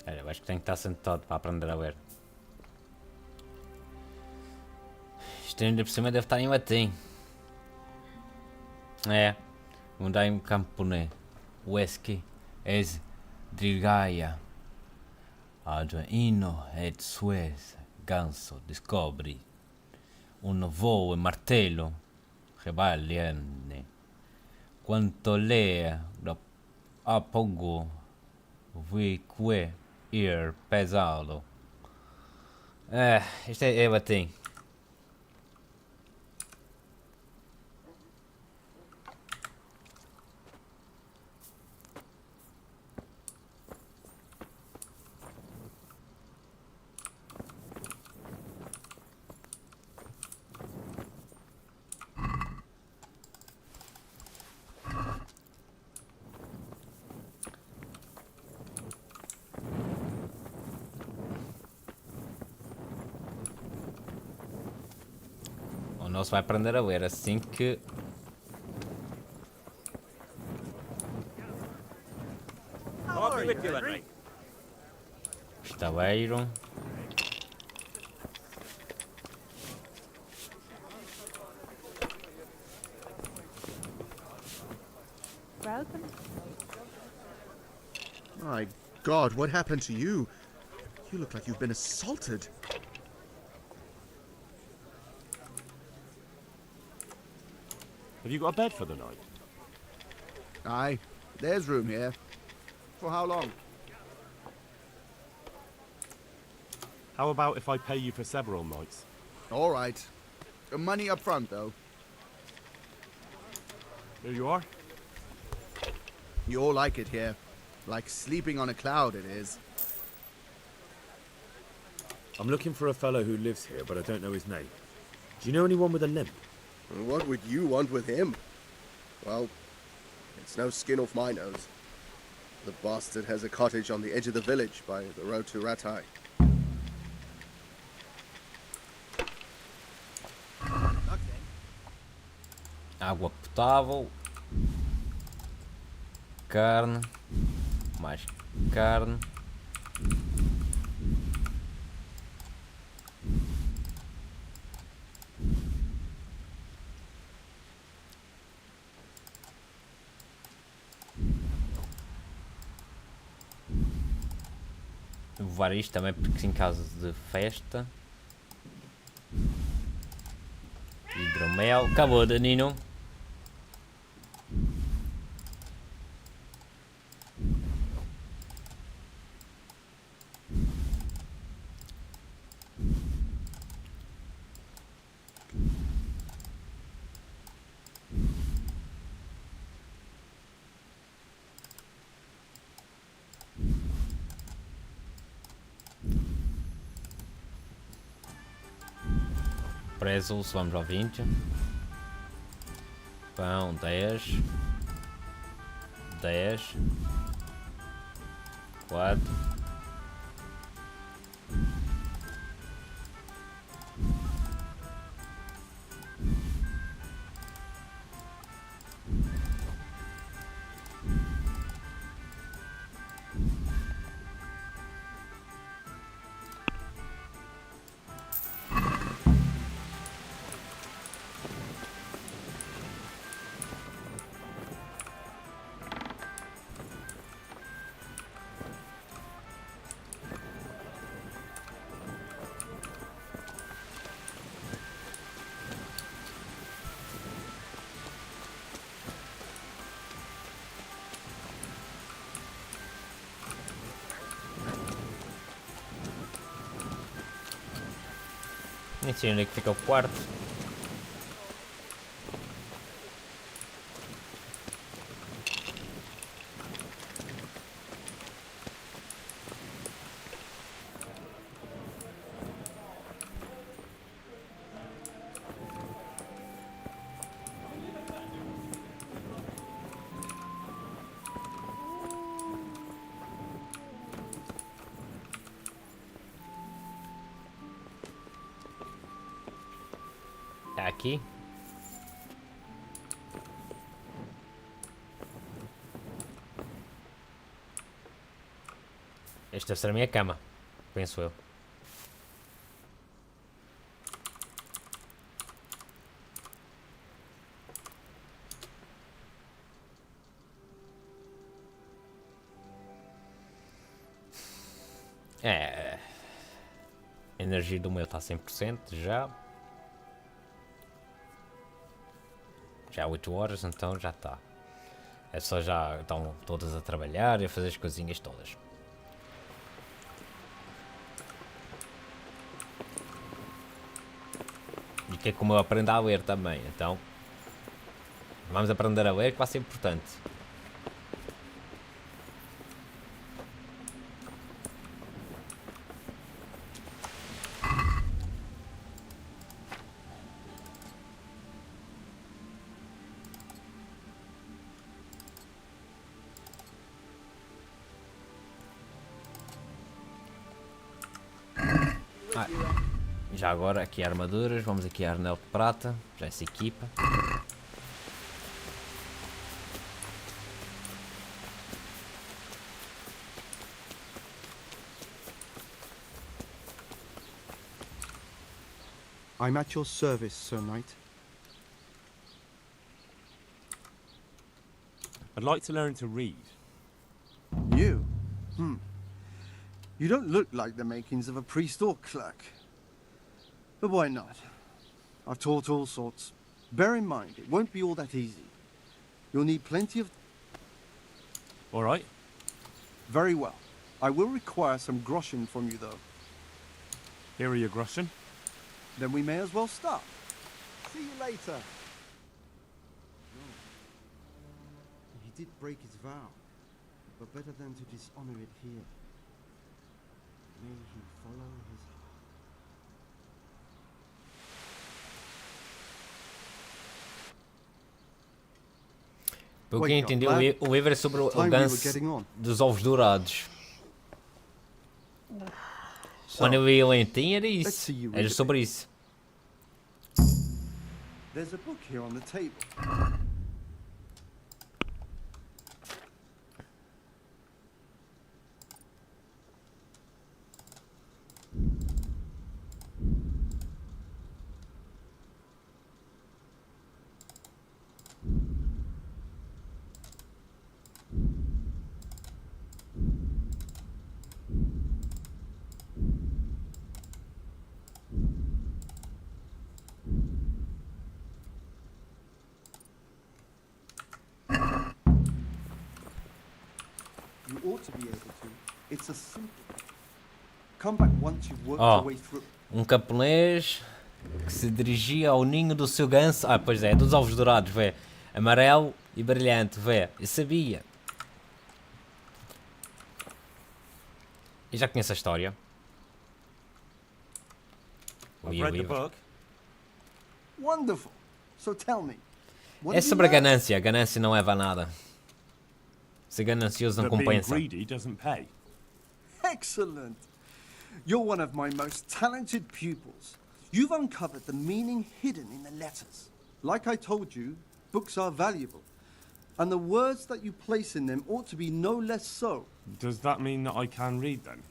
Eu acho que tenho que estar sentado para aprender a ler. Isto ainda por cima deve estar em latim. É. Mudar em camponês. Wesky es drigaia. Adjoino et suez ganso descobri. Un voo e martello. Rebaliane. Quanto lea a pogo. Vi que ir pesado. Isto é latim. O nosso vai aprender a ler assim que... Estaleiro. Welcome. My God, what happened to you? You look like you've been assaulted. Have you got a bed for the night? Aye, there's room here. For how long? How about if I pay you for several nights? All right. Money up front, though. Here you are. You all like it here. Like sleeping on a cloud, it is. I'm looking for a fellow who lives here, but I don't know his name. Do you know anyone with a limp? What would you want with him? Well, it's no skin off my nose. The bastard has a cottage on the edge of the village by the road to Ratai. Água potável. Carne. Mais carne. Vou levar isto também porque em caso de festa. Hidromel. Acabou, Danino. Pretzels, vamos ao 20. Pão, 10. 10. 4. Nem sei onde é que fica o quarto. Tá aqui. Esta deve ser a minha cama, penso eu. A energia do meu está 100% já. Já há 8 horas, então já está. É só já estão todas a trabalhar e a fazer as coisinhas todas. E que é como eu aprendo a ler também, então vamos aprender a ler, que vai ser importante. Já agora aqui armaduras, vamos aqui a anel de prata, já se equipa. I'm at your service, Sir Knight. I'd like to learn to read. You? You don't look like the makings of a priest or clerk. But why not? I've taught all sorts. Bear in mind, it won't be all that easy. You'll need plenty of... All right. Very well. I will require some groschen from you, though. Here are your groschen. Then we may as well start. See you later. He did break his vow, but better than to dishonor it here. May he follow his... Pelo que eu entendi, o livro é sobre o ganso dos ovos dourados. Quando eu li lentinho era isso. Era sobre isso. There's a book here on the table. Camponês que se dirigia ao ninho do seu ganso. Ah, pois é, dos ovos dourados, vê. Amarelo e brilhante, vê. Eu sabia. Eu já conheço a história. I've read the book. Wonderful. So tell me, what É have you sobre a learned? ganância. A ganância não leva a nada. Ser ganancioso não But being compensa. greedy doesn't pay. Excellent. You're one of my most talented pupils. You've uncovered the meaning hidden in the letters. Like I told you, books are valuable. And the words that you place in them ought to be no less so. Does that mean that I can read then?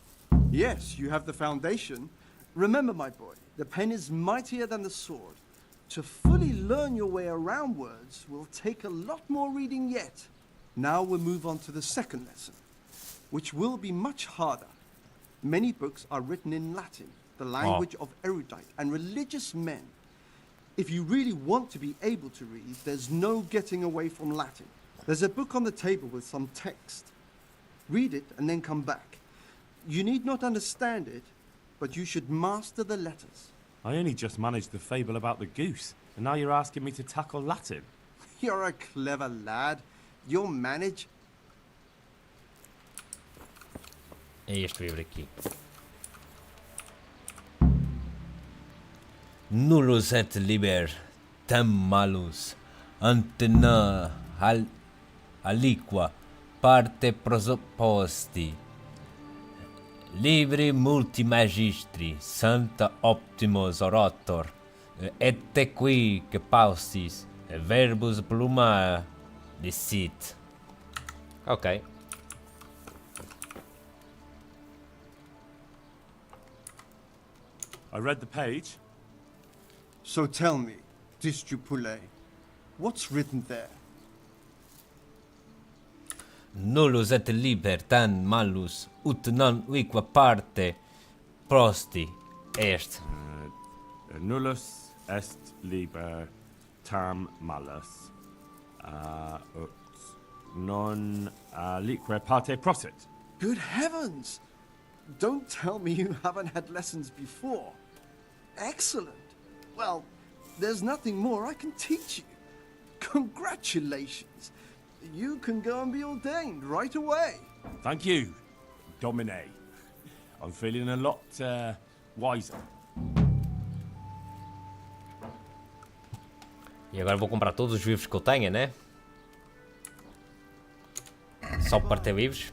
Yes, you have the foundation. Remember, my boy, the pen is mightier than the sword. To fully learn your way around words will take a lot more reading yet. Now we'll move on to the second lesson, which will be much harder. Many books are written in Latin, the language of erudite and religious men. If you really want to be able to read, there's no getting away from Latin. There's a book on the table with some text. Read it and then come back. You need not understand it, but you should master the letters. I only just managed the fable about the goose, and now you're asking me to tackle Latin. You're a clever lad. You'll manage. É este livro aqui. Nullus et liber tem malus antena aliqua parte prosoposti libri multi magistri santa optimus orator et qui que pausis verbus pluma decit. Ok. I read the page. So tell me, Discipule, what's written there? Nullus et liber tan malus ut non uiqua parte prosti est. Nullus est liber tam malus ut non alique parte prosit. Good heavens! Don't tell me you haven't had lessons before. Excellent. Well, there's nothing more I can teach you. Congratulations. You can go and be ordained right away. Thank you, Domine. I'm feeling a lot wiser. E agora vou comprar todos os livros que eu tenha, né? Só para ter livros.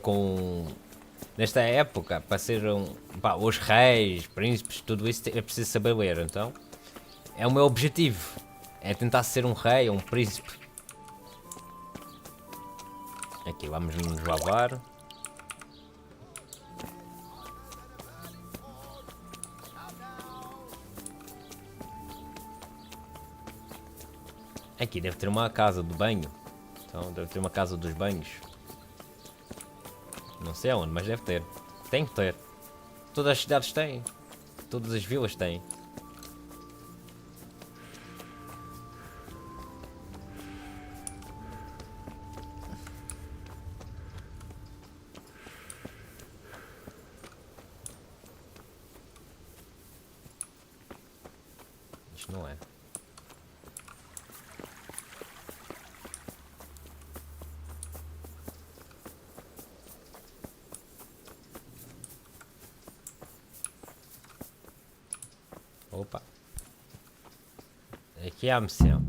Com nesta época, para ser os reis, príncipes, tudo isso é preciso saber ler. Então é o meu objetivo, é tentar ser um rei ou um príncipe. Aqui vamos nos lavar. Aqui deve ter uma casa de banho, então deve ter uma casa dos banhos. Não sei aonde, mas deve ter. Tem que ter. Todas as cidades têm. Todas as vilas têm. Isto não é. Opa. Aqui é a missão.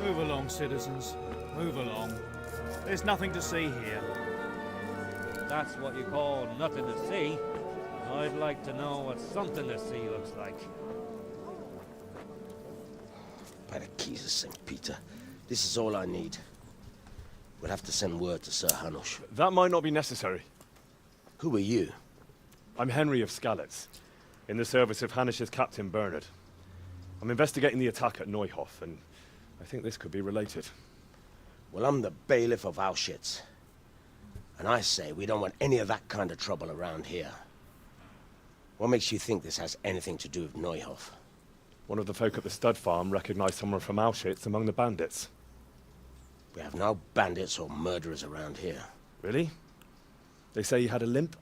Move along, citizens. Move along. There's nothing to see here. That's what you call nothing to see. I'd like to know what something to see looks like. By the keys of St. Peter, this is all I need. We'll have to send word to Sir Hanush. That might not be necessary. Who are you? I'm Henry of Skalitz, in the service of Hanush's Captain Bernard. I'm investigating the attack at Neuhof, and I think this could be related. Well, I'm the bailiff of Auschwitz. And I say we don't want any of that kind of trouble around here. What makes you think this has anything to do with Neuhoff? One of the folk at the stud farm recognized someone from Auschwitz among the bandits. We have no bandits or murderers around here. Really? They say he had a limp?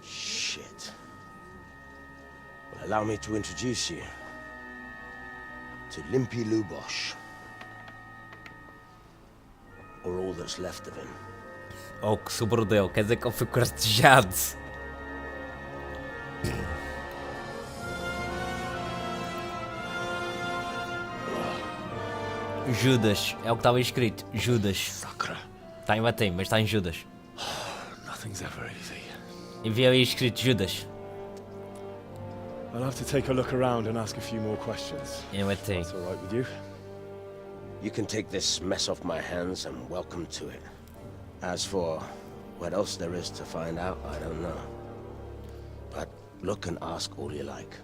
Shit. Well, allow me to introduce you to Limpy Lubosh. Or all that's left of him. Ou que sobrou dele, quer dizer que ele foi cortejado. Judas, é o que estava escrito, Judas. Sacra. Está em latim, mas está em Judas. Nothing's ever easy. E vi ali escrito Judas. I'll have to take a look around and ask a few more questions. Em latim. That's all right with you? You can take this mess off my hands and welcome to it. As for what else there is to find out, I don't know. But look and ask all you like.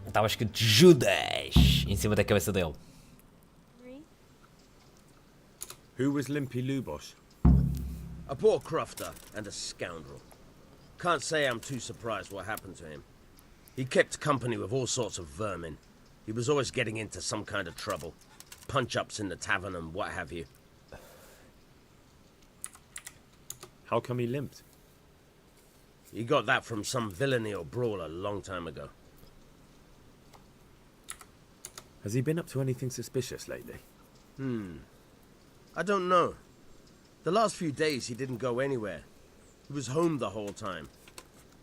Estava escrito Judas em cima da cabeça dele. Who was Limpy Lubosh? A poor crofter and a scoundrel. Can't say I'm too surprised what happened to him. He kept company with all sorts of vermin. He was always getting into some kind of trouble. Punch-ups in the tavern and what have you. How come he limped? He got that from some villainy or brawl a long time ago. Has he been up to anything suspicious lately? I don't know. The last few days he didn't go anywhere. He was home the whole time.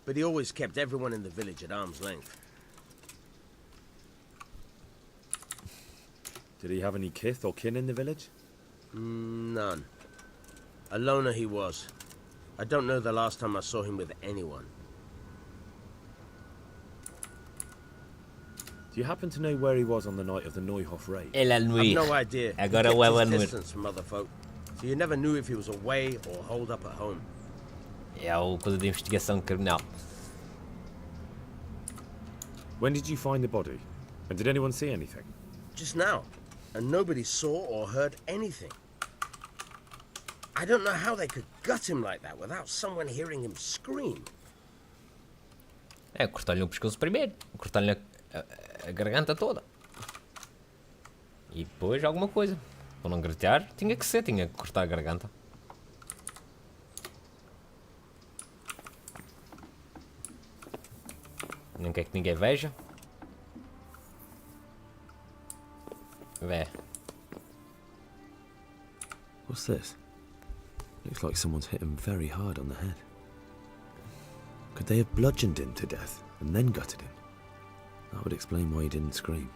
But he always kept everyone in the village at arm's length. Did he have any kith or kin in the village? None. A loner he was. I don't know the last time I saw him with anyone. Do you happen to know where he was on the night of the Neuhoff raid? Ele é I've Luís. no idea. Agora He o kept é his Luís. distance from other folk, so you never knew if he was away or holed up at home. É o coisa de investigação criminal. When did you find the body? And did anyone see anything? Just now, and nobody saw or heard anything. I don't know how they could gut him like that without someone hearing him scream. É, cortar-lhe o pescoço primeiro. Cortar-lhe a garganta toda. E depois alguma coisa. Para não gritar, tinha que cortar a garganta. Não quer que ninguém veja. Vê. What's this? Looks like someone's hit him very hard on the head. Could they have bludgeoned him to death and then gutted him? That would explain why he didn't scream.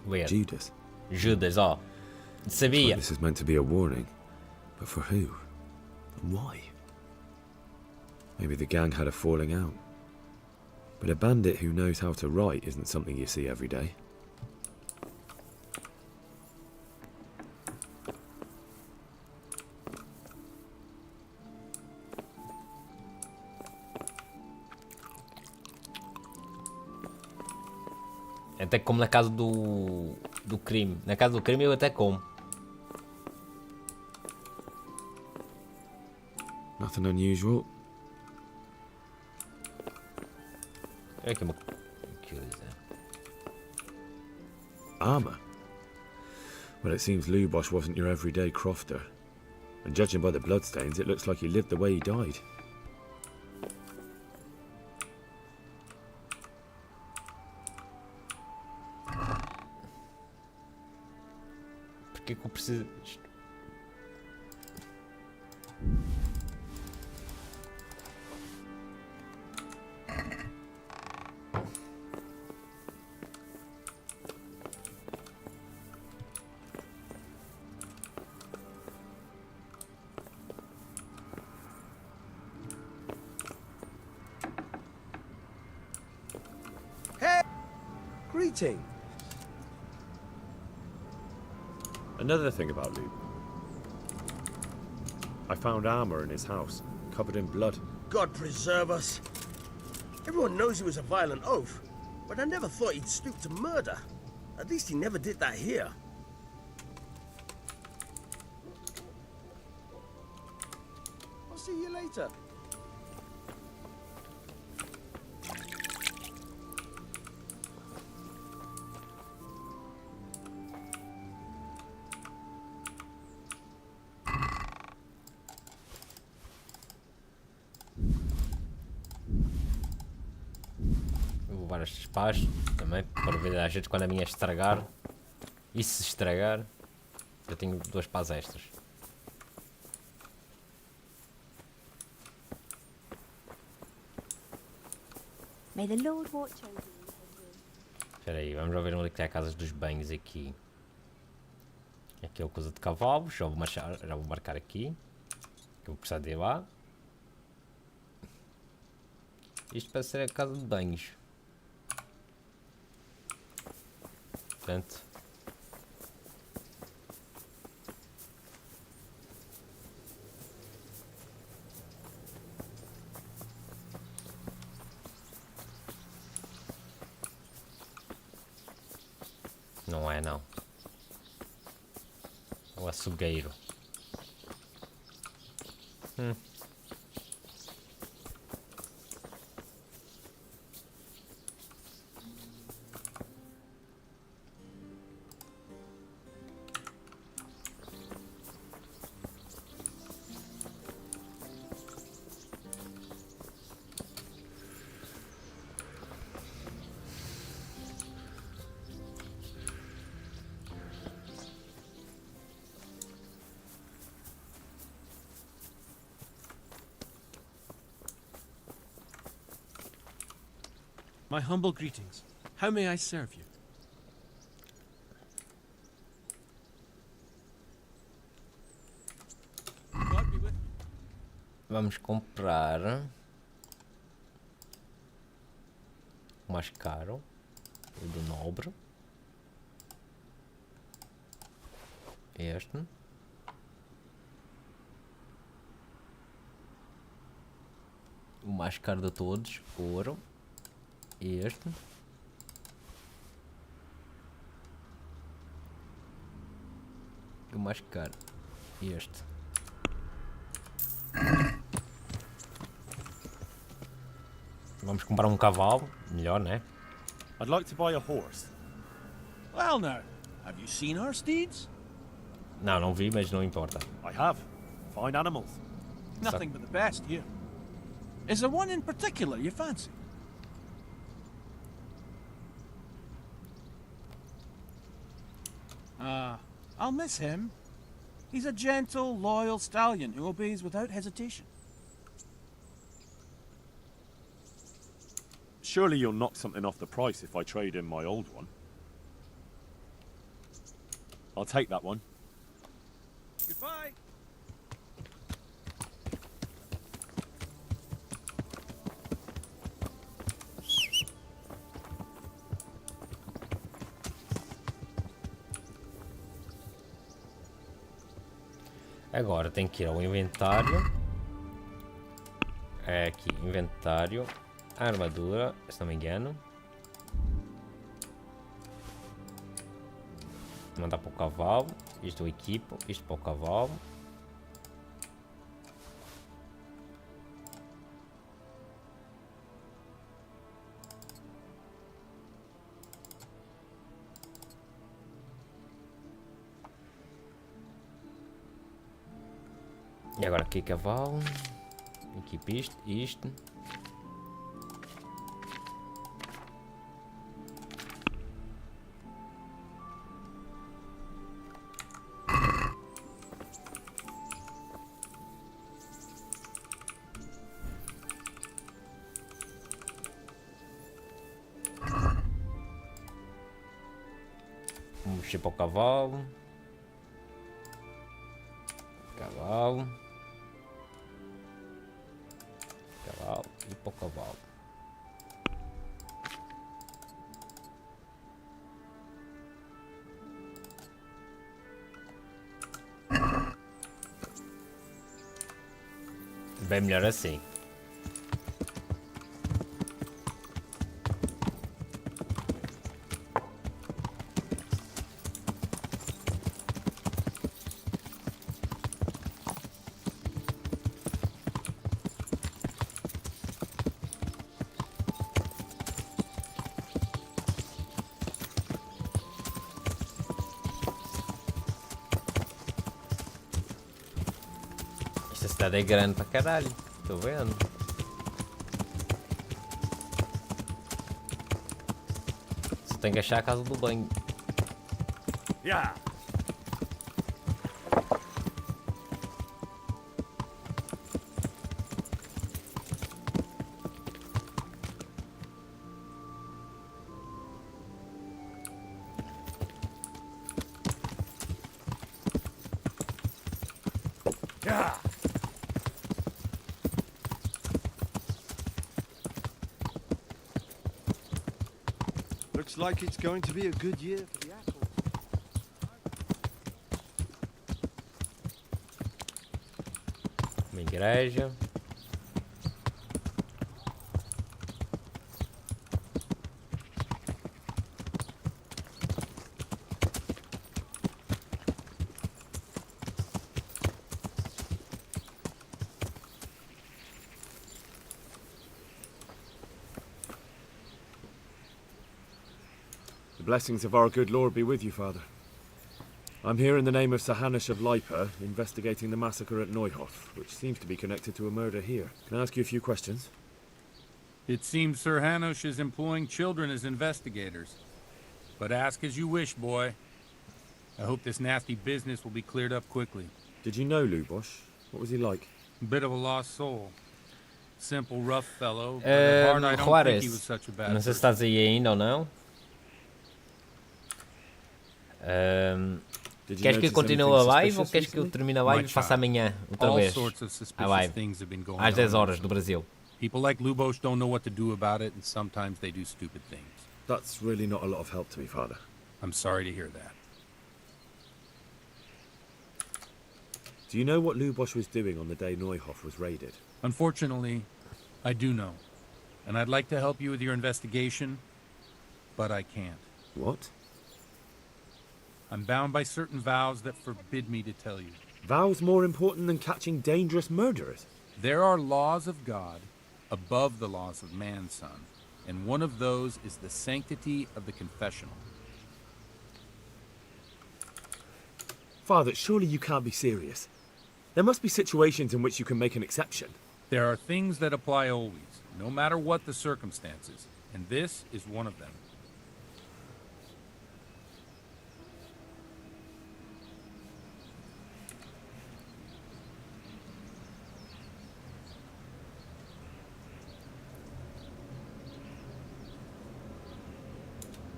Weird. Judas. Judas, ó. Sabia. Like this is meant to be a warning. But for who? And why? Maybe the gang had a falling out. But a bandit who knows how to write isn't something you see every day. Até como na casa do crime. Na casa do crime eu até como. Nothing unusual. É aqui uma coisa. Armour? Well, it seems Lubosh wasn't your everyday crofter. And judging by the bloodstains, it looks like he lived the way he died. Porquê que eu preciso disto? Hey! Greeting! Another thing about Lube. I found armour in his house, covered in blood. God preserve us. Everyone knows he was a violent oaf, but I never thought he'd stoop to murder. At least he never did that here. see you later. Vou levar estes pás também, para ver às vezes quando a minha estragar. E se estragar, eu tenho 2 pás extras. May the Lord watch over you. Espera aí, vamos lá ver onde é que está a casa dos banhos aqui. Aqui é o coisa de cavalos, já vou marcar aqui. Que eu vou precisar de ir lá. Isto parece ser a casa de banhos. Portanto. Não é não. É o açougueiro. My humble greetings. How may I serve you? God be with you. Vamos comprar o mais caro, o do nobre. Este. O mais caro de todos, ouro. Este. O mais caro. Este. Vamos comprar um cavalo, melhor, né? I'd like to buy a horse. Well now, have you seen our steeds? Não vi, mas não importa. I have. Fine animals. Nothing but the best here. Is there one in particular you fancy? I'll miss him. He's a gentle, loyal stallion who obeys without hesitation. Surely you'll knock something off the price if I trade in my old one. I'll take that one. Goodbye. Agora tem que ir ao inventário. É aqui, inventário. Armadura, se não me engano. Mandar para o cavalo. Isto eu equipo, isto para o cavalo. E agora aqui cavalo. Equipe isto. Vamos mexer para o cavalo. Cavalo e para o cavalo. Bem melhor assim. cidade é grande para caralho. Estou vendo. Só tenho que achar a casa do banho. Yeah. Yeah. Looks like it's going to be a good year for the apples. Uma igreja. The blessings of our good Lord be with you, Father. I'm here in the name of Sir Hanush of Lipa, investigating the massacre at Neuhof, which seems to be connected to a murder here. Can I ask you a few questions? It seems Sir Hanush is employing children as investigators. But ask as you wish, boy. I hope this nasty business will be cleared up quickly. Did you know Lubosh? What was he like? Bit of a lost soul. Simple, rough fellow, but at heart I don't think he was such a bad não sei se person. estás aí ainda ou não. Queres que eu continue a live ou queres que eu termine a live e faça amanhã outra vez a live às 10 horas do Brasil? People like Lubosh don't know what to do about it, and sometimes they do stupid things. That's really not a lot of help to me, Father. I'm sorry to hear that. Do you know what Lubosh was doing on the day Neuhof was raided? Unfortunately, I do know. And I'd like to help you with your investigation, but I can't. What? I'm bound by certain vows that forbid me to tell you. Vows more important than catching dangerous murderers? There are laws of God above the laws of man, son. And one of those is the sanctity of the confessional. Father, surely you can't be serious. There must be situations in which you can make an exception. There are things that apply always, no matter what the circumstances. And this is one of them.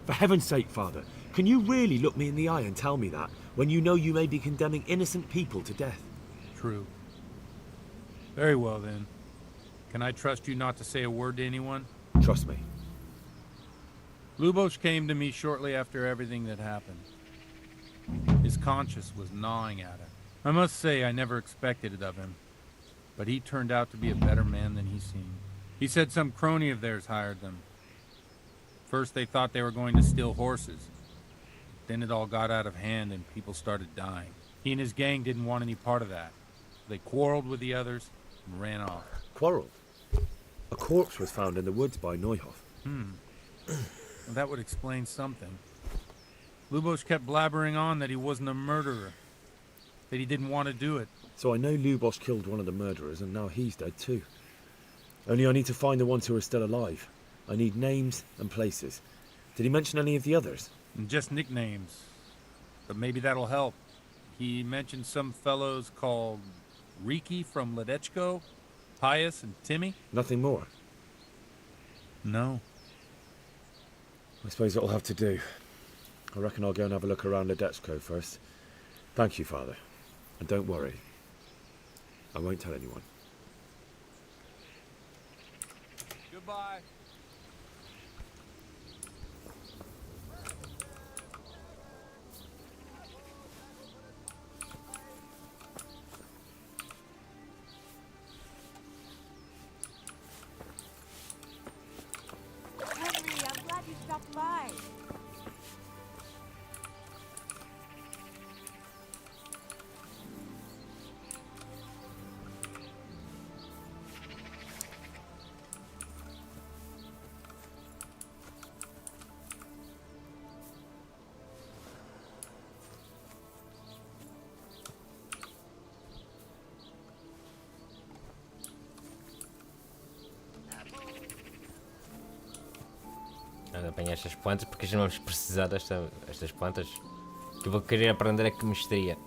For heaven's sake, Father, can you really look me in the eye and tell me that, when you know you may be condemning innocent people to death? True. Very well, then. Can I trust you not to say a word to anyone? Trust me. Lubosh came to me shortly after everything that happened. His conscience was gnawing at him. I must say I never expected it of him, but he turned out to be a better man than he seemed. He said some crony of theirs hired them. First they thought they were going to steal horses. Then it all got out of hand and people started dying. He and his gang didn't want any part of that. They quarreled with the others and ran off. Quarreled? A corpse was found in the woods by Neuhof. Well, that would explain something. Lubosh kept blabbering on that he wasn't a murderer, that he didn't want to do it. So I know Lubosh killed one of the murderers and now he's dead too. Only I need to find the ones who are still alive. I need names and places. Did he mention any of the others? Just nicknames. But maybe that'll help. He mentioned some fellows called Riki from Ledechko, Pius and Timmy. Nothing more? No. I suppose it'll have to do. I reckon I'll go and have a look around Ledechko first. Thank you, Father. And don't worry. I won't tell anyone. Goodbye. Henry, I'm glad you stopped by. Vamos apanhar estas plantas porque já vamos precisar destas plantas. Que eu vou querer aprender a chemistria.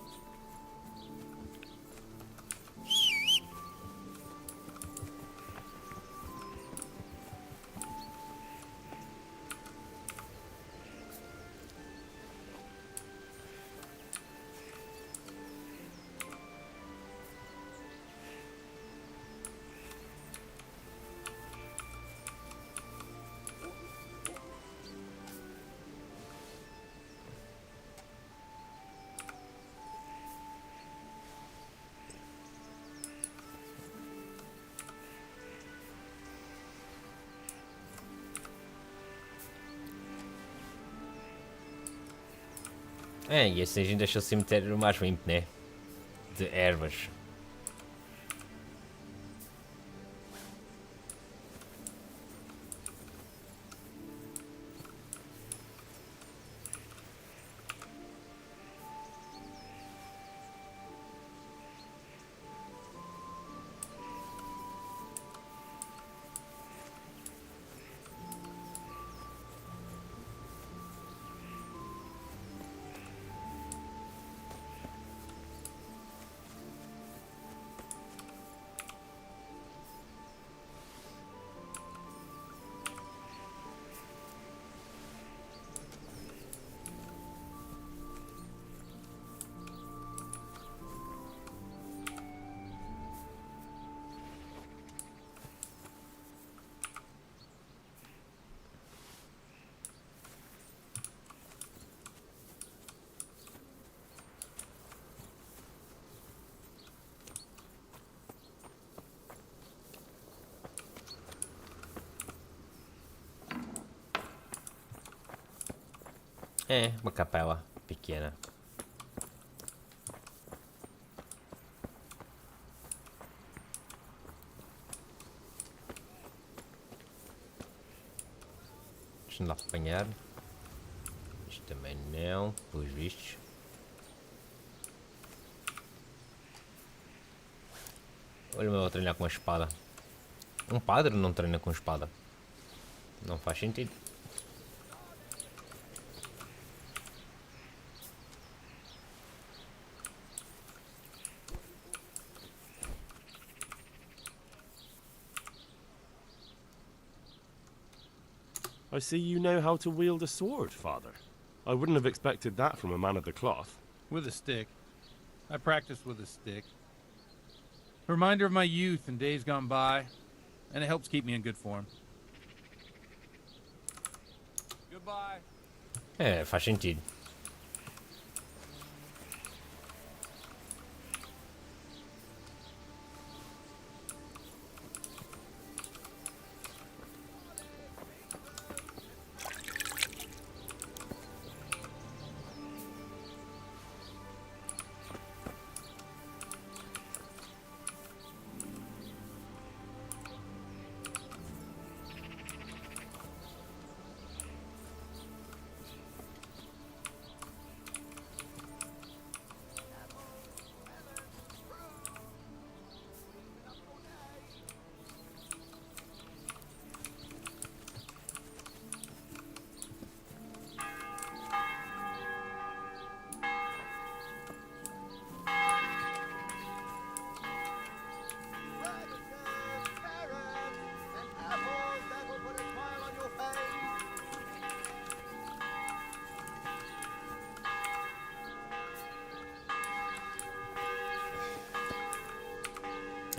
E assim a gente deixa o cemitério mais limpo, né? De ervas. É, uma capela pequena. Deixa-me lá apanhar. Isto também não, pelos vistos. Olha o meu a treinar com uma espada. Um padre não treina com espada. Não faz sentido. I see you know how to wield a sword, Father. I wouldn't have expected that from a man of the cloth. With a stick. I practice with a stick. A reminder of my youth and days gone by, and it helps keep me in good form. Goodbye. É, faz sentido.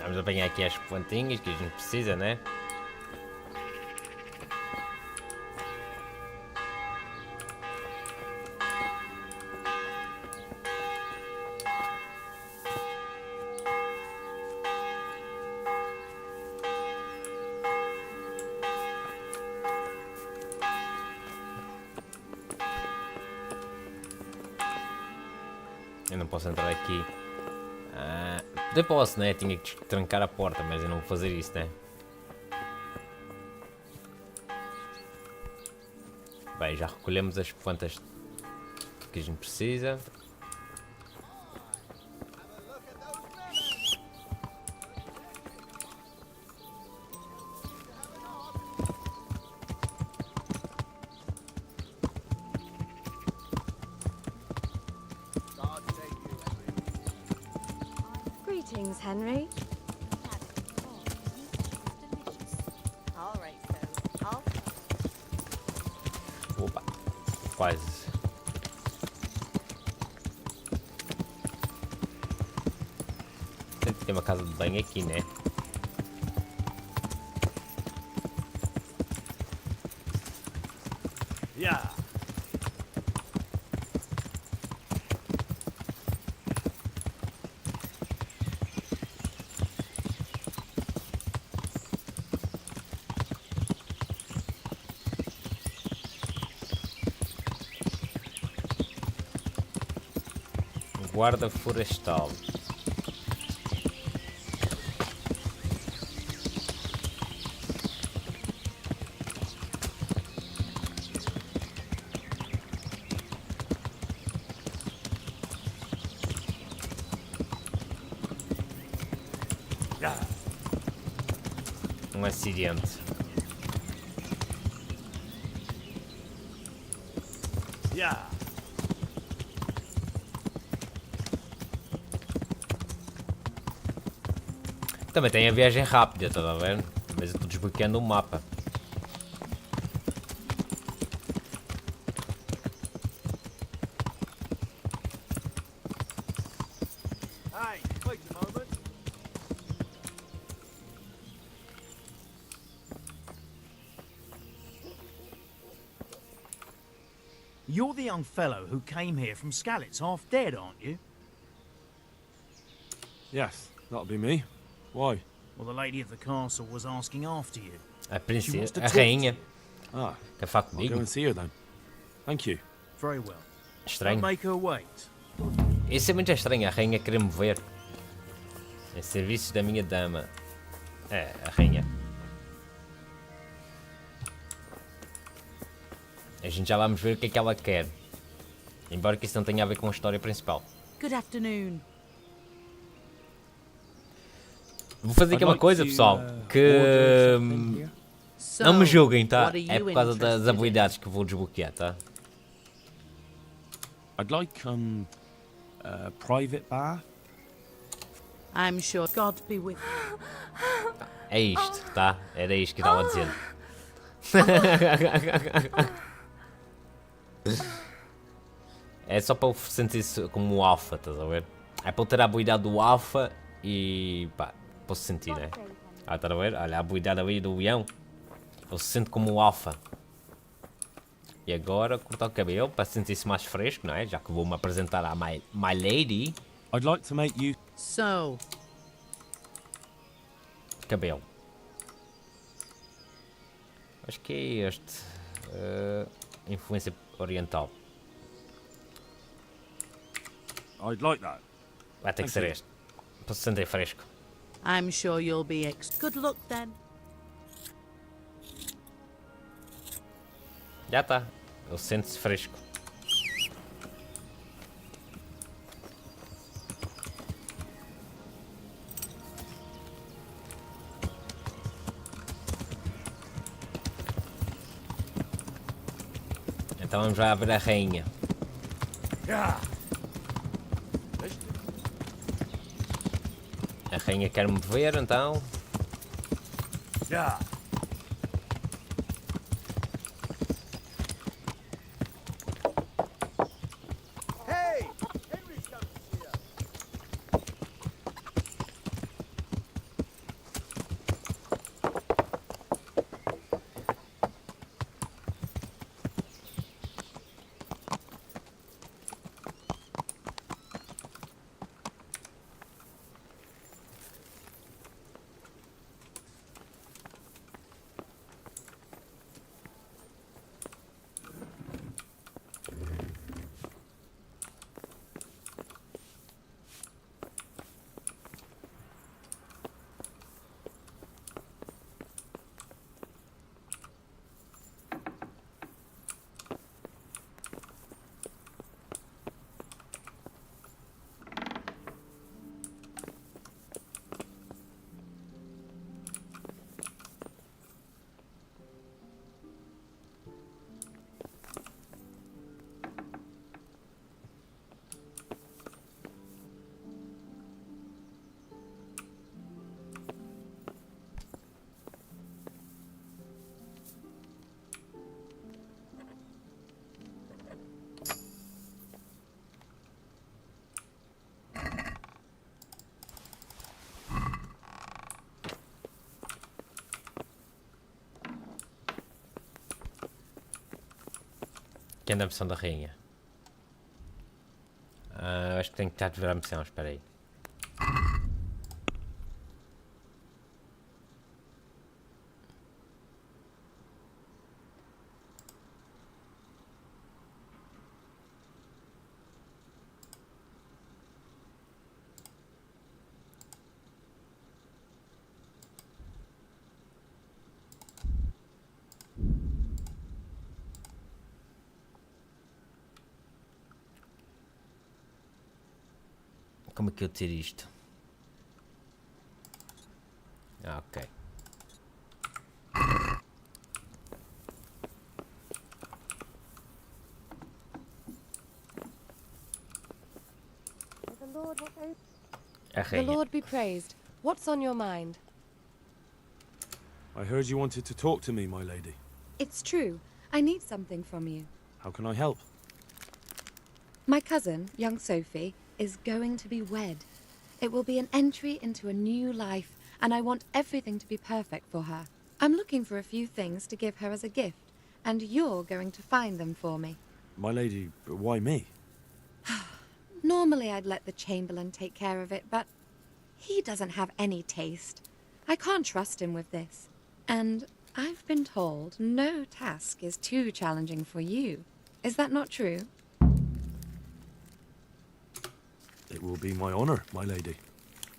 Vamos apanhar aqui as plantinhas que a gente precisa, né? Eu não posso entrar aqui. Eu posso, né? Tinha que trancar a porta, mas eu não vou fazer isso, né? Bem, já recolhemos as plantas que a gente precisa. things, Henry? All right, so I'll... Opa, quase. Tem uma casa de banho aqui, né? Yeah. Guarda florestal. Um acidente. Yeah. Também tem a viagem rápida, estás a ver? Mas eu estou desbloqueando o mapa. Hey, wait a moment. You're the young fellow who came here from Skalitz half dead, aren't you? Yes, that'll be me. Why? Well, the lady at the castle was asking after you. A princesa, wants to a talk to rainha. Ah, Quer falar I'll comigo? go and see her then. Thank you. Very well. Estranho. Don't make her wait. Isso é muito estranho, a rainha querer me ver. Em serviço da minha dama. É, a rainha. A gente já vamos ver o que é que ela quer. Embora que isso não tenha a ver com a história principal. Good afternoon. Vou fazer aqui uma coisa, pessoal, que não me julguem, tá? É por causa das habilidades que vou desbloquear, tá? I'd like a private bath. I'm sure God be with É isto, tá? Era isto que eu estava a dizer. É só para eu sentir-se como o alfa, estás a ver? É para eu ter a habilidade do alfa e pá, posso sentir, né? Ah, estás a ver? Olha a habilidade ali do leão. Ele se sente como o alfa. E agora cortar o cabelo para sentir-se mais fresco, não é? Já que vou-me apresentar à my lady. I'd like to make you... So, Cabelo. Acho que é este. Influência oriental. I'd like that. Vai ter que ser este. Para se sentir fresco. I'm sure you'll be good luck then. Já está. Ele sente-se fresco. Então vamos já ver a rainha. A rainha quer-me ver, então. Hey! Henry's come to see us. que anda a versão da rainha? Acho que tenho que estar a ver a missão, espera aí. Como é que eu tiro isto? Ok. The Lord be praised. What's on your mind? I heard you wanted to talk to me, my lady. It's true. I need something from you. How can I help? My cousin, young Sophie, is going to be wed. It will be an entry into a new life, and I want everything to be perfect for her. I'm looking for a few things to give her as a gift, and you're going to find them for me. My lady, why me? Normally I'd let the Chamberlain take care of it, but he doesn't have any taste. I can't trust him with this. And I've been told no task is too challenging for you. Is that not true? It will be my honor, my lady.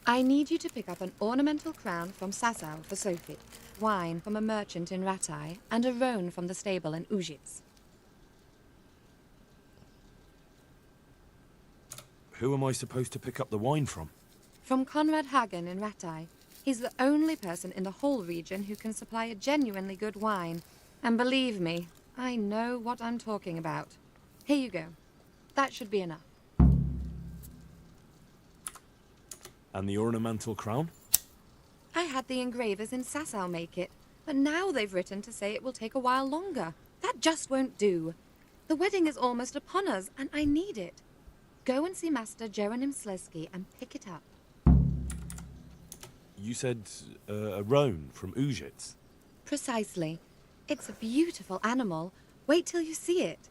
I need you to pick up an ornamental crown from Sasau for Sophie, wine from a merchant in Ratai, and a roan from the stable in Ujits. Who am I supposed to pick up the wine from? From Conrad Hagen in Ratai. He's the only person in the whole region who can supply a genuinely good wine. And believe me, I know what I'm talking about. Here you go. That should be enough. And the ornamental crown? I had the engravers in Sasau make it, but now they've written to say it will take a while longer. That just won't do. The wedding is almost upon us, and I need it. Go and see Master Jeronim Slesky and pick it up. You said a roan from Ujits. Precisely. It's a beautiful animal. Wait till you see it.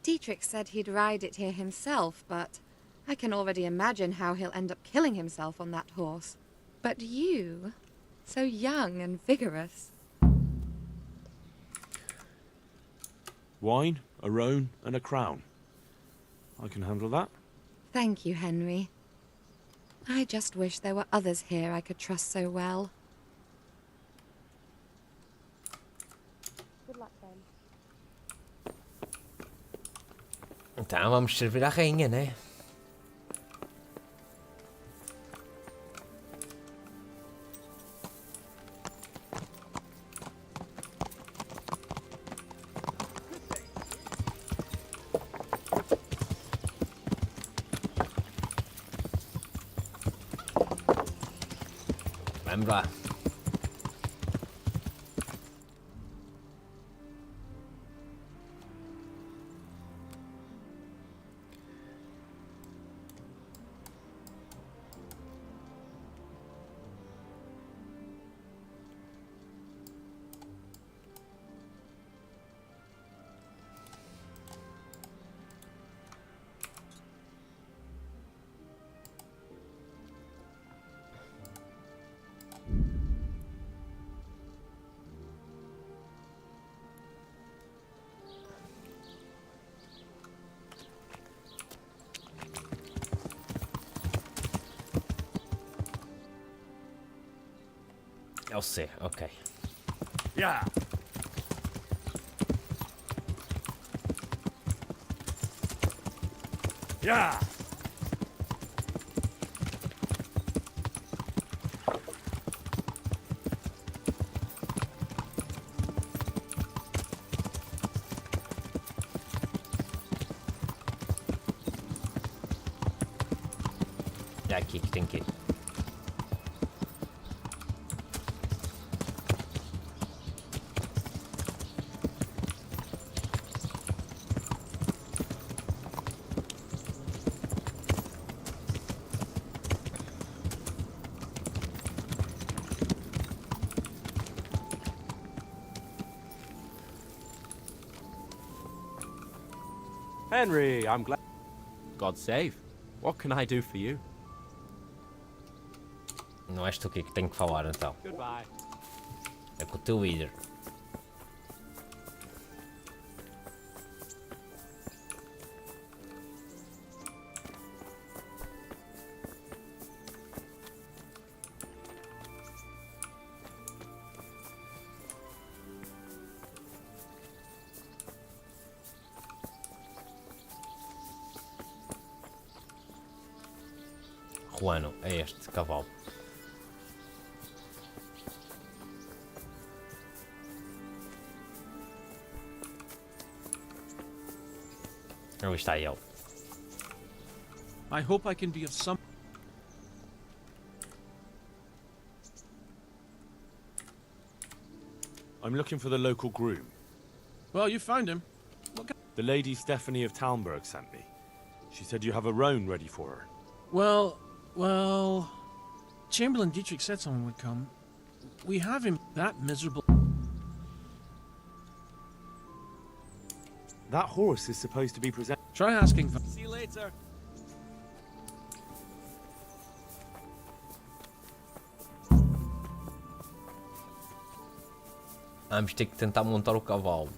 Dietrich said he'd ride it here himself, but I can already imagine how he'll end up killing himself on that horse. But you, so young and vigorous. Wine, a roan, and a crown. I can handle that. Thank you, Henry. I just wish there were others here I could trust so well. Good luck, then. Então vamos servir a rainha, né? Vamos lá. É o C, ok. Yeah. Yeah. É aqui que tem que ir. Henry, I'm glad. God save. What can I do for you? Não és tu aqui que tenho que falar então. Goodbye. É com o teu líder. Ruano, é este cavalo. Onde está ele? I hope I can be of some. I'm looking for the local groom. Well, you found him. The lady Stephanie of Talmberg sent me. She said you have a roan ready for her. Well, Chamberlain Dietrich said someone would come. We have him that miserable. That horse is supposed to be presented. Try asking. See you later. Vamos ter que tentar montar o cavalo.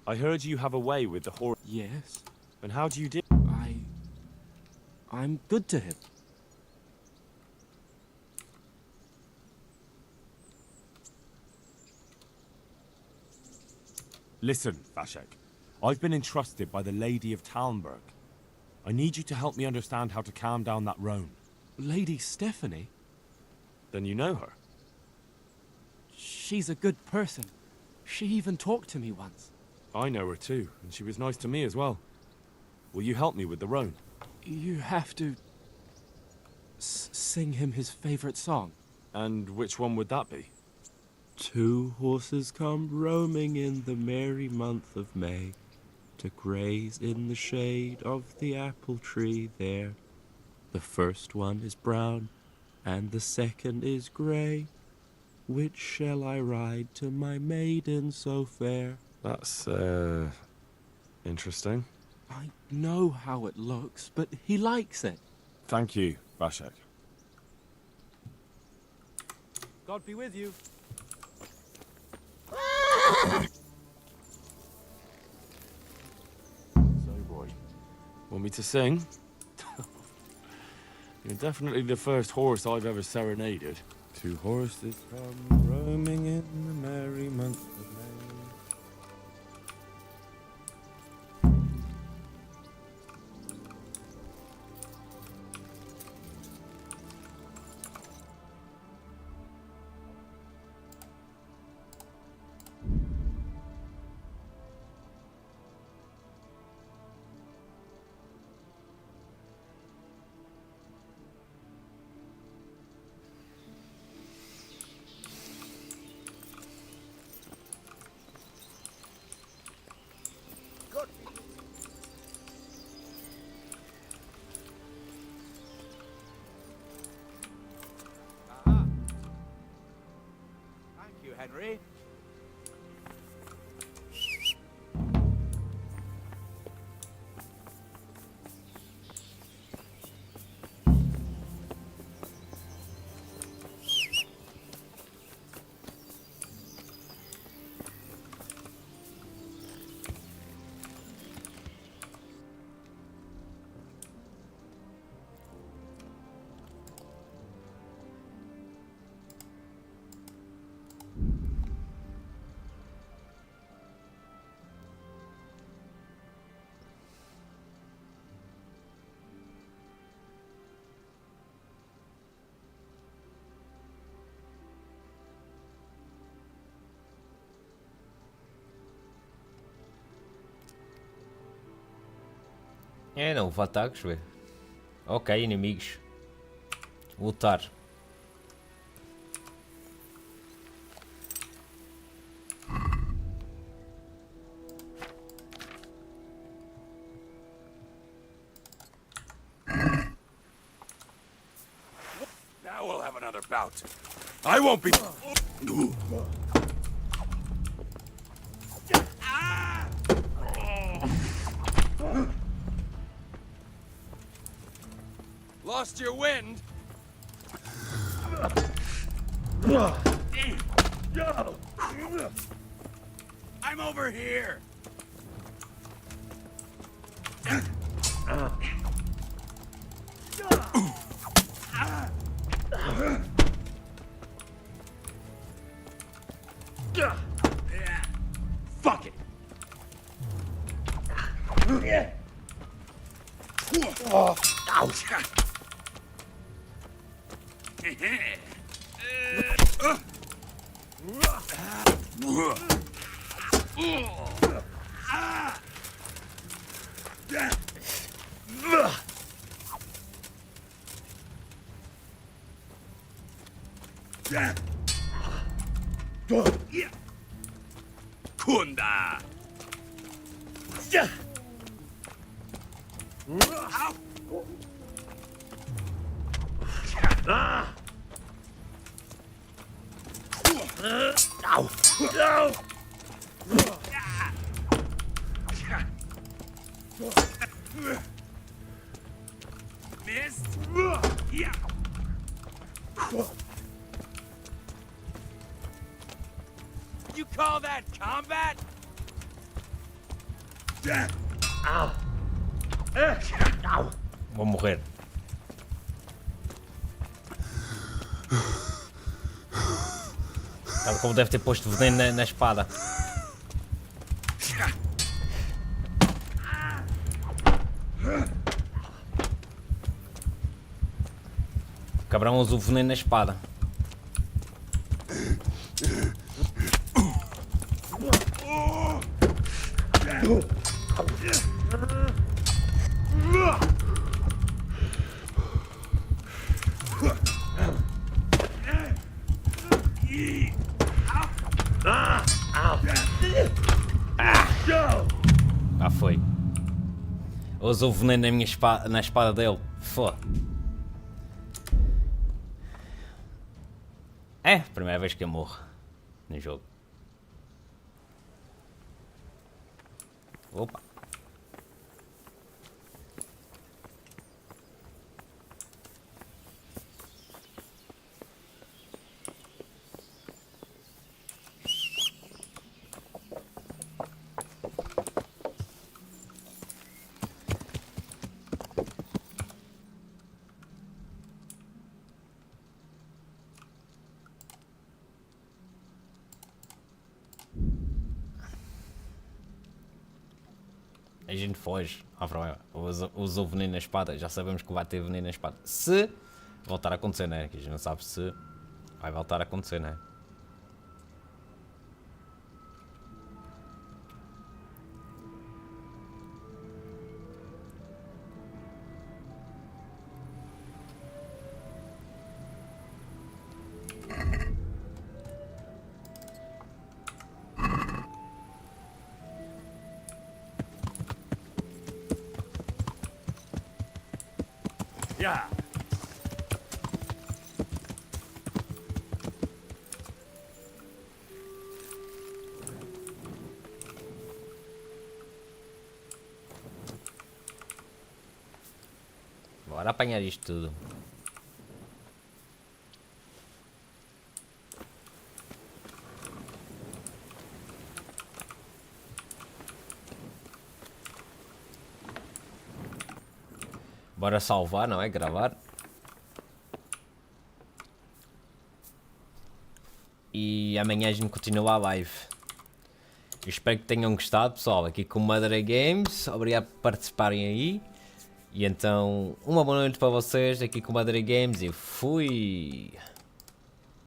I heard you have a way with the horse. Yes. And how do you do? I'm good to him. Listen, Vashek. I've been entrusted by the Lady of Talmberg. I need you to help me understand how to calm down that roan. Lady Stephanie? Then you know her? She's a good person. She even talked to me once. I know her too, and she was nice to me as well. Will you help me with the roan? You have to sing him his favorite song. And which one would that be? Two horses come roaming in the merry month of May, to graze in the shade of the apple tree there. The first one is brown, and the second is grey. Which shall I ride to my maiden so fair? That's, interesting. I know how it looks, but he likes it. Thank you, Vashek. God be with you. So, boy, want me to sing? You're definitely the first horse I've ever serenaded. Two horses come roaming in the merry month of May. Thank you, Henry. É, não, houve ataques, velho. Ok, inimigos. Lutar. Now we'll have another bout. I won't be... Lost your wind? I'm over here. Fuck it. Ouch. Kunda. Ow. No. Missed. Yeah. You call that combat? Ow. Ow. Vou morrer. Sabe como deve ter posto veneno na espada. O cabrão usa o veneno na espada. Ah, foi. Usou o veneno na espada dele. Foda. É, primeira vez que eu morro no jogo. Opa. A gente foge. Usa o veneno na espada. Já sabemos que vai ter veneno na espada. Se voltar a acontecer, né? Que a gente não sabe se vai voltar a acontecer, né? Yeah. Bora apanhar isto tudo. Bora salvar, não é? Gravar. E amanhã a gente continua a live. Eu espero que tenham gostado, pessoal. Aqui com o Madre Games. Obrigado por participarem aí. E então, uma boa noite para vocês aqui com o Madre Games e fui!